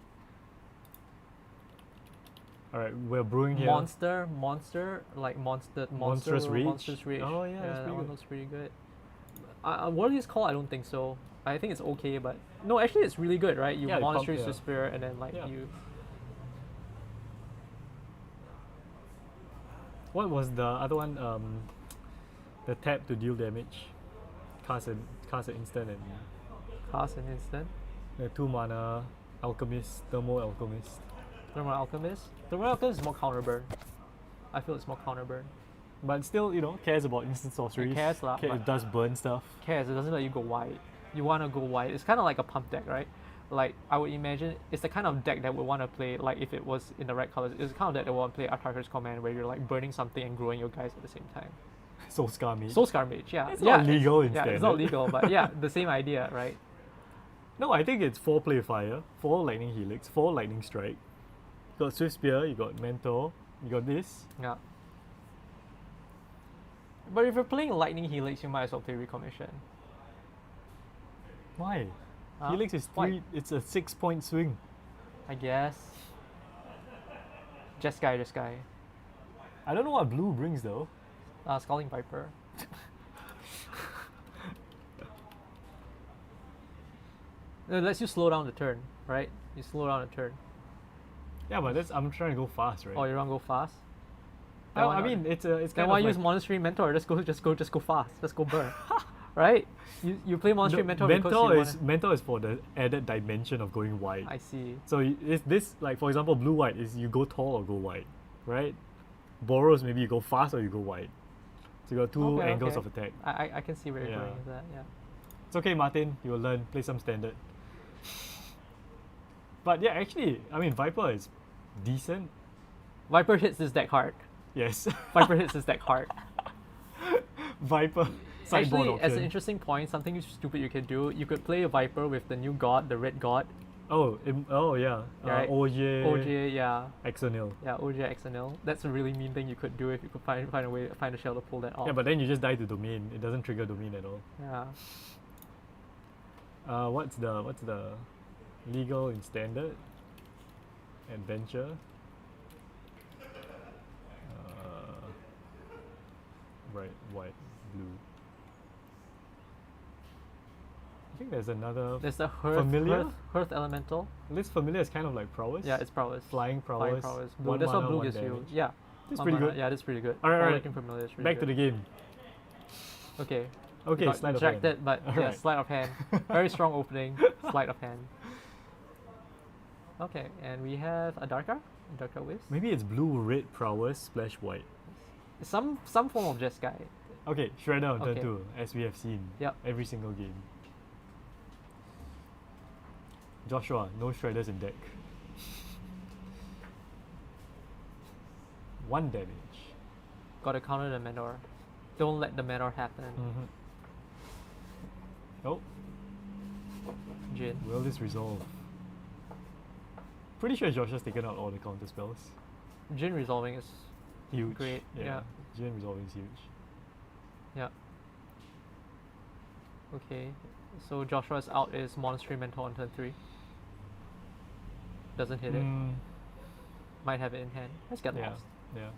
A: All right, we're brewing here.
B: Monstrous Rage. Monstrous Rage.
A: Oh, yeah, that's
B: that
A: pretty
B: one
A: good.
B: looks pretty good. What is called? I don't think so. I think it's okay, but no, actually it's really good, right? You
A: Yeah, it pump-
B: Monastery
A: yeah.
B: Spirit, and then like
A: Yeah.
B: you.
A: What was the other one? The tap to deal damage. Cast an instant and
B: Cast an instant.
A: the 2 mana Alchemist, Thermo Alchemist.
B: Thermal Alchemist. Thermal Alchemist is more counter burn. I feel it's more counter burn.
A: But still, cares about instant sorceries.
B: cares lah,
A: It
B: but-
A: does burn stuff.
B: Cares, it doesn't let you go wide. You want to go wide. It's kind of like a pump deck, right? Like I would imagine it's the kind of deck that would want to play, like if it was in the right colors, it's the kind of deck that would want to play Artarker's Command, where you're like burning something and growing your guys at the same time.
A: Soul Scar Mage.
B: Soulscar Mage, yeah.
A: It's
B: yeah,
A: not legal in
B: Yeah, it's
A: standard.
B: not legal, but yeah, the same idea, right?
A: No, I think it's 4 Play Fire, 4 Lightning Helix, 4 Lightning Strike. You got Swift Spear, you got Mentor, you got this.
B: Yeah. But if you're playing Lightning Helix, you might as well play Recommission.
A: Why?
B: Huh?
A: Helix is
B: Why?
A: 3, it's a 6-point swing.
B: I guess. Just guy.
A: I don't know what blue brings though.
B: Scalding Viper. It lets you slow down the turn, right? You slow down the turn.
A: Yeah, but I'm trying to go fast, right?
B: Oh, you want to go fast? Then
A: Well,
B: why
A: I
B: not?
A: mean, it's
B: Then
A: kind
B: why
A: of
B: use
A: like
B: Monastery Mentor? Just go fast. Just go burn. Right? You play Monastery Mentor because you want.
A: mentor is for the added dimension of going wide.
B: I see.
A: So is this, like, for example, blue white is you go tall or go wide, right? Boros, maybe you go fast or you go wide. So you got two
B: Okay,
A: angles
B: okay.
A: of attack.
B: I can see where you're
A: Yeah.
B: going with that. Yeah.
A: It's okay, Martin. You will learn. Play some standard. But yeah, actually, I mean, Viper is decent.
B: Viper hits this deck hard.
A: Yes.
B: Viper hits this deck hard.
A: Viper sideboard
B: Actually, as an
A: option.
B: interesting point, something stupid you could do, you could play a Viper with the new god, the red god.
A: Oh yeah.
B: Right.
A: OJ.
B: OJ, yeah.
A: Exonil.
B: Yeah, OJ Exonil. That's a really mean thing you could do if you could find a shell to pull that off.
A: Yeah, but then you just die to domain. It doesn't trigger domain at all.
B: Yeah.
A: What's the legal in standard? Adventure. Right, white, blue. I think there's another.
B: There's the Hearth Elemental.
A: This familiar is kind of like prowess.
B: Yeah, it's prowess.
A: Flying prowess.
B: Blue.
A: One
B: That's what
A: mana,
B: blue
A: one
B: gives you.
A: damage.
B: Yeah.
A: That's
B: One
A: pretty
B: mana.
A: good.
B: Yeah, that's pretty good.
A: Alright.
B: Looking familiar is pretty
A: Back to
B: good.
A: the game.
B: Okay.
A: Okay,
B: Got
A: sleight of hand.
B: distracted, but yeah,
A: Alright.
B: sleight of hand. Very strong opening. Sleight of hand. Okay, and we have a Darkar Wisp.
A: Maybe it's blue, red, prowess, splash white.
B: Some form of Jeskai.
A: Okay, Shredder on turn
B: Okay.
A: 2, as we have seen.
B: Yep.
A: Every single game. Joshua, no Shredders in deck. 1 damage.
B: Gotta counter the Menor. Don't let the Menor happen.
A: Oh,
B: Jin.
A: will this resolve? Pretty sure Joshua's taken out all the counter spells.
B: Jin resolving is
A: Huge.
B: Great, yeah.
A: Jin resolving is huge.
B: yeah. Okay. So Joshua's out is Monastery Mentor on turn 3. Doesn't hit it.
A: Mm,
B: Might have it in hand. Let's get
A: yeah,
B: lost.
A: yeah.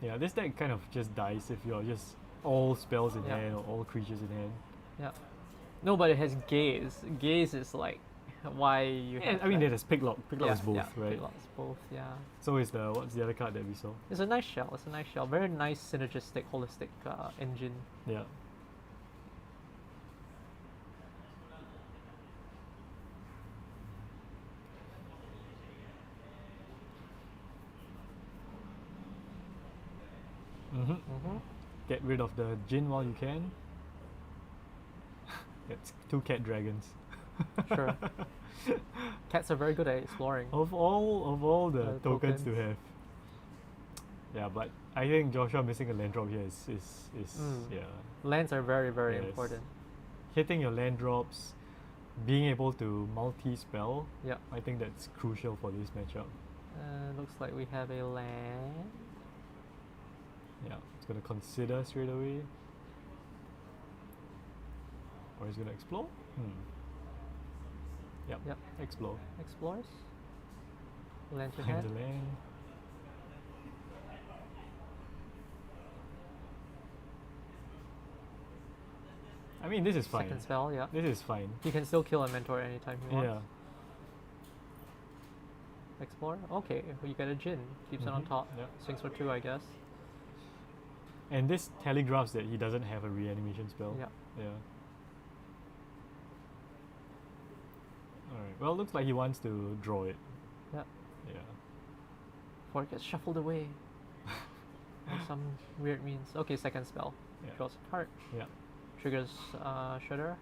A: Yeah, this deck kind of just dies if you're just all spells in
B: Yeah.
A: hand or all creatures in hand.
B: Yeah. No, but it has Gaze. Gaze is like why you
A: And
B: have
A: I mean,
B: that.
A: there's Picklock. Picklock is both, right?
B: Picklock's both, yeah.
A: So is what's the other card that we saw?
B: It's a nice shell. It's a nice shell. Very nice synergistic, holistic engine.
A: Yeah.
B: Mm-hmm.
A: Get rid of the Jin while you can. That's 2 cat dragons.
B: Sure. Cats are very good at exploring.
A: Of all the tokens to
B: tokens.
A: have. Yeah, but I think Joshua missing a land drop here is yeah.
B: Lands are very, very
A: Yes.
B: important.
A: Hitting your land drops, being able to multi-spell,
B: Yeah.
A: I think that's crucial for this matchup.
B: Looks like we have a land.
A: Yeah, it's gonna consider straight away. Or he's gonna explore? Yep.
B: Yep.
A: Explore.
B: Explores. Land to
A: Find
B: hand.
A: the land. I mean, this is fine.
B: Second spell, yeah.
A: This is fine.
B: He can still kill a mentor anytime he wants.
A: Yeah.
B: Explore. Okay, you get a Jin. Keeps it on
A: Mhm,
B: top.
A: yeah.
B: Swings for 2, I guess.
A: And this telegraphs that he doesn't have a reanimation spell.
B: Yeah.
A: Yeah. Alright. Well, looks like he wants to draw it.
B: Yeah.
A: Yeah.
B: Before it gets shuffled away. By some weird means. Okay, second spell.
A: Yeah.
B: Draws a card.
A: Yeah.
B: Triggers Shredder.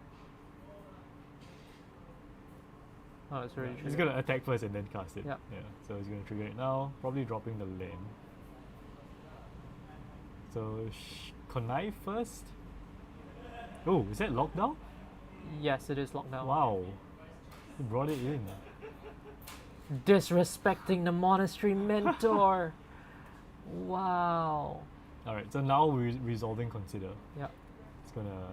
B: Oh, it's already
A: He's
B: triggered.
A: gonna attack first and then cast it.
B: Yeah.
A: Yeah. So he's gonna trigger it now. Probably dropping the land. So connive first. Oh, is that lockdown?
B: Yes, it is locked down.
A: Wow. He brought it in.
B: Disrespecting the monastery mentor. Wow.
A: Alright, so now we're resolving consider.
B: Yeah.
A: It's gonna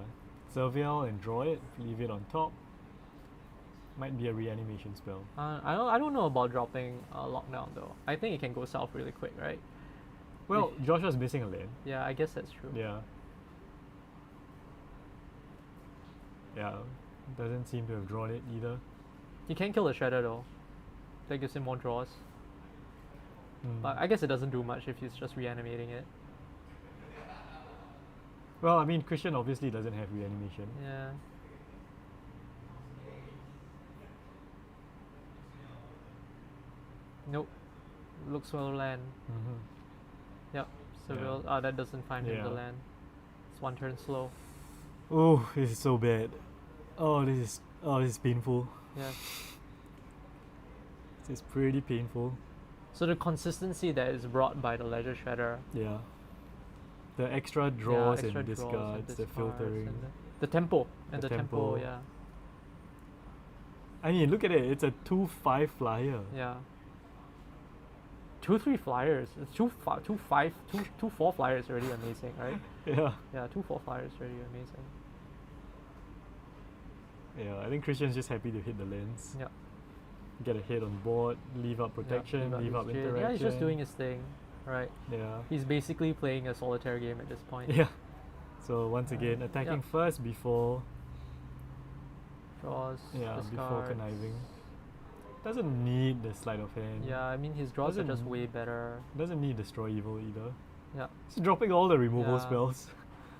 A: surveil and draw it, leave it on top. Might be a reanimation spell.
B: I don't know about dropping lockdown though. I think it can go south really quick, right?
A: Well, Joshua's missing a land.
B: Yeah, I guess that's true.
A: Yeah. Yeah. Doesn't seem to have drawn it either.
B: He can kill the Shredder though. That gives him more draws. But I guess it doesn't do much if he's just reanimating it.
A: Well, I mean, Christian obviously doesn't have reanimation.
B: Yeah. Nope. Looks will land. Yep. So
A: Yeah.
B: that doesn't find him
A: Yeah.
B: to land. It's one turn slow.
A: Oh, this is so bad. Oh, this is painful.
B: Yeah.
A: This is pretty painful.
B: So the consistency that is brought by the Ledger Shredder.
A: Yeah. The extra draws
B: extra
A: and
B: draws
A: discards, the filtering.
B: and the tempo. And
A: The
B: the tempo,
A: tempo.
B: yeah.
A: I mean, look at it. It's a 2/5 flyer.
B: Yeah. 2/3 flyers. It's 2/4 flyers already amazing, right?
A: Yeah.
B: Yeah, 2/4 flyers already amazing.
A: Yeah, I think Christian's just happy to hit the lens.
B: Yeah.
A: Get a hit on board, leave up protection, leave up
B: his Jade.
A: interaction.
B: Yeah, he's just doing his thing, right?
A: Yeah.
B: He's basically playing a solitaire game at this point.
A: Yeah. So once again, attacking first before
B: Draws,
A: before
B: discards.
A: conniving. Doesn't need the sleight of hand.
B: Yeah, I mean his draws are just
A: Doesn't-
B: way better.
A: Doesn't need destroy evil either.
B: Yeah.
A: He's dropping all the removal
B: Yeah.
A: spells.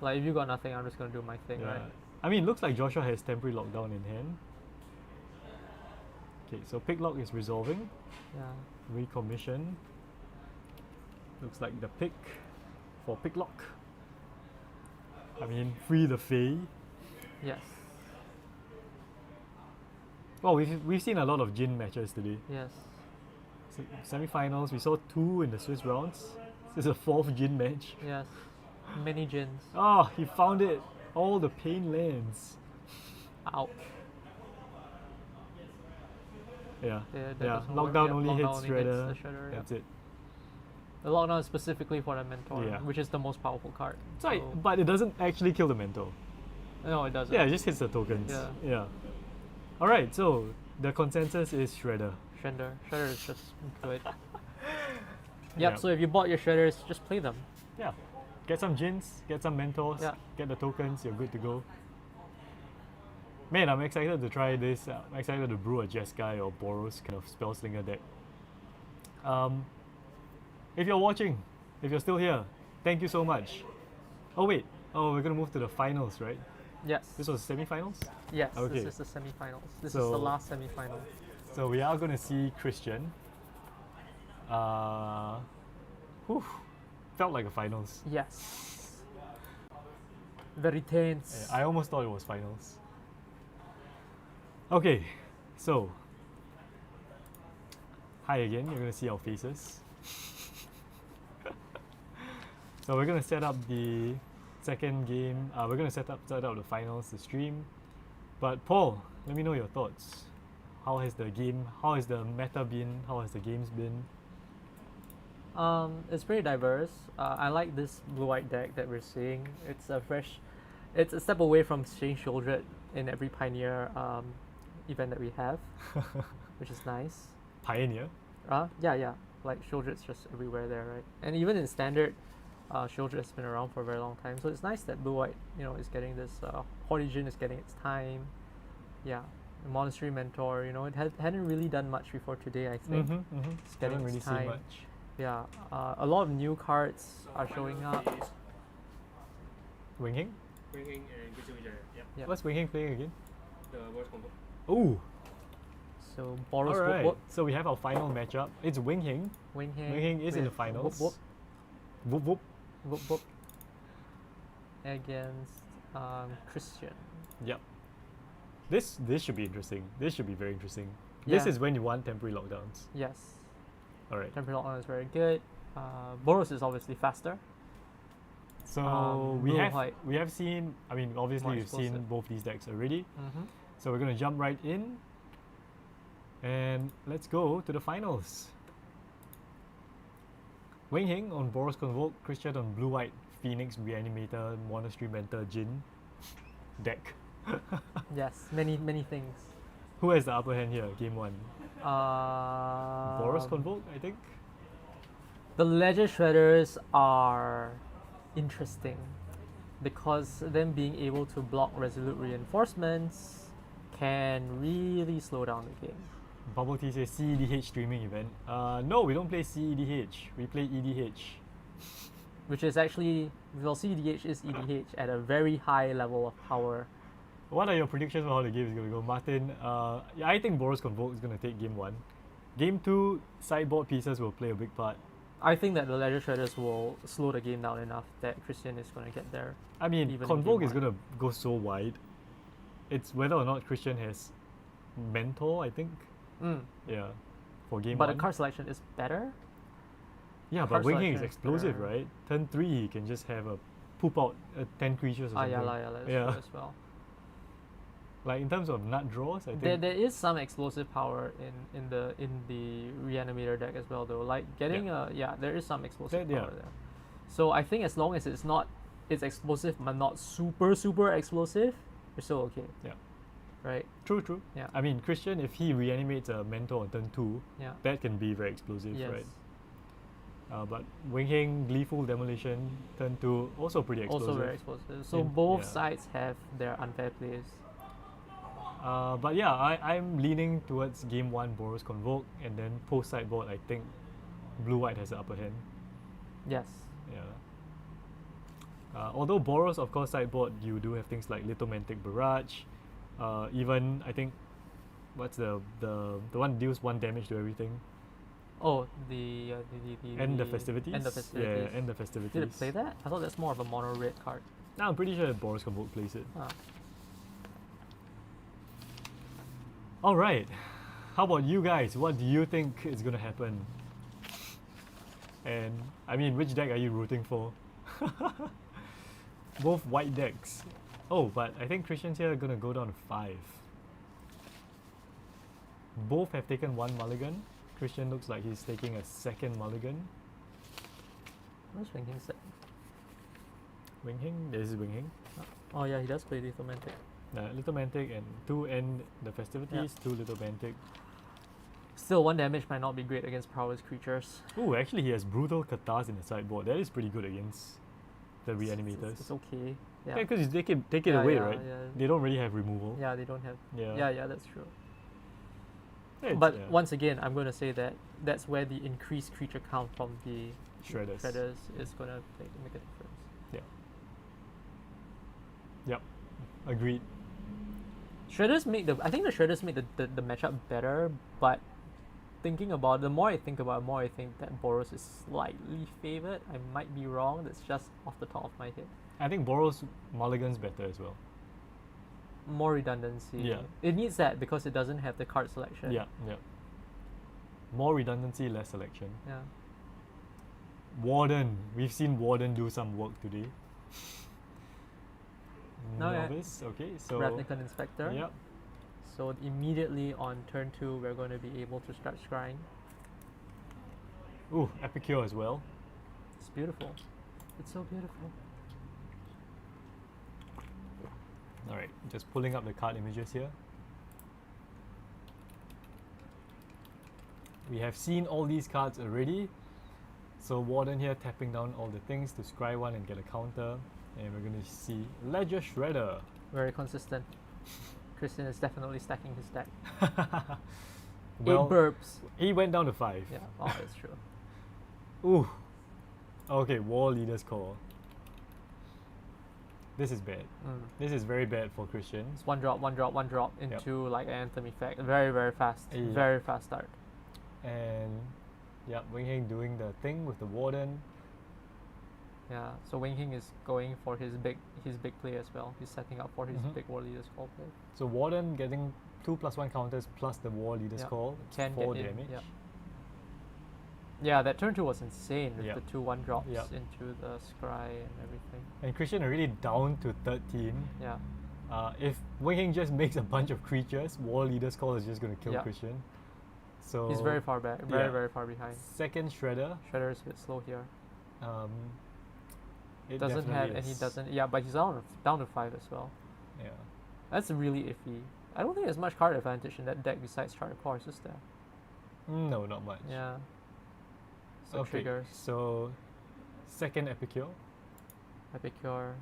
B: Like if you got nothing, I'm just gonna do my thing,
A: Yeah.
B: right?
A: I mean, looks like Joshua has temporary lockdown in hand. Okay, so pick lock is resolving.
B: Yeah.
A: Recommission. Looks like the pick for pick lock. I mean, free the Fae.
B: Yes.
A: Well, we've seen a lot of Jin matches today.
B: Yes.
A: Semi-finals, we saw 2 in the Swiss rounds. This is a 4th Jin match.
B: Yes. Many Jins.
A: Oh, he found it. All the pain lands.
B: Ouch.
A: Yeah.
B: That
A: Yeah.
B: doesn't work.
A: Lockdown
B: Yep,
A: only
B: lockdown
A: hits
B: only
A: Shredder.
B: hits the Shredder, yep.
A: That's it.
B: The lockdown is specifically for the Mentor,
A: Yeah.
B: which is the most powerful card.
A: It's right,
B: So-
A: but it doesn't actually kill the mentor.
B: No, it doesn't.
A: Yeah, it just hits the tokens.
B: Yeah.
A: Yeah. Alright, so the consensus is Shredder.
B: Shredder is just good. Yep,
A: Yep.
B: so if you bought your Shredders, just play them.
A: Yeah. Get some Jins, get some mentors,
B: Yeah.
A: get the tokens, you're good to go. Man, I'm excited to try this. I'm excited to brew a Jeskai or Boros kind of Spellslinger deck. If you're watching, if you're still here, thank you so much. Oh wait, we're gonna move to the finals, right?
B: Yes.
A: This was semi-finals?
B: Yes,
A: Okay.
B: this is the semi-finals. This is
A: So-
B: the last semi-final.
A: So we are gonna see Christian. Whew, felt like a finals.
B: Yes. Very tense.
A: I almost thought it was finals. Okay, so hi again. You're gonna see our faces. So we're gonna set up the second game. We're gonna set up the finals, the stream. But Paul, let me know your thoughts. How has the meta been? How has the games been?
B: It's pretty diverse. I like this blue-white deck that we're seeing. It's a step away from seeing Shieldred in every Pioneer event that we have, which is nice.
A: Pioneer.
B: Yeah. Like Shieldred's just everywhere there, right? And even in Standard, Shieldred has been around for a very long time. So it's nice that blue-white, is getting this. Hordigin is getting its time. Yeah. Monastery Mentor, it hadn't really done much before today, I think. It's getting
A: Haven't really
B: its
A: seen
B: time.
A: much.
B: Yeah, a lot of new cards are showing up.
A: Wing Hing?
C: Wing Hing and Gucci Vijaya. Yep.
B: Yeah.
A: What's Wing Hing playing again?
C: The Boros Convoke.
A: Oh,
B: So Boros
A: alright.
B: whoop,
A: So we have our final matchup. It's Wing Hing.
B: Wing Hing.
A: Wing Hing is in the
B: with
A: finals.
B: Whoop
A: Whoop whoop.
B: whoop, whoop, whoop. Against Christian.
A: Yep. This should be interesting. This should be very interesting. This
B: Yeah.
A: is when you want temporary lockdowns.
B: Yes,
A: Alright.
B: Temporary Lockdown is very good. Boros is obviously faster.
A: So we
B: blue
A: have
B: white.
A: seen. I mean, obviously
B: More
A: we've seen
B: explosive.
A: both these decks already.
B: Mm-hmm.
A: So we're gonna jump right in, and let's go to the finals. Wing Hing on Boros Convoke, Christian on Blue White Phoenix Reanimator Monastery Mentor Jin deck.
B: Yes, many things.
A: Who has the upper hand here? Game one. Boros
B: Boros
A: Convoke, I think.
B: The Ledger Shredders are interesting because them being able to block Resolute Reinforcements can really slow down the game.
A: Bubble Tea says CEDH streaming event. No, we don't play CEDH. We play EDH.
B: Which is actually, well, CEDH is EDH at a very high level of power.
A: What are your predictions for how the game is going to go? Martin, yeah, I think Boros Convoke is going to take game 1. Game 2, sideboard pieces will play a big part.
B: I think that the Ledger Shredders will slow the game down enough that Christian is going to get there.
A: I mean,
B: Even in
A: Convoke
B: game
A: is
B: one.
A: going to go so wide. It's whether or not Christian has Mentor, I think. Yeah, for game
B: But
A: 1.
B: the card selection is better.
A: Yeah, but
B: card
A: Wing Hing is
B: selection is
A: explosive,
B: better.
A: right? Turn 3, he can just have a poop out 10 creatures or something.
B: That's
A: Yeah.
B: true as well.
A: Like in terms of nut draws, I think.
B: There is some explosive power in the reanimator deck as well, though. Like getting there is some explosive
A: That- yeah.
B: power there. So I think as long as it's explosive but not super explosive, you're still okay.
A: Yeah.
B: Right.
A: True.
B: Yeah.
A: I mean, Christian, if he reanimates a Mentor on turn 2,
B: Yeah.
A: that can be very explosive,
B: Yes.
A: right? But Wing Hing, Gleeful Demolition, turn 2, also pretty explosive.
B: Also very explosive. So
A: In-
B: both
A: yeah.
B: sides have their unfair plays.
A: But yeah, I'm leaning towards game 1 Boros Convoke, and then post sideboard, I think Blue-White has the upper hand.
B: Yes.
A: Yeah. Although Boros, of course, sideboard, you do have things like Lithomantic Barrage. Even, I think, what's the one deals 1 damage to everything?
B: Oh,
A: End the Festivities?
B: End the Festivities.
A: Yeah, End the Festivities.
B: Did it play that? I thought that's more of a mono red card.
A: No, I'm pretty sure that Boros Convoke plays it.
B: Ah.
A: Alright. How about you guys? What do you think is going to happen? And, I mean, which deck are you rooting for? Both white decks. Oh, but I think Christians here are going to go down to 5. Both have taken 1 mulligan. Christian looks like he's taking a 2nd mulligan.
B: Where's Wing Hing set?
A: Wing Hing? This is Wing Hing.
B: Oh yeah, he does play Lithomantic.
A: Lithomantic and 2 End the Festivities, 2 Lithomantic.
B: Still, 1 damage might not be great against prowess creatures.
A: Oh, actually he has Brutal Katars in the sideboard. That is pretty good against the reanimators.
B: It's okay.
A: Yeah,
B: Yeah.
A: because they can take it
B: Yeah,
A: away,
B: yeah,
A: right?
B: yeah.
A: They don't really have removal.
B: Yeah, they don't have.
A: Yeah.
B: Yeah, that's true.
A: It's-
B: But
A: yeah.
B: once again, I'm going to say that that's where the increased creature count from the
A: Shredders.
B: is going to make a difference.
A: Yep. Agreed.
B: Shredders make I think the Shredders make the matchup better, but thinking about it, the more I think about it, the more I think that Boros is slightly favored. I might be wrong. That's just off the top of my head.
A: I think Boros Mulligan's better as well.
B: More redundancy.
A: Yeah.
B: It needs that because it doesn't have the card selection.
A: Yeah. More redundancy, less selection.
B: Yeah.
A: Warden. We've seen Warden do some work today.
B: No, yeah.
A: Novice. Okay, so
B: Ravnican Inspector.
A: Yep.
B: So immediately on turn 2, we're going to be able to start scrying.
A: Ooh, Epicure as well.
B: It's beautiful. It's so beautiful.
A: Alright, just pulling up the card images here. We have seen all these cards already. So Warden here tapping down all the things to scry 1 and get a counter. And we're going to see Ledger Shredder.
B: Very consistent. Christian is definitely stacking his deck.
A: Well,
B: 8 burps.
A: he went down to 5.
B: Yeah, oh, that's true.
A: Ooh. Okay, War Leader's Call. This is bad. This is very bad for Christian.
B: It's 1 drop into like an Anthem effect. Very fast.
A: Yeah.
B: Very fast start.
A: And yeah, Wing Hing doing the thing with the Warden.
B: Yeah, so Wing Hing is going for his big play as well. He's setting up for his
A: Mhm.
B: big War Leader's Call play.
A: So Warden getting 2+1 counters plus the War Leader's
B: Yeah,
A: Call.
B: can
A: 4
B: get in,
A: damage.
B: yeah. Yeah, that turn 2 was insane with
A: Yep.
B: the 2 1-drops
A: Yep.
B: into the scry and everything.
A: And Christian already down to 13.
B: Yeah.
A: If Wing Hing just makes a bunch of creatures, War Leader's Call is just going to kill
B: Yeah.
A: Christian. So
B: He's very far back,
A: yeah.
B: very far behind.
A: Second Shredder.
B: Shredder is a bit slow here.
A: It
B: Doesn't have
A: definitely
B: and he
A: is.
B: doesn't. Yeah, but he's down to 5 as well.
A: Yeah.
B: That's really iffy. I don't think there's much card advantage in that deck besides Charter Course, is there?
A: No, not much.
B: Yeah. So
A: Okay,
B: triggers,
A: so second Epicure.
B: Epicure.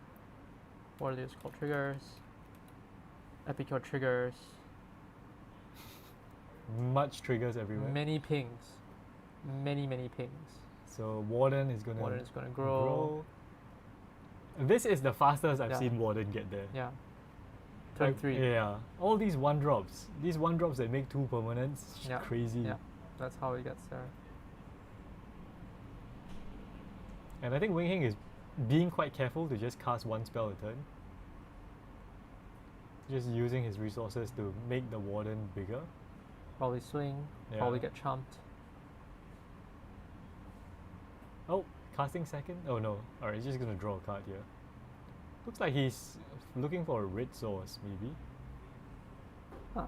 B: What are these called? Triggers. Epicure triggers.
A: much triggers everywhere.
B: Many pings. Many pings.
A: So Warden is gonna
B: grow.
A: This is the fastest I've
B: Yeah.
A: seen Warden get there.
B: Yeah. Turn
A: Like,
B: 3.
A: Yeah. All these 1-drops. These 1-drops that make 2 permanents.
B: Yeah.
A: Crazy.
B: Yeah. That's how he gets there.
A: And I think Wing Hing is being quite careful to just cast 1 spell a turn. Just using his resources to make the Warden bigger.
B: Probably swing.
A: Yeah.
B: Probably get chumped.
A: Oh, casting second? Oh no. Alright, he's just gonna draw a card here. Looks like he's looking for a red source, maybe.
B: Huh.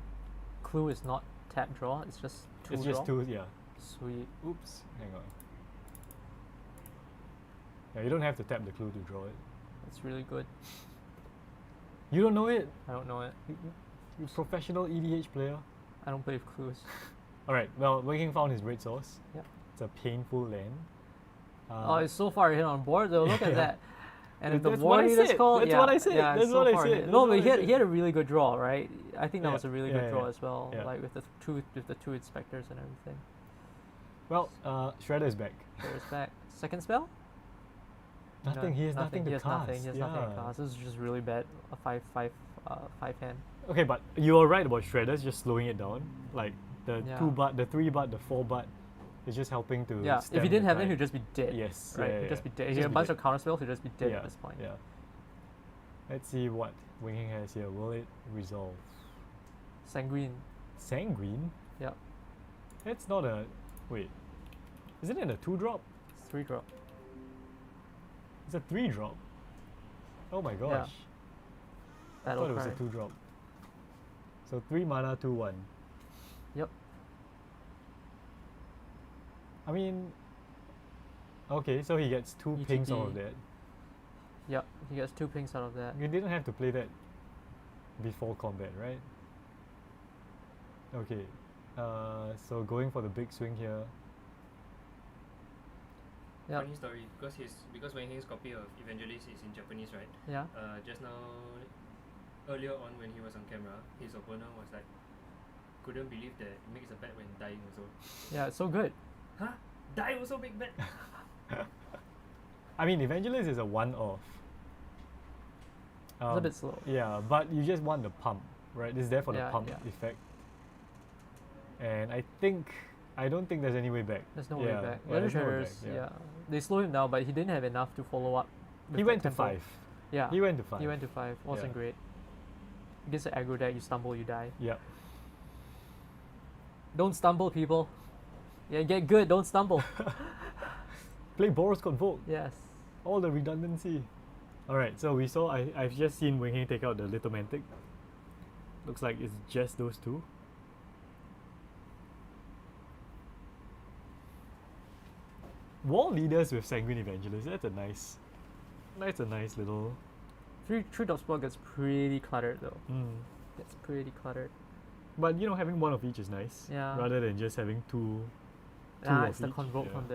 B: Clue is not tap draw, it's just 2
A: It's
B: draw.
A: just 2, yeah.
B: Sweet.
A: Oops, hang on. Yeah, you don't have to tap the clue to draw it.
B: It's really good.
A: You don't know it?
B: I don't know it.
A: You professional EDH player?
B: I don't play with clues.
A: Alright, well, Wing Hing found his red source.
B: Yep.
A: It's a painful land.
B: Oh, it's so far ahead on board though. Look at
A: Yeah.
B: that. And if the
A: That's what I
B: warning is
A: said.
B: called,
A: That's
B: yeah,
A: what I said.
B: yeah, it's
A: That's
B: so
A: what I
B: far
A: said.
B: ahead.
A: That's
B: No,
A: what
B: but
A: I
B: he had
A: said.
B: a really good draw, right? I think that
A: Yeah,
B: was a really
A: yeah,
B: good draw
A: yeah,
B: as well,
A: yeah.
B: like with the two inspectors and everything.
A: Well, Shredder is back.
B: There's back. Second spell?
A: Nothing,
B: No,
A: he has nothing to
B: he has
A: cast.
B: Nothing. He has nothing to cast. This is just really bad. A 5 hand.
A: Okay, but you are right about Shredders just slowing it down. Like the
B: Yeah.
A: 2-butt, the 3-butt, the 4-butt is just helping to
B: Yeah,
A: stem
B: if he
A: the
B: didn't have
A: tide.
B: them, he'd just be dead.
A: Yes,
B: Right?
A: yeah,
B: He'd just be dead.
A: He'd
B: He had
A: just
B: a
A: be
B: bunch
A: dead.
B: of counter spells, he'd just be dead
A: Yeah,
B: at this point.
A: Yeah. Let's see what Wing Hing has here. Will it resolve?
B: Sanguine.
A: Sanguine?
B: Yeah.
A: It's not a... Wait. Isn't it a 2-drop?
B: 3 drop.
A: It's a 3-drop. Oh my gosh. I
B: Battle
A: thought it was
B: cry.
A: a 2-drop. So 3 mana, 2/1.
B: Yep.
A: I mean... Okay, so he gets 2 pings out of
B: ETB.
A: that.
B: Yep. He gets 2 pings out of that.
A: You didn't have to play that before combat, right? Okay. So going for the big swing here.
B: Yep.
C: Funny story, because Wang Hing's copy of Evangelist is in Japanese, right?
B: Yeah.
C: Just now, earlier on when he was on camera, his opponent was like, couldn't believe that it makes a bet when dying also.
B: Yeah, it's so good.
C: Huh? Die also big bet?
A: I mean, Evangelist is a one-off.
B: It's a bit slow.
A: Yeah, but you just want the pump, right? It's there for the
B: Yeah,
A: pump
B: yeah.
A: effect. And I don't think there's any way back.
B: There's no
A: Yeah,
B: way back.
A: yeah, there's no way
B: Traders,
A: back,
B: yeah. They slowed him down, but he didn't have enough to follow up. with
A: He
B: that
A: went to
B: tempo.
A: 5.
B: Yeah.
A: He went to 5.
B: He went to 5. Wasn't
A: Yeah.
B: great. Against the aggro deck, you stumble, you die.
A: Yep.
B: Don't stumble, people. Yeah, get good. Don't stumble.
A: Play Boros Convoke.
B: Yes.
A: All the redundancy. Alright, so we saw, I've just seen Wing Hing take out the Lithomantic. Looks like it's just those 2. Wall leaders with Sanguine Evangelist, that's a nice little...
B: Three drop spell gets pretty cluttered though.
A: Mm.
B: Gets pretty cluttered.
A: But you know, having one of each is nice.
B: Yeah.
A: Rather than just having two
B: Ah,
A: of
B: it's the
A: each,
B: convoke
A: yeah.
B: from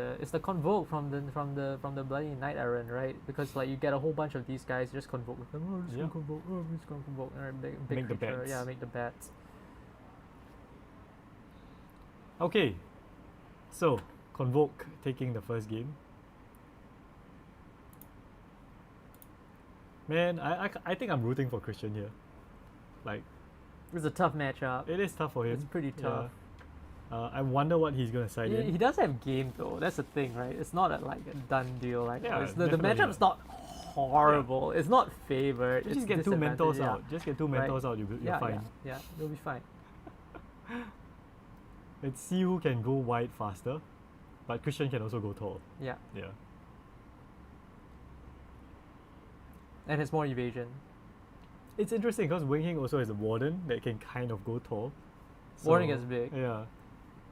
B: the bloody Knight Errant, right? Because like you get a whole bunch of these guys, you just convoke with them. Oh, just
A: Yeah.
B: gonna convoke. Oh, I'm just gonna convoke. And big
A: Make the
B: creature.
A: bats.
B: Yeah, make the bats.
A: Okay, so Convoke taking the first game. Man, I think I'm rooting for Christian here. Like,
B: It's a tough matchup.
A: it is tough for him.
B: It's pretty
A: Yeah.
B: tough.
A: I wonder what he's gonna side in.
B: He does have game though. That's the thing, right? It's not like a done deal. Like
A: Yeah,
B: the
A: definitely
B: matchup's not horrible. It's not favored.
A: You
B: It's
A: just get 2 mentors
B: disadvantage, yeah.
A: out. Just get 2
B: Right.
A: mentors out. You're
B: Yeah,
A: fine.
B: yeah, you'll be fine.
A: Let's see who can go wide faster. But Christian can also go tall.
B: Yeah,
A: Yeah.
B: and has more evasion.
A: It's interesting because Wing Hing also has a warden that can kind of go tall.
B: Warden gets big.
A: Yeah.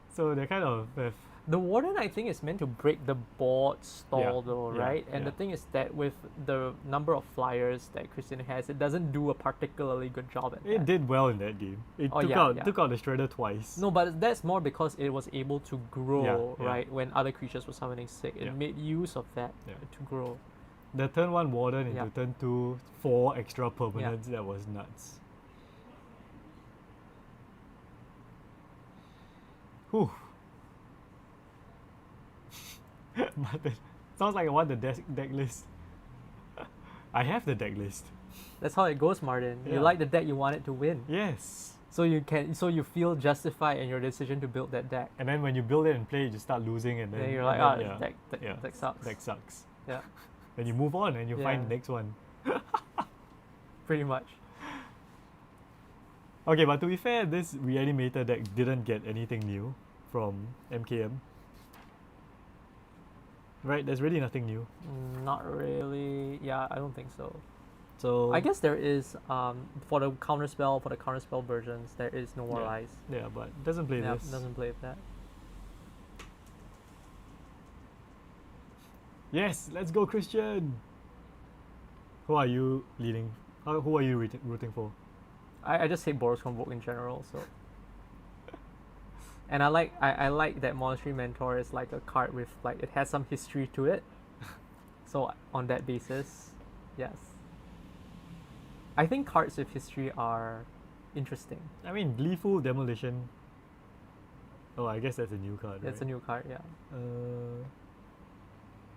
A: So they kind of have.
B: The warden, I think, is meant to break the board stall,
A: Yeah,
B: though,
A: yeah,
B: right? And
A: yeah.
B: the thing is that with the number of flyers that Christian has, it doesn't do a particularly good job at
A: It
B: that.
A: did well in that game. It
B: Oh,
A: took
B: yeah,
A: out
B: yeah.
A: the Shredder twice.
B: No, but that's more because it was able to grow,
A: Yeah.
B: right? When other creatures were summoning sick, it
A: Yeah.
B: made use of that
A: Yeah.
B: to grow.
A: The turn 1 warden into
B: Yeah.
A: turn 2, 4 extra permanents. That was nuts. Whew. Martin. Sounds like I want the deck list. I have the deck list.
B: That's how it goes, Martin.
A: Yeah.
B: You like the deck, you want it to win.
A: Yes.
B: So you feel justified in your decision to build that deck.
A: And then when you build it and play, you just start losing, and then
B: Then you're like,
A: and
B: oh,
A: then,
B: deck sucks.
A: Deck sucks.
B: Yeah,
A: Then you move on and you find
B: Yeah.
A: the next one.
B: pretty much.
A: Okay, but to be fair, this reanimator deck didn't get anything new from MKM. Right? There's really nothing new.
B: Not really. Yeah, I don't think so.
A: So
B: I guess there is for the counterspell versions there is no more
A: Yeah.
B: lies.
A: yeah, but it doesn't play
B: Yeah,
A: this.
B: doesn't play with that.
A: Yes, let's go, Christian. Who are you leading? Who are you rooting for?
B: I just hate Boros Convoke in general, so. And I like that Monastery Mentor is like a card with like it has some history to it. So on that basis, yes. I think cards with history are interesting.
A: I mean, Gleeful Demolition. Oh, I guess that's a new card,
B: That's a
A: right?
B: new card, yeah.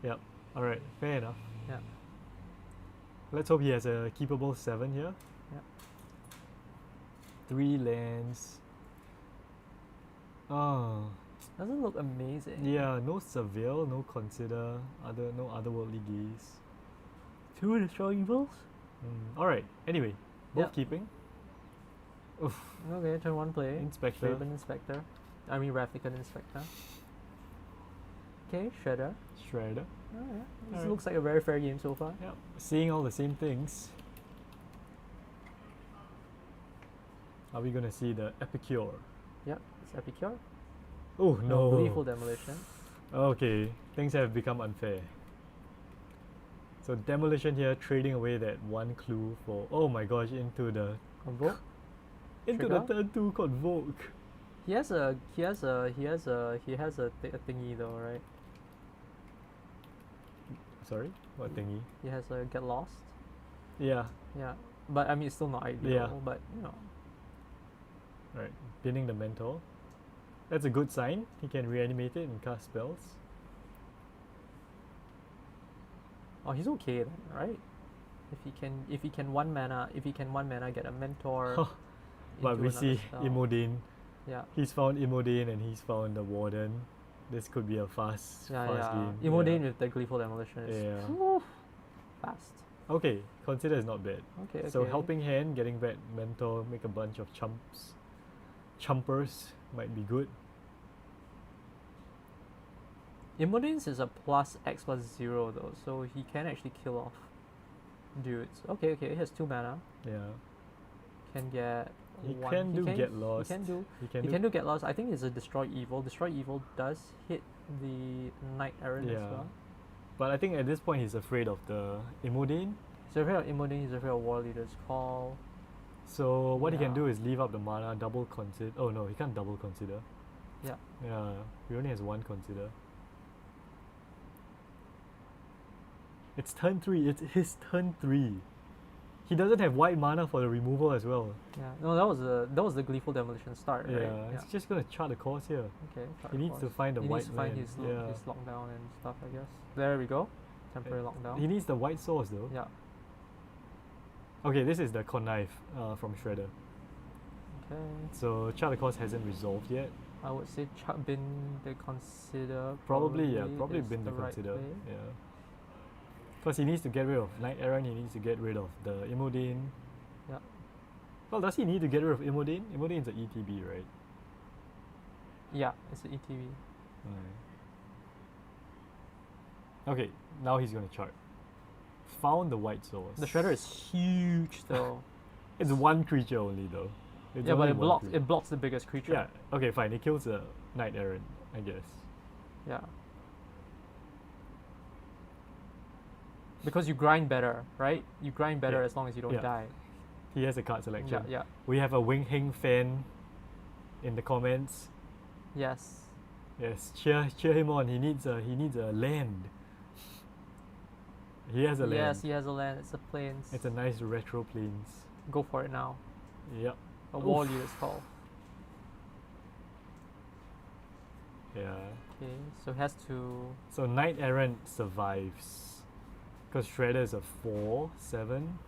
A: Yep. All right. Fair enough.
B: Yeah.
A: Let's hope he has a keepable 7 here.
B: Yeah.
A: 3 lands. Oh.
B: Doesn't look amazing.
A: Yeah, no Surveil, no Consider, no otherworldly gaze.
B: 2 Destroy Evils?
A: Alright, anyway, both
B: Yep.
A: keeping. Oof.
B: Okay, turn 1 play.
A: Inspector.
B: Raven Inspector. I mean Replicant Inspector. Okay, Shredder.
A: Shredder.
B: Oh, yeah. This
A: Alright.
B: looks like a very fair game so far.
A: Yep. Seeing all the same things. Are we gonna see the Epicure?
B: Yep, it's Epicure.
A: Oh no.
B: Gleeful Demolition.
A: Okay, things have become unfair. So demolition here, trading away that 1 clue for, oh my gosh, into the
B: Convoke.
A: the
B: Trigger?
A: turn 2 Convoke.
B: He has a thingy though, right?
A: Sorry, what thingy?
B: He has a Get Lost.
A: Yeah,
B: Yeah, but I mean it's still not ideal.
A: Yeah.
B: But you know,
A: right. Pinning the mentor. That's a good sign. He can reanimate it and cast spells.
B: oh, he's okay then, right? If he can 1 mana get a mentor.
A: But
B: into
A: we
B: another
A: see
B: spell.
A: Imodane.
B: Yeah.
A: He's found Imodane and he's found the Warden. This could be a fast
B: Yeah.
A: game.
B: Immodane with the Gleeful Demolition is
A: Yeah.
B: whew, fast.
A: Okay, consider is not bad.
B: Okay.
A: So helping hand, getting back mentor, make a bunch of chumpers might be good.
B: Immodane's is a plus X plus 0 though, so he can actually kill off dudes. Okay, he has 2 mana.
A: Yeah.
B: Can get
A: He
B: 1.
A: can do Get Lost.
B: He can do
A: He
B: He can do Get Lost. I think it's a Destroy Evil. Destroy Evil does hit the Knight Errant as
A: Yeah.
B: well.
A: But I think at this point he's afraid of the Imodane.
B: He's afraid of Immodane, he's afraid of War Leader's Call.
A: So what he can
B: Yeah.
A: do is leave up the mana, double consider. Oh no, he can't double consider.
B: Yeah.
A: Yeah, he only has 1 consider. It's turn 3. It's his turn 3. He doesn't have white mana for the removal as well.
B: Yeah. No, that was the Gleeful Demolition start, right?
A: Yeah, it's just gonna chart the course here.
B: Okay. chart
A: He needs to
B: course.
A: find the
B: He
A: white
B: needs to find
A: land.
B: his lockdown and stuff, I guess. There we go. Temporary lockdown.
A: He needs the white source though.
B: Yeah.
A: Okay, this is the connive from Shredder.
B: Okay.
A: So chart the course hasn't resolved yet.
B: I would say bin the consider.
A: Probably
B: is
A: been the
B: right
A: consider.
B: play.
A: Yeah. Because he needs to get rid of Knight Errant, he needs to get rid of the Imodane.
B: Yeah.
A: Well, does he need to get rid of Imodane? Imodane's an ETB, right?
B: Yeah, it's an ETV.
A: Okay, now he's gonna chart. Found the white source.
B: The Shredder is huge though.
A: It's 1 creature only though. It's
B: Yeah, but
A: only
B: it
A: one
B: blocks
A: creature.
B: it blocks the biggest creature.
A: Yeah, okay, fine. It kills the Knight Errant, I guess.
B: Yeah. Because you grind better, right? You grind better
A: Yeah.
B: as long as you don't
A: Yeah.
B: die.
A: He has a card selection.
B: Yeah.
A: We have a Wing Hing fan in the comments.
B: Yes.
A: Yes, cheer him on. He needs a land. He has a land.
B: Yes, he has a land. It's a plains.
A: It's a nice retro plains.
B: Go for it now.
A: Yep.
B: A
A: Oof.
B: War Leader's Call.
A: Yeah.
B: Okay, so he has to.
A: So Knight Errant survives. Because Shredder is a 4, 7.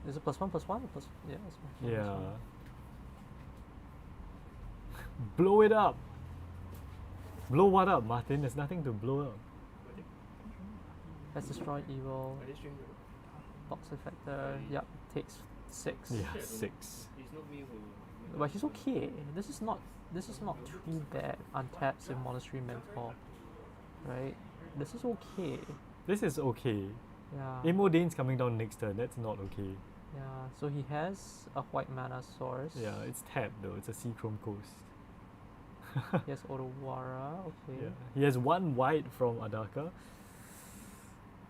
B: Is it +1 +1? Yeah, it's +1
A: Yeah.
B: +1.
A: Blow it up! Blow what up, Martin? There's nothing to blow up.
B: Let's destroy evil.
C: Are they string?
B: Toxic factor. Yep, takes 6.
A: Yeah,
C: I don't know.
A: 6.
C: It's not me who.
B: But he's okay. This is not too bad. Untaps in Monastery Mentor. Right? This is okay.
A: This is okay.
B: Yeah.
A: Emodane's coming down next turn. That's not okay.
B: Yeah. So he has a white mana source.
A: Yeah, it's tapped though. It's a Seachrome Coast.
B: He has Otawara. Okay.
A: Yeah. He has 1 white from Adaka.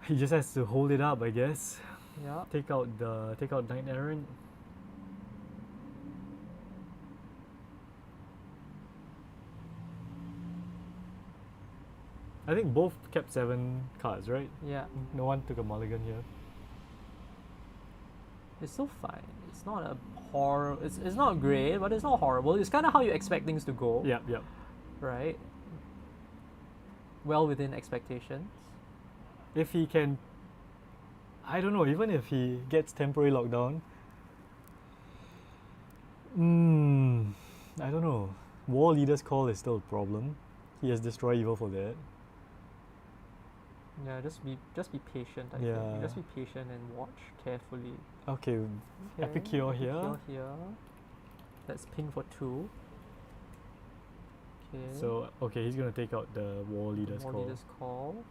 A: He just has to hold it up, I guess.
B: Yeah.
A: Take out Knight Errant. I think both kept 7 cards, right?
B: Yeah.
A: No one took a mulligan here.
B: It's still fine. It's not a horror. It's not great, but it's not horrible. It's kind of how you expect things to go.
A: Yep, yep.
B: Right. Well within expectations.
A: If he can, I don't know, even if he gets temporary lockdown, I don't know. War Leader's Call is still a problem. He has Destroy Evil for that.
B: Yeah, just be patient. I
A: Yeah.
B: think. Just be patient and watch carefully.
A: Okay, Epicure here.
B: Epicure here. Let's ping for 2. Okay.
A: So, okay, he's gonna take out the War Leader's
B: War
A: Call.
B: Leader's Call.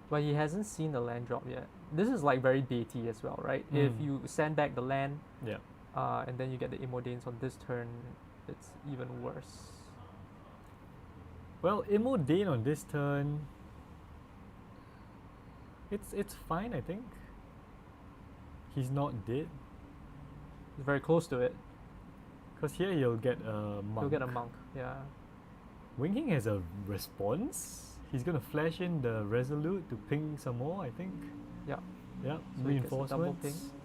B: But he hasn't seen the land drop yet. This is like very baity as well, right? If you send back the land,
A: Yeah.
B: and then you get the Immodanes on this turn, it's even worse.
A: Well, Immodane on this turn, it's fine, I think. He's not dead.
B: He's very close to it.
A: Because here he'll get a monk.
B: He'll get a monk, yeah.
A: Wingking has a response. He's gonna flash in the Resolute to ping some more, I think.
B: Yeah.
A: Yeah,
B: So he gets a double
A: reinforcements.
B: ping.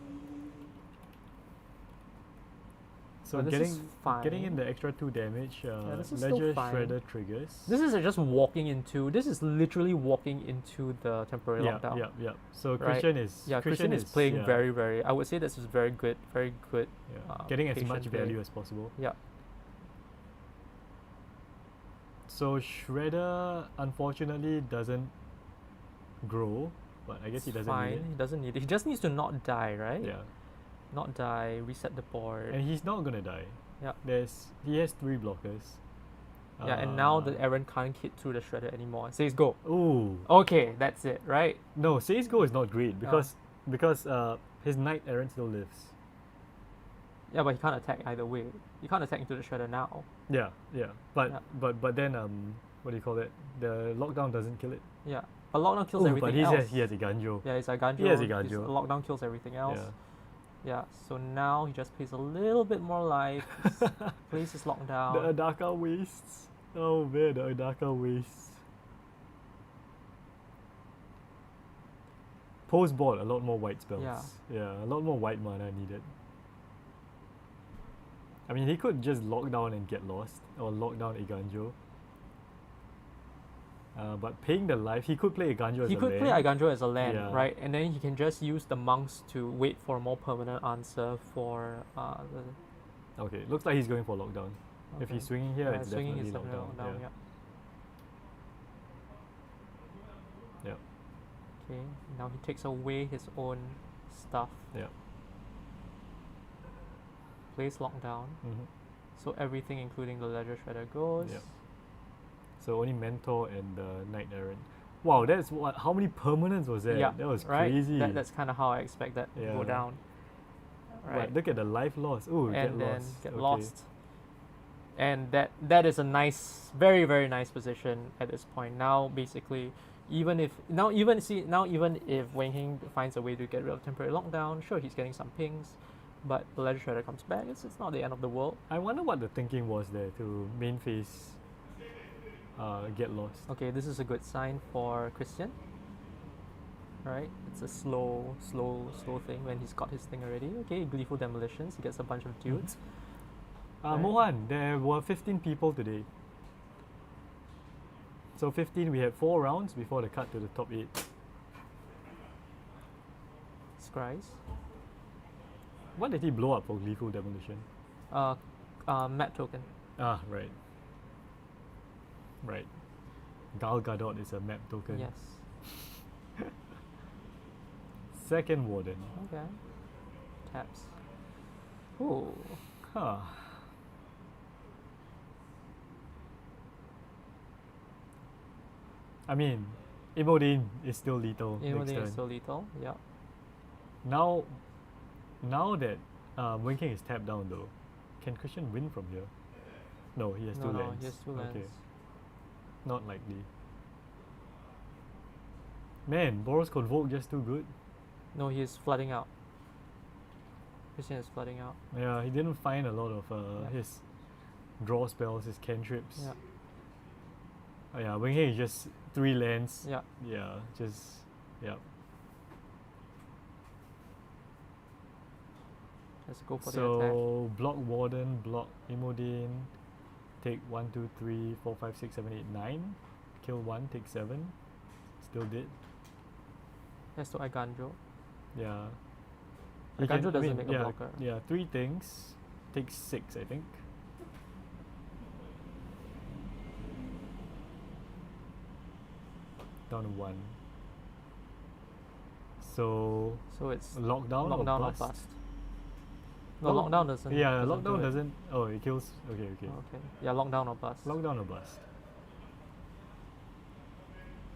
A: So
B: But this is
A: getting in
B: fine.
A: the extra 2 damage,
B: this is still
A: Ledger
B: fine.
A: Shredder triggers.
B: This is just walking into. This is literally walking into the temporary
A: yeah,
B: lockdown.
A: yeah, yeah. So
B: Right.
A: Christian is
B: Yeah, Christian is playing
A: yeah,
B: very, very. I would say this is very good, very good.
A: yeah, getting as
B: patient
A: much
B: play.
A: value as possible.
B: Yeah.
A: So Shredder unfortunately doesn't grow, but I guess he
B: It's
A: doesn't
B: fine.
A: need
B: He doesn't need it. He just needs to not die, right?
A: it. Yeah,
B: Not die. Reset the board.
A: and he's not gonna die.
B: Yeah.
A: He has 3 blockers.
B: Yeah, and now the Aaron can't hit through the shredder anymore. It says go.
A: Ooh.
B: Okay, that's it, right?
A: No, Says Go is not great because his Knight Errant still lives.
B: Yeah, but he can't attack either way. You can't attack into the shredder now.
A: Yeah, yeah. But
B: Yeah.
A: but then what do you call it? The lockdown doesn't kill it.
B: Yeah, but lockdown kills
A: Ooh,
B: everything
A: but
B: else.
A: he has Iganjo.
B: Yeah, it's Iganjo.
A: He has
B: his
A: Iganjo.
B: Lockdown kills everything else.
A: Yeah.
B: Yeah, so now he just pays a little bit more life. Plays his lockdown.
A: The Adaka wastes. Oh man, the Adaka wastes. Post board a lot more white spells. Yeah, a lot more white mana needed. I mean, he could just lock down and get lost, or lock down Iganjo. But paying the life, he could play Iganjo as
B: He
A: a
B: could
A: land.
B: play Iganjo as a land,
A: Yeah.
B: right? And then he can just use the monks to wait for a more permanent answer for the.
A: Okay, looks like he's going for lockdown. If
B: Okay.
A: he's swinging here,
B: Yeah,
A: it's
B: swinging
A: definitely
B: is definitely
A: lockdown.
B: lockdown,
A: Yeah.
B: Okay, now he takes away his own stuff,
A: Yeah.
B: plays lockdown.
A: Mm-hmm.
B: So everything, including the ledger shredder, goes.
A: Yeah. So only Mentor and the Knight Errant. Wow, that's what? How many permanents was that?
B: Yeah,
A: That was
B: right?
A: crazy.
B: That's kind of how I expect that to go
A: Yeah.
B: down. Right.
A: Right, look at the life loss. Ooh, get
B: And then
A: lost.
B: get
A: Okay.
B: lost. And that is a nice, very, very nice position at this point. Now basically, even if Wang Hing finds a way to get rid of temporary lockdown, sure, he's getting some pings, but the ledger shredder comes back. It's not the end of the world.
A: I wonder what the thinking was there to main phase get lost.
B: Okay, this is a good sign for Christian. Right, it's a slow thing when he's got his thing already. Okay, gleeful demolitions. He gets a bunch of dudes. Right.
A: Mohan, there were 15 people today. So 15, we had 4 rounds before the cut to the top 8.
B: Scries.
A: What did he blow up for Gleeful Demolition?
B: Map token.
A: Ah, right. Right. Gal Gadot is a map token.
B: Yes.
A: Second Warden.
B: Okay. Taps. Ooh.
A: Huh. I mean, Imodine is still lethal next
B: Inwarding
A: turn.
B: is so lethal. Yeah.
A: Now that Wind King is tapped down though, can Christian win from here? No, he has
B: No,
A: two
B: no,
A: lands.
B: he has two lands.
A: Okay, not likely. Man, Boros Convoke just too good.
B: No, he is flooding out. Christian is flooding out.
A: Yeah, he didn't find a lot of
B: Yeah.
A: his draw spells, his cantrips.
B: Yeah.
A: Yeah, Wing King is just 3 lands.
B: Yeah.
A: Yeah, just yeah.
B: Let's go for the attack.
A: So block Warden, block Imodine, take 1, 2, 3, 4, 5, 6, 7, 8, 9. Kill 1, take 7. Still did.
B: Let's do Iganjo.
A: Yeah.
B: Iganjo doesn't make a
A: yeah,
B: blocker.
A: Yeah, 3 things. Take 6, I think. Down to 1. So
B: So it's
A: lockdown,
B: lockdown
A: or
B: or
A: bust?
B: bust. No,
A: Oh,
B: lockdown doesn't.
A: Yeah,
B: doesn't
A: lockdown
B: do it.
A: doesn't. Oh, it kills. Okay, okay.
B: Okay. Yeah, lockdown or bust.
A: Lockdown or bust.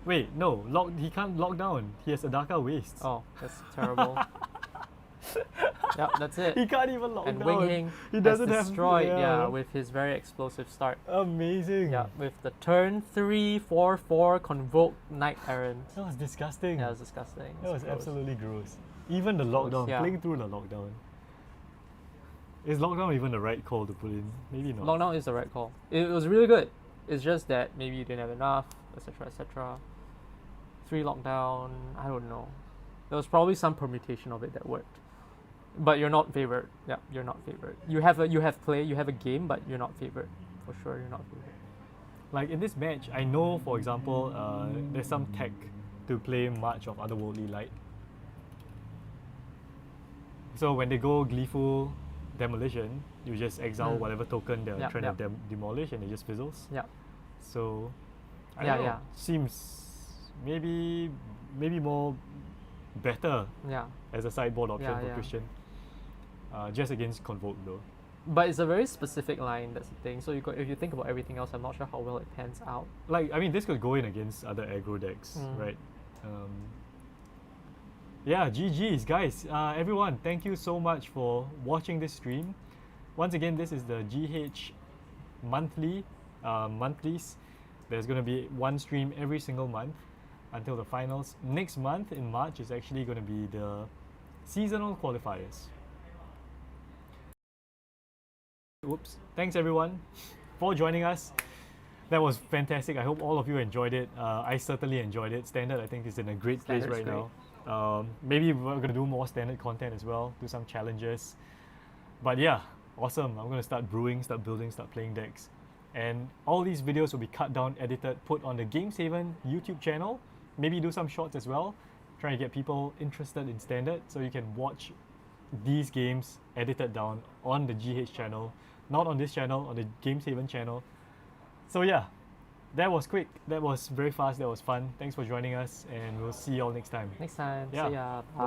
A: Wait, no. He can't lock down. He has Adaka Waste.
B: Oh, that's terrible. Yeah, that's it.
A: He can't even lock
B: And
A: down.
B: Wing Hing
A: He
B: has
A: doesn't have-
B: destroyed,
A: yeah.
B: with his very explosive start.
A: Amazing.
B: Yeah, with the turn 3, 4, 4 Convoke Knight Errant.
A: That was disgusting.
B: Yeah, it was disgusting.
A: That was
B: It's gross.
A: absolutely gross. Even the lockdown,
B: yeah.
A: playing through the lockdown. Is lockdown even the right call to put in? Maybe not.
B: Lockdown is the right call. It was really good. It's just that maybe you didn't have enough, etc., etc. 3 lockdown, I don't know. There was probably some permutation of it that worked. But you're not favored. Yeah, you're not favored. You have a game, but you're not favored. For sure, you're not favored.
A: Like in this match, I know, for example, there's some tech to play March of Otherworldly Light. So when they go Gleeful Demolition, you just exile whatever token they're
B: Yeah,
A: trying
B: yeah.
A: to demolish, and it just fizzles.
B: Yeah.
A: So, I
B: Yeah,
A: don't know.
B: yeah.
A: Seems maybe more better
B: Yeah.
A: as a sideboard option
B: Yeah,
A: for
B: yeah.
A: Christian. Just against Convoke though.
B: But it's a very specific line, that's the thing. So if you think about everything else, I'm not sure how well it pans out.
A: Like, I mean, this could go in against other aggro decks, right? Yeah, GG's, guys. Everyone, thank you so much for watching this stream. Once again, this is the GH monthlies. There's going to be 1 stream every single month until the finals. Next month in March is actually going to be the seasonal qualifiers. Whoops. Thanks everyone for joining us. That was fantastic. I hope all of you enjoyed it. I certainly enjoyed it. Standard, I think, is in a great place
B: Standard's
A: right now. Maybe we're going to do more standard content as well, do some challenges. But yeah, awesome. I'm going to start brewing, start building, start playing decks. And all these videos will be cut down, edited, put on the Games7 YouTube channel. Maybe do some shorts as well, trying to get people interested in standard so you can watch these games edited down on the GH channel, not on this channel, on the Games7 channel. So yeah, that was quick, that was very fast, that was fun. Thanks for joining us, and we'll see you all next time.
B: Next time,
A: Yeah.
B: see ya. Bye.